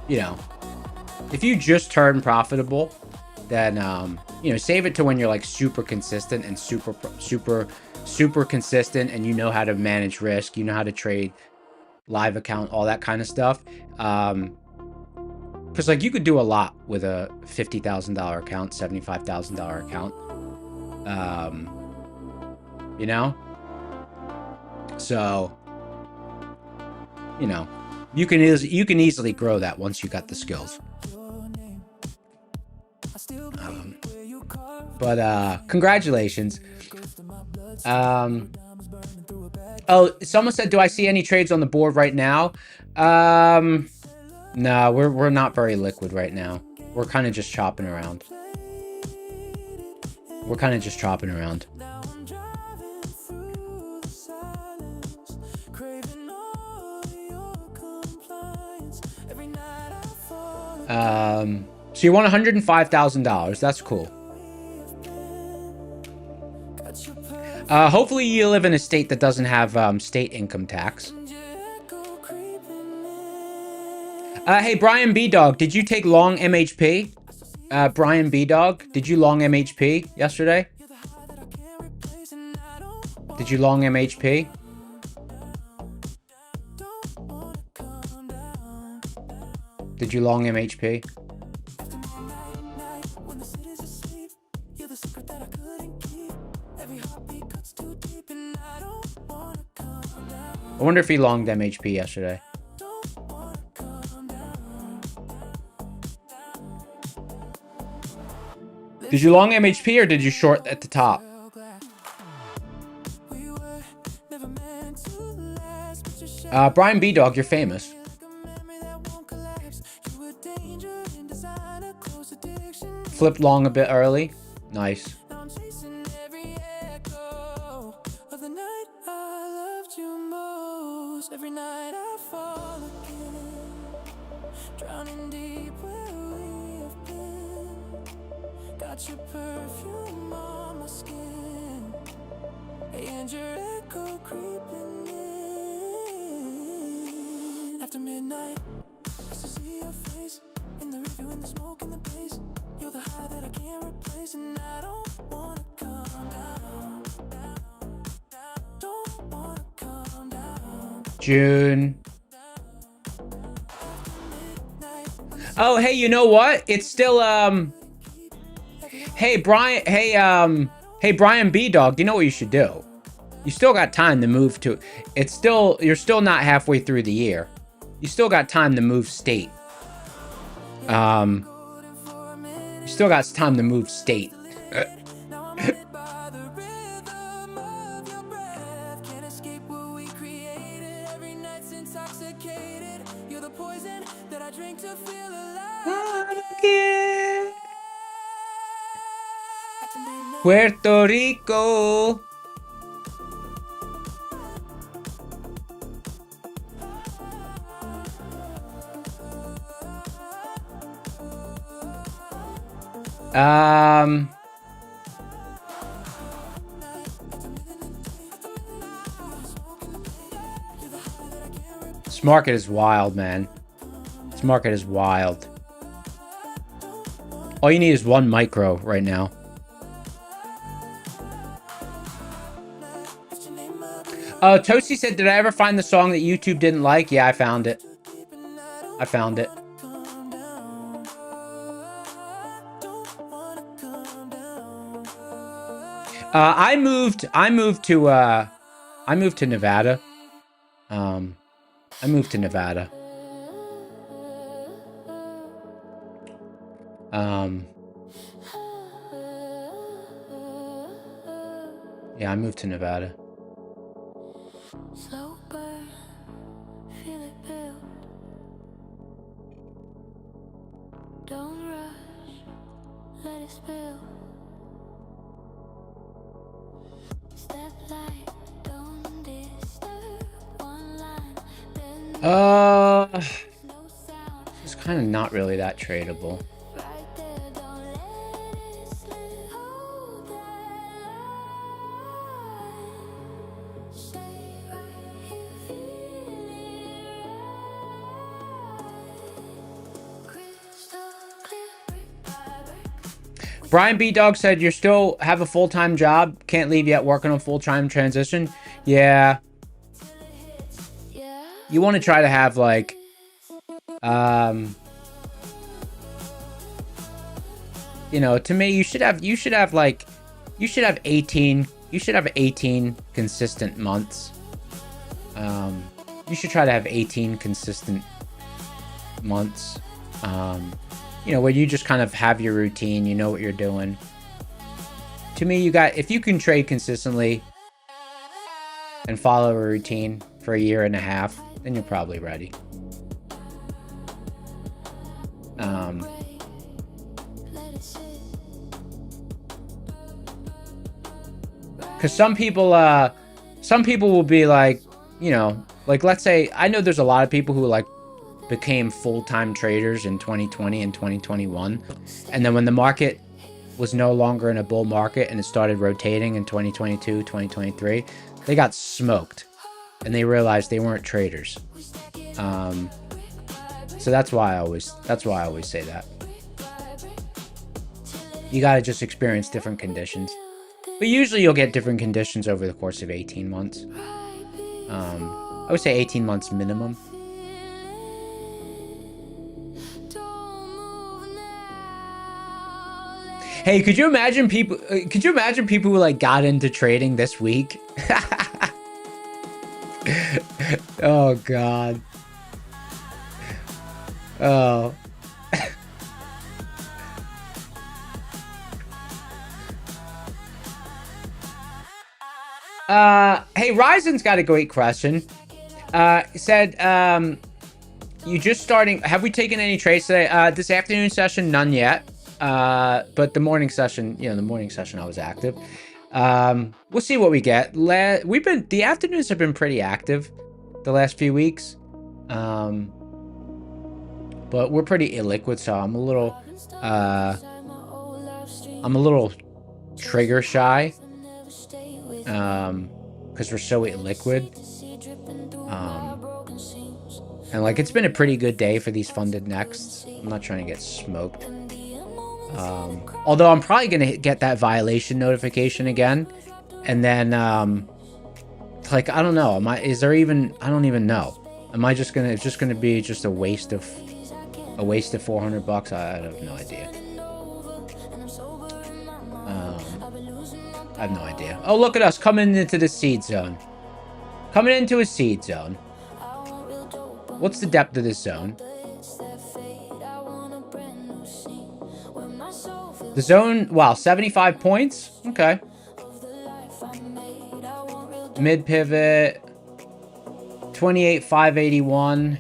You know, if you just turn profitable, then, you know, save it to when you're like super consistent and super consistent, and you know how to manage risk, you know how to trade live account, all that kind of stuff. Because like you could do a lot with a $50,000 account, $75,000 account. You know, so you know you can easily grow that once you got the skills. But congratulations. Oh, someone said, do I see any trades on the board right now? No, we're not very liquid right now. We're kind of just chopping around. So you want $105,000. That's cool. Hopefully you live in a state that doesn't have state income tax. Hey, Brian B Dog, did you take long MHP? Brian B Dog, did you long MHP yesterday? Did you long MHP? Did you long MHP? that I couldn't keep. Every heartbeat cuts too deep, and I don't wanna come down. I wonder if he longed MHP yesterday. Don't wanna come down. Did you long MHP or did you short at the top? We were never meant to last, but you shot Brian B. Dog, you're famous. like a memory that won't collapse. You were danger in designer, close addiction. Flipped long a bit early. Nice. Now I'm chasing every echo of the night I loved you most. Every night I fall again, drowning deep where we have been. Got your perfume on my skin, and your echo creeping in. After midnight, I still see your face in the review, in the smoke, in the bass. You're the high that I can't replace, and I don't wanna come down. Don't wanna come down. June. Oh, hey, you know what? It's still, hey, Brian, hey, Brian B. Dog, you know what you should do? You still got time to move to, you're still not halfway through the year. You still got time to move state. You still got time to move state. Now I'm led by the rhythm of your breath. Can't escape what we created. Every night's intoxicated. You're the poison that I drink to feel alive. Puerto Rico. This market is wild, man. This market is wild. All you need is one micro right now. Toasty said, did I ever find the song that YouTube didn't like? Yeah, I found it. I found it. I moved to Nevada. I moved to Nevada. Yeah, I moved to Nevada. Slow burn, feel it build. Don't rush, let it spill. Step light, don't disturb. One line, then no sound. It's kind of not really that tradable. Right there, don't let it slip. Hold that line. Stay right here, feel it right. Crystal clear, brick by brick. Brian B. Dog said, you still have a full-time job? Can't leave yet, working on full-time transition? Yeah. Yeah. You want to try to have, like, you know, to me, you should have 18 consistent months. You should try to have 18 consistent months. You know, where you just kind of have your routine, you know what you're doing. To me, if you can trade consistently and follow a routine for a year and a half, then you're probably ready. Because some people will be like, you know, like, let's say, I know there's a lot of people who like became full-time traders in 2020 and 2021, and then when the market was no longer in a bull market and it started rotating in 2022, 2023, they got smoked and they realized they weren't traders. So that's why I always say that. You got to just experience different conditions. But usually you'll get different conditions over the course of 18 months. I would say 18 months minimum. Hey, could you imagine people? Could you imagine people who like got into trading this week? Oh God. Oh. Hey, Ryzen's got a great question. Said, you just starting, have we taken any trades today? This afternoon session, none yet. But the morning session, you know, the morning session I was active. We'll see what we get. The afternoons have been pretty active the last few weeks. But we're pretty illiquid, so I'm a little trigger shy. Because we're so illiquid. And like it's been a pretty good day for these funded nexts. I'm not trying to get smoked. Although I'm probably gonna get that violation notification again, and then like I don't know. Is there even? I don't even know. Am I just gonna? It's just gonna be just a waste of $400. I have no idea. I have no idea. Oh, look at us coming into the seed zone. Coming into a seed zone. What's the depth of this zone? The zone, wow, 75 points? Okay. Mid pivot, 28,581.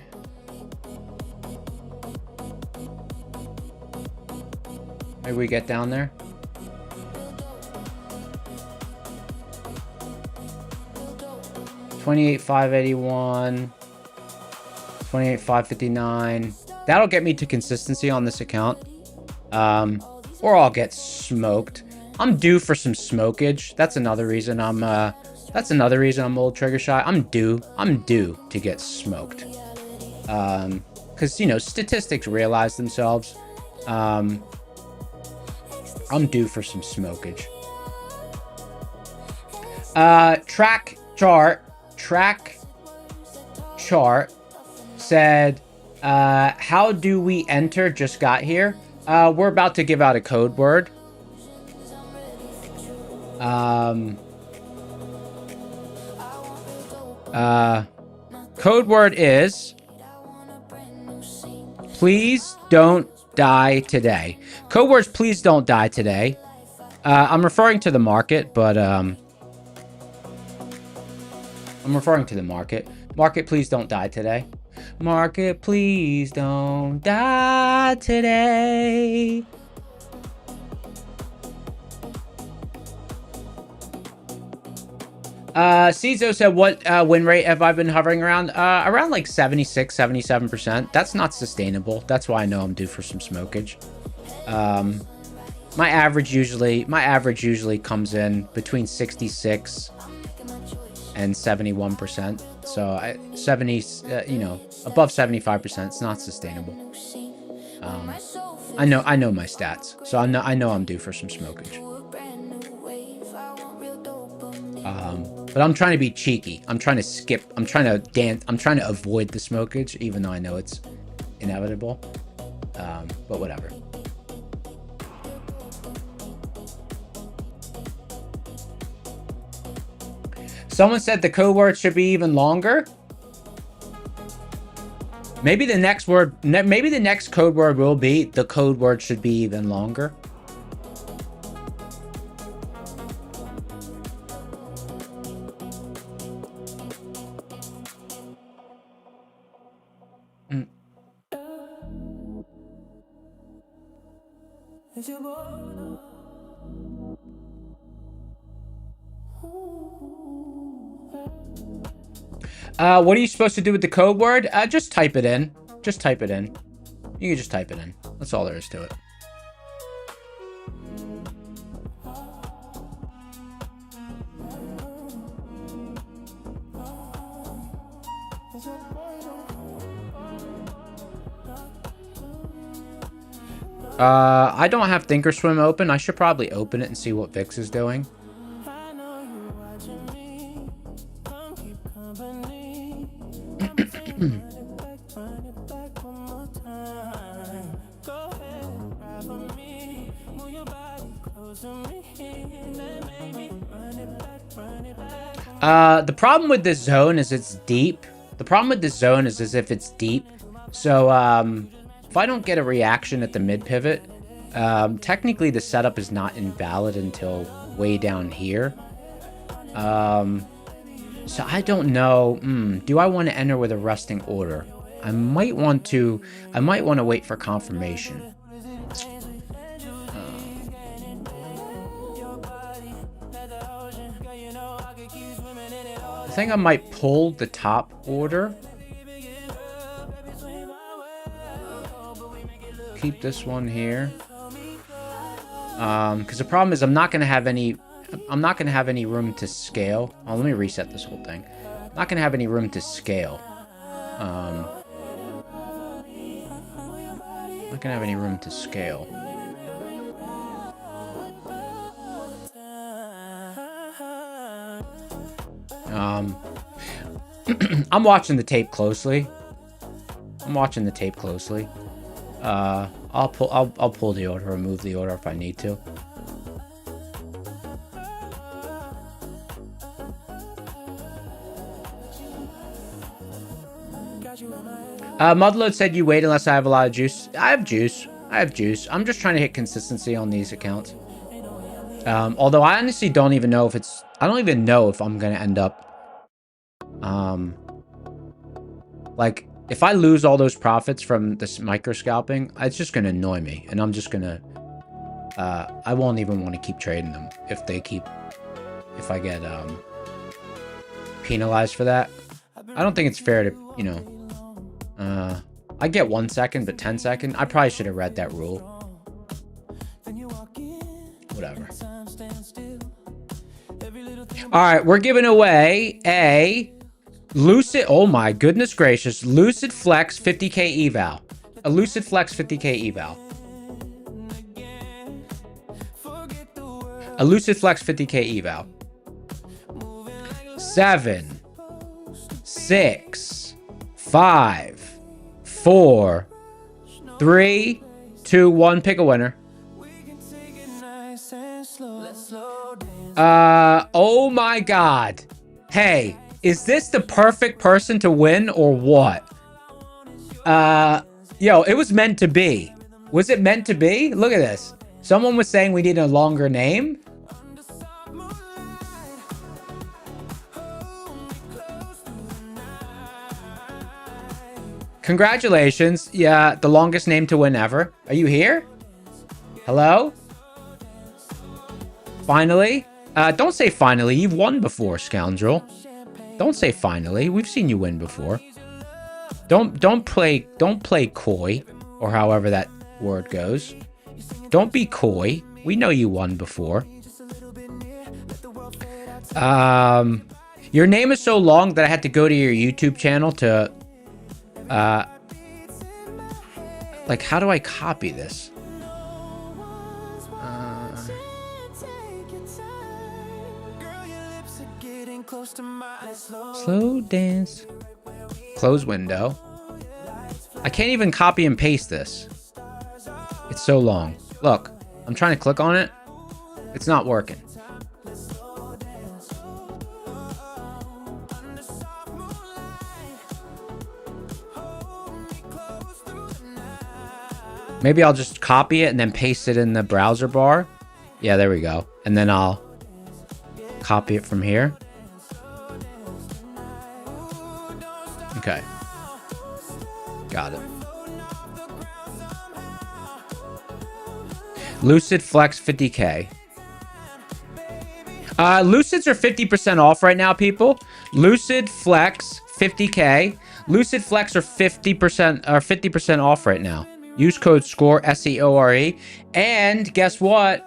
Maybe we get down there. $28,581, $28,559. That'll get me to consistency on this account. Or I'll get smoked. I'm due for some smokage. That's another reason I'm a little trigger shy. I'm due to get smoked. Because you know, statistics realize themselves. I'm due for some smokage. Track chart said, how do we enter? Just got here. We're about to give out a code word. Code word is, please don't die today. Code words, please don't die today. I'm referring to the market, but I'm referring to the market. Market, please don't die today. Market, please don't die today. Cizo said, what win rate have I been hovering around? Around like 76, 77%. That's not sustainable. That's why I know I'm due for some smokage. My average usually comes in between 66 and 71%. So you know, above 75%, it's not sustainable. I know my stats, so I know I'm due for some smokage. But I'm trying to be cheeky. I'm trying to skip. I'm trying to dance. I'm trying to avoid the smokage, even though I know it's inevitable. But whatever. Someone said the code word should be even longer. Maybe the next word, maybe the next code word will be the code word should be even longer. What are you supposed to do with the code word? Just type it in. Just type it in. You can just type it in. That's all there is to it. I don't have Thinkorswim open. I should probably open it and see what VIX is doing. The problem with this zone is it's deep. The problem with this zone is as if it's deep. So, if I don't get a reaction at the mid pivot, technically the setup is not invalid until way down here. So I don't know. Do I want to enter with a resting order? I might want to wait for confirmation. I think I might pull the top order. Keep this one here. Because the problem is I'm not gonna have any room to scale. Oh, let me reset this whole thing. I'm not gonna have any room to scale. Not gonna have any room to scale. I'm watching the tape closely. I'll pull the order, remove the order if I need to. Mudload said you wait unless I have a lot of juice. I have juice. I'm just trying to hit consistency on these accounts. Although I honestly don't even know if it's... I don't even know if I'm going to end up... like, if I lose all those profits from this micro scalping, it's just going to annoy me. And I'm just going to... I won't even want to keep trading them if they keep... if I get penalized for that. I don't think it's fair to, you know... I get 1 second, but 10 second. I probably should have read that rule. Whatever. All right, we're giving away a Lucid. Oh my goodness gracious. Lucid Flex 50k eval. A Lucid Flex 50k eval. A Lucid Flex 50k eval. 7, 6, 5, 4, 3, 2, 1. Pick a winner. Oh my god. Hey, is this the perfect person to win or what? Yo, it was meant to be. Was it meant to be? Look at this. Someone was saying we need a longer name. Congratulations. Yeah, the longest name to win ever. Are you here? Hello? Finally? Don't say finally. You've won before, scoundrel. Don't say finally. We've seen you win before. Don't play coy, or however that word goes. Don't be coy. We know you won before. Your name is so long that I had to go to your YouTube channel to like, how do I copy this? Slow dance. Close window. I can't even copy and paste this. It's so long. Look, I'm trying to click on it. It's not working. Maybe I'll just copy it and then paste it in the browser bar. Yeah, there we go. And then I'll copy it from here. Okay. Got it. Lucid Flex 50k. Lucids are 50% off right now, people. Lucid Flex 50k. Lucid Flex are 50% off right now. Use code SCORE, SCORE. And guess what?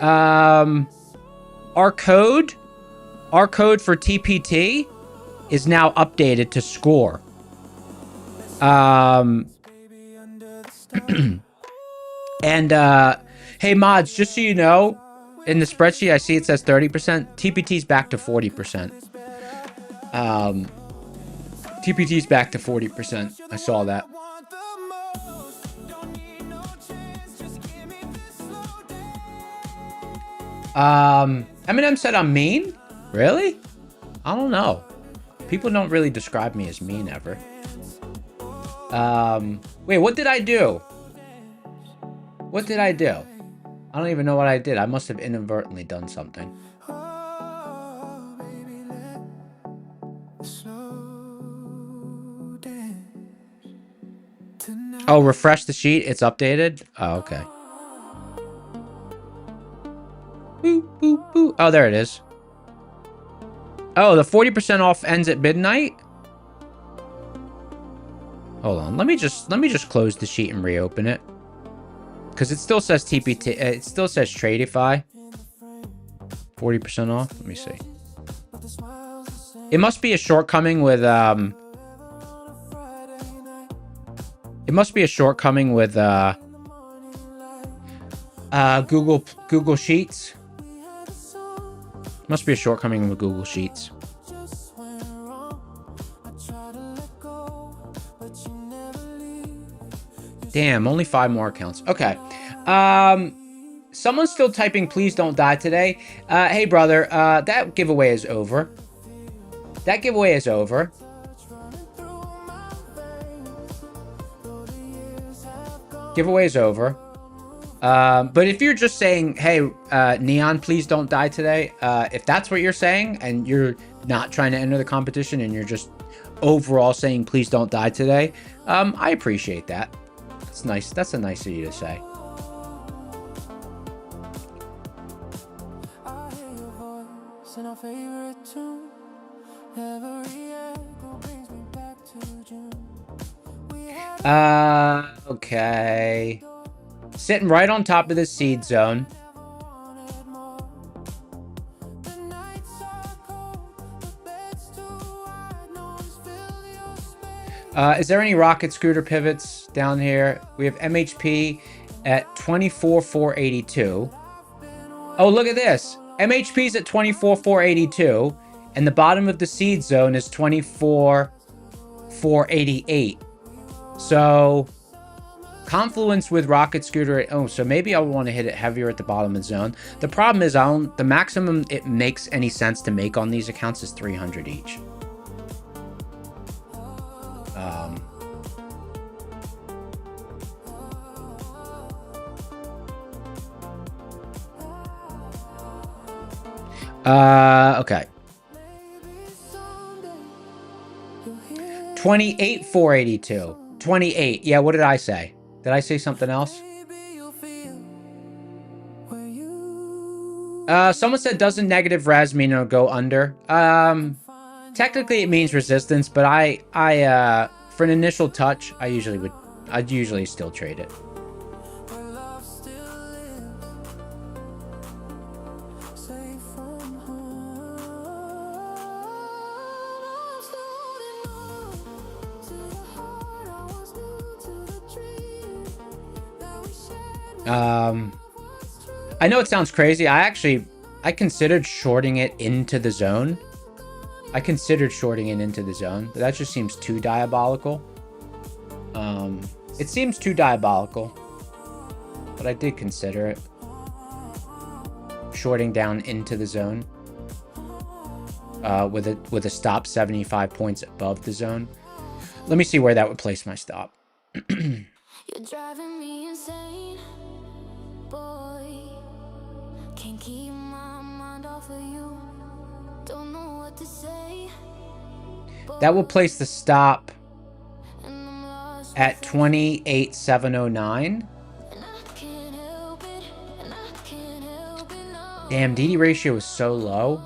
Our code for TPT is now updated to SCORE. And hey mods, just so you know, in the spreadsheet I see it says 30%. TPT's back to 40%. TPT's back to 40%. I saw that. Eminem said I'm mean? Really? I don't know. People don't really describe me as mean ever. Wait, what did I do? What did I do? I don't even know what I did. I must have inadvertently done something. Oh, refresh the sheet. It's updated. Oh, okay. Boop, boop, boop. Oh, there it is. Oh, the 40% off ends at midnight. Hold on. Let me just close the sheet and reopen it. Because it still says TPT. It still says Tradeify. 40% off. Let me see. It must be a shortcoming with It must be a shortcoming with Google Sheets. Must be a shortcoming with Google Sheets. Damn, only 5 more accounts. Okay. Someone's still typing please don't die today. Hey brother, that giveaway is over. That giveaway is over. Giveaway is over. But if you're just saying, hey, Neon, please don't die today. If that's what you're saying and you're not trying to enter the competition and you're just overall saying, please don't die today. I appreciate that. That's nice. That's a nice of you to say. Okay. Sitting right on top of the seed zone. Is there any rocket scooter pivots down here? We have MHP at 24,482. Oh, look at this. MHP's at 24,482. And the bottom of the seed zone is 24,488. So confluence with rocket scooter. Oh, so maybe I want to hit it heavier at the bottom of the zone. The problem is the maximum it makes any sense to make on these accounts is 300 each. Okay. 28,482. 28. Yeah, what did I say? Did I say something else? Someone said, doesn't negative res mean it'll go under? Technically it means resistance, but I for an initial touch, I'd usually still trade it. I know it sounds crazy. I considered shorting it into the zone. But that just seems too diabolical. It seems too diabolical. But I did consider it. Shorting down into the zone. With a stop 75 points above the zone. Let me see where that would place my stop. You're driving me insane, boy. Can't keep my mind off of you. Don't know what to say. That will place the stop at 28,709. Damn, DD ratio is so low.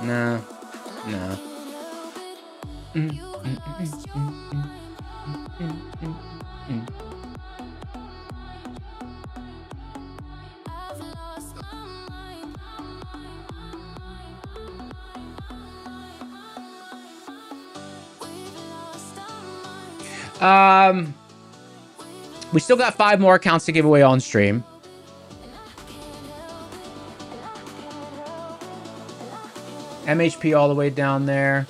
No. We still got 5 more accounts to give away on stream. MHP all the way down there.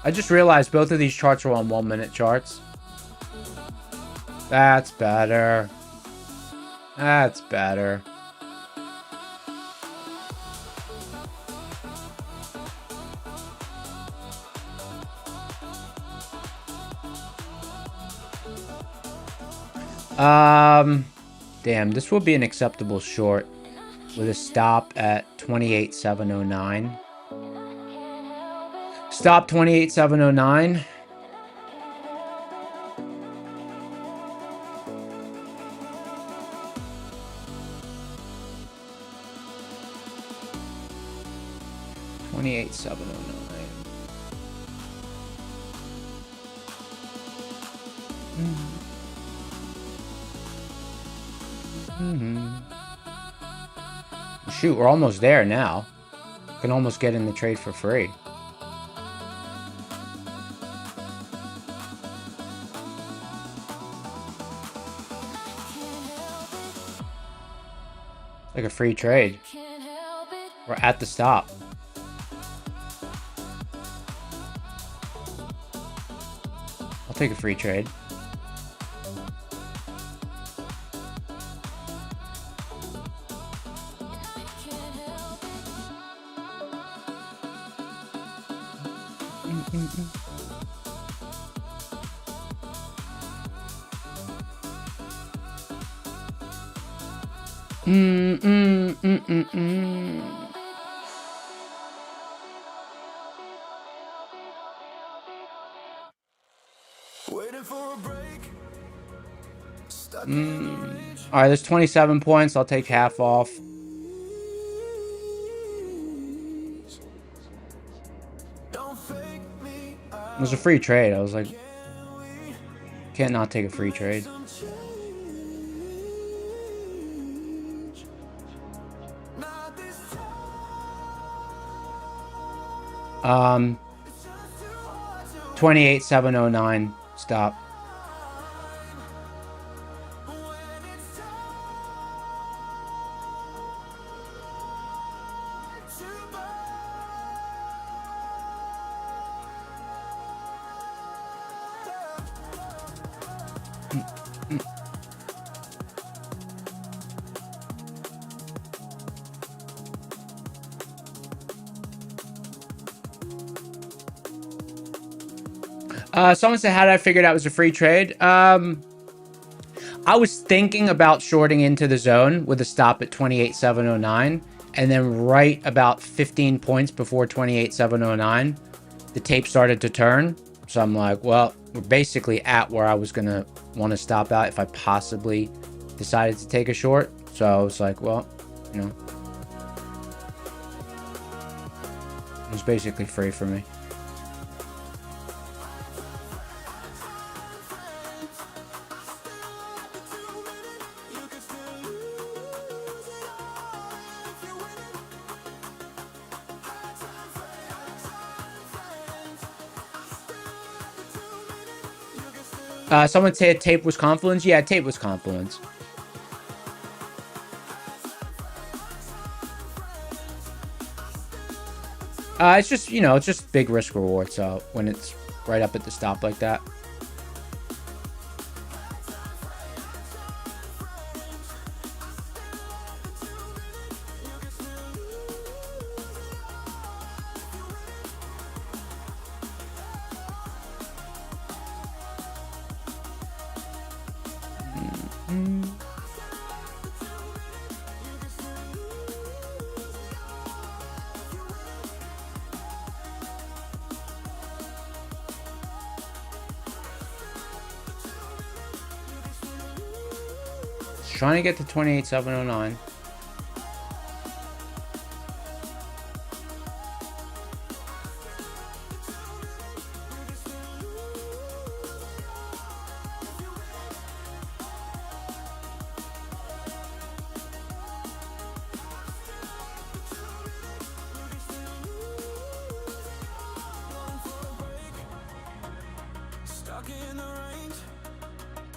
I just realized both of these charts are on 1 minute charts. That's better. That's better. Damn, this will be an acceptable short with a stop at 28,709. Stop 28,709. Shoot, we're almost there now. Can almost get in the trade for free. Like a free trade. We're at the stop. I'll take a free trade. Waiting for a break. All right, there's 27 points. I'll take half off. It was a free trade. I was like, can't not take a free trade. Um, 28,709. Stop. Someone said, how did I figure out it was a free trade? I was thinking about shorting into the zone with a stop at 28,709. And then right about 15 points before 28,709, the tape started to turn. So I'm like, well, we're basically at where I was going to want to stop out if I possibly decided to take a short. So I was like, well, you know, it was basically free for me. Someone said tape was confluence. Yeah, tape was confluence. It's just, you know, it's just big risk reward. So when it's right up at the stop like that. Trying to get to 28,709.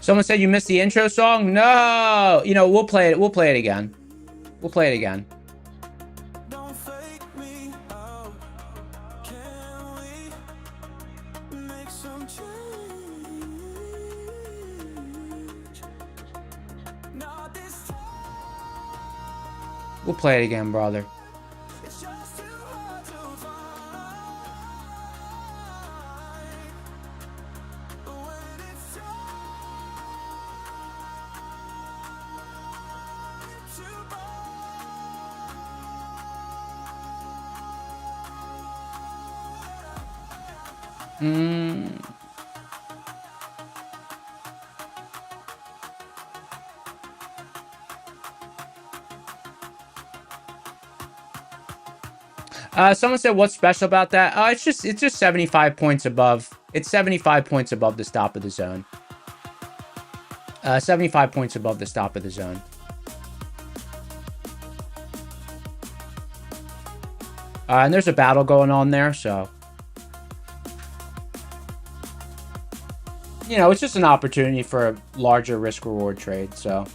Someone said you missed the intro song? No! You know, we'll play it. We'll play it again. We'll play it again. Don't fake me out. Can we make some change? Not this time. We'll play it again, brother. It's just too hard to find. But when it's time to Someone said, what's special about that? It's just 75 points above. It's 75 points above the stop of the zone. 75 points above the stop of the zone. And there's a battle going on there, so. You know, it's just an opportunity for a larger risk-reward trade, so.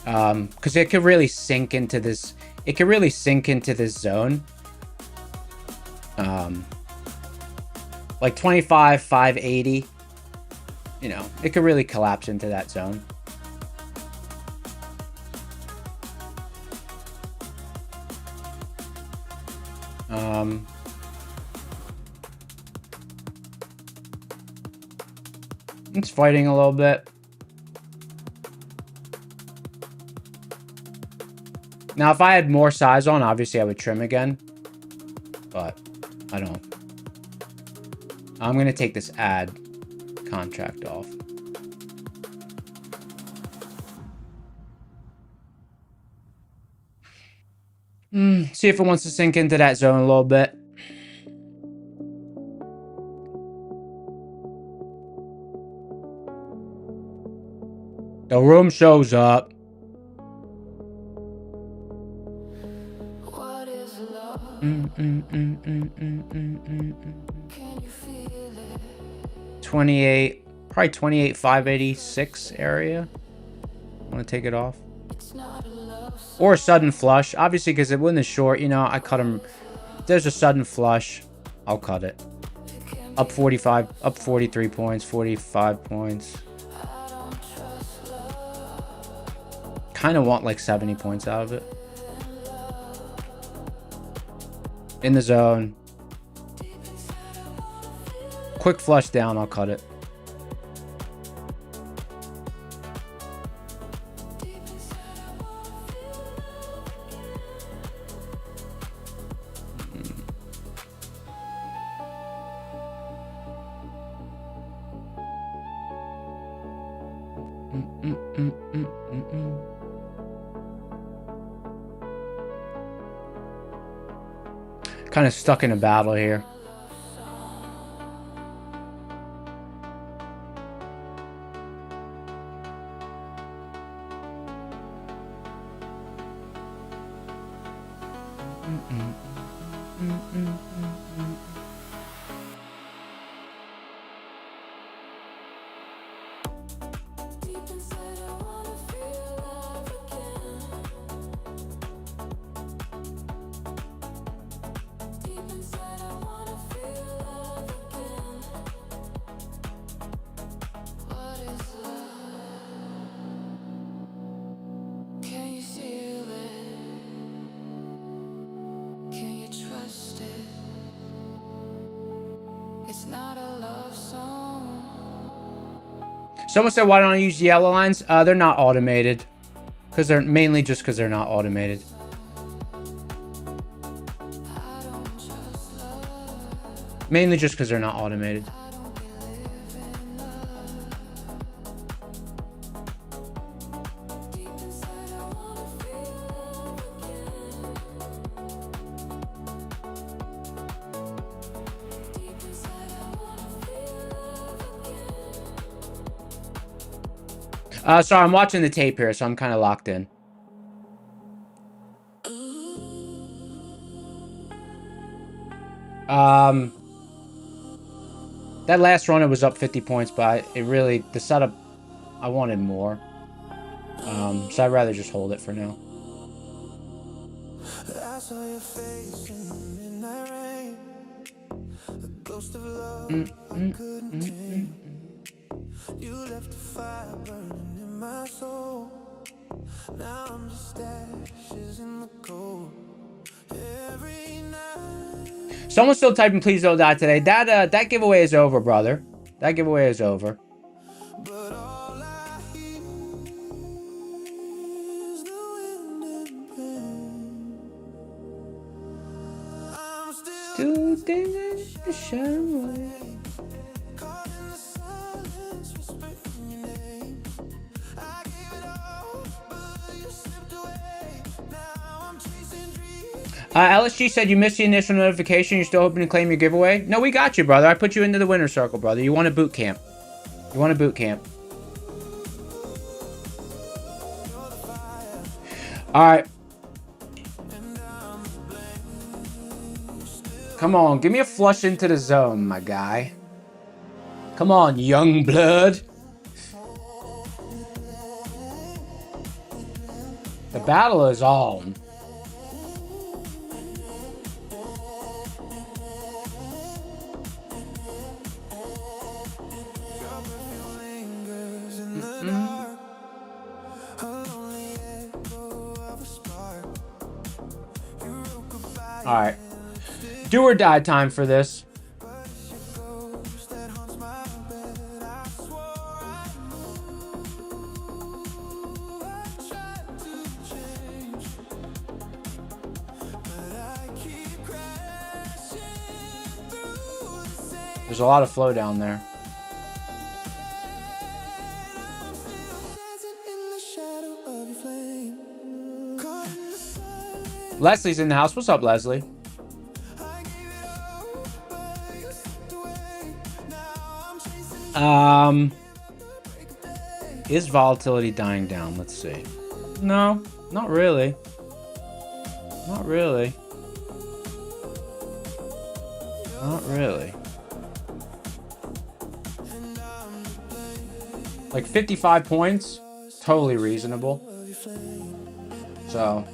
Because it could really sink into this. It could really sink into this zone. Like 25, 580. You know, it could really collapse into that zone. It's fighting a little bit. Now, if I had more size on, obviously I would trim again. But I don't. I'm going to take this ad contract off. See if it wants to sink into that zone a little bit. The room shows up. What is love? Can you feel it? 28, probably 28, 586 area. Want to take it off? It's not a love song. Or a sudden flush. Obviously, because it went is short, you know, I cut him. If there's a sudden flush, I'll cut it. Up 45, up 43 points, 45 points. Kind of want like 70 points out of it. In the zone. Quick flush down, I'll cut it. Kind of stuck in a battle here. Deep inside, I wanna feel love again. Deep inside, I wanna feel love again. What is love? Can you feel it? Can you trust it? It's not a love song. Someone said, why don't I use yellow lines? They're not automated. Because they're mainly just because they're not automated. Mainly just because they're not automated. Sorry, I'm watching the tape here, so I'm kind of locked in. That last run, it was up 50 points, but it really, the setup, I wanted more. So I'd rather just hold it for now. I saw your face in the midnight rain. A ghost of love I couldn't tame. You left a fire burning in my soul. Now I'm just ashes in the cold. Every night. Someone's still typing please don't die today. That giveaway is over, brother. That giveaway is over. But all I hear is the wind and pain. I'm still Still the shadow. caught in the silence, whispering your name. I gave it all, but you slipped away. Now I'm chasing dreams. LSG said you missed the initial notification. You're still hoping to claim your giveaway? No, we got you, brother. I put you into the winner's circle, brother. You want a boot camp. You want a boot camp. All right. Come on, give me a flush into the zone, my guy. Come on, young blood. The battle is on. Lingers in the dark. A lonely echo of a spark. You wrote goodbye. All right. Do or die time for this. Ghost that haunts my bed. I swore I'd move. I tried to change, but I keep crashing through the same. There's a lot of flow down there. Dancing in the shadow of your flame. Caught in the silence. Leslie's in the house. What's up, Leslie? I gave it all, but you slipped away. Now I'm chasing Is volatility dying down? Let's see. No, not really. Not really. Not really. Like 55 points, totally reasonable. So.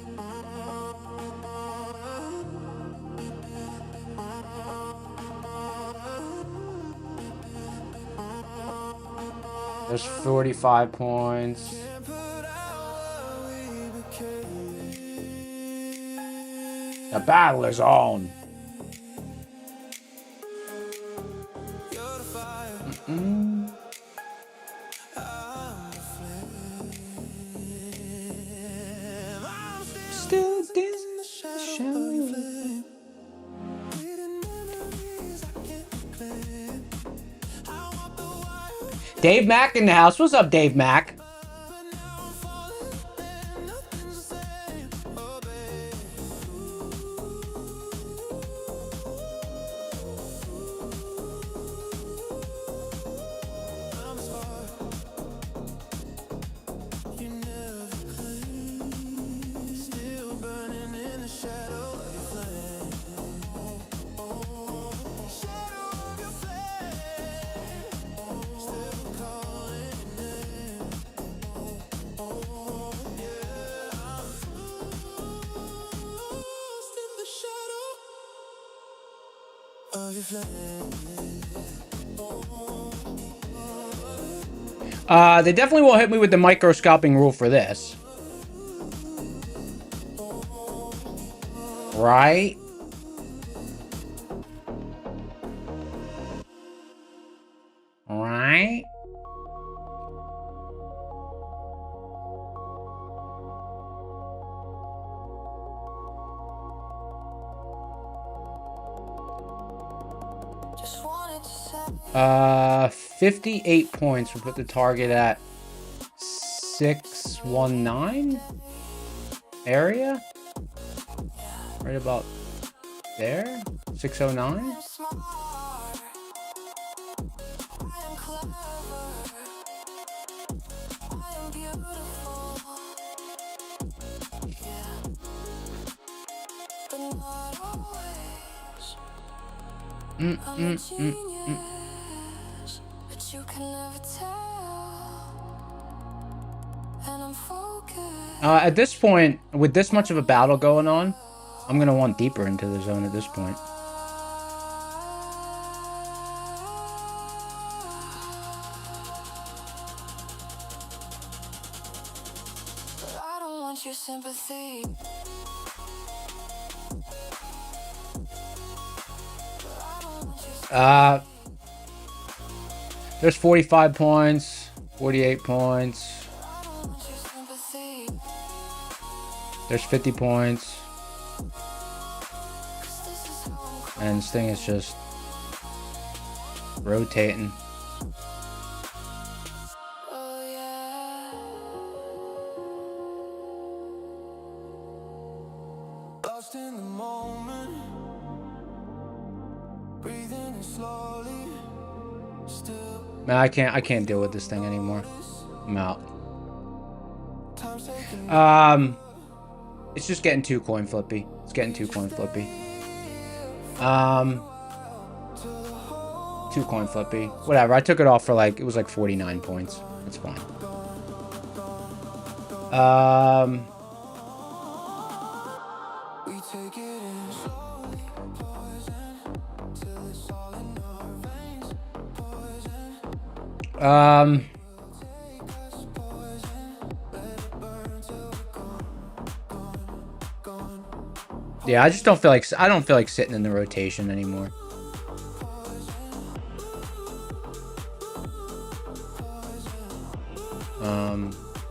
There's 45 points. The battle is on. Still dancing. Dave Mack in the house. What's up, Dave Mack? They definitely won't hit me with the microscoping rule for this. Right? Right? Just wanted to say 58 points. We put the target at 619 area. Right about there. 609. I'm a genius, but you can never tell. And I'm focused. At this point, with this much of a battle going on, I'm gonna want deeper into the zone at this point. But I don't want your sympathy. There's 45 points, 48 points. I don't want your sympathy. There's 50 points. 'Cause this is how I'm And this thing is just rotating. oh yeah. Lost in the moment, breathing in slowly, still Man, I can't deal with this thing anymore. I'm out. time's taking It's just getting too coin flippy. It's getting too coin flippy. Too coin flippy. Whatever. I took it off for like, it was like 49 points. That's fine. we take it in slowly, poison, till it's all in our veins, poison, take us poison, let it burn till we're gone. Yeah, I don't feel like sitting in the rotation anymore.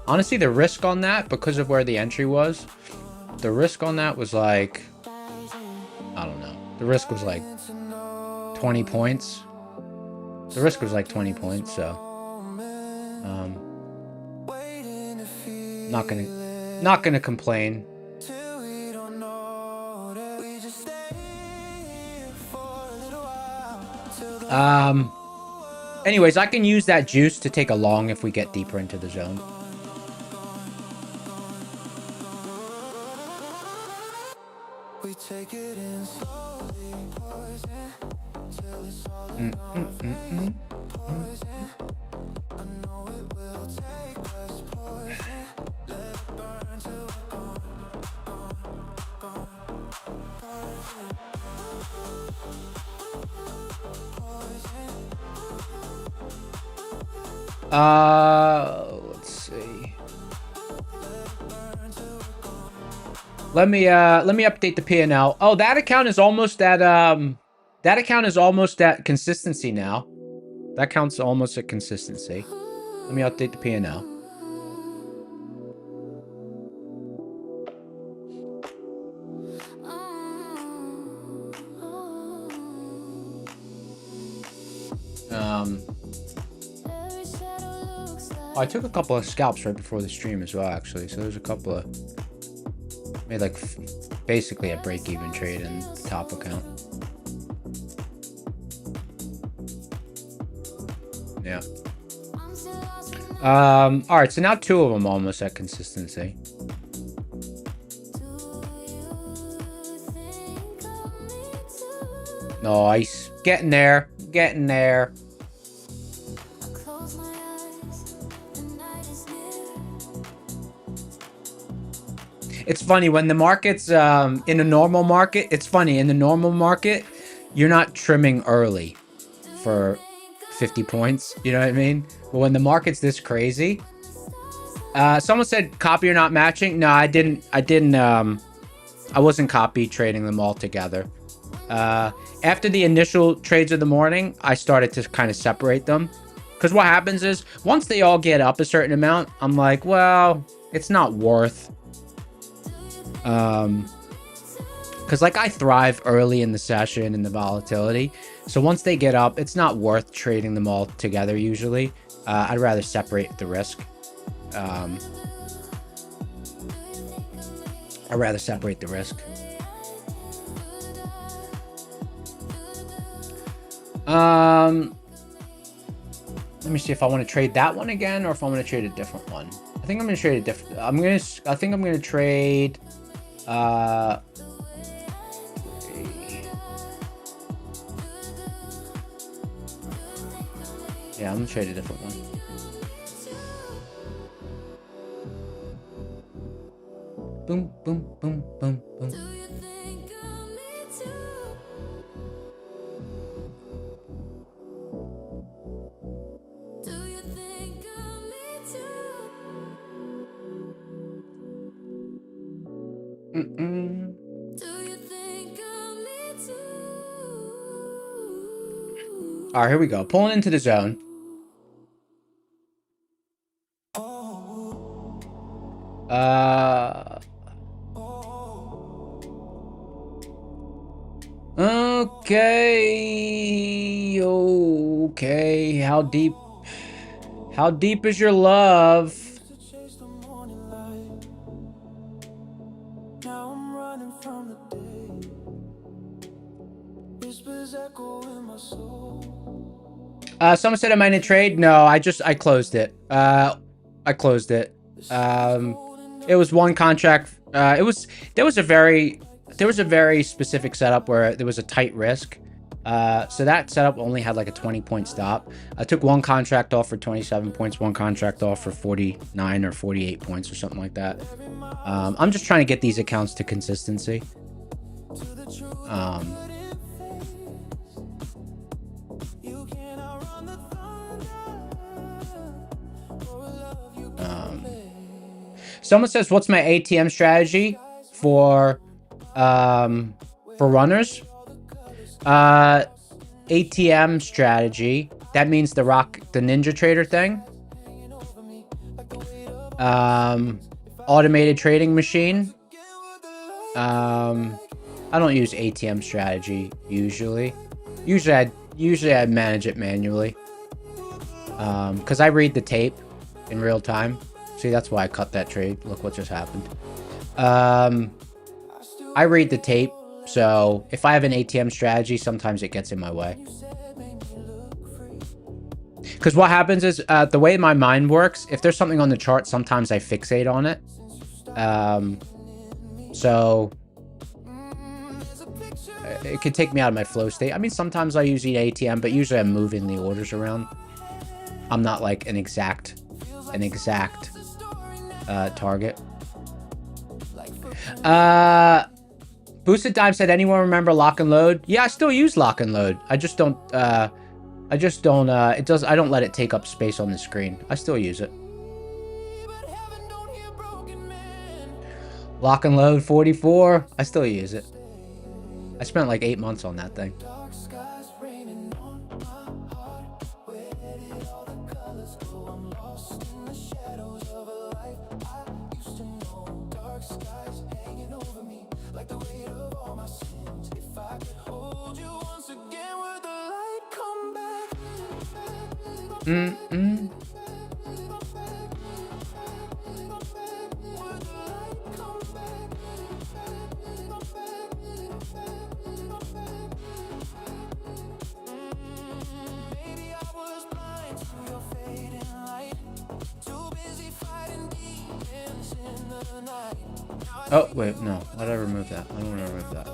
Honestly, the risk on that, because of where the entry was, the risk on that was like, I don't know. The risk was like 20 points. The risk was like 20 points, so not gonna complain. Till we don't know that we just stay here for a little while, till the Anyways, I can use that juice to take a long if we get deeper into the zone. we take it in slowly, poison, till it's all in poison. I know it will take us poison, let it burn till we're gone. Let's see. Let me update the P&L. Oh, that account is almost at consistency now. That account's almost at consistency. Let me update the P&L. I took a couple of scalps right before the stream as well, actually. So there's a couple of... Made like basically a break-even trade in the top account. Yeah. Alright, so now 2 of them almost at consistency. Nice. Getting there. Getting there. It's funny when the market's in a normal market. It's funny in the normal market, you're not trimming early for 50 points. You know what I mean? But when the market's this crazy, someone said copy or not matching. No, I didn't. I wasn't copy trading them all together. After the initial trades of the morning, I started to kind of separate them. Because what happens is once they all get up a certain amount, I'm like, well, it's not worth. Because like I thrive early in the session and the volatility, so once they get up, it's not worth trading them all together usually. I'd rather separate the risk. I'd rather separate the risk. Let me see if I want to trade that one again or if I want to trade a different one. I think I'm going to trade a different. I think I'm going to trade Yeah, I'm gonna trade a different one. Boom, boom, boom, boom, boom. Do you think of me too? Do you think of me too? Mm-mm. Do you think of me too? All right, here we go. Pulling into the zone. Okay. Okay. How deep? How deep is your love? Chase the morning light. Now I'm running from the day. Whispers echo in my soul. Someone said I might trade. No, I closed it. I closed it. It was one contract. There was a very specific setup where there was a tight risk. So that setup only had like a 20-point stop. I took one contract off for 27 points, one contract off for 49 or 48 points or something like that. I'm just trying to get these accounts to consistency. Someone says, what's my ATM strategy for runners? ATM strategy. That means the Ninja Trader thing. Automated trading machine. I don't use ATM strategy usually. Usually I manage it manually. Because I read the tape in real time. See, that's why I cut that trade. Look what just happened. I read the tape, so if I have an ATM strategy, sometimes it gets in my way. Because what happens is, the way my mind works, if there's something on the chart, sometimes I fixate on it. So it could take me out of my flow state. I mean, sometimes I use the ATM, but usually I'm moving the orders around. I'm not like an exact target. Boosted Dime said, anyone remember lock and load? Yeah, I still use lock and load. I don't let it take up space on the screen. I still use it. Lock and load 44. I still use it. I spent like 8 months on that thing. Oh, wait, no. Why did I remove that? I don't want to remove that.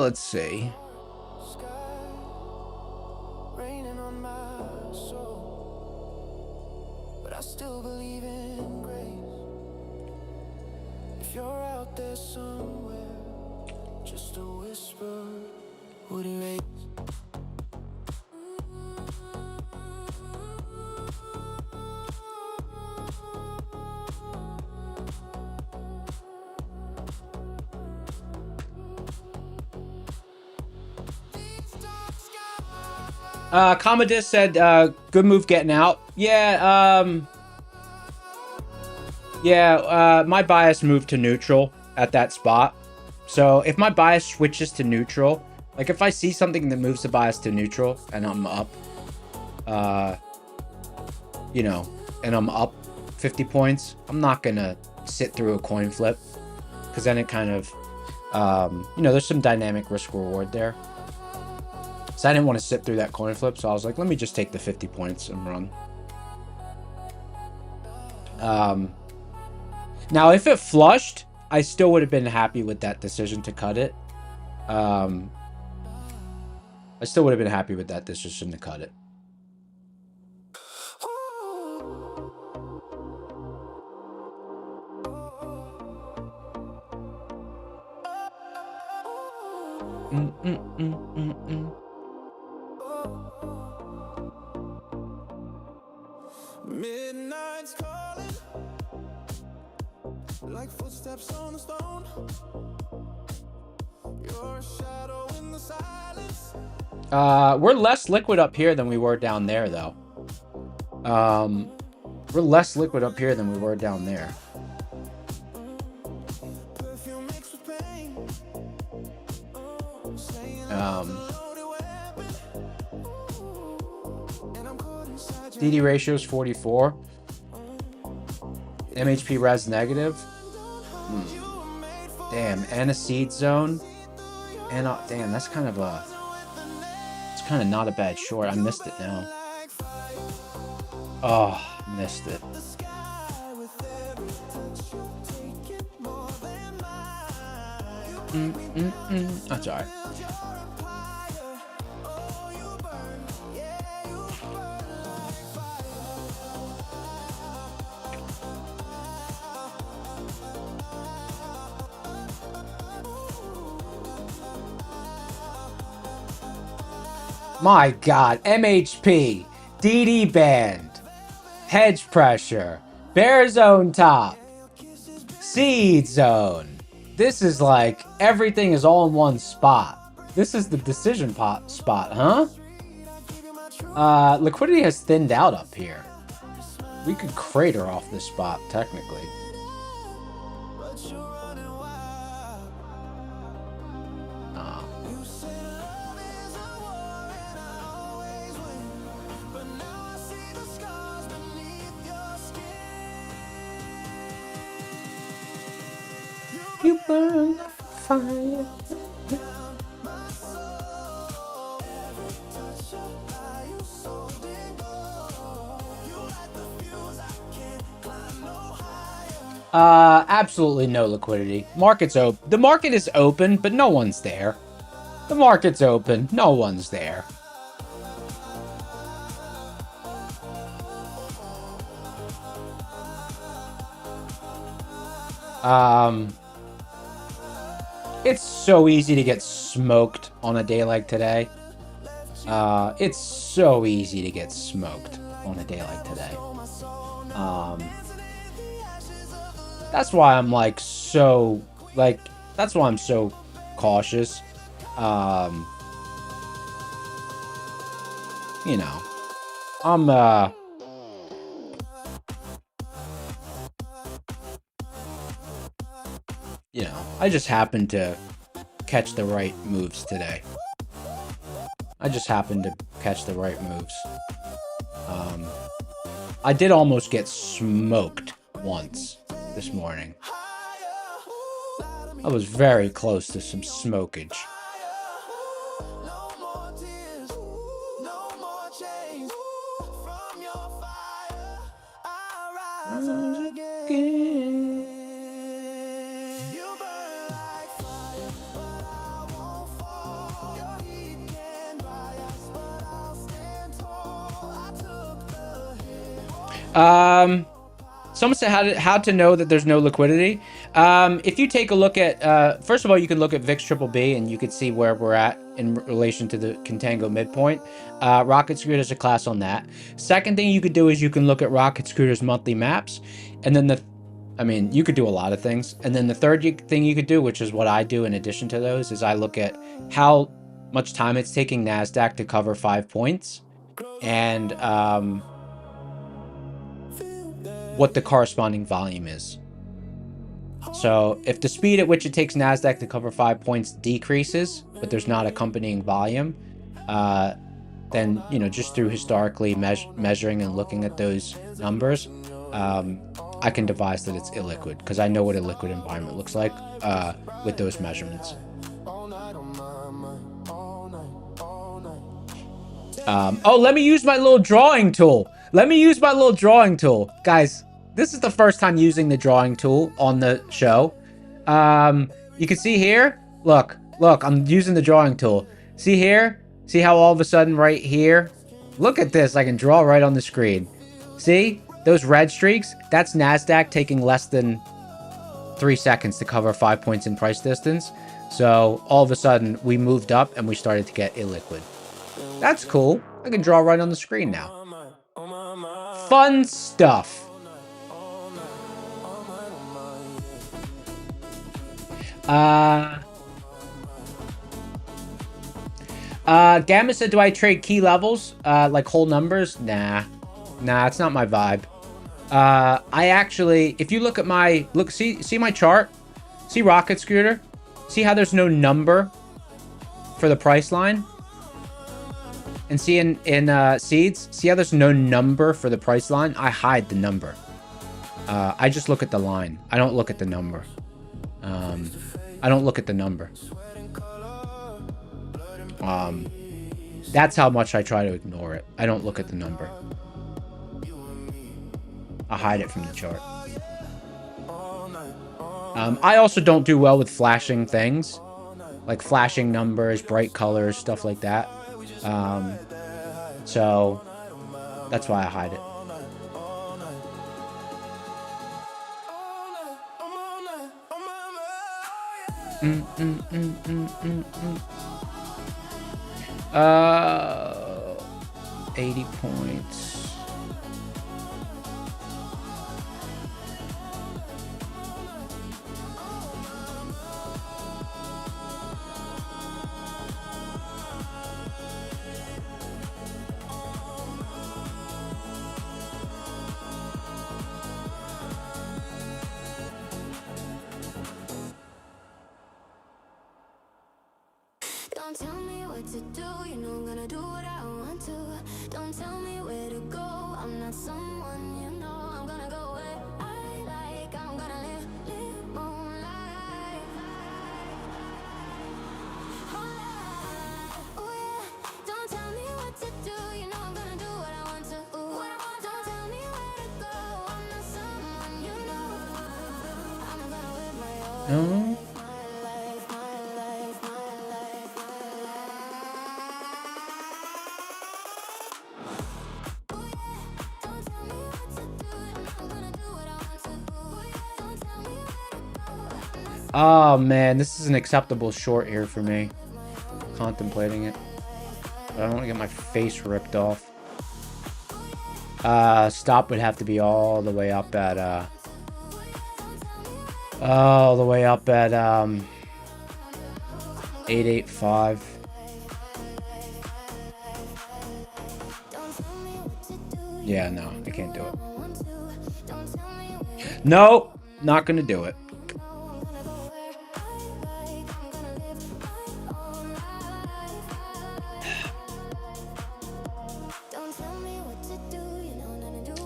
Let's see. Raining on my soul, but I still believe in grace. If you're out there somewhere, just a whisper would erase. Commodus said, good move getting out. Yeah, my bias moved to neutral at that spot. So if my bias switches to neutral, like if I see something that moves the bias to neutral and I'm up, and I'm up 50 points, I'm not gonna sit through a coin flip, because then it kind of, there's some dynamic risk reward there. So I didn't want to sit through that coin flip, so I was like, let me just take the 50 points and run. Now, if it flushed, I still would have been happy with that decision to cut it. I still would have been happy with that. This just shouldn't have cut it. Midnight's calling, like footsteps on a stone. You're a shadow in the silence. We're less liquid up here than we were down there, though. We're less liquid up here than we were down there. Perfume mixed with pain. DD ratio is 44. MHP res negative. Damn, and a seed zone. And damn, that's kind of a... It's kind of not a bad short. I missed it now. Oh, missed it. That's alright. My God, MHP, DD band, hedge pressure, bear zone top, seed zone. This is like everything is all in one spot. This is the decision pot spot, huh? Liquidity has thinned out up here. We could crater off this spot, technically. You burn like fire. Absolutely no liquidity. Market's open. The market is open, but no one's there. The market's open. No one's there. It's so easy to get smoked on a day like today. It's so easy to get smoked on a day like today. That's why I'm like so, like, that's why I'm so cautious. You know, I'm, you know, I just happened to catch the right moves today. I just happened to catch the right moves. I did almost get smoked once this morning. I was very close to some smokage. Someone said how to know that there's no liquidity. If you take a look at, first of all, you can look at VIX Triple B and you can see where we're at in relation to the contango midpoint. Rocket Scooter's a class on that. Second thing you could do is you can look at Rocket Scooter's monthly maps. And then you could do a lot of things. And then the third thing you could do, which is what I do in addition to those, is I look at how much time it's taking NASDAQ to cover 5 points. And, what the corresponding volume is. So if the speed at which it takes NASDAQ to cover 5 points decreases, but there's not accompanying volume, then, you know, just through historically measuring and looking at those numbers, I can devise that it's illiquid, because I know what a liquid environment looks like with those measurements. Oh, let me use my little drawing tool. Guys, this is the first time using the drawing tool on the show. You can see here, look, Look, I'm using the drawing tool. See here? See how all of a sudden right here? Look at this. I can draw right on the screen. See? Those red streaks? That's NASDAQ taking less than 3 seconds to cover 5 points in price distance. So all of a sudden we moved up and we started to get illiquid. That's cool. I can draw right on the screen now. Fun stuff. Gamma said, do I trade key levels? Like whole numbers? Nah, it's not my vibe. I actually, if you look at my, see my chart? See Rocket Scooter? See how there's no number for the price line? And see in seeds? See how there's no number for the price line? I hide the number. I just look at the line. I don't look at the number. I don't look at the number. That's how much I try to ignore it. I don't look at the number. I hide it from the chart. I also don't do well with flashing things. Like flashing numbers, bright colors, stuff like that. So that's why I hide it. Uh, 80 points. Don't tell me what to do, you know I'm gonna do what I want to. Don't tell me where to go, I'm not someone you know. I'm gonna go where I like, I'm gonna live moonlight. Oh yeah, don't tell me what to do, you know I'm gonna do what I want to. Don't tell me where to go, I'm not someone you know. I'm gonna live my own. Oh man, this is an acceptable short here for me. Contemplating it. But I don't want to get my face ripped off. Stop would have to be all the way up at 885. Yeah, no, I can't do it. No, not gonna do it.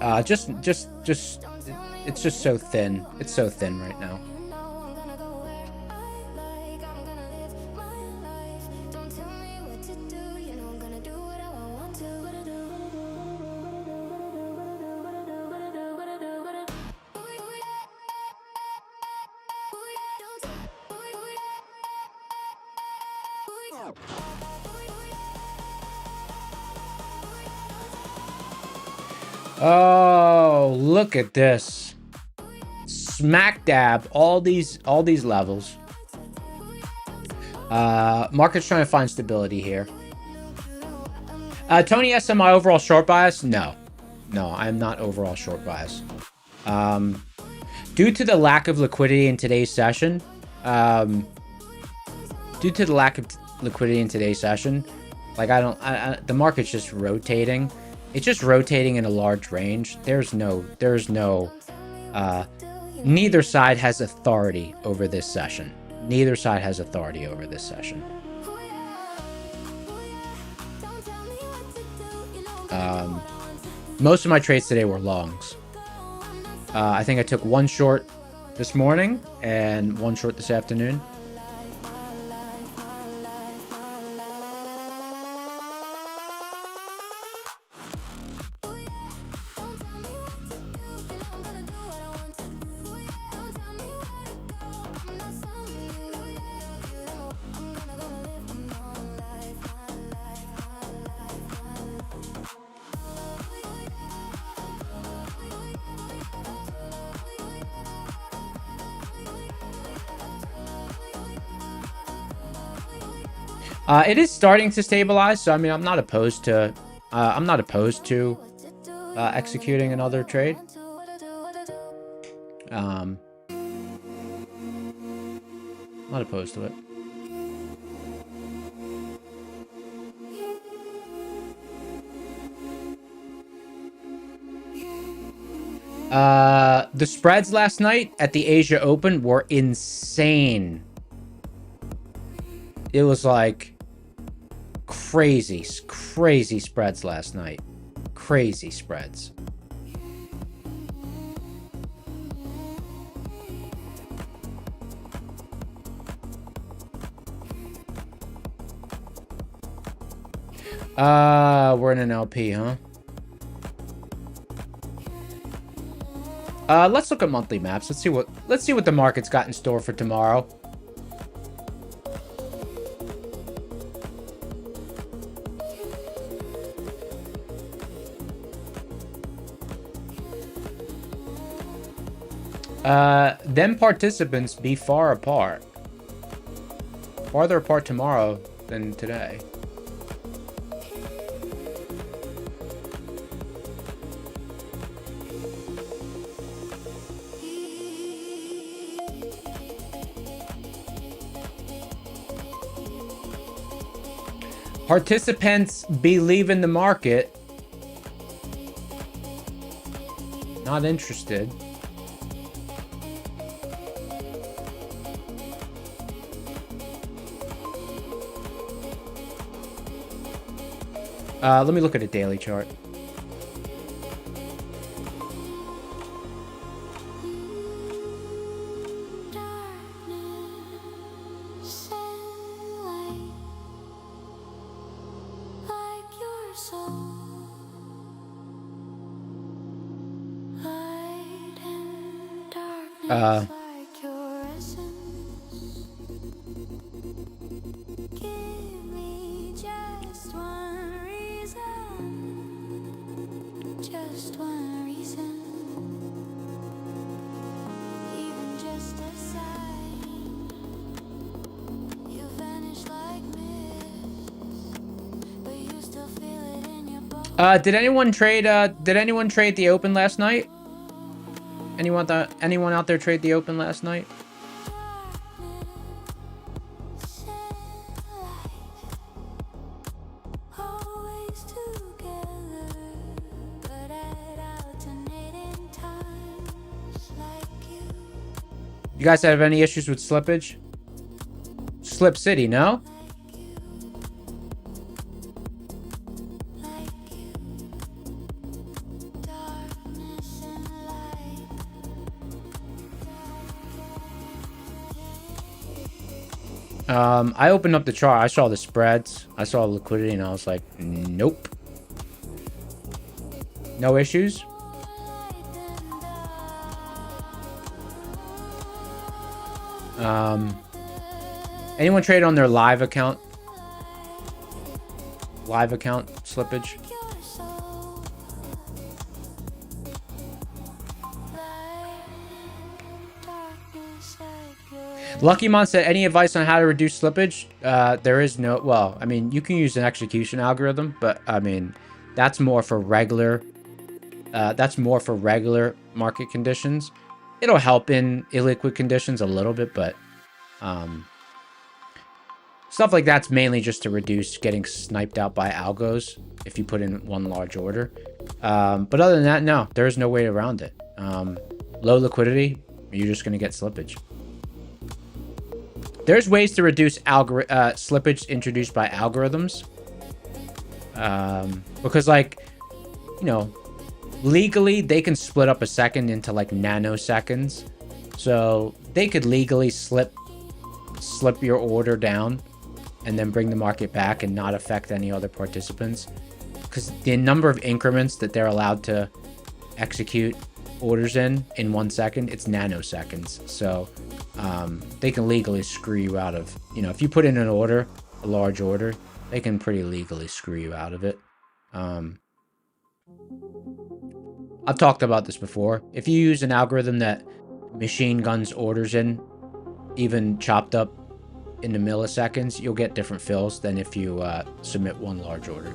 It's just so thin. It's so thin right now. Oh, look at this. Smack dab all these levels. Market's trying to find stability here. Tony asks, am I overall short bias? No, I am not overall short bias. Due to the lack of liquidity in today's session, like the market's just rotating. It's just rotating in a large range. There's no, neither side has authority over this session. Neither side has authority over this session. Most of my trades today were longs. I think I took one short this morning and one short this afternoon. It is starting to stabilize, so I mean, I'm not opposed to executing another trade. Not opposed to it. The spreads last night at the Asia Open were insane. It was like crazy spreads last night. Crazy spreads. We're in an LP, huh? Let's look at monthly maps. Let's see what the market's got in store for tomorrow. Them participants be far apart. Farther apart tomorrow than today. Participants be leaving the market. Not interested. Let me look at a daily chart. Did anyone trade the open last night? Anyone out there trade the open last night? You guys have any issues with slippage? Slip City, no? I opened up the chart. I saw the spreads. I saw liquidity, and I was like, nope. No issues. Anyone trade on their live account? Live account slippage? Lucky Mon said, any advice on how to reduce slippage? There is no, well, I mean, you can use an execution algorithm, but I mean, that's more for regular market conditions. It'll help in illiquid conditions a little bit, but stuff like that's mainly just to reduce getting sniped out by algos if you put in one large order. But other than that, no, there's no way around it. Low liquidity, you're just going to get slippage. There's ways to reduce slippage introduced by algorithms. Because, like, you know, legally, they can split up a second into, like, nanoseconds. So they could legally slip your order down and then bring the market back and not affect any other participants. Because the number of increments that they're allowed to execute orders in 1 second, it's nanoseconds. So they can legally screw you out of, you know, if you put in an order, a large order, they can pretty legally screw you out of it. I've talked about this before. If you use an algorithm that machine guns orders in, even chopped up in the milliseconds, you'll get different fills than if you submit one large order.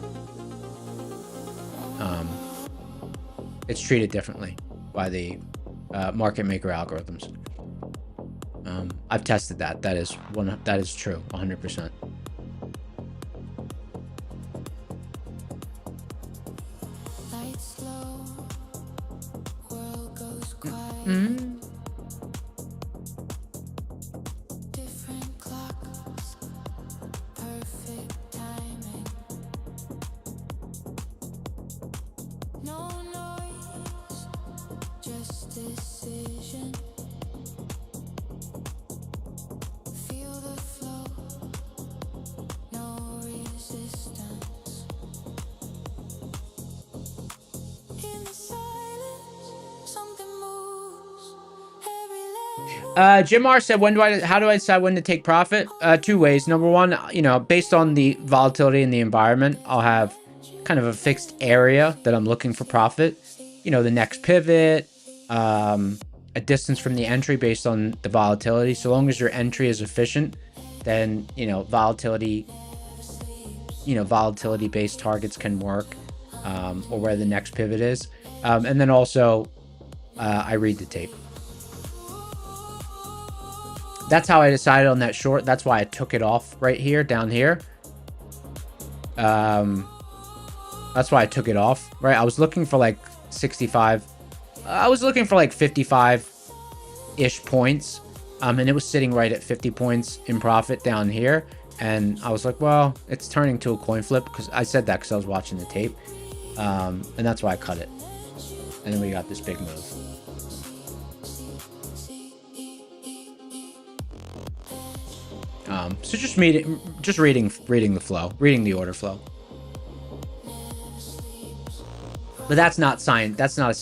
It's treated differently by the market maker algorithms. I've tested that. That is true, 100%. Lights low, world goes quiet. Different clocks, perfect timing. No noise, just decision. Feel the flow, no resistance. In the silence, something moves. Every level. Jim R said, how do I decide when to take profit? Two ways. Number one, based on the volatility in the environment, I'll have kind of a fixed area that I'm looking for profit. The next pivot, a distance from the entry based on the volatility. So long as your entry is efficient, then, volatility based targets can work, or where the next pivot is. And then also, I read the tape. That's how I decided on that short. That's why I took it off right here, down here. That's why I took it off, right? I was looking for like 65. I was looking for like 55-ish points. And it was sitting right at 50 points in profit down here. And I was like, well, it's turning to a coin flip, because I said that because I was watching the tape. And that's why I cut it. And then we got this big move. So just reading the flow, reading the order flow. But that's not science. That's not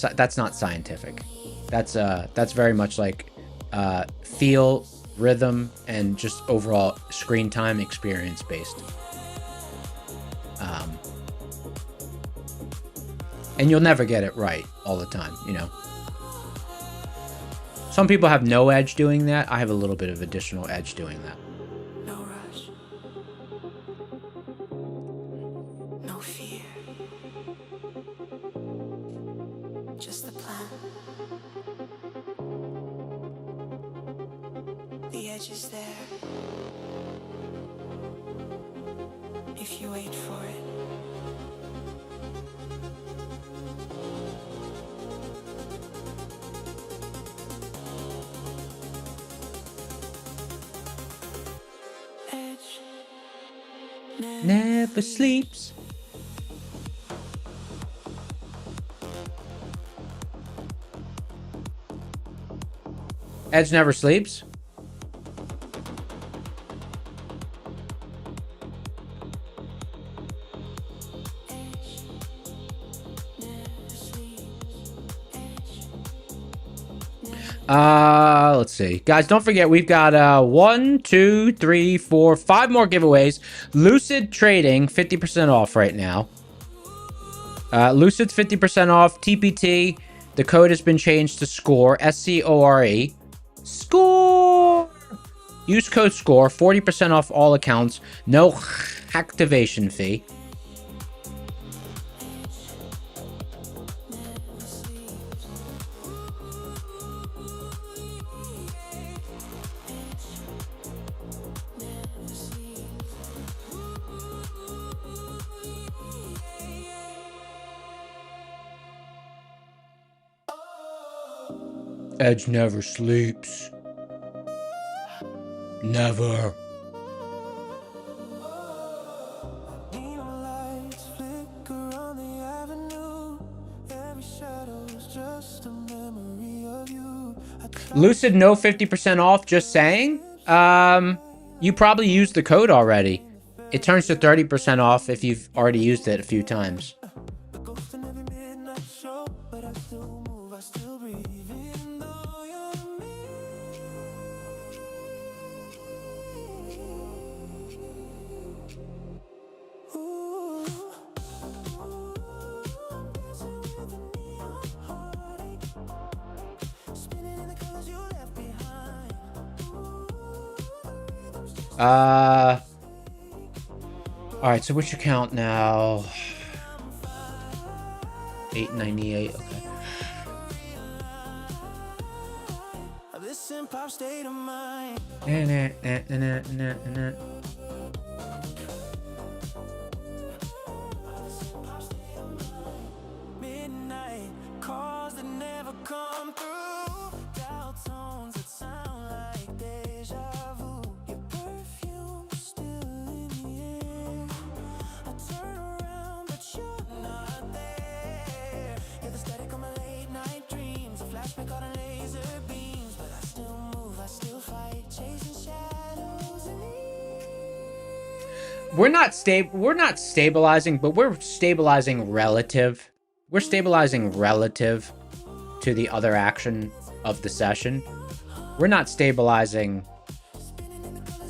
scientific. That's very much like feel, rhythm, and just overall screen time experience based. And you'll never get it right all the time, Some people have no edge doing that. I have a little bit of additional edge doing that. No rush. No fear. Just the plan. The edge is there. If you wait for it. Edge Never sleeps. Edge never sleeps. Let's see. Guys, don't forget, we've got 1, 2, 3, 4, 5 more giveaways. Lucid Trading, 50% off right now. Lucid's 50% off. TPT, the code has been changed to SCORE, SCORE. SCORE! Use code SCORE, 40% off all accounts. No activation fee. Edge never sleeps. Never. neon lights flicker on the avenue. Every shadow's just a memory of you. Lucid, no 50% off, just saying. You probably used the code already. It turns to 30% off if you've already used it a few times. The ghost in every midnight show, but I still move, I still breathe, even though you're me. Ooh, dancing with a neon heartache, spinning in the colors you left behind. Ooh, rhythms just All right, so what's your count now? 898. Okay. This improv state of mind. Midnight calls that never come through. Dial tones that sound like deja vu. Your perfume still in the air. I turn around, but you're not there. You're the static on my late night dreams. A flashback on a laser beams, but I still move, I still fight, chasing shadows and We're not stabilizing, but we're stabilizing relative. We're stabilizing relative to the other action of the session. We're not stabilizing,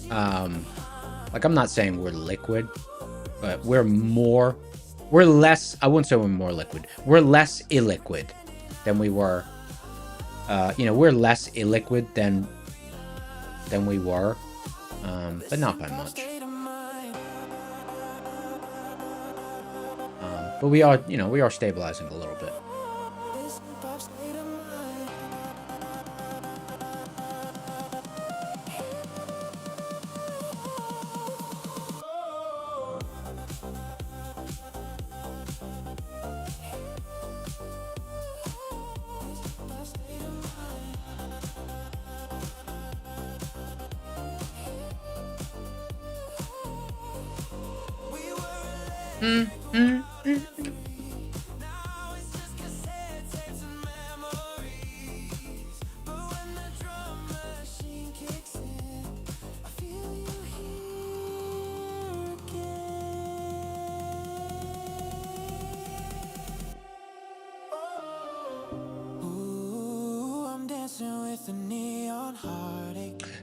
like, I'm not saying we're liquid, but we're less, I wouldn't say we're more liquid. We're less illiquid than we were. You know, we're less illiquid than we were, but not by much. But we are, you know, we are stabilizing a little bit.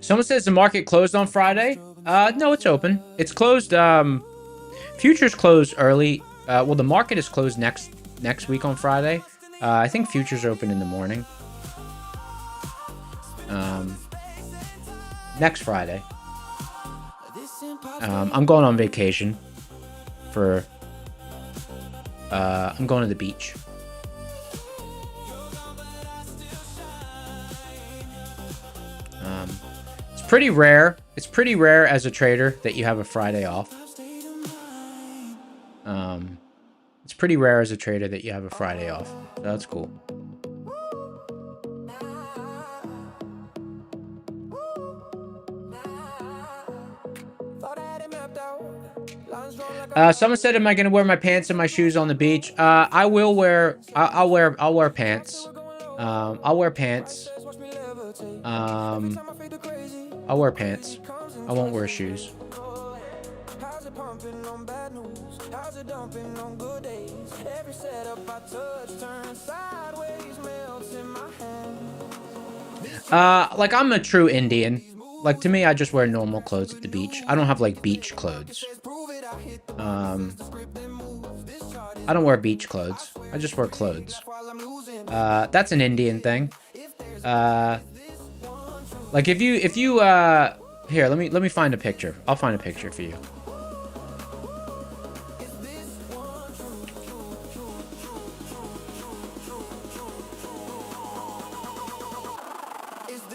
Someone says the market closed on Friday. No, it's open. It's closed. Futures closed early. Well, the market is closed next week on Friday. I think futures are open in the morning. Next Friday. I'm going on vacation for. I'm going to the beach. It's pretty rare. It's pretty rare as a trader that you have a Friday off. It's pretty rare as a trader that you have a Friday off. So that's cool. Someone said, "Am I gonna wear my pants and my shoes on the beach?" I will wear. I'll wear pants. I'll wear pants. I'll wear pants. I won't wear shoes. Like, I'm a true Indian. Like, to me, I just wear normal clothes at the beach. I don't have, like, beach clothes. I don't wear beach clothes. I just wear clothes. That's an Indian thing. Like, if you here, let me find a picture. I'll find a picture for you.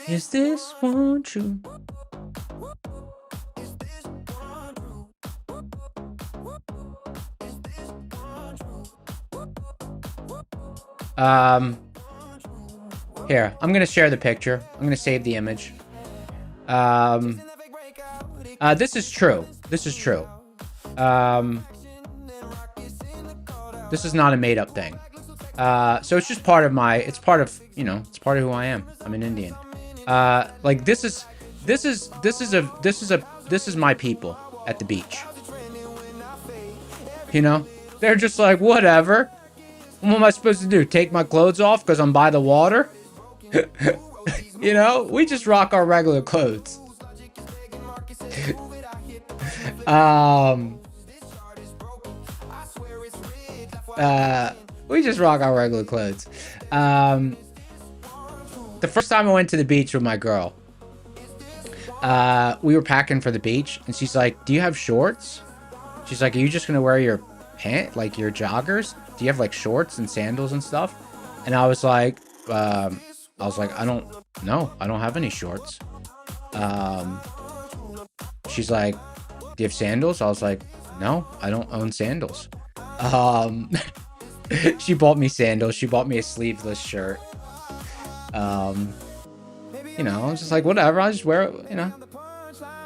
Is this one true? Here, I'm gonna share the picture. I'm gonna save the image. This is true. This is true. This is not a made-up thing. So it's just part of my. It's part of, you know. It's part of who I am. I'm an Indian. Like, this is my people at the beach. You know, they're just like, whatever. What am I supposed to do? Take my clothes off because I'm by the water? You know, we just rock our regular clothes. We just rock our regular clothes. The first time I went to the beach with my girl, we were packing for the beach, and she's like, "Do you have shorts?" She's like, "Are you just gonna wear your like your joggers? Do you have like shorts and sandals and stuff?" And I was like, I don't know. I don't have any shorts. She's like, "Do you have sandals?" I was like, "No, I don't own sandals." She bought me sandals. She bought me a sleeveless shirt. You know, I was just like, whatever. I'll just wear it, you know.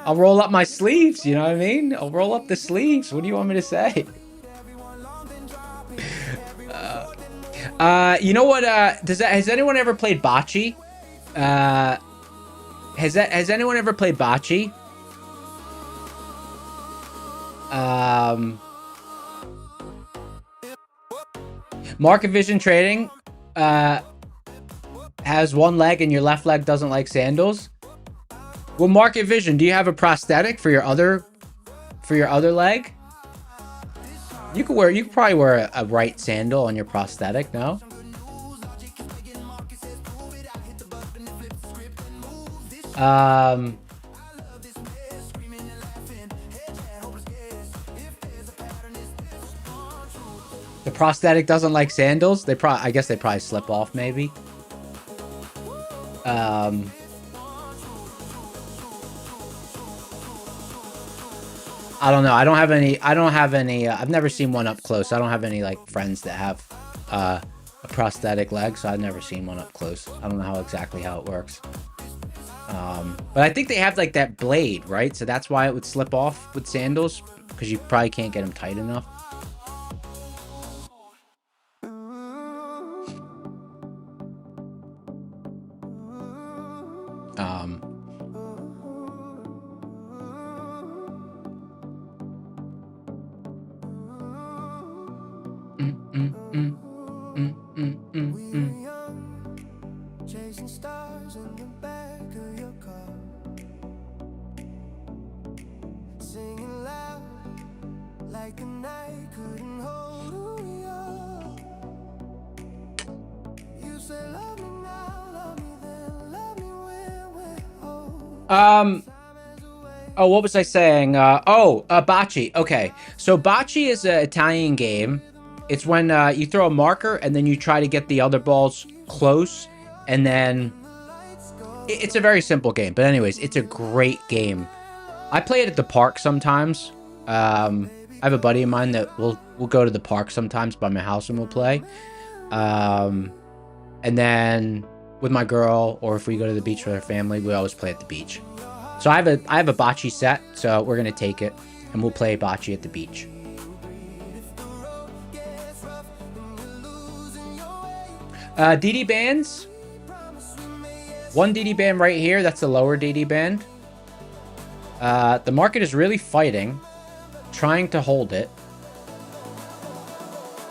I'll roll up my sleeves, you know what I mean? I'll roll up the sleeves. What do you want me to say? You know what? Has anyone ever played bocce? Has anyone ever played bocce? Market vision trading has one leg and your left leg doesn't like sandals. Well, market vision, do you have a prosthetic for your other leg? You could probably wear a right sandal on your prosthetic, no? The prosthetic doesn't like sandals. I guess they probably slip off, maybe. I don't know. I don't have any. I've never seen one up close. I don't have any like friends that have a prosthetic leg, so I've never seen one up close. I don't know exactly how it works. But I think they have like that blade, right? So that's why it would slip off with sandals, because you probably can't get them tight enough. Chasing stars in the back of your car, singing loud like the night couldn't hold who we are. You say love me now, love me then, love me when we're old. Oh, what was I saying? Bocce. Okay, so bocce is an Italian game. It's when you throw a marker and then you try to get the other balls close, and then it's a very simple game. But anyways, it's a great game. I play it at the park sometimes. I have a buddy of mine that we'll go to the park sometimes by my house and we'll play. And then with my girl, or if we go to the beach with our family, we always play at the beach. So I have a bocce set, so we're gonna take it and we'll play bocce at the beach. DD bands. One DD band right here. That's the lower DD band. The market is really fighting, trying to hold it.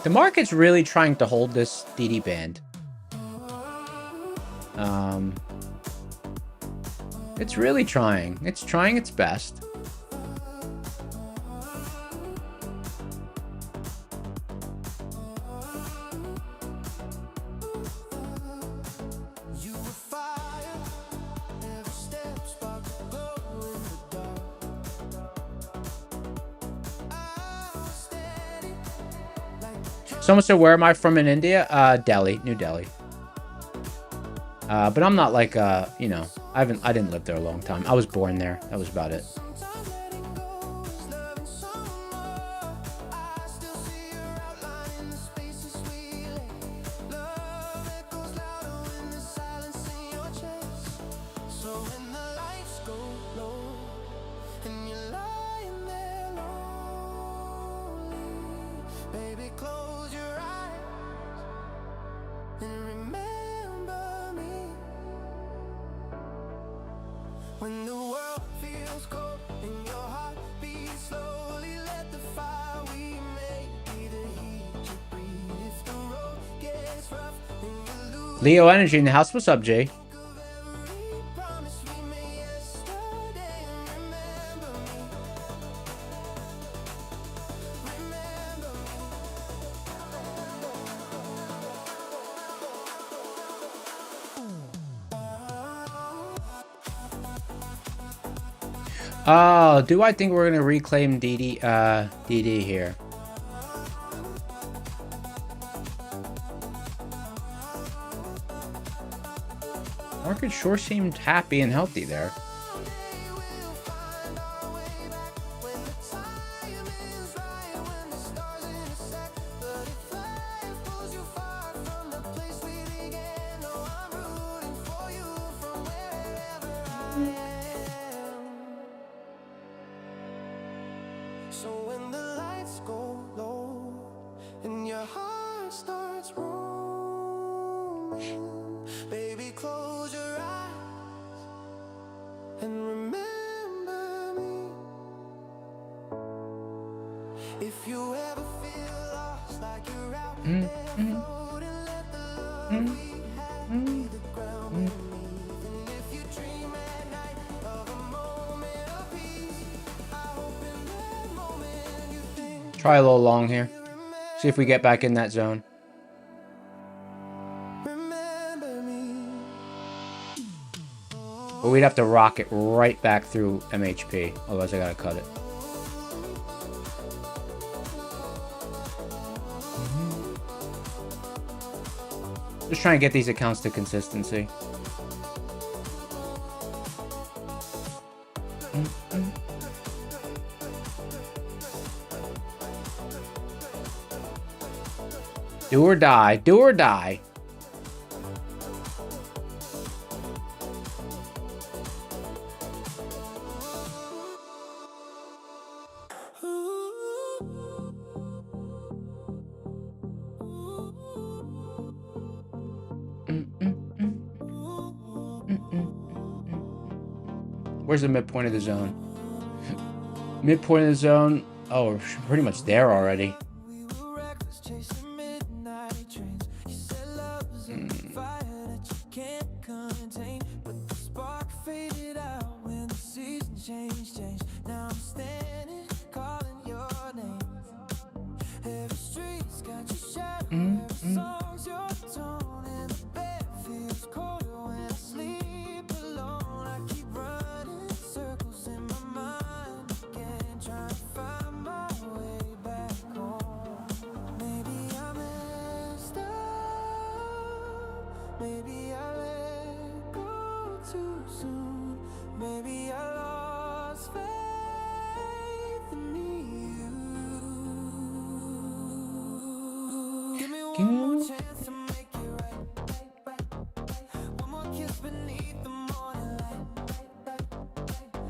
The market's really trying to hold this DD band. It's really trying. It's trying its best. Someone said, "Where am I from in India?" Delhi, New Delhi. But I'm not like, you know, I didn't live there a long time. I was born there. That was about it. Leo Energy in the house. What's up, Jay? Oh, do I think we're gonna reclaim DD here? Market sure seemed happy and healthy there. So when the lights go low and your heart starts rolling, baby, close your eyes and remember me. If you ever feel lost, like you're out there floating, let the love we had be the ground beneath. And if you dream at night of a moment of peace, I hope in that moment you think. Try a little long here. See if we get back in that zone. Remember me. But we'd have to rock it right back through MHP. Otherwise, I gotta cut it. Just trying to get these accounts to consistency. Do or die. Do or die. Where's the midpoint of the zone? Midpoint of the zone. Oh, we're pretty much there already. We were reckless, chasing midnight trains. You said love is a fire that you can't contain, but the spark faded out when the season changed. Now I'm standing, calling your name. Every street's got your shadow, every song's your tone, and the bed feels colder when I sleep alone. I keep running circles in my mind again, trying to find my way back home. Maybe I messed up, maybe I let go too soon, maybe I lost faith in you. Give me one more chance to make it right. One more kiss beneath the morning light.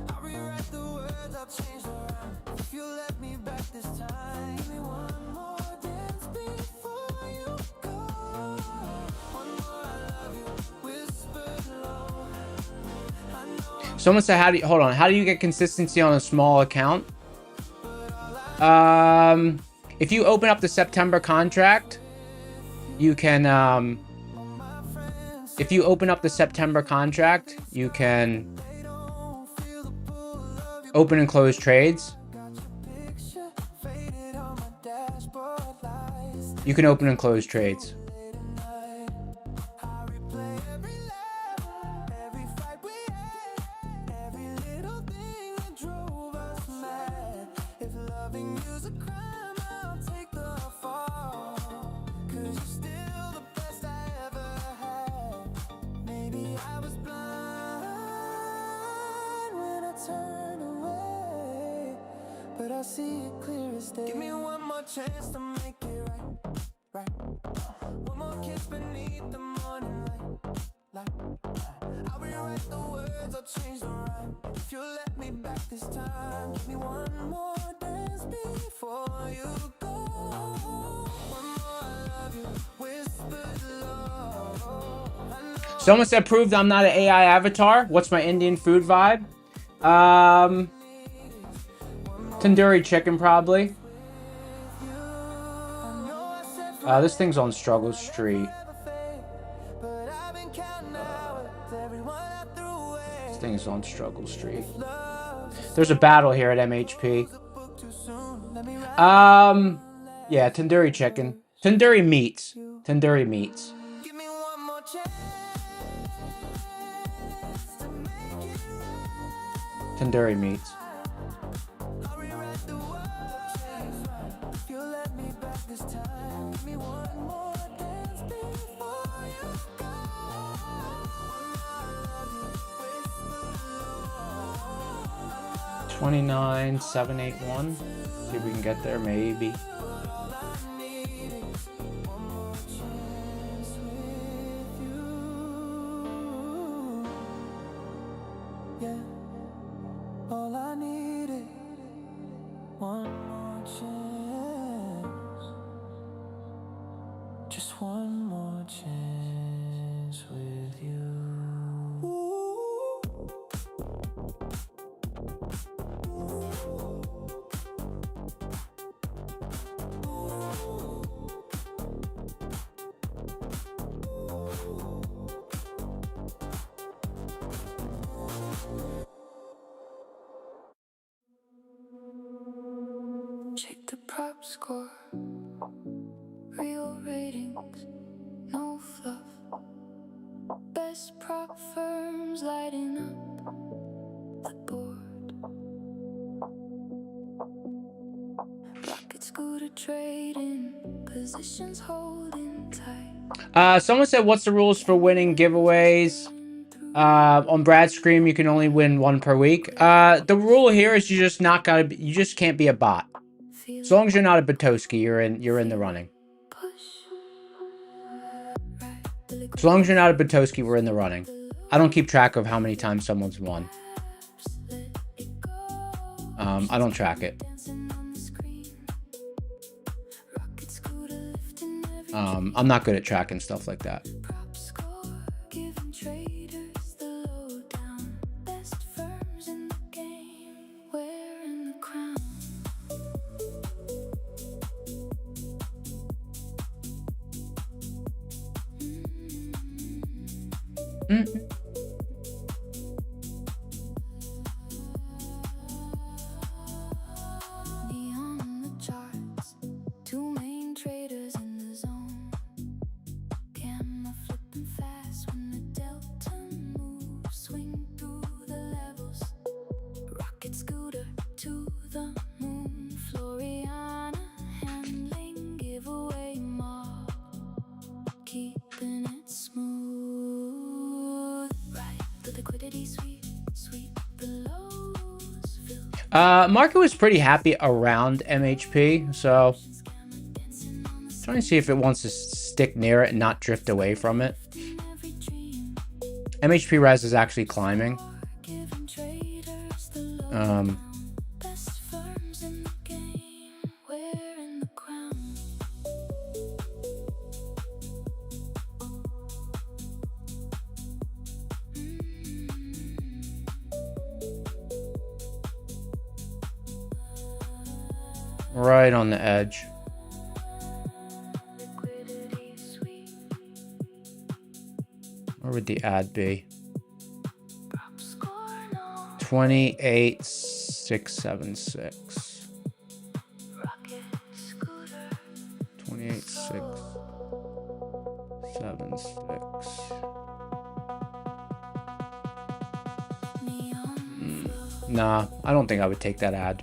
I'll rewrite the words, I'll change the rhyme. If you let me back this time, give me one more dance before you go. One more I love you, whispered low. I know Someone said, "How do you hold on? How do you get consistency on a small account?" If you open up the September contract, you can. If you open up the September contract, you can open and close trades. picture faded on my dashboard lights. You can open and close trades. I replay every laugh, every fight we had, every little thing that drove us mad. If loving you's a crime, I'll take the fall. 'Cause you're still the best I ever had. Maybe I was blind when I turned away, but I see it clear as day. Give me one more chance to make it right. One more kiss beneath the morning light. I'll rewrite the words, I'll change the rhyme. If you let me back this time, give me one more dance before you go. One more I love you, whispered low. I know Someone said, "Proved I'm not an AI avatar." What's my Indian food vibe? Tandoori chicken, probably. I said This thing's on Struggle Street. but I've been counting hours, everyone I threw away. This thing's on Struggle Street. There's a battle here at MHP. Book too soon, let me ride. Yeah, tandoori chicken. Tandoori meats. Tandoori meats. Give me one more chance to make it right. Tandoori meats. 29,781. See if we can get there, maybe. Yeah, all I needed, one more chance, just one more chance with you. Check the prop score, real ratings, no fluff. Best prop firms lighting up the board. Rocket scooter trading, positions holding tight. Someone said, what's the rules for winning giveaways? On Brad's stream, you can only win one per week. The rule here is you just you just can't be a bot. As long as you're not a Batoski, you're in the running. As long as you're not a Batoski, we're in the running. I don't keep track of how many times someone's won. I don't track it. I'm not good at tracking stuff like that. Marco was pretty happy around MHP, so trying to see if it wants to stick near it and not drift away from it. MHP res is actually climbing. Right on the edge. Where would the ad be? 28,676. 28,676. Nah, I don't think I would take that ad.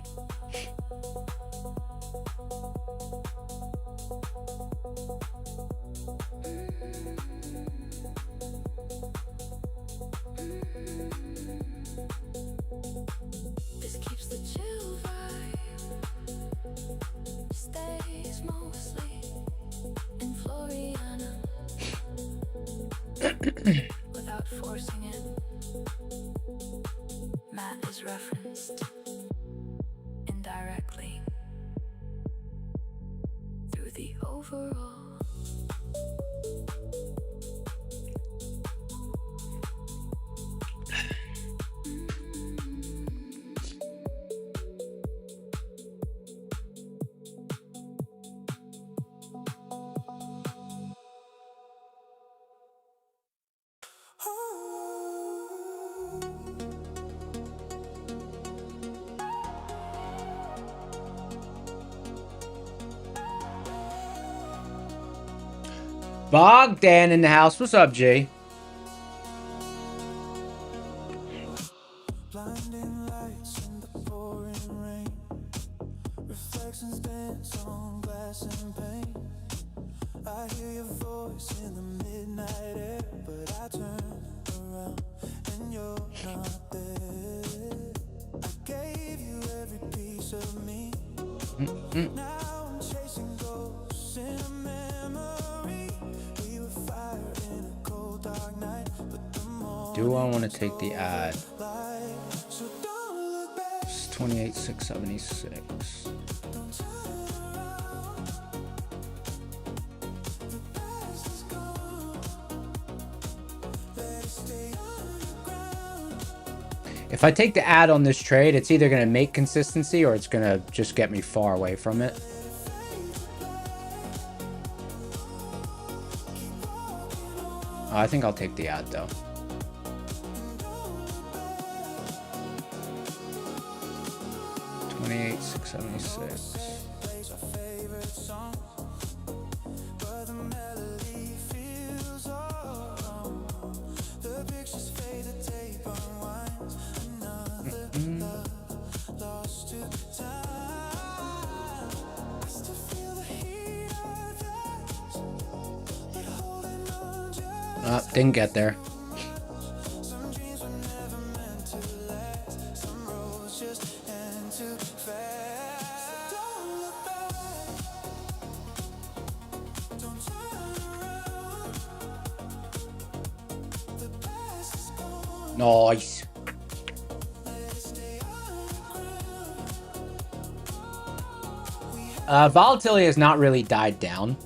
Without forcing it, Matt is referenced indirectly through the overall. Bogdan in the house. What's up, G? Blinding lights in the pouring rain. Reflections dance on glass and paint. I hear your voice in the midnight air, but I turn around and you're not there. I gave you Now I'm chasing ghosts in a memory. We were fire in a cold dark night, but the morning Do I want to take the ad? light. So don't look back, It's 28,676. don't turn around. The past is gone. Let it stay underground. If I take the ad on this trade, it's either going to make consistency or it's going to just get me far away from it. I think I'll take the ad though. $28,676. Plays our favorite song, but the melody feels all wrong. The pictures fade, the tape unwinds. Another love lost to time. I still feel the heat of that, but holding on just Didn't get there. some dreams were never meant to last. Some roads just end too fast. Don't look back, don't turn around. The past is gone. Nice. Volatility has not really died down.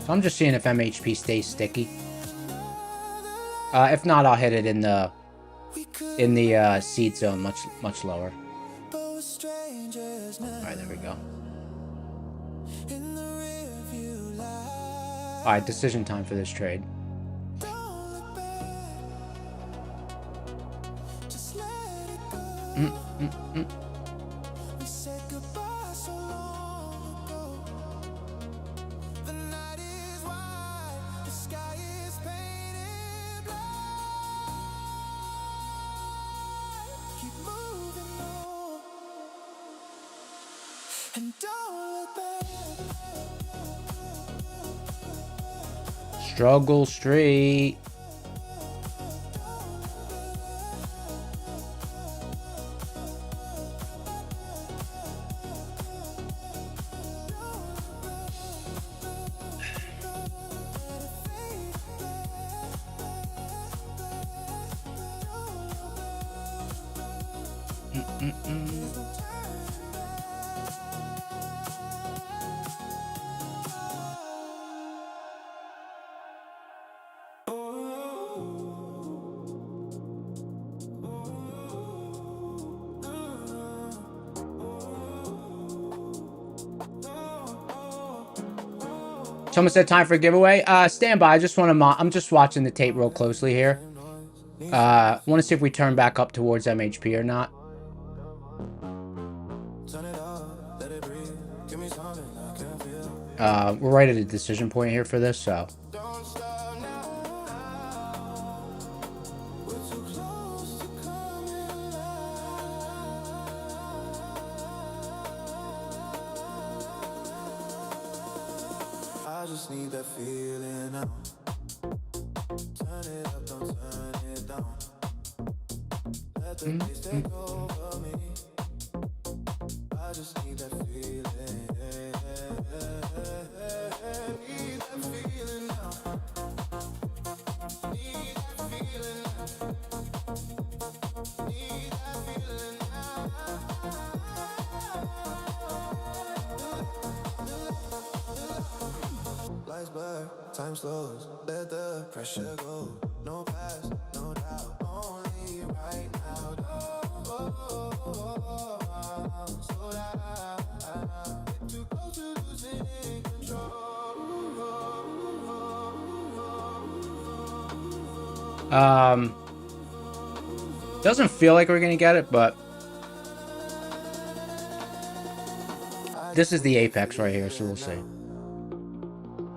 So I'm just seeing if MHP stays sticky. If not, I'll hit it in the seed zone much lower. But we're strangers now. All right, there we go. In the rearview light. All right, decision time for this trade. Don't look back, just let it go. We said goodbye so long ago. The night is wide, the sky is painted black. Keep moving on, and don't look back. Struggle Street. Someone said time for a giveaway. Stand by. I just want to. I'm just watching the tape real closely here. Want to see if we turn back up towards MHP or not. Turn it up, let it breathe. Give me something I can feel. We're right at a decision point here for this, so. Don't stop now. We're too close to coming alive. I just need that feeling now. Turn it up, don't turn it down. Let the bass take over me. I just need that feeling. Need that feeling now. Need that feeling now. Need that feeling now. Lights blur, time slows. Let the pressure go. No past, no doubt. Only right now. Slow down. Get too close to losing control. Doesn't feel like we're gonna get it, but this is the apex right here, so we'll see.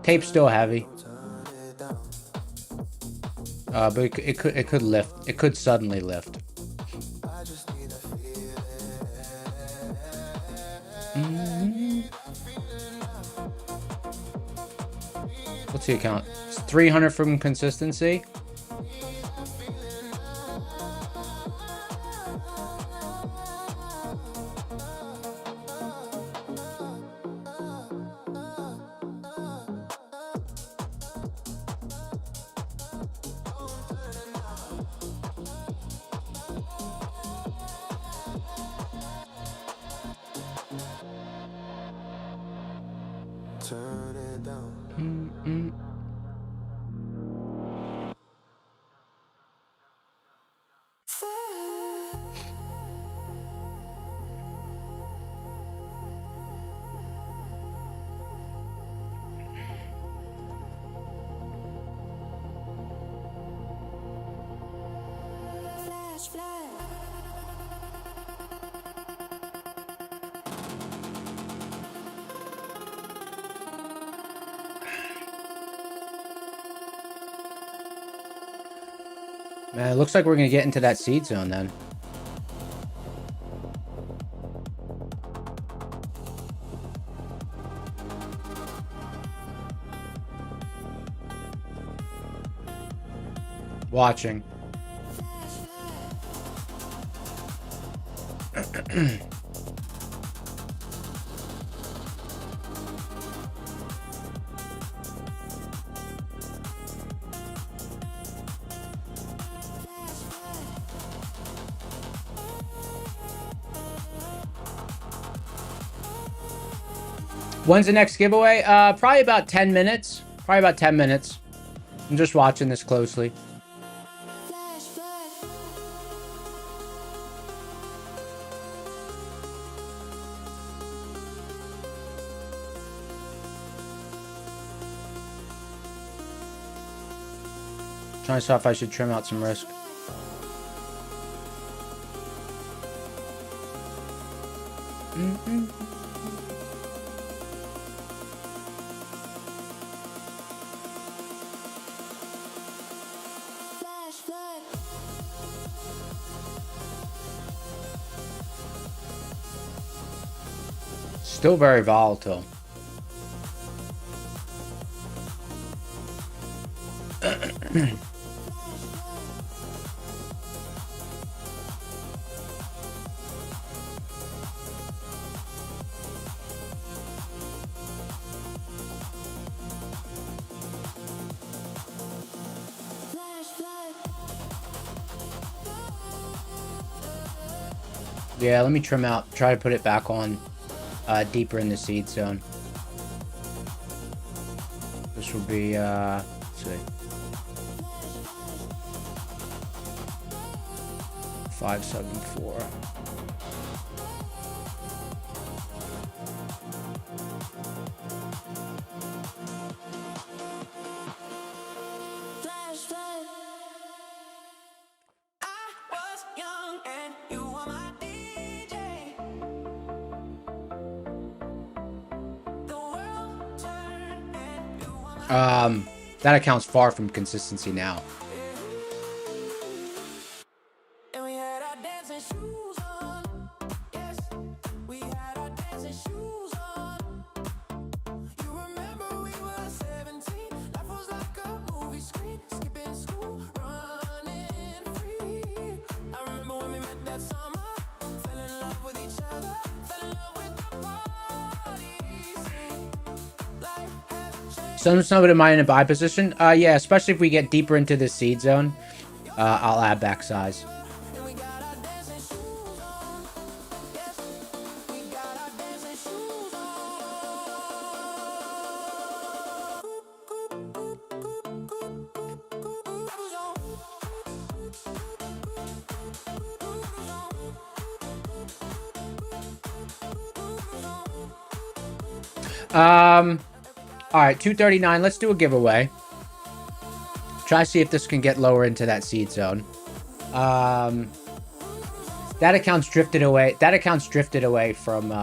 Tape's still heavy, but it could lift. It could suddenly lift. What's the account? It's 300 from consistency. Turn it down. Flash flood. Man, it looks like we're gonna get into that seed zone then. Watching. When's the next giveaway? Probably about 10 minutes. Probably about 10 minutes. I'm just watching this closely. Flash flood. Trying to see if I should trim out some risk. Flash flood. Still very volatile. Flash flood. Yeah, let me trim out. Try to put it back on deeper in the seed zone. This will be, let's see. 574. Flash flood. I was young and you were my DJ. The world turned and you were my That account's far from consistency now. And we had our dancing shoes on. Yes, we had our dancing shoes on. You remember we were 17. Life was like a movie screen. Skipping school, running free. I remember when we met that summer. Fell in love with each other. Fell in love with the parties. Life has changed. Somebody might in a buy position. Yeah, especially if we get deeper into the seed zone. I'll add back size. And we got our dancing shoes on. Yes, we got our dancing shoes All right, 239. Let's do a giveaway. Try to see if this can get lower into that seed zone. That account's drifted away. That account's drifted away from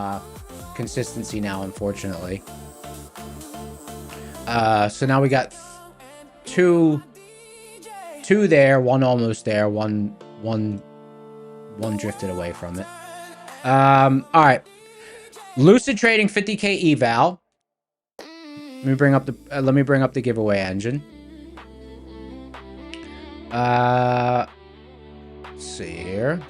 consistency now, unfortunately. So now we got two there, one almost there, one drifted away from it. All right. Lucid trading 50k eval. Let me bring up the giveaway engine. Let's see here.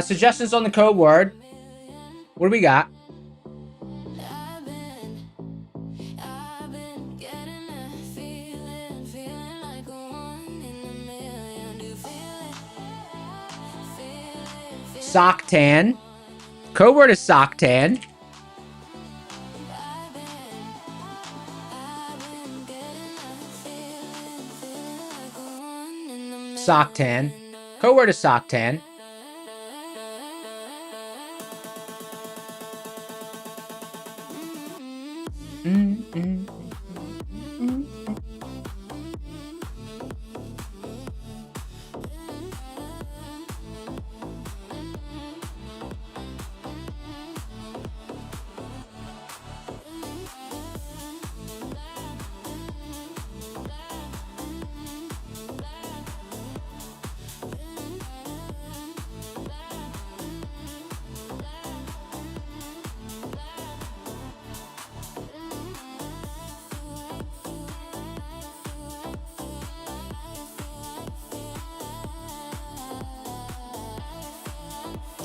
Suggestions on the code word. What do we got? Socktan. Code word is Socktan. Socktan. Code word is Socktan.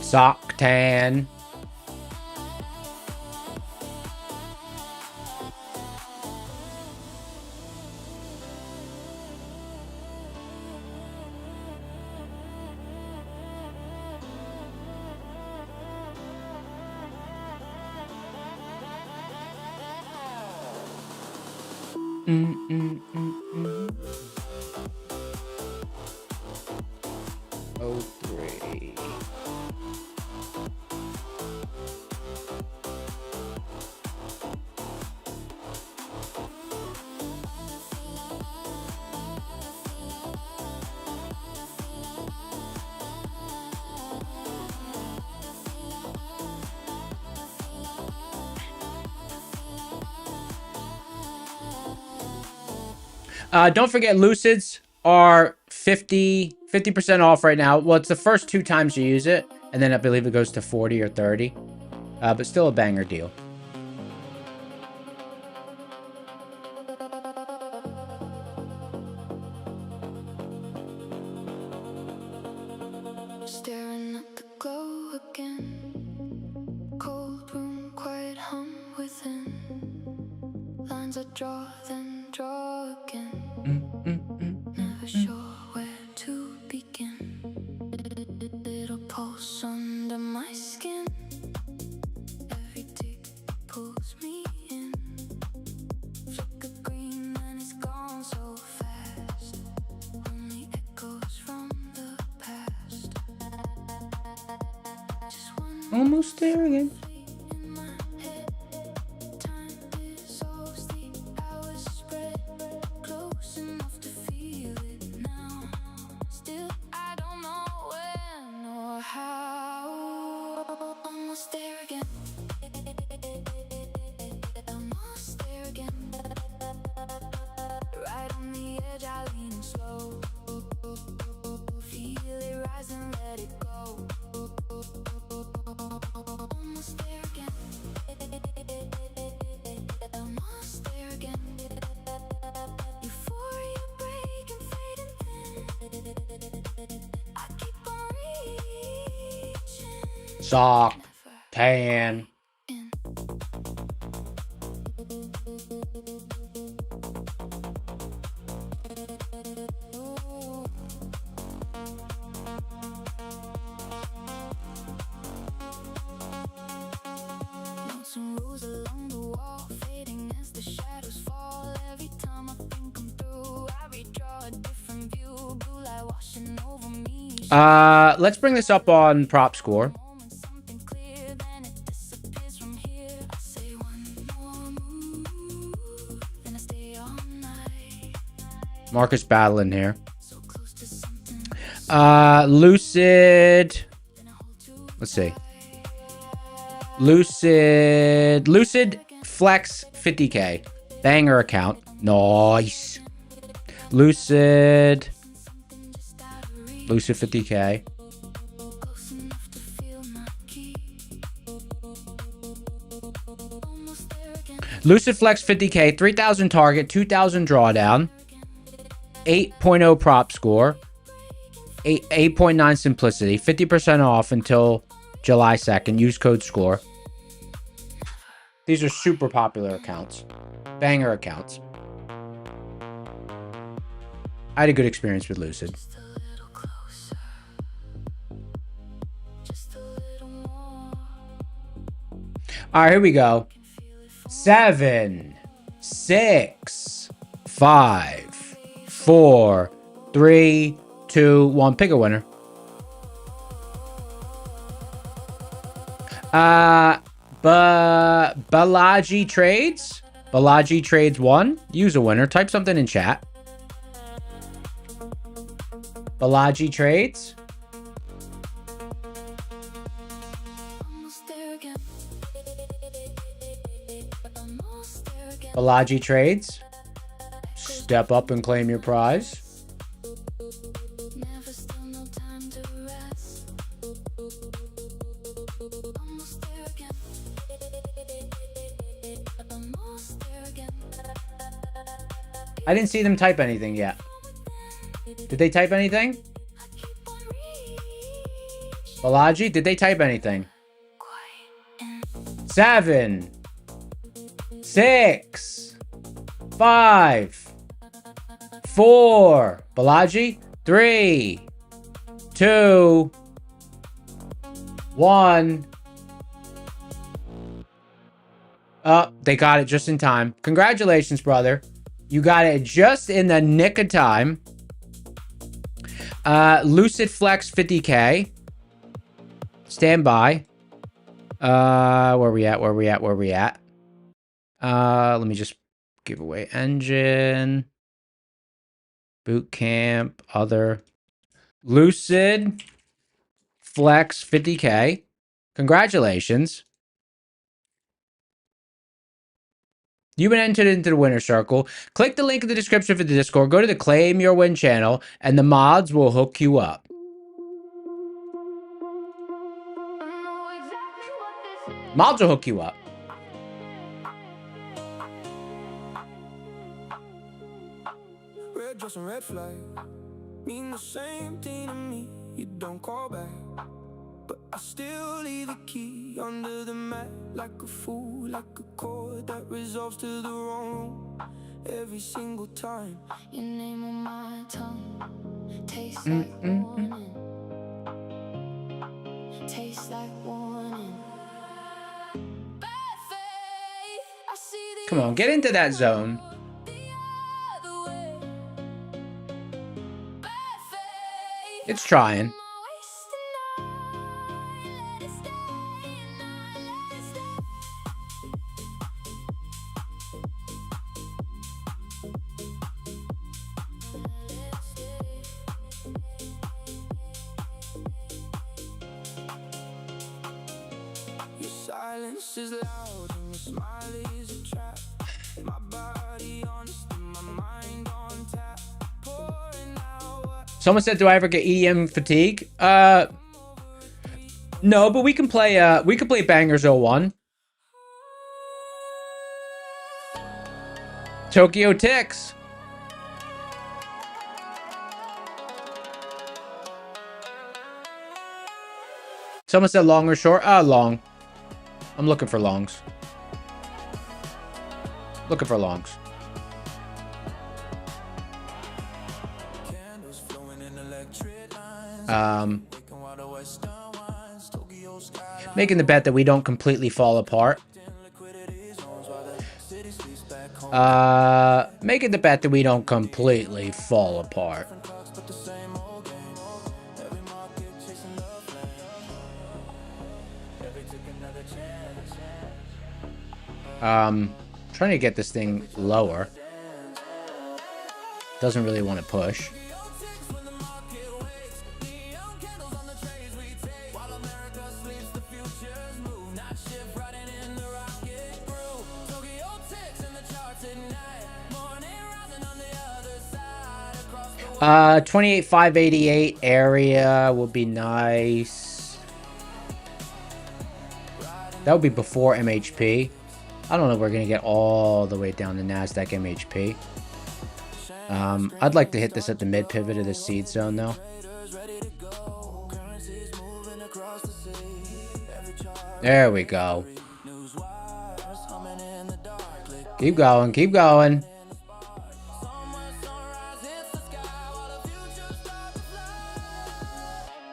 Socktan. Oh, 3. Don't forget, Lucids are 50% off right now. Well, it's the first 2 times you use it, and then I believe it goes to 40 or 30. But still a banger deal. Staring at the glow again. Cold room, quiet hum within. Lines I draw, then draw again. Never sure where to begin. Little pulse under my skin. Every tick pulls me in. Flicker green and it's gone so fast. Only echoes from the past. Just one Almost there again. in my head. Time dissolves, the hours spread. Close enough to feel it now. Still, I don't know when or how. Almost there again. Almost there again. Right on the edge, I lean slow. Feel it rise and let it go. Almost there again. Almost there again. Euphoria breaking, fading thin. I keep on reaching. Socktan. In. Notes and rules along the wall, fading as the shadows fall. Every time I think I'm through, I redraw a different view. Blue light washing over me. Let's bring this up on prop score. Moment, something clear, then it disappears from here. I say one more move, then I stay all night. Marcus battling here. So close to something, Lucid. then I hold you. Let's see. Lucid Flex 50K. Banger account. Nice. Lucid. Lucid 50K. Close enough to feel my key. Almost there again. Lucid Flex 50K, 3,000 target, 2,000 drawdown, 8.0 prop score, 8.9 simplicity, 50% off until July 2nd. Use code SCORE. These are super popular accounts. Banger accounts. I had a good experience with Lucid. Just a little closer. Just a little more. All right, here we go. 7, 6, 5, 4, 3, 2, 1. Pick a winner. Balaji Trades. Balaji Trades 1. Use a winner. Type something in chat. Balaji Trades. Almost there again. Almost there again. Balaji Trades. Step up and claim your prize. Never still, no time to rest. Almost there again. Almost there again. I didn't see them type anything yet. Did they type anything? I keep on reaching. Balaji, did they type anything? Quiet and 7, 6, 5, 4. Balaji, 3, 2, 1. Oh, they got it just in time. Congratulations, brother. You got it just in the nick of time. Lucid Flex 50K. Stand by. Where we at? Let me just give away engine. Boot camp. Other. Lucid Flex 50K. Congratulations. You've been entered into the winner circle. Click the link in the description for the Discord. Go to the Claim Your Win channel, and the mods will hook you up. Mods will hook you up. Red dress and red flag mean the same thing to me. You don't call back, but I still leave a key under the mat, like a fool, like a chord that resolves to the wrong room every single time. your name on my tongue. Tastes like warning. Tastes like warning. Bad faith. I see the Come on, get into that zone. other way. Bad faith. It's trying. Your silence is loud and your smile is a trap. My body honest and my mind on tap. Pouring out what Someone said, "Do I ever get EDM fatigue?" No, but we can play Bangers 01. Tokyo Ticks. Someone said long or short? Long. I'm looking for longs. Looking for longs. candles flowing in electric lines. Waking while the western wines. Tokyo sky Making the bet that we don't completely fall apart. liquidity zones while the city sleeps back home. Making the bet that we don't completely fall apart. Clocks, but the same old game. Every market chasing the flame. Every took another chance. Trying to get this thing lower. Doesn't really want to push. When the market wakes, neon candles on the trays we take. While America sleeps, the futures move. Night shift riding in the rocket crew. Tokyo ticks in the charts at night. Morning rising on the other side. Across the 28,588 area would be nice. That would be before MHP. I don't know if we're gonna get all the way down to NASDAQ MHP. I'd like to hit this at the mid pivot of the seed zone though. There we go. Keep going, keep going.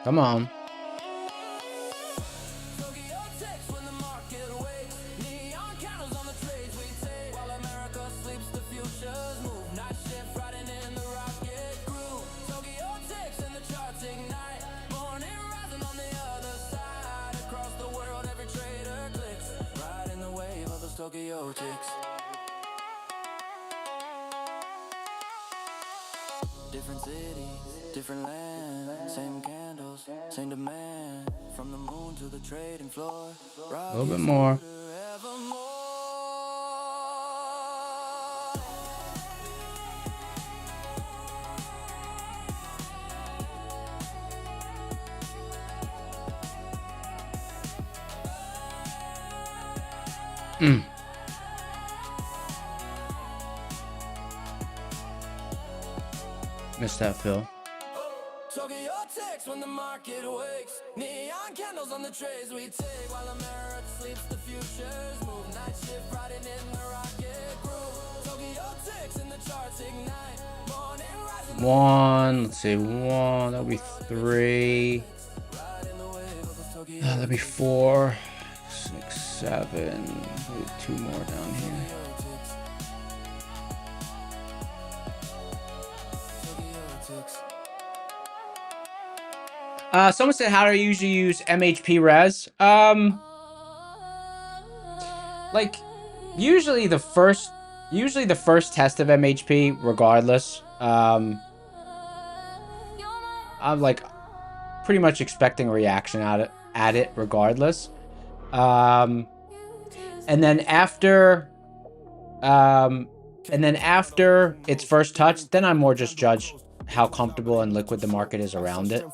Come on. Different cities, different land, same candles, same demand. From the moon to the trading floor, A little bit more. Missed that, Phil. Tokyo ticks when the market wakes. Neon candles on the trays we take while America sleeps. The futures move. Night shift riding in the rocket groove. Tokyo ticks and the charts ignite. Morning rising. One. Let's see. One. That'll be three. That'll be 4, 6, 7. Maybe 2 more down here. Someone said, how do you usually use MHP res? Like, usually the first test of MHP, regardless, I'm like pretty much expecting a reaction at it regardless. And then after its first touch, then I more just judge how comfortable and liquid the market is around it.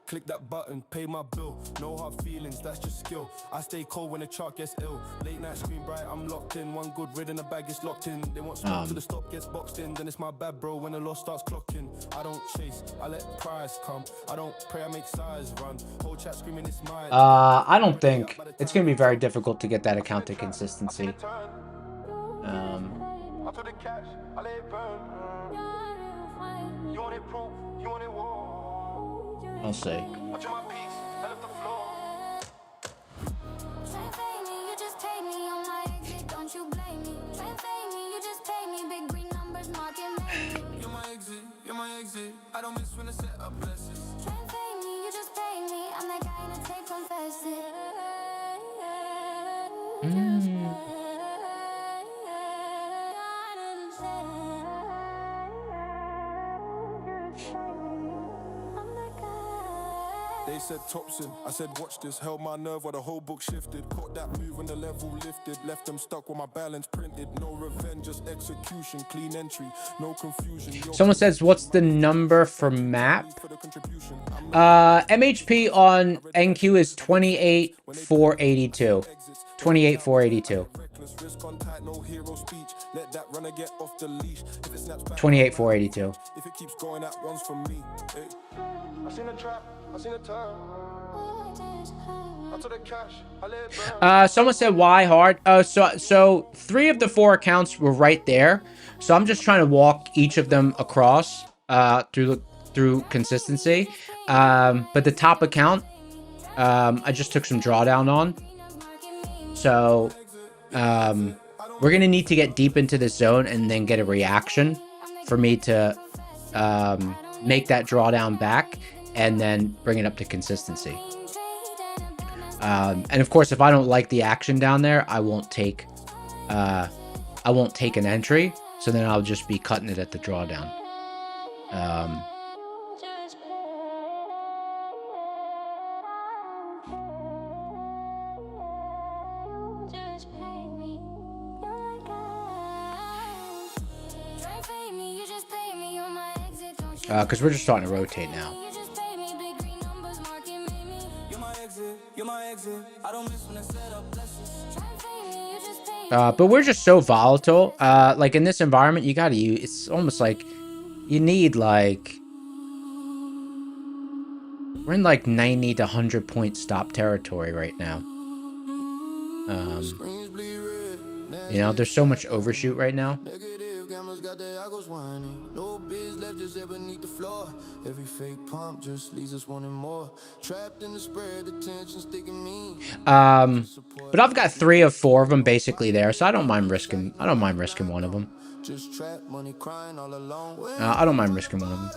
Click that button, pay my bill. No hard feelings, that's just skill. I stay cold when the chart gets ill. Late night screen bright, I'm locked in. One good rid in the bag is locked in. They want smoke till the stop gets boxed in. Then it's my bad, bro, when the loss starts clocking. I don't chase, I let price come. I don't pray, I make size run. Whole chat screaming it's mine. I don't think it's gonna be very difficult to get that account to consistency. After the cash, I let it burn. You want it proof, you want it war. I'll see. Watching my peace, I left the floor. Try and fade me, you just take me on my exit, don't you blame me. Try and fade me, you just take me, big green numbers marking me. You're my exit, I don't miss when I set up blessings. Try and fade me, you just take me, I'm that guy in the tape, confess it. They said Thompson, I said watch this. Held my nerve while the whole book shifted. Caught that move when the level lifted. Left them stuck with my balance printed. No revenge, just execution. Clean entry, no confusion. Someone says, what's the number for map? MHP on NQ is 28,482. 28,482. 28,482. If it keeps going at once for me. I seen a trap, I seen a turn. I took the cash, I let it burn. Someone said, why hard? So 3 of the 4 accounts were right there. So I'm just trying to walk each of them across through consistency. But the top account, I just took some drawdown on. So we're gonna need to get deep into this zone and then get a reaction for me to make that drawdown back and then bring it up to consistency. And of course, if I don't like the action down there, I won't take an entry. So then I'll just be cutting it at the drawdown. Try and fade me, Because we're just starting to rotate now. You just pay me big green numbers, marking me. You're my exit, you're my exit. I don't miss when I set up blessings. Try and fade me, you just pay me. But we're just so volatile. Like in this environment, you gotta use. It's almost like you need like we're in like 90 to 100 point stop territory right now. Screens bleed red. You know, there's so much overshoot right now. Negative cameras got their echoes whining. No biz left just there beneath the floor. Every fake pump just leaves us wanting more. Trapped in the spread, the tension sticking me. But I've got 3 of 4 of them basically there, so I don't mind risking. I don't mind risking one of them. Just trapped, money crying all alone. I don't mind risking one of them.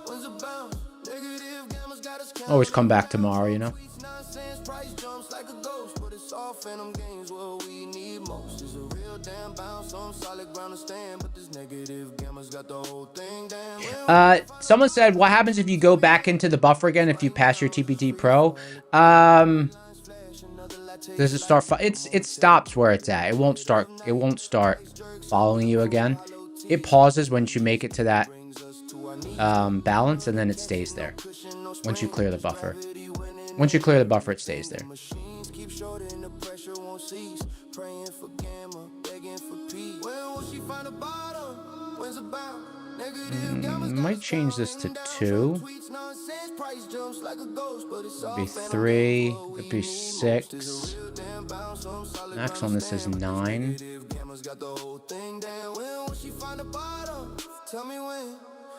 When's it bound? Negative cameras got us Always come back tomorrow, you know. nonsense, price jumps like a ghost, but it's all phantom games. What we need most is a real damn bounce on solid ground to stand. But this negative gamma's got the whole thing down. Someone said, what happens if you go back into the buffer again if you pass your TPT Pro? Does it start? It stops where it's at. It won't start. It won't start following you again. It pauses once you make it to that balance, and then it stays there. Once you clear the buffer. Once you clear the buffer, it stays there. Machines keep shorting, the pressure won't cease. Praying for gamma, begging for peace. When will she find a bottom? When's it bound? Negative gamma's got Might us change this to down. 2. Tweets nonsense, price jumps like a ghost, but it's all It'd be phantom 3. games. What It'd we be need most is 6. a real damn bounce on solid Max ground on to this is stand. But this 9. negative gamma's got the whole thing down. When will she find a bottom? Tell me when.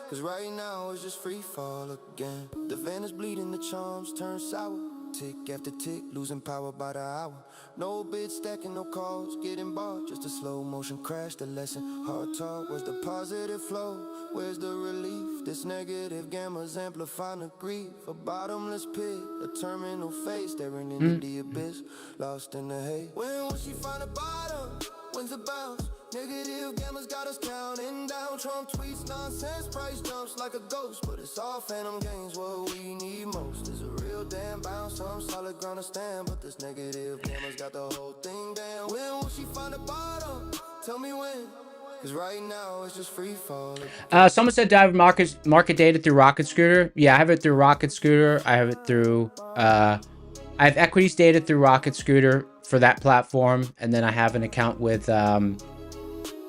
Cause right now it's just free fall again. The van is bleeding, the charms turn sour. Tick after tick, losing power by the hour. No bid stacking, no calls, getting barred. Just a slow motion crash, the lesson. Hard talk, where's the positive flow? Where's the relief? This negative gamma's amplifying the grief. A bottomless pit, a terminal face, staring into the abyss, lost in the haze. When will she find a bottom? When's the bounce? Negative gamma's got us counting down. Trump tweets nonsense, price jumps like a ghost, but it's all phantom games. What we need most is a real damn bounce on solid ground to stand. But this negative gamma's got the whole thing down. When will she find a bottom? Tell me when. Cause right now it's just free fall. Someone said, do I have market data through Rocket Scooter? Yeah, I have it through Rocket Scooter. I have it through... I have equities data through Rocket Scooter for that platform. And then I have an account with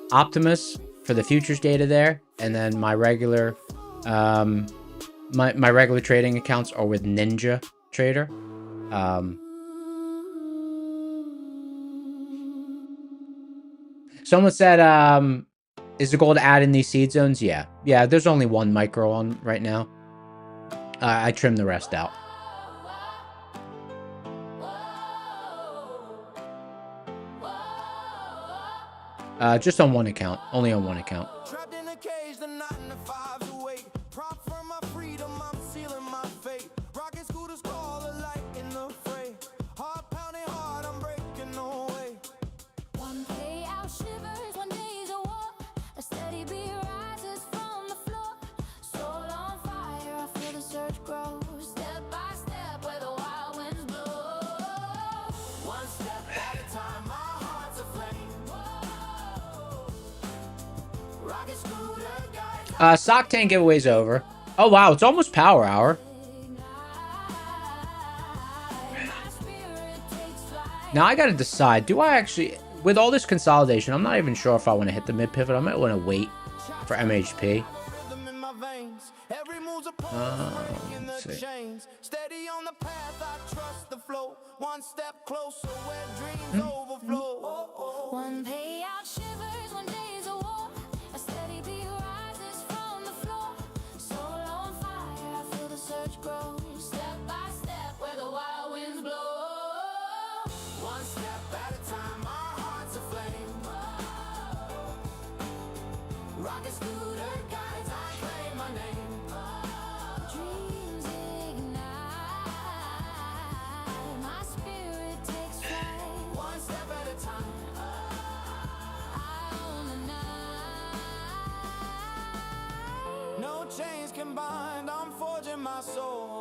Optimus for the futures data there. And then my regular... my regular trading accounts are with Ninja Trader. Someone said, is the goal to add in these seed zones? Yeah. Yeah, there's only one micro on right now. I trimmed the rest out. Just on one account. Only on one account. Trapped in a cage, the 9 to 5's awake. Prop for my freedom, I'm sealing my fate. Rocket scooters call alike in the fray. Heart pounding hard, I'm breaking away. One payout shivers, one day's a war. A steady beat rises from the floor. Soul on fire, I feel the surge grow. Step by step, where the wild winds blow. One step at a time, my heart's aflame. Rocket scooter guides. Sock tank giveaway's over. Oh, wow. It's almost power hour. My spirit takes flight. Now I got to decide. Do I actually... With all this consolidation, I'm not even sure if I want to hit the mid pivot. I might want to wait for MHP. Rhythm in my veins. Every move's a pulse, breaking let's the see. chains. Steady on the path, I trust the flow. One step closer where dreams overflow. One payout shivers, one day's a war. A steady beat rises from the floor. Soul on fire, I feel the surge grow. Step by step, where the wild winds blow. One step at a time, my heart's aflame. Rocket scooter guides, I claim my name. Dreams ignite, my spirit takes flight. One step at a time. I own the night. No chains can bind, I'm forging my soul.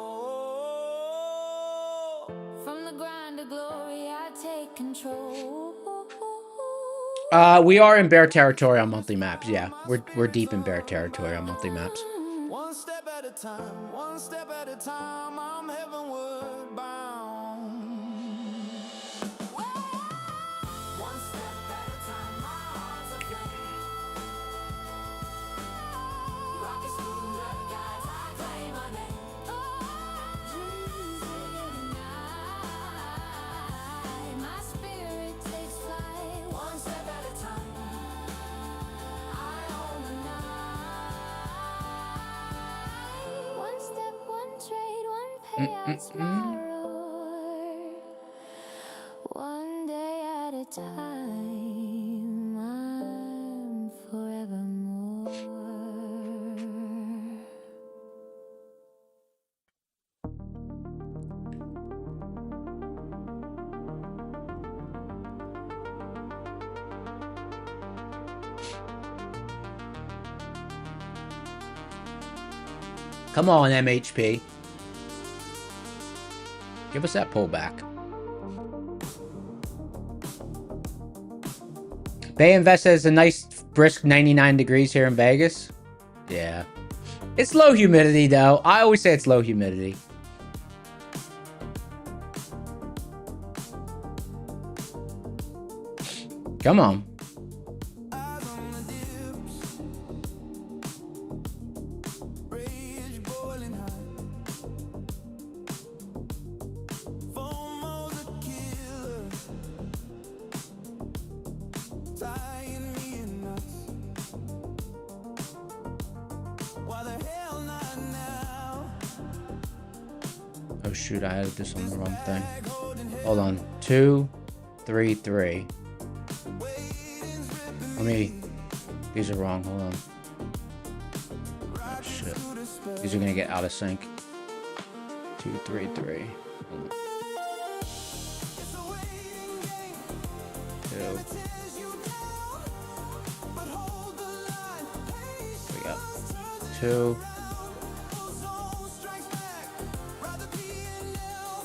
From the grind to glory, I take control. We are in bear territory on monthly maps. Yeah, we're deep in bear territory on monthly maps. One step time, one step at a time, I'm heavenward bound. One step at a time, my heart's aflame. Rocket scooter guys, I claim my name. Dreams ignite, my spirit takes flight. One step at a time, I own the night. One step, one trade, one payout's my roar. One day at a time, I'm forevermore. Come on, MHP. Give us that pullback. Bay Invest has a nice brisk 99 degrees here in Vegas. Yeah. It's low humidity though. I always say it's low humidity. Come on. eyes on the dips, rage boiling high. FOMO's a killer, tying me in knots. Why the hell not now? Oh shoot, I added this on the wrong thing. Hold on. 2, 3, 3. Let me. These are wrong. Hold on. Oh shit. These are gonna get out of sync. 2, 3, 3. Hold on. 2. We got 2,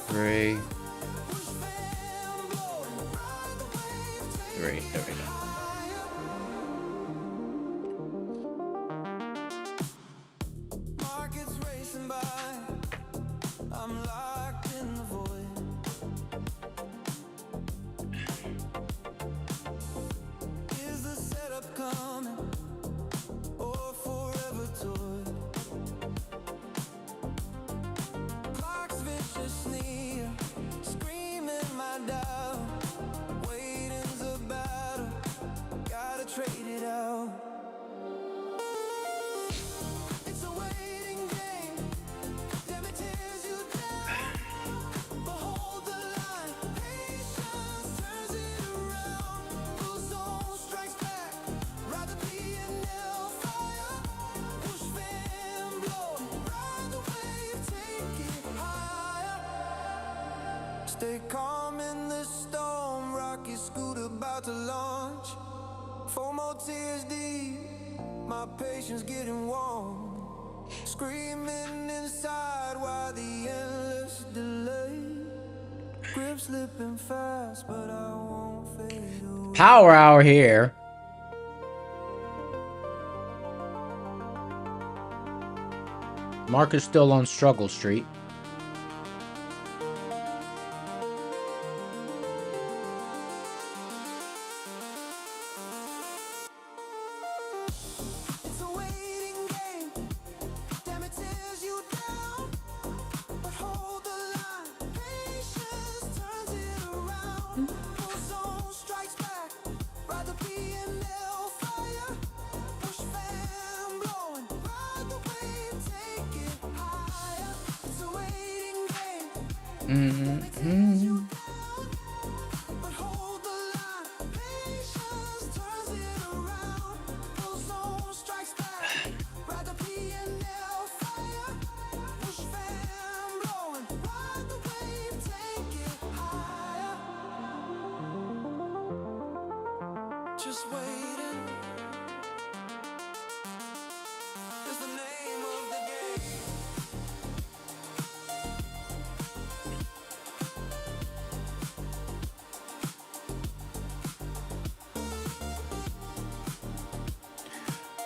3, 3. There we go. Markets racing by, I'm locked in the void. Is the setup coming, or forever toy? Clock's vicious sneer, screaming my doubt. Waiting's a battle, gotta trade it out. It's a waiting game, damn it tears you down. Behold the line, patience turns it around. Full zone strikes back, rather be an hellfire. Push fan blow, ride the wave, take it higher. Stay calm in the storm, rocket scooter about to launch. 4 more tears deep, my patience getting warm. Screaming inside, why the endless delay? Grip slipping fast, but I won't fade away. Power hour here. Mark is still on Struggle Street. It's a waiting game, damn it tears you down. But hold the line, patience turns it around. Full zone strikes back, rather be an hellfire. Push fan blowing, ride the wave, take it higher. It's a waiting game, but hold the line, patience turns it around. Full zone strikes back, rather be an hellfire. Push fan blowing, ride the wave, take it higher. Just waiting is the name of the game.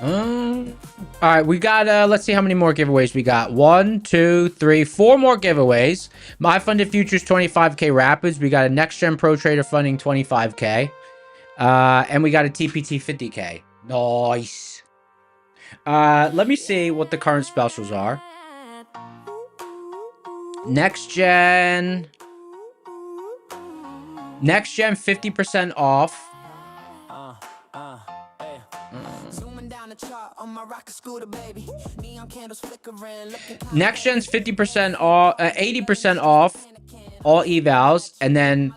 All right, we got, let's see how many more giveaways we got. 1, 2, 3, 4 more giveaways. My Funded Futures 25K Rapids. We got a Next Gen Pro Trader Funding 25K. And we got a TPT 50K. Nice. Let me see what the current specials are. Next Gen 50% off. Next Gen's 50% off, 80% off all evals, and then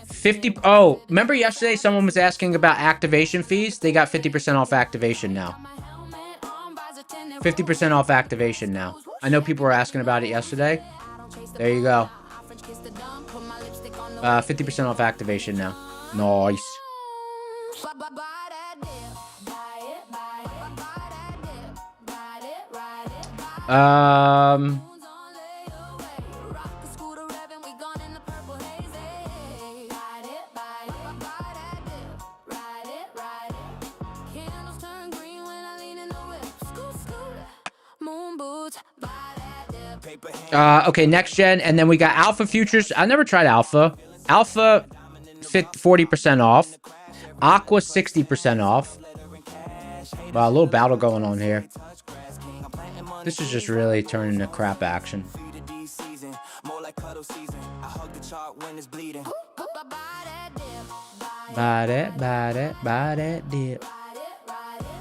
50. Oh, remember yesterday someone was asking about activation fees? They got 50% off activation now. 50% off activation now. I know people were asking about it yesterday. There you go. 50% off activation now. Nice. Okay, Next Gen, and then we got Alpha Futures. I never tried Alpha. Alpha 40% off. Aqua 60% off. Wow, a little battle going on here. This is just really turning to crap action.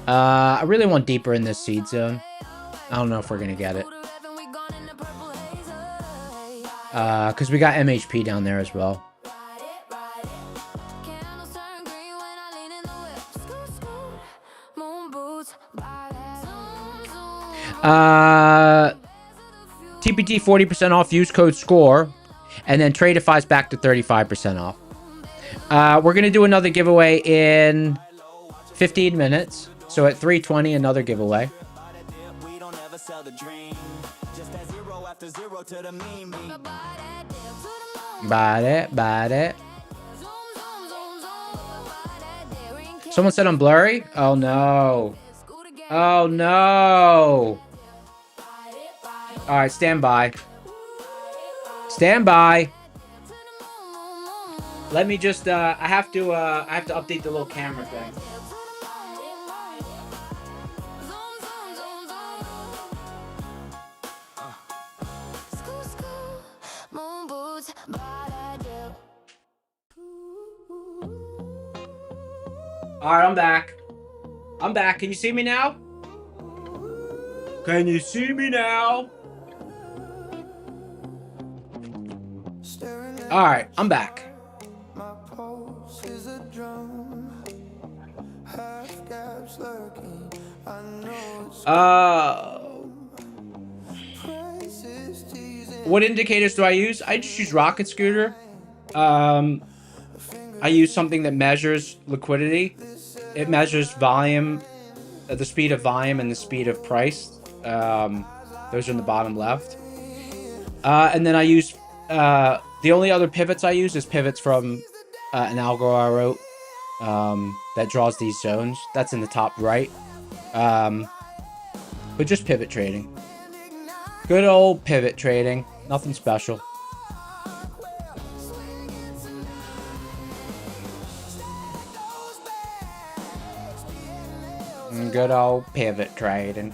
I really want deeper in this seed zone. I don't know if we're gonna get it. Because we got MHP down there as well. TPT 40% off, use code SCORE, and then Tradeify's back to 35% off. We're going to do another giveaway in 15 minutes. So at 3:20, another giveaway. Buy it. Someone said I'm blurry? Oh no. Oh no. All right, stand by. Stand by. Let me just I have to update the little camera thing. All right, I'm back. I'm back. Can you see me now? Can you see me now? All right, I'm back. What indicators do I use? I just use Rocket Scooter. I use something that measures liquidity. It measures volume, the speed of volume and the speed of price. Those are in the bottom left. And then I use, the only other pivots I use is pivots from an algo I wrote that draws these zones. That's in the top right. But just pivot trading. Good old pivot trading. Nothing special. Good old pivot trading.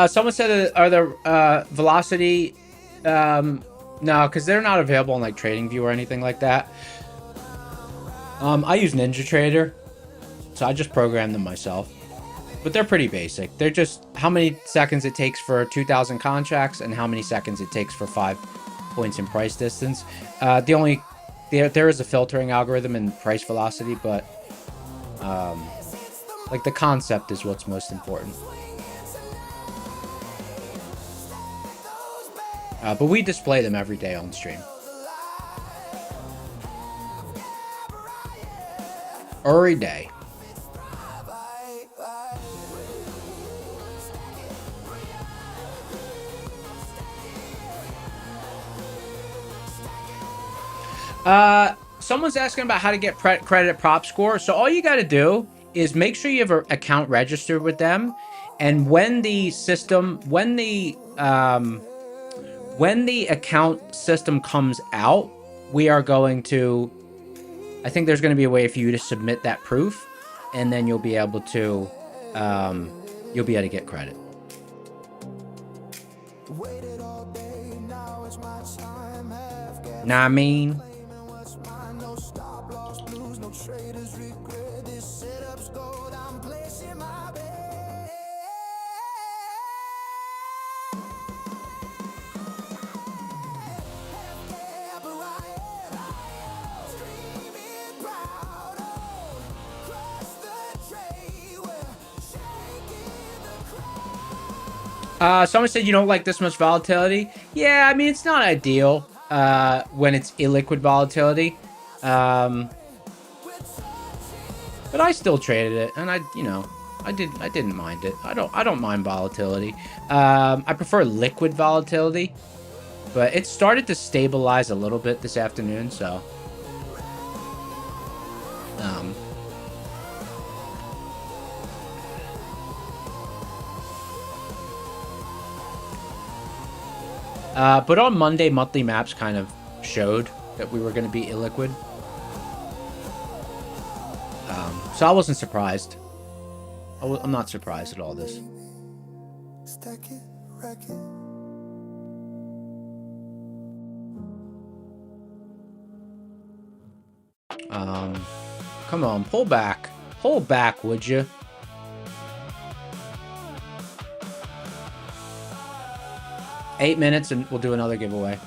Someone said, are the velocity? No, because they're not available on like TradingView or anything like that. I use NinjaTrader, so I just program them myself. But they're pretty basic. They're just how many seconds it takes for 2,000 contracts and how many seconds it takes for 5 points in price distance. The only there is a filtering algorithm in price velocity, but like the concept is what's most important. But we display them every day on stream. Every day. Someone's asking about how to get credit prop score. So all you got to do is make sure you have an account registered with them, and when the account system comes out, we are going to, I think there's going to be a way for you to submit that proof, and then you'll be able to get credit. Nah, I mean. Someone said you don't like this much volatility. Yeah, I mean, it's not ideal when it's illiquid volatility. But I still traded it, and I didn't mind it. I don't mind volatility. I prefer liquid volatility, but it started to stabilize a little bit this afternoon, so but on Monday, monthly maps kind of showed that we were going to be illiquid. So I wasn't surprised. I'm not surprised at all this. Come on, pull back. Pull back, would you? Eight minutes and we'll do another giveaway.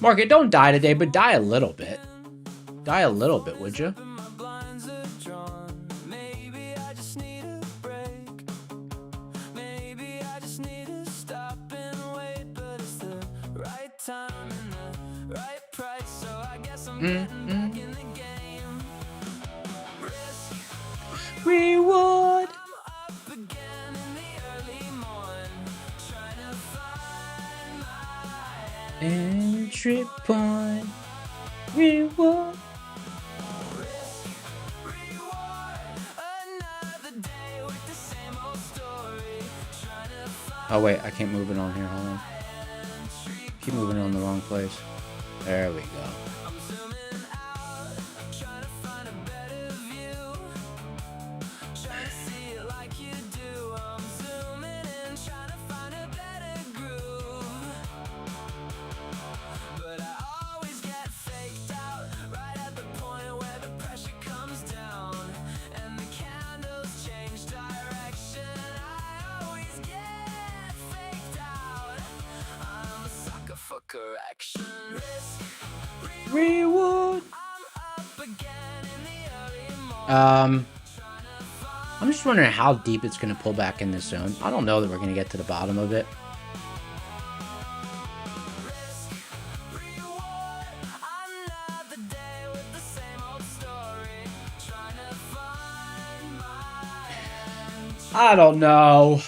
Market, don't die today, but die a little bit. Die a little bit, would you? Reward. Entry point. Reward. Oh wait, I can't move it on here. Hold on. Keep moving it on the wrong place. There we go. Reward. I'm just wondering how deep it's going to pull back in this zone. I don't know that we're going to get to the bottom of it. I don't know.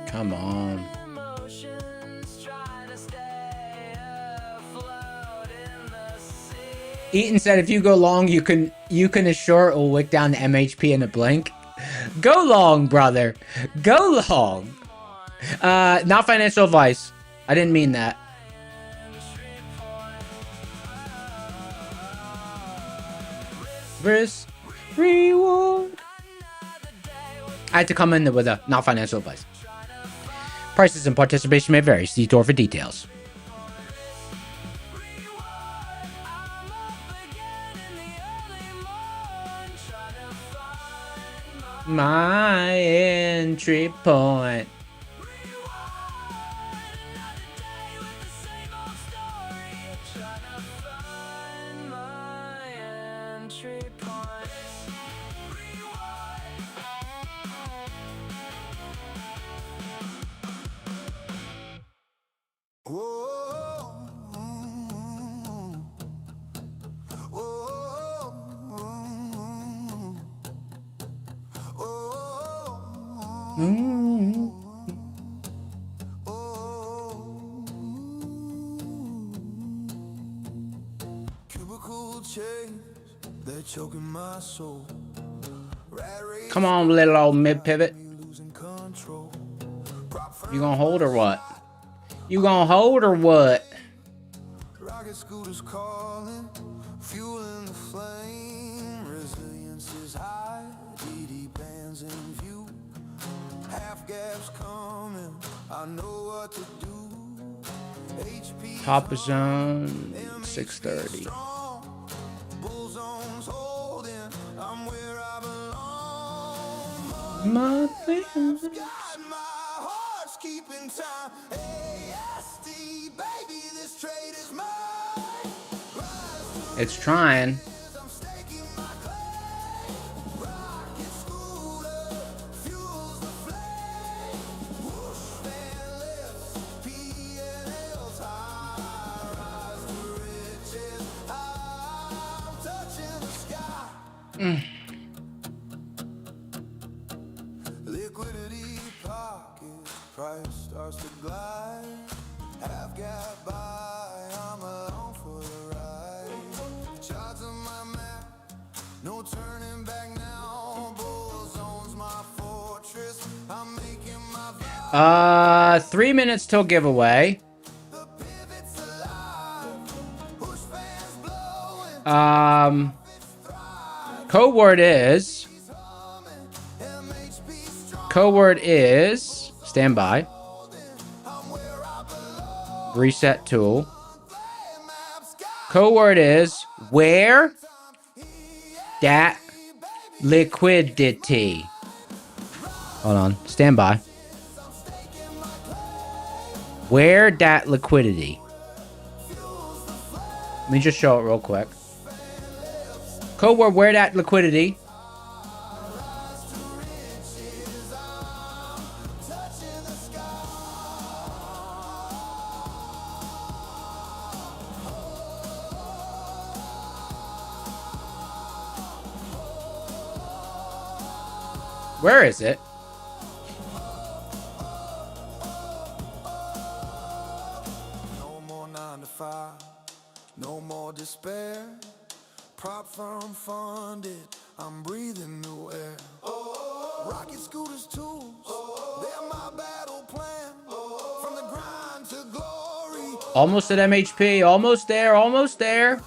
Come on. Eaton said if you go long, you can assure it will wick down the MHP in a blink. Go long, brother. Go long. Not financial advice. I didn't mean that. Risk, reward. I had to come in with a not financial advice. Prices and participation may vary. See store for details. My entry point. Cubicle chains, they're choking my soul. Come on, little old mid pivot. Losing control. You gonna hold or what? You gonna hold or what? Rocket scooters calling, fueling the flame. Resilience is high, DD bands in view. Half gaps coming, I know what to do. HP Top of zone, 6:30. strong, bull zones holding, I'm where I belong. Monthly. God, my heart's keeping time. ASD, baby, this trade is mine. It's trying. I'm staking my claim. Rocket scooter fuels the flame. Whoosh, fan lifts, P&L's high. Rise to riches, I'm touching the sky. Liquidity pockets, price starts to glide. Half gap by, I'm along for the ride. Charts on my map, no turning back now. Bull zones my fortress, I'm making my 3 minutes till giveaway. the pivots alive. Push fans blowing, Code word is. MHP strong, Code word is. Stand by. I'm where I belong. Reset tool. Maps got Code word is where that liquidity. Hold on. Stand by. Where that liquidity. Let me just show it real quick. Code word where that liquidity. Where is it? no more 9 to 5, no more despair. Prop firm funded, I'm breathing new air. Rocket scooters tools, they're my battle plan. From the grind to glory, Almost at MHP. Almost there. Almost there. to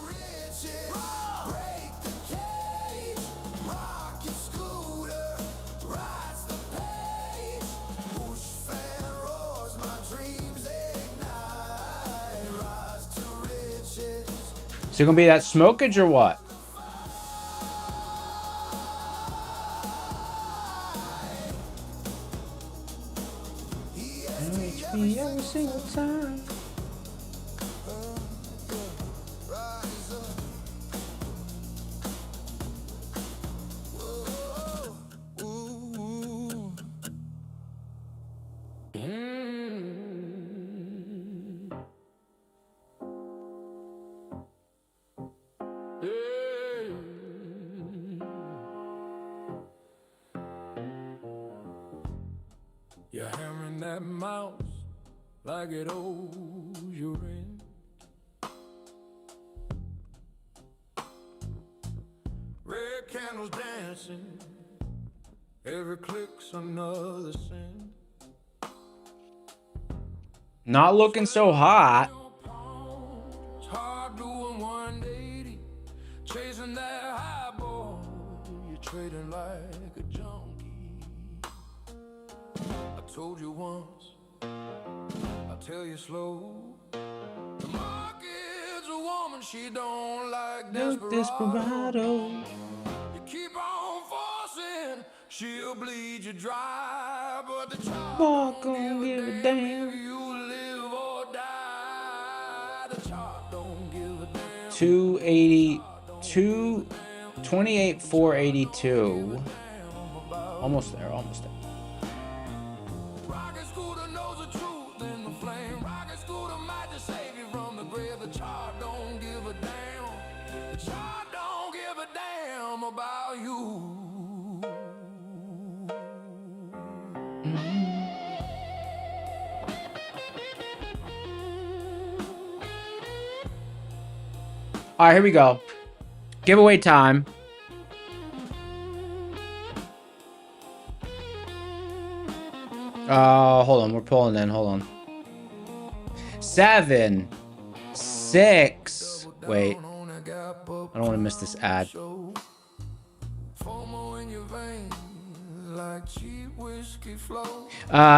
riches. Break the cage, rocket scooter, rides the page. Whoosh, fan roars, my dreams ignite. Rise to riches. Is it gonna be that smokage or what? MHP every single time. You're hammering that mouse like it owes you rent. Red candles dancing, every click's another cent. Not looking so hot. Hard doing 180, chasing that high boy. You're trading like a junkie. I told you once, I'll tell you slow. The market's a woman, she don't like desperado. You keep on forcing, she'll bleed you dry. But the chart don't give a damn if you live or die. The chart don't give a damn. 282, 28,482. Almost there, almost there. Rocket scooter knows the truth in the flame. Rocket scooter might just save you from the grave. The chart don't give a damn. The chart don't give a damn about you. All right, here we go. Giveaway time. Hold on. We're pulling in. Hold on. 7, 6. Wait. I don't want to miss this ad. FOMO in your veins like cheap whiskey flow.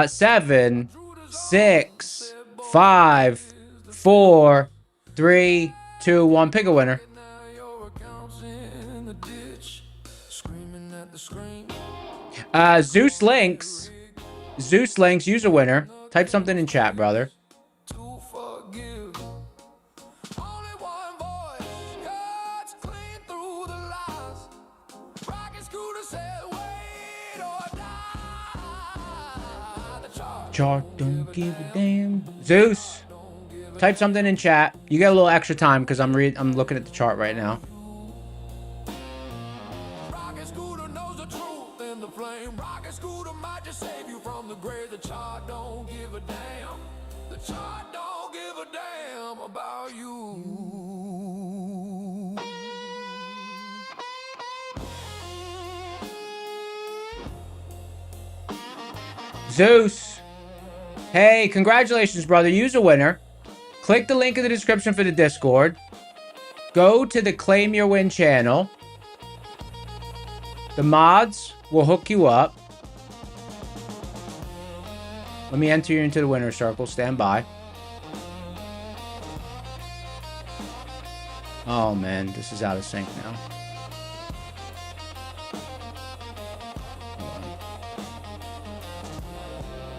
7, 6, 5, 4, 3, 2, 1. Pick a winner. Now your account's in the ditch, screaming at the screen. Zeus Links. Zeus Links, use a winner. Type something in chat, brother. To forgive. Only one voice cuts clean through the lies. Rocket scooter said, wait or die. The Chart don't give a damn. Zeus, type something in chat. You get a little extra time because I'm looking at the chart right now. Rocket scooter knows the truth in the flame. Rocket scooter might just save you from the grave. The chart don't give a damn. The chart don't give a damn about you. Zeus. Hey, congratulations, brother. Use a winner. Click the link in the description for the Discord. Go to the Claim Your Win channel. The mods will hook you up. Let me enter you into the winner's circle. Stand by. Oh, man. This is out of sync now.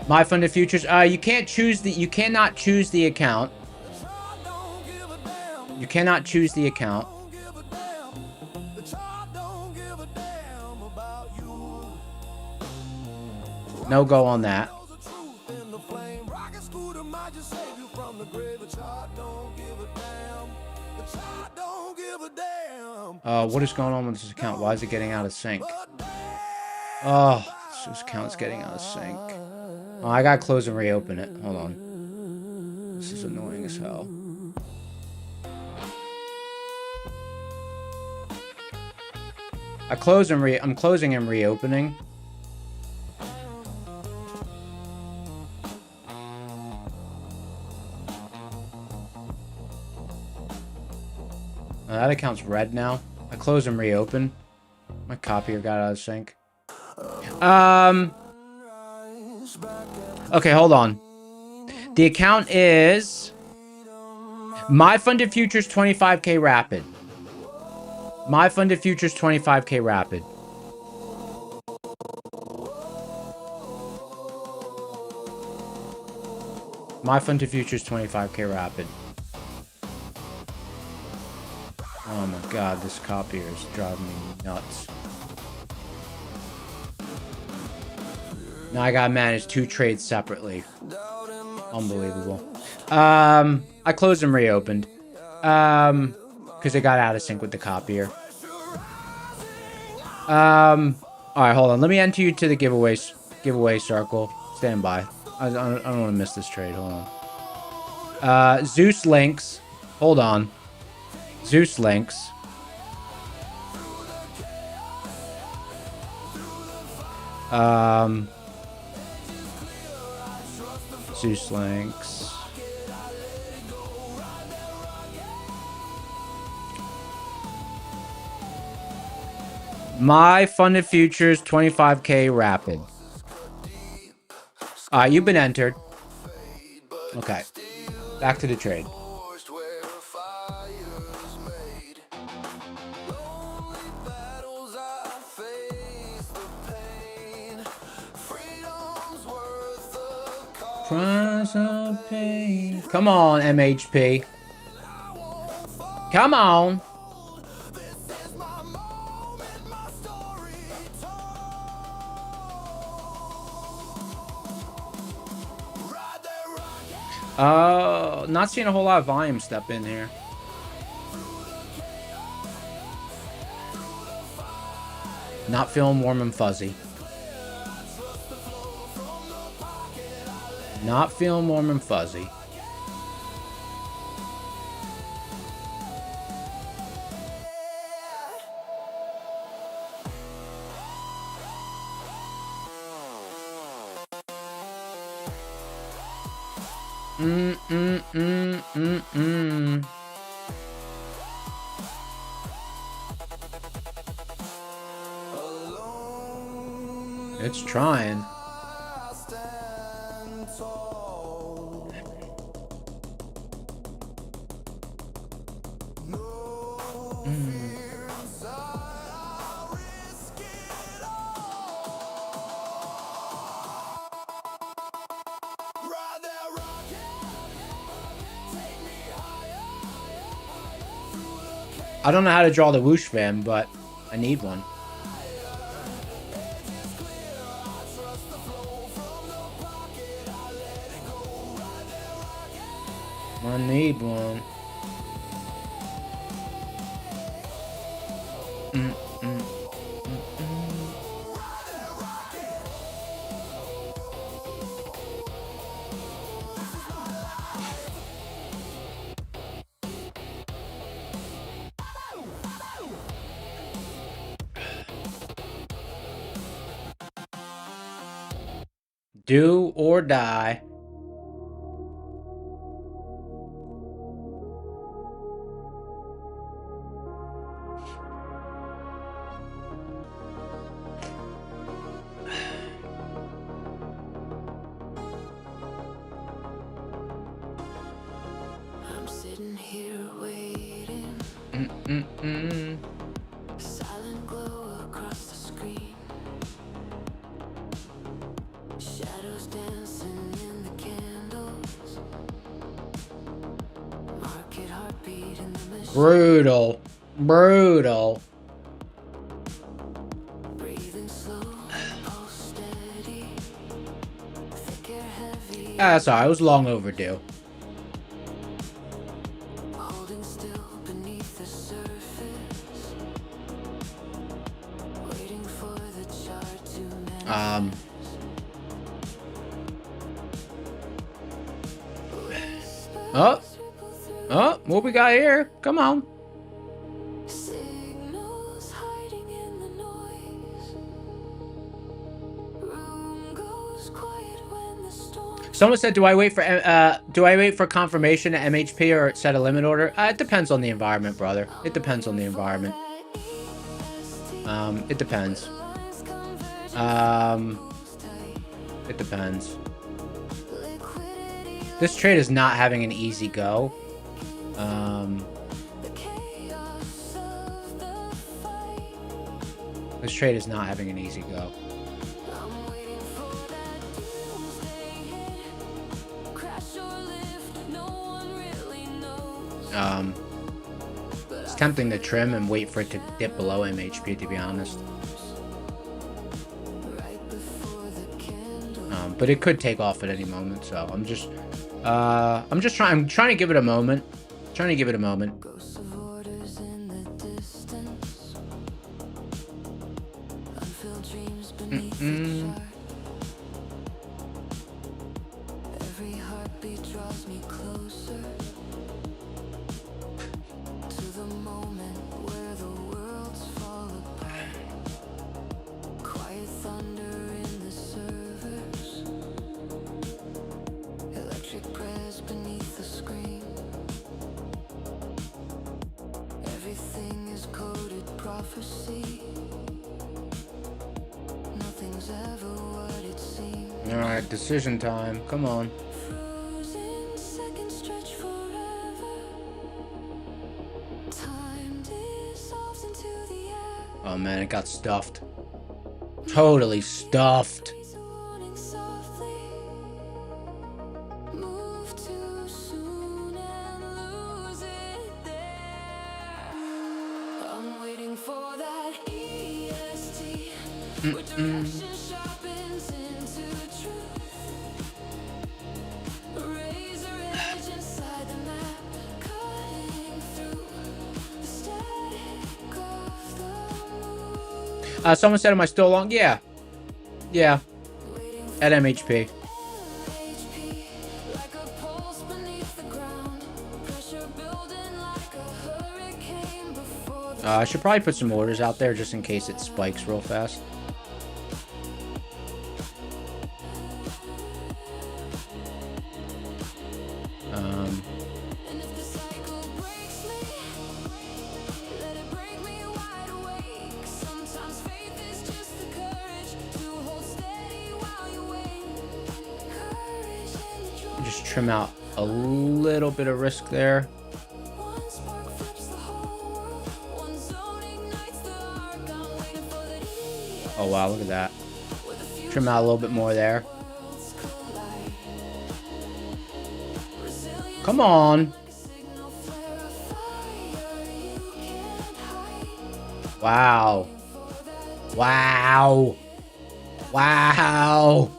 My Funded Futures. You cannot choose the account. You cannot choose the account. No go on that. What is going on with this account? Why is it getting out of sync? Oh, this account is getting out of sync. Oh, I gotta close and reopen it. Hold on. This is annoying as hell. I'm closing and reopening. That account's red now. I close and reopen. My copier got out of sync. Okay, hold on. The account is My Funded Futures 25K Rapid. My Funded Futures 25K Rapid. My Funded Futures 25K Rapid. Oh my god, this copier is driving me nuts. Now I gotta manage 2 trades separately. Unbelievable. I closed and reopened. Because it got out of sync with the copier. Alright, hold on. Let me enter you to the giveaway circle. Stand by. I don't want to miss this trade. Hold on. Zeus Links. Hold on. Zeus Links. Zeus links. My funded futures 25K rapid. You've been entered. Okay. Back to the trade. Price of pain. Come on, MHP. Come on. Not seeing a whole lot of volume step in here. Not feeling warm and fuzzy. Not feeling warm and fuzzy. It's trying. I don't know how to draw the whoosh fan, but I need one. I need one. Do or die. I'm sitting here waiting. Silent glow across the screen. Shadows dancing in the candles. Market heartbeat in the machine. Brutal. Brutal. Breathing slow, pulse steady. Thick air heavy. That's alright. It was long overdue. Holding still beneath the surface. Waiting for the chart to manifest. Oh, what we got here? Come on. Signals hiding in the noise. Room goes quiet when the storm. Someone said, do I wait for confirmation at MHP or set a limit order? It depends on the environment, brother. It depends on the environment. It depends. It depends. This trade is not having an easy go. This trade is not having an easy go. I'm waiting for that doomsday hit. Crash or lift, no one really knows. It's tempting to trim and wait for it to dip below MHP, to be honest. Right before the candle. But it could take off at any moment, so I'm trying to give it a moment. Trying to give it a moment. Ghosts of orders in the distance. Unfilled dreams beneath the chart. Every heartbeat draws me closer to the moment where the worlds fall apart. Quiet thunder in the servers. prophecy. Nothing's ever what it seems. All right, decision time. Come on. Frozen seconds stretch forever. Time dissolves into the air. Oh man, it got stuffed. Totally stuffed. Raise a warning softly. Move too soon and lose it there. I'm waiting for that EST. Where direction sharpens into truth. Razor edge inside the map, cutting through the static of the moon. Someone said, am I still along? Yeah. Yeah. At MHP. HP, like a pulse beneath the ground. Pressure building like a hurricane before the I should probably put some orders out there just in case it spikes real fast. And if the cycle breaks me, let it break me wide awake. Sometimes faith is just the courage to hold steady while you wait. Courage in the joy. Just trim out a little bit of risk there. One spark flips the whole world. One zone ignites the arc. I'm waiting for the D. Oh wow, look at that. With a few Trim out a little bit more there. worlds collide. Resilient Come on. signal flare of fire you can't hide. Wow. Wow. Wow.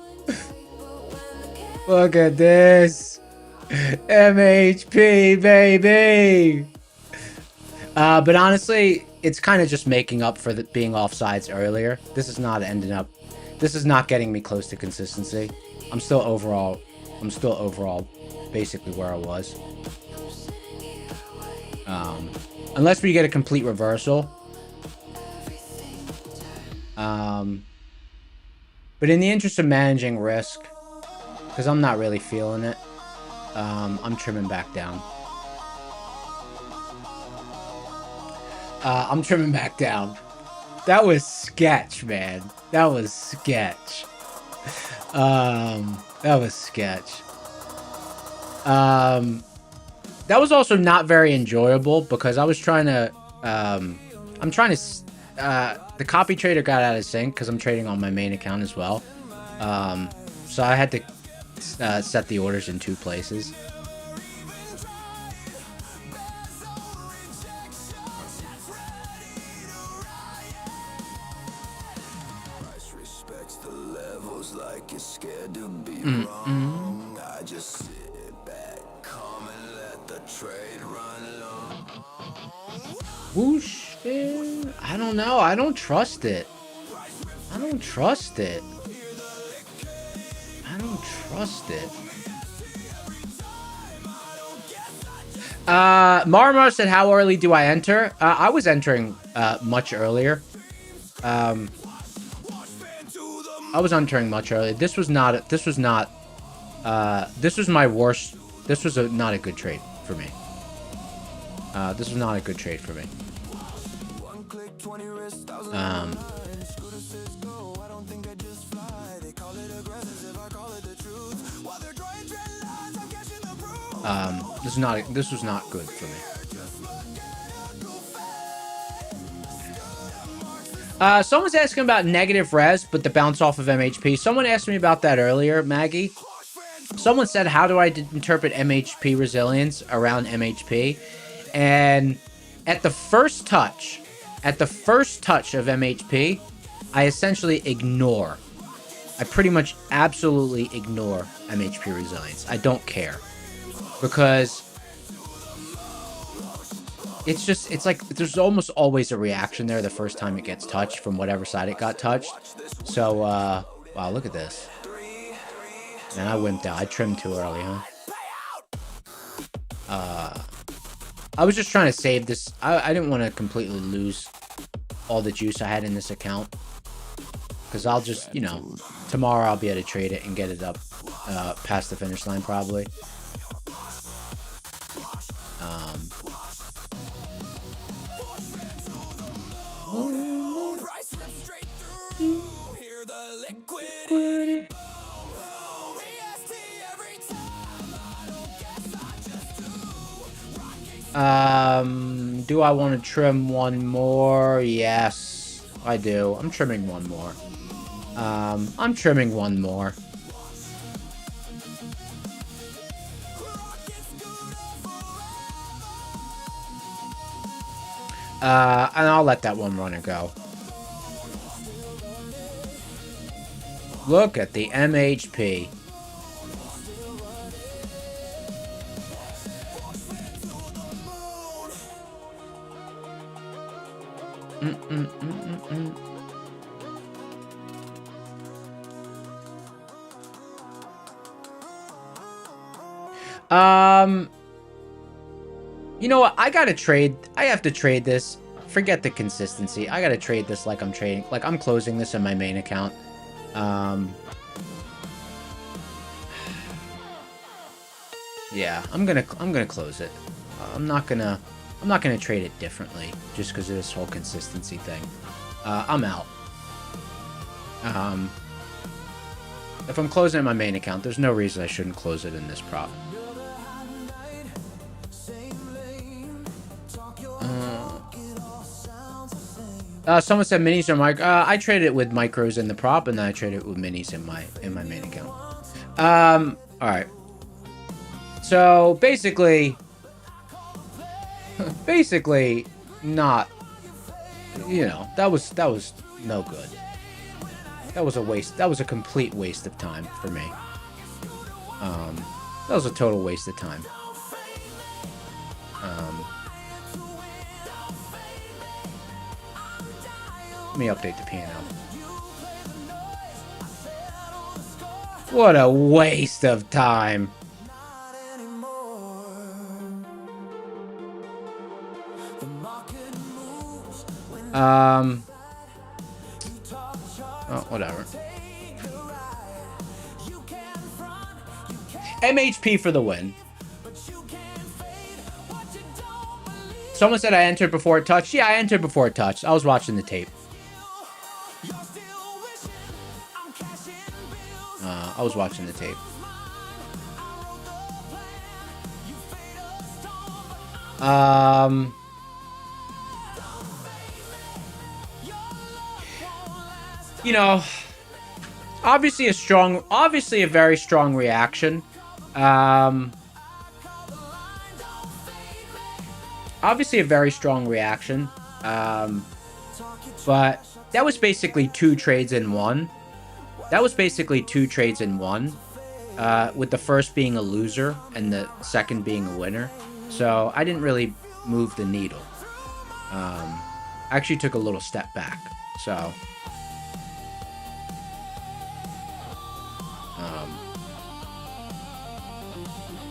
Look at this. MHP, baby. But honestly, it's kind of just making up for the being offsides earlier. This is not ending up. This is not getting me close to consistency. I'm still overall basically where I was. Unless we get a complete reversal. But in the interest of managing risk, because I'm not really feeling it, I'm trimming back down. I'm trimming back down. That was sketch, man. That was sketch. That was sketch. That was also not very enjoyable because I was trying to, the copy trader got out of sync because I'm trading on my main account as well. So I had to set the orders in 2 places. Respects the levels like you're scared to be wrong. I just sit back, calm and let the trade run long. Whoosh, man. I don't know. I don't trust it. I don't trust it. I don't trust it. Marmar said, how early do I enter? I was entering much earlier. I was entering much earlier. This was my worst. This was not a good trade for me. This was not a good trade for me. This was not good for me. Someone's asking about negative res, but the bounce off of MHP. Someone asked me about that earlier, Maggie. Someone said, how do I interpret MHP resilience around MHP? And at the first touch of MHP, I essentially ignore. I pretty much absolutely ignore MHP resilience. I don't care. Because it's like there's almost always a reaction there the first time it gets touched from whatever side it got touched. So, wow, look at this. Man, I wimped out. I trimmed too early, huh? I was just trying to save this. I didn't want to completely lose all the juice I had in this account. Because I'll just, tomorrow I'll be able to trade it and get it up past the finish line probably. Do I want to trim one more? Yes, I do. I'm trimming one more. I'm trimming one more. And I'll let that one runner go. Look at the MHP. You know what? I gotta trade. I have to trade this. Forget the consistency. I gotta trade this like I'm trading. Like I'm closing this in my main account. Yeah, I'm gonna close it. I'm not gonna trade it differently just because of this whole consistency thing. I'm out. If I'm closing in my main account, there's no reason I shouldn't close it in this prop. Someone said minis are micro. I traded it with micros in the prop, and then I traded it with minis in my main account. All right. So basically, not. You know, that was no good. That was a waste. That was a complete waste of time for me. That was a total waste of time. Let me update the P&L. What a waste of time. Oh, whatever. MHP for the win. Someone said I entered before it touched. Yeah, I entered before it touched. I was watching the tape. I was watching the tape. You know, obviously a very strong reaction. Obviously a very strong reaction. But that was basically two trades in one. With the first being a loser and the second being a winner. So I didn't really move the needle. I actually took a little step back. So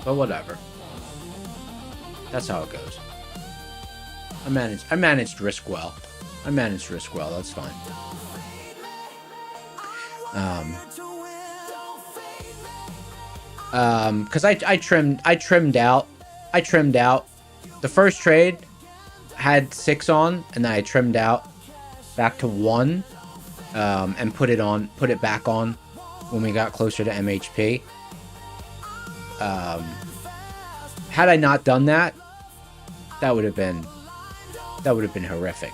but whatever. That's how it goes. I managed risk well. That's fine. Because I trimmed out. The first trade had 6 on, and then I trimmed out back to 1, and put it back on when we got closer to MHP. Had I not done that, that would have been horrific.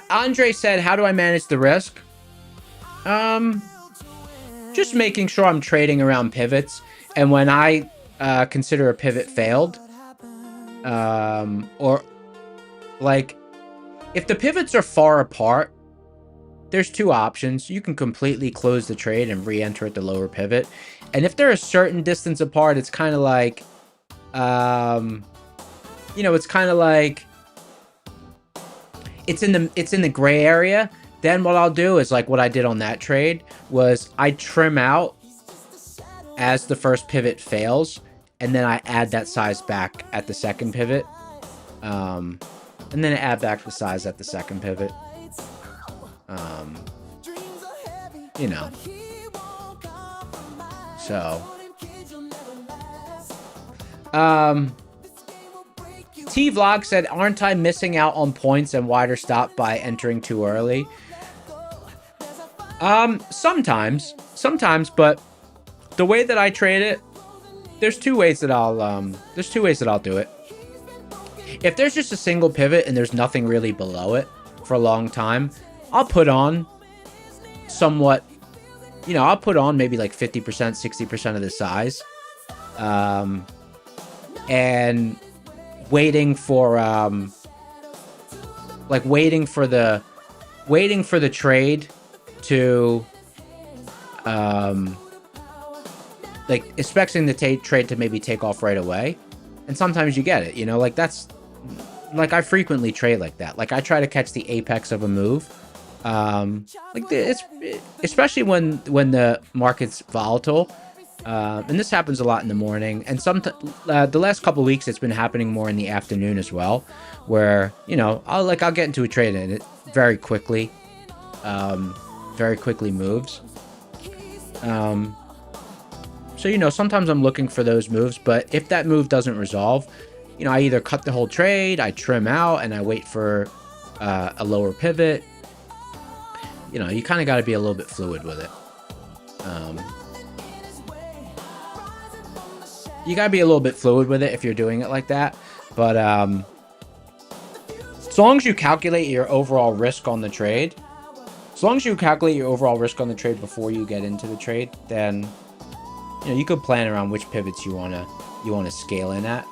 Andre said, how do I manage the risk? Just making sure I'm trading around pivots, and when I consider a pivot failed, or like if the pivots are far apart, there's 2 options. You can completely close the trade and re-enter at the lower pivot, and if they're a certain distance apart, it's kind of like it's kind of like it's in the gray area. Then what I'll do is like what I did on that trade was I trim out as the first pivot fails, and then I add that size back at the second pivot, and then add back the size at the second pivot. So T-Vlog said, aren't I missing out on points and wider stop by entering too early? Sometimes, but the way that I trade it there's two ways that I'll do it. If there's just a single pivot and there's nothing really below it for a long time, I'll put on somewhat, you know, I'll put on maybe like 50%, 60% of the size, and waiting for the trade to like expecting the trade to maybe take off right away. And sometimes you get it, you know, like that's like I frequently trade like that. Like I try to catch the apex of a move. It's especially when the market's volatile. And this happens a lot in the morning, and the last couple of weeks it's been happening more in the afternoon as well, where, you know, I'll get into a trade and it very quickly moves. So, you know, sometimes I'm looking for those moves, but if that move doesn't resolve, you know, I either cut the whole trade, I trim out, and I wait for a lower pivot. You know, you kind of got to be a little bit fluid with it. You got to be a little bit fluid with it if you're doing it like that. But as long as you calculate your overall risk on the trade, before you get into the trade, then, you know, you could plan around which pivots you wanna scale in at.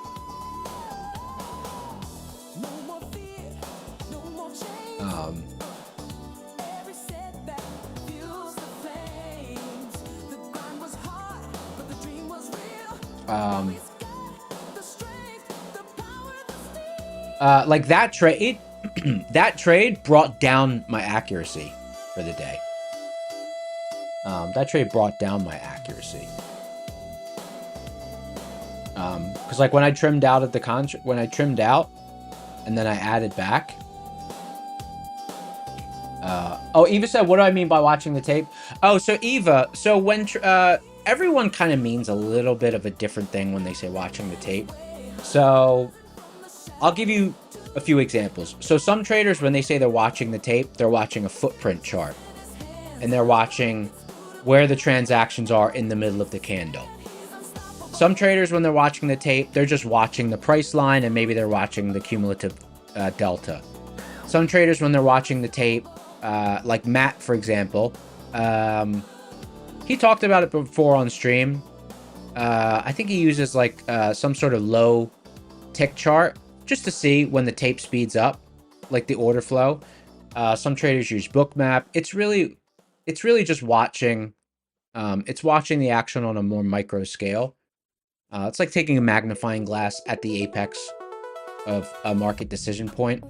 Like that trade, that trade brought down my accuracy for the day. That trade brought down my accuracy. Because like when I trimmed out at the contract, and then I added back. Oh, Eva said, what do I mean by watching the tape? Oh, so Eva, so when everyone kind of means a little bit of a different thing when they say watching the tape. So I'll give you a few examples. So some traders, when they say they're watching the tape, they're watching a footprint chart, and they're watching where the transactions are in the middle of the candle. Some traders, when they're watching the tape, they're just watching the price line, and maybe they're watching the cumulative delta. Some traders, when they're watching the tape, like Matt, for example, he talked about it before on stream. I think he uses like some sort of low tick chart just to see when the tape speeds up, like the order flow. Some traders use Bookmap. It's really just watching. It's watching the action on a more micro scale. It's like taking a magnifying glass at the apex of a market decision point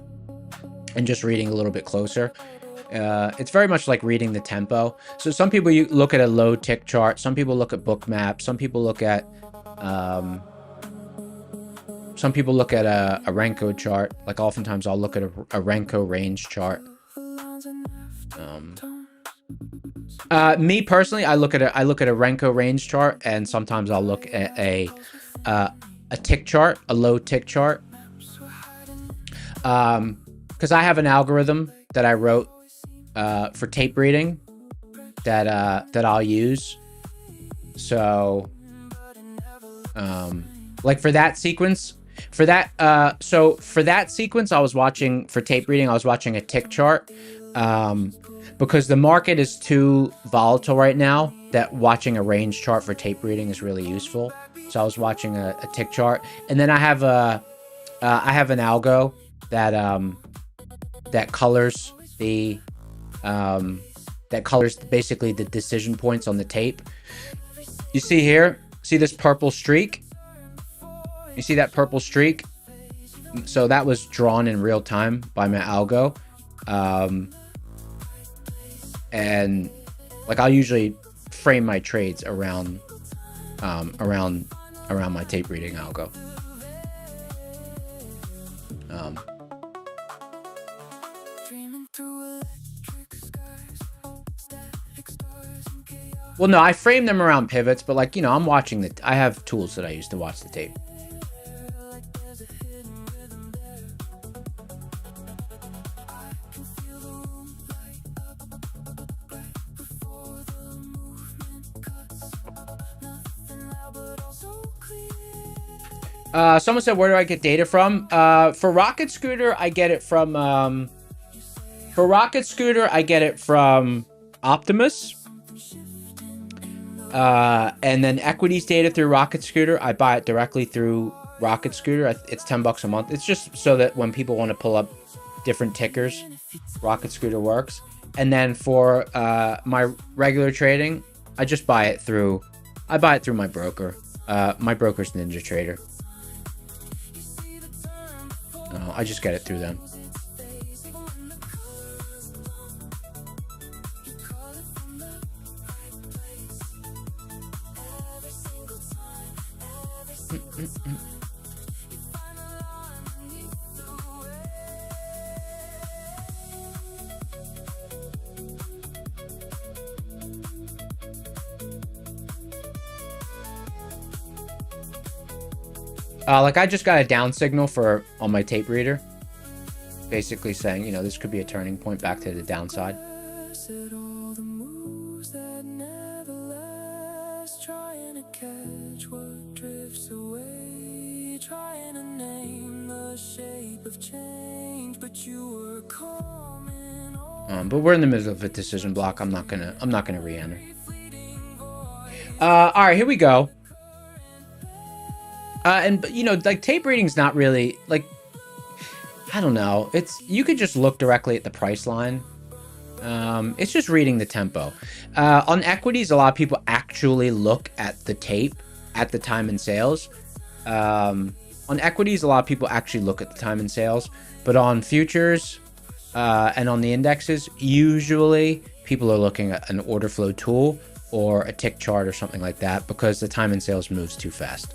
and just reading a little bit closer. It's very much like reading the tempo. So some people look at a low tick chart. Some people look at Bookmap. Some people look at a Renko chart. Like oftentimes I'll look at a Renko range chart. Me personally, I look at a Renko range chart, and sometimes I'll look at a tick chart, a low tick chart. Because I have an algorithm that I wrote for tape reading that I'll use. So like for that sequence, I was watching for tape reading, I was watching a tick chart. Because the market is too volatile right now that watching a range chart for tape reading is really useful. So I was watching a tick chart, and then I have an algo that colors basically the decision points on the tape. You see here, see this purple streak? You see that purple streak? So that was drawn in real time by my algo. And like I'll usually frame my trades around my tape reading algo. Well, no, I frame them around pivots, but like, you know, I have tools that I use to watch the tape. Nothing loud, but also clear. Someone said, where do I get data from? For Rocket Scooter, I get it from Optimus. And then equities data through Rocket Scooter, I buy it directly through Rocket Scooter. It's $10 a month. It's just so that when people want to pull up different tickers, Rocket Scooter works. And then for my regular trading, I just buy it through my broker. My broker's Ninja Trader. I just get it through them. Like I just got a down signal on my tape reader, basically saying, you know, this could be a turning point back to the downside. But we're in the middle of a decision block. I'm not gonna re-enter. All right, here we go. And you know, like tape reading's not really like, I don't know. You could just look directly at the price line. It's just reading the tempo. On equities, a lot of people actually look at the tape at the time in sales. On equities, a lot of people actually look at the time in sales, but on futures and on the indexes, usually people are looking at an order flow tool or a tick chart or something like that because the time in sales moves too fast.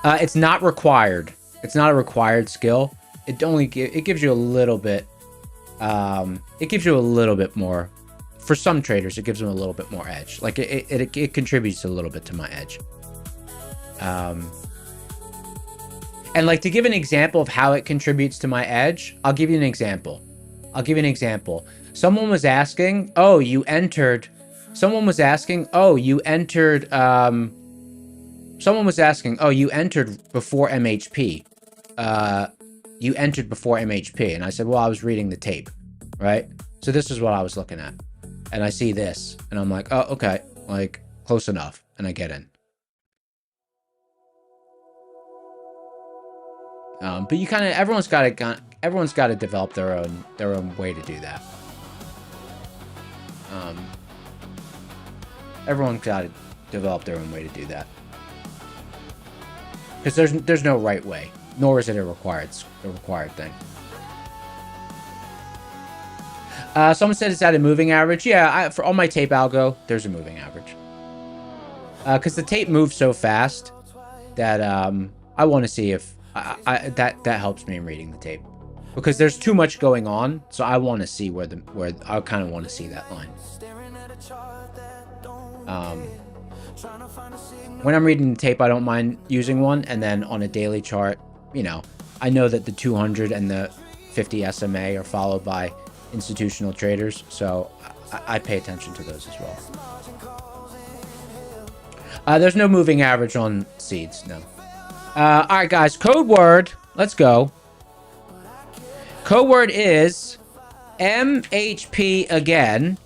It's not required. It's not a required skill. It gives you a little bit. It gives you a little bit more. For some traders, it gives them a little bit more edge. Like it contributes a little bit to my edge. And like to give an example of how it contributes to my edge, I'll give you an example. Someone was asking, oh, you entered. Someone was asking, oh, you entered before MHP. You entered before MHP. And I said, well, I was reading the tape, right? So this is what I was looking at. And I see this. And I'm like, oh, okay. Like, close enough. And I get in. But you kind of, everyone's got to develop their own way to do that. Everyone's got to develop their own way to do that. Because there's no right way, nor is it a required thing. Someone said it's at a moving average. Yeah, for all my tape algo, there's a moving average. Because the tape moves so fast that I want to see if that helps me in reading the tape. Because there's too much going on, so I want to see where I kind of want to see that line. When I'm reading the tape, I don't mind using one, and then on a daily chart, you know, I know that the 200 and the 50 SMA are followed by institutional traders, so I pay attention to those as well. There's no moving average on seeds, no. All right, guys, code word. Let's go. Code word is MHP again,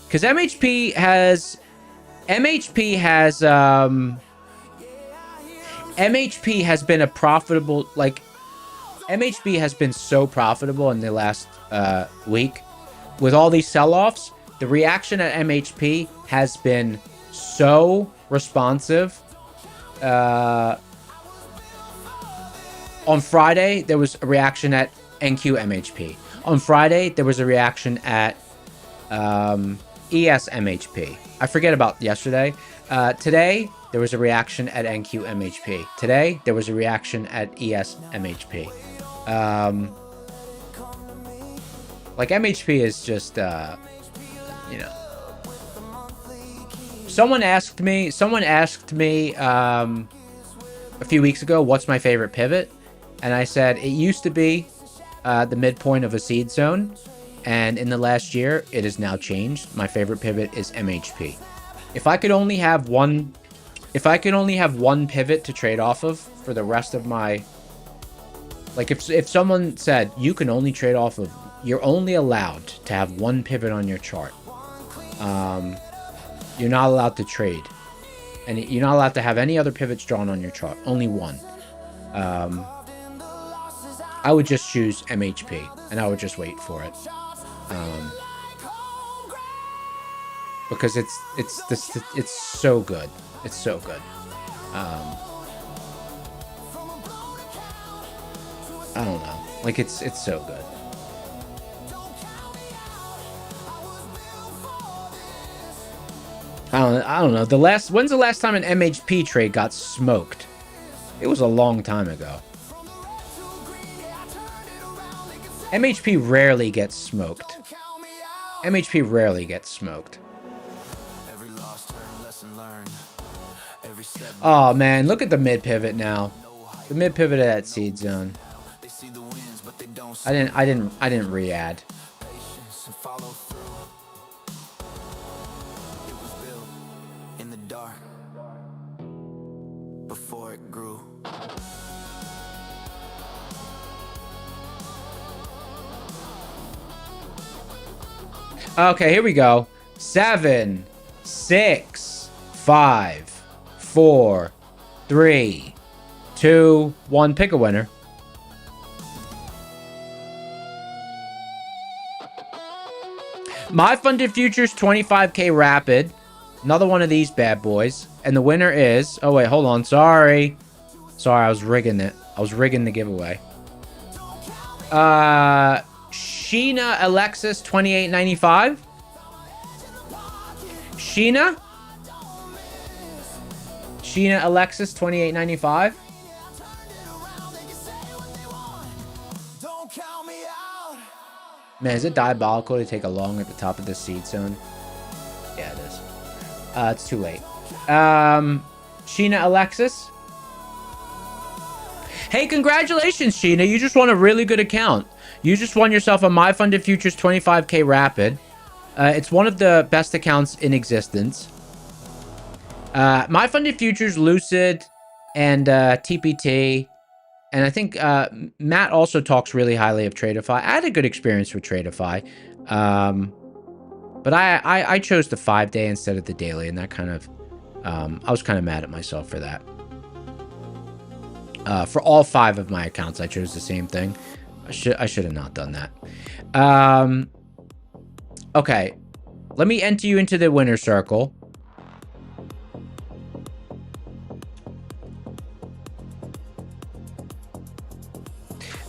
because MHP has been a profitable, like, MHP has been so profitable in the last week with all these sell-offs. The reaction at MHP has been so responsive. On Friday, there was a reaction at NQ MHP. On Friday, there was a reaction at ES MHP. I forget about yesterday. Today, there was a reaction at NQ MHP. Today, there was a reaction at ES MHP. Like, MHP is just, you know. Someone asked me a few weeks ago, what's my favorite pivot? And I said, it used to be the midpoint of a seed zone. And in the last year, it has now changed. My favorite pivot is MHP. If I could only have one if I can only have one pivot to trade off of for the rest of my... Like, if someone said, you can only trade off of... You're only allowed to have one pivot on your chart. You're not allowed to trade. And you're not allowed to have any other pivots drawn on your chart. Only one. I would just choose MHP. And I would just wait for it. Because it's so good. It's so good. I don't know. Like, it's so good. I don't know. When's the last time an MHP trade got smoked? It was a long time ago. MHP rarely gets smoked. MHP rarely gets smoked. Oh man, look at the mid pivot now. The mid pivot of that seed zone. I didn't re-add. Okay, here we go. 7, 6, 5, 4, 3, 2, 1. Pick a winner. My funded futures 25k rapid. Another one of these bad boys. And the winner is... Oh, wait, hold on. Sorry, I was rigging it. I was rigging the giveaway. Sheena Alexis 2895. Sheena Alexis 2895. Man, is it diabolical to take a long at the top of the seed zone? Yeah, it is. It's too late. Sheena Alexis. Hey, congratulations, Sheena. You just won a really good account. You just won yourself a My Funded Futures 25k Rapid. It's one of the best accounts in existence. My Funded Futures, Lucid, and TPT. And I think Matt also talks really highly of Tradeify. I had a good experience with Tradeify. But I chose the 5-day instead of the daily. And that kind of... I was kind of mad at myself for that. For all 5 of my accounts, I chose the same thing. I should have not done that. Okay. Let me enter you into the winner circle.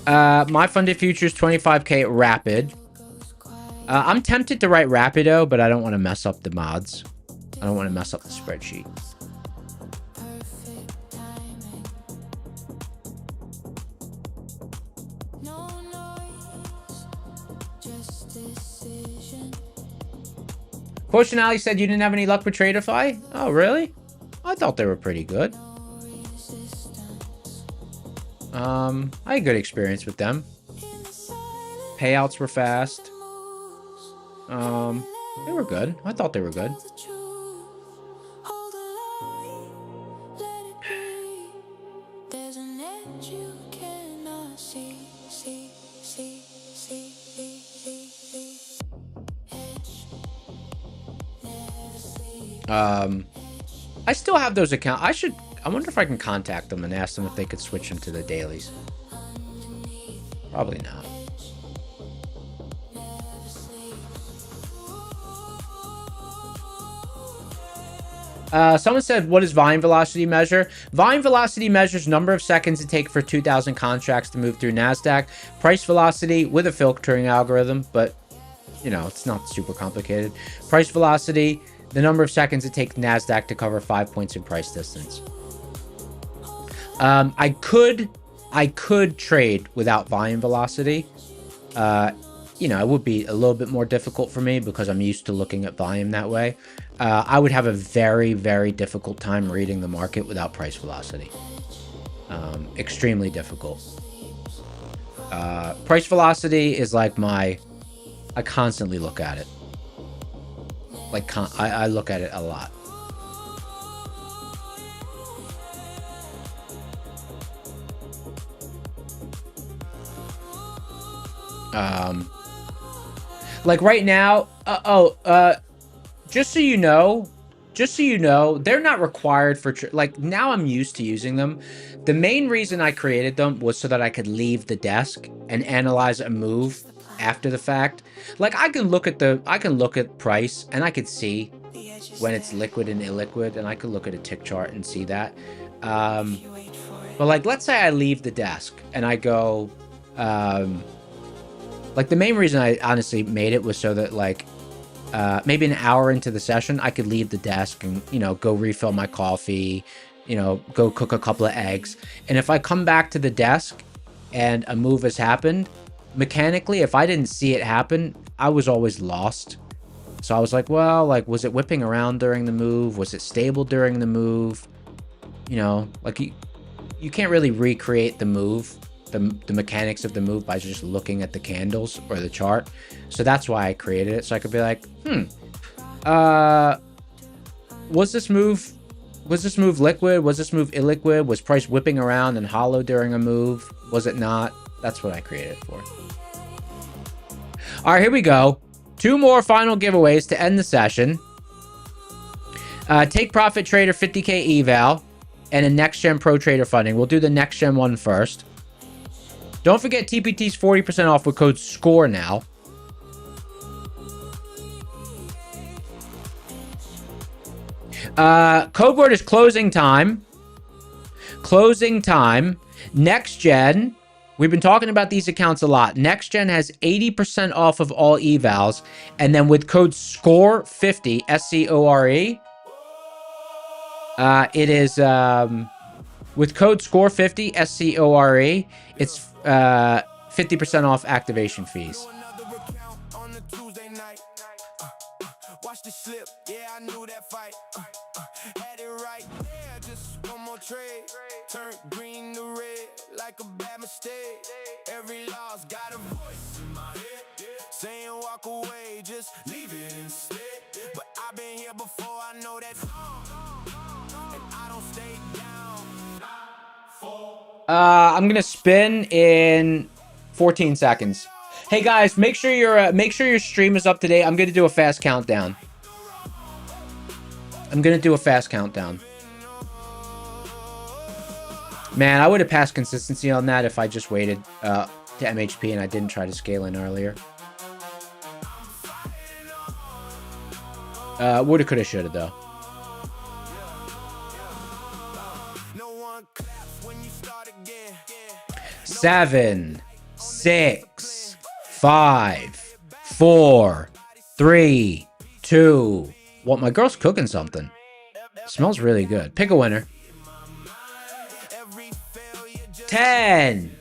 My Funded Futures 25k Rapid. I'm tempted to write Rapido, but I don't want to mess up the mods. I don't want to mess up the spreadsheet. Quotient Alley said you didn't have any luck with Tradeify? Oh, really? I thought they were pretty good. I had good experience with them. Payouts were fast. They were good. I thought they were good. I still have those accounts. I wonder if I can contact them and ask them if they could switch them to the dailies. Probably not. Someone said, what does volume velocity measure? Volume velocity measures number of seconds it takes for 2,000 contracts to move through NASDAQ. Price velocity with a filtering algorithm, but, you know, it's not super complicated. Price velocity, the number of seconds it takes NASDAQ to cover 5 points in price distance. I could trade without volume velocity. You know, it would be a little bit more difficult for me because I'm used to looking at volume that way. I would have a very, very difficult time reading the market without price velocity. Extremely difficult. Price velocity is like I constantly look at it. Like, I look at it a lot. Like right now, just so you know, they're not required for, like, now I'm used to using them. The main reason I created them was so that I could leave the desk and analyze a move after the fact. Like I can look at price and I could see when it's liquid and illiquid, and I could look at a tick chart and see that. But like, let's say I leave the desk and I go, like the main reason I honestly made it was so that like, maybe an hour into the session, I could leave the desk and, you know, go refill my coffee, you know, go cook a couple of eggs. And if I come back to the desk and a move has happened, mechanically, if I didn't see it happen, I was always lost. So I was like, well, like, was it whipping around during the move? Was it stable during the move? You know, like you can't really recreate the move, the mechanics of the move by just looking at the candles or the chart. So that's why I created it. So I could be like, was this move liquid? Was this move illiquid? Was price whipping around and hollow during a move? Was it not? That's what I created it for. All right, here we go. 2 more final giveaways to end the session. Take Profit Trader 50K eval and a Next Gen Pro Trader funding. We'll do the Next Gen one first. Don't forget TPT's 40% off with code SCORE now. Code word is closing time. Closing time. Next Gen. We've been talking about these accounts a lot. Next Gen has 80% off of all evals. And then with code SCORE50, S-C-O-R-E, it is, with code SCORE50, S-C-O-R-E, it's 50% off activation fees. Watch the slip, yeah, I knew that fight. Had it right there, just one more trade. Turned green to red, like a bad mistake. Every loss got a voice in my head, saying walk away, just leave it instead. But I've been here before, I know that song, and I don't stay down. I'm gonna spin in 14 seconds. Hey guys, make sure your stream is up to date. I'm gonna do a fast countdown. Man, I would have passed consistency on that if I just waited to MHP and I didn't try to scale in earlier. Woulda, coulda, shoulda though. Seven, 6, 5, 4, 3, 2. What? My girl's cooking something. Smells really good. Pick a winner. 10,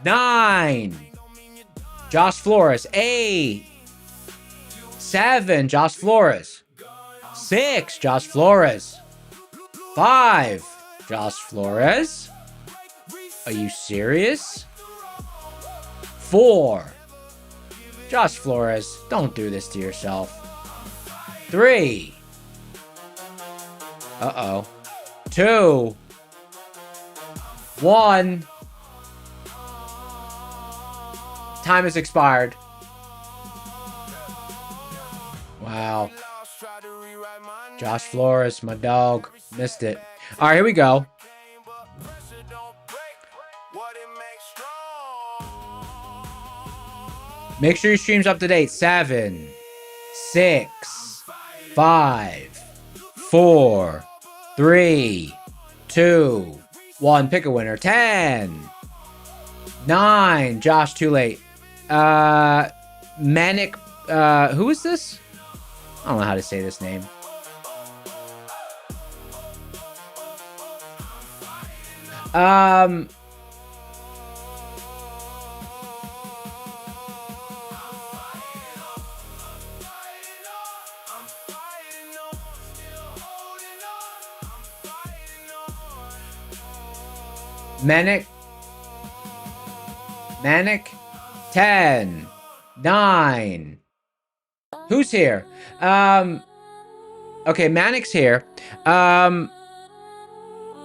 9. Josh Flores. 8, 7. Josh Flores. 6. Josh Flores. 5. Josh Flores. Are you serious? 4. Josh Flores, don't do this to yourself. 3. Uh-oh. 2. 1. Time has expired. Wow. Josh Flores, my dog, missed it. All right, here we go. Make sure your stream's up to date. 7, 6, 5, 4, 3, 2, 1. Pick a winner. 10, 9. Josh, too late. Manic. Who is this? I don't know how to say this name. Manic. 10, 9. Who's here? Okay, Manic's here. Let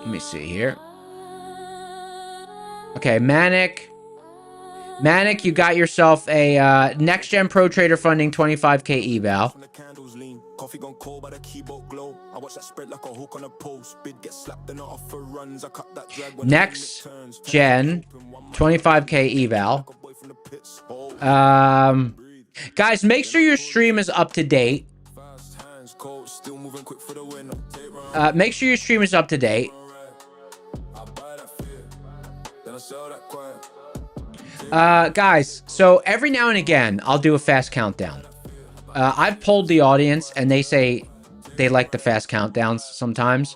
me see here. Okay, Manic Manic, you got yourself a Next Gen Pro Trader Funding 25K eval. When the candles lean, coffee gone cold by the keyboard glow. I watch that spread like a hook on a post. Bid get slapped and off for runs. I cut that drag when Next Gen 25K eval. Guys, make sure your stream is up to date. Make sure your stream is up to date. Guys, so every now and again, I'll do a fast countdown. I've polled the audience, and they say they like the fast countdowns sometimes.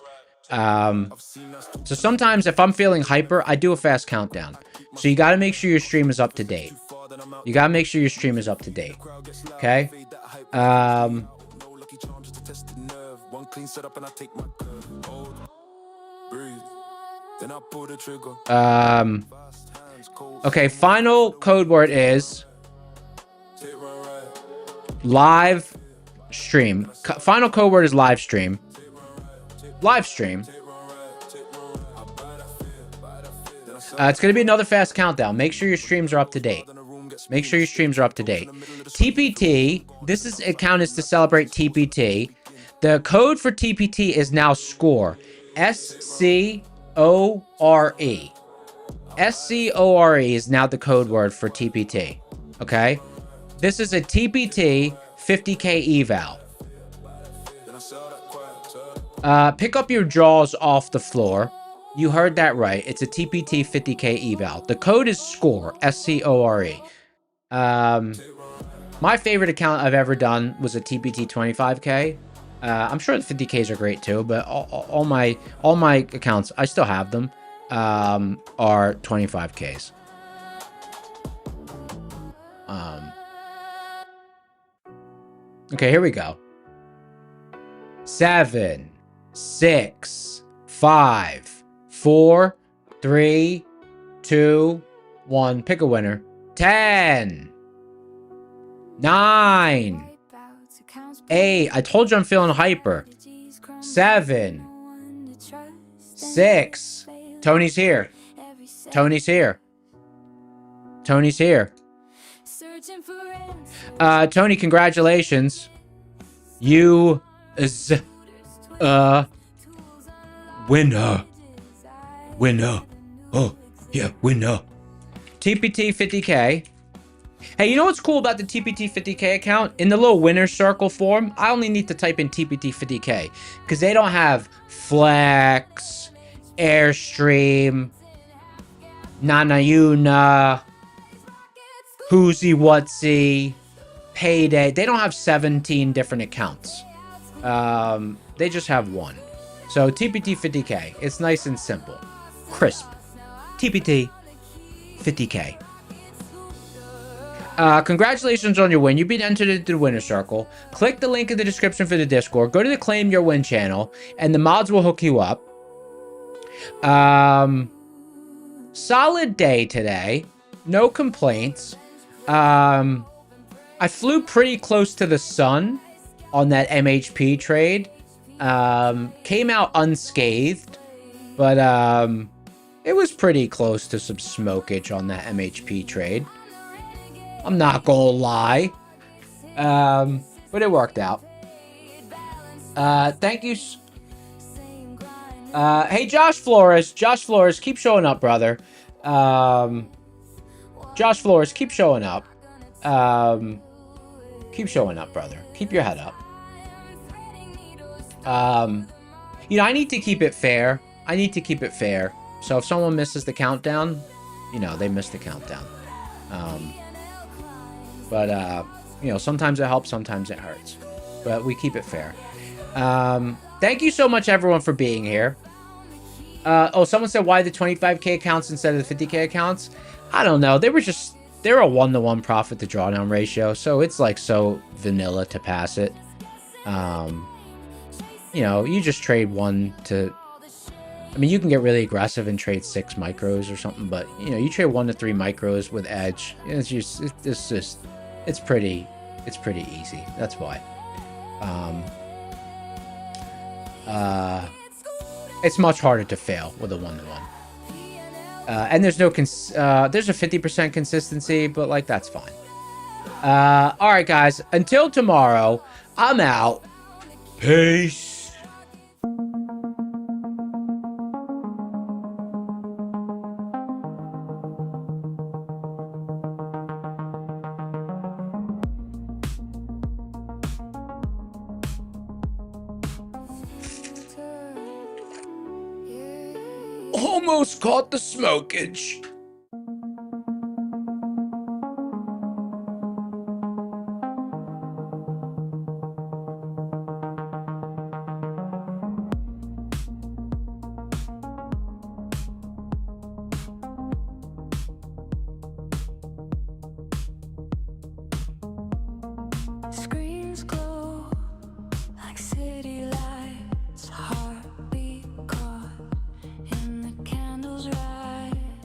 So sometimes if I'm feeling hyper, I do a fast countdown. So you got to make sure your stream is up to date. You got to make sure your stream is up to date. Okay? Okay, final code word is live stream. Final code word is live stream. Live stream. It's going to be another fast countdown. Make sure your streams are up to date. Make sure your streams are up to date. TPT, this account is to celebrate TPT. The code for TPT is now SCORE. SCORE. SCORE is now the code word for TPT. Okay? This is a TPT 50K eval. Pick up your jaws off the floor. You heard that right. It's a TPT 50K eval. The code is SCORE. SCORE. My favorite account I've ever done was a TPT 25K. I'm sure the 50Ks are great too, but all my accounts, I still have them, are 25Ks. Okay, here we go. 7, 6, 5, 4, 3, 2, 1. Pick a winner. 10, 9, 8. I told you I'm feeling hyper. 7, 6. Tony's here. Tony's here. Tony's here. Tony, congratulations. You is winner. Winner. Oh, yeah, winner. TPT 50K. Hey, you know what's cool about the TPT 50K account? In the little winner circle form, I only need to type in TPT 50K because they don't have Flex, Airstream, Nanayuna, Whoosy Whatsy, Payday. They don't have 17 different accounts. They just have one. So TPT 50K. It's nice and simple. Crisp. TPT 50K. Congratulations on your win. You've been entered into the winner circle. Click the link in the description for the Discord. Go to the Claim Your Win channel, and the mods will hook you up. Solid day today. No complaints. I flew pretty close to the sun on that MHP trade. Came out unscathed, but it was pretty close to some smokage on that MHP trade. I'm not gonna lie. But it worked out. Thank you. Hey, Josh Flores. Josh Flores, keep showing up, brother. Josh Flores, keep showing up. Keep showing up, brother. Keep your head up. You know, I need to keep it fair. I need to keep it fair. So if someone misses the countdown, you know, they missed the countdown. But you know, sometimes it helps, sometimes it hurts. But we keep it fair. Thank you so much, everyone, for being here. Oh, someone said, why the 25K accounts instead of the 50K accounts? I don't know. They're a 1-to-1 profit to drawdown ratio. So it's like so vanilla to pass it. You know, you just trade 1 to... I mean, you can get really aggressive and trade 6 micros or something, but, you know, you trade 1 to 3 micros with edge. It's pretty easy. That's why. It's much harder to fail with a 1-to-1. And there's no there's a 50% consistency, but like that's fine. All right, guys. Until tomorrow, I'm out. Peace. Almost caught the smokage. Screens closed.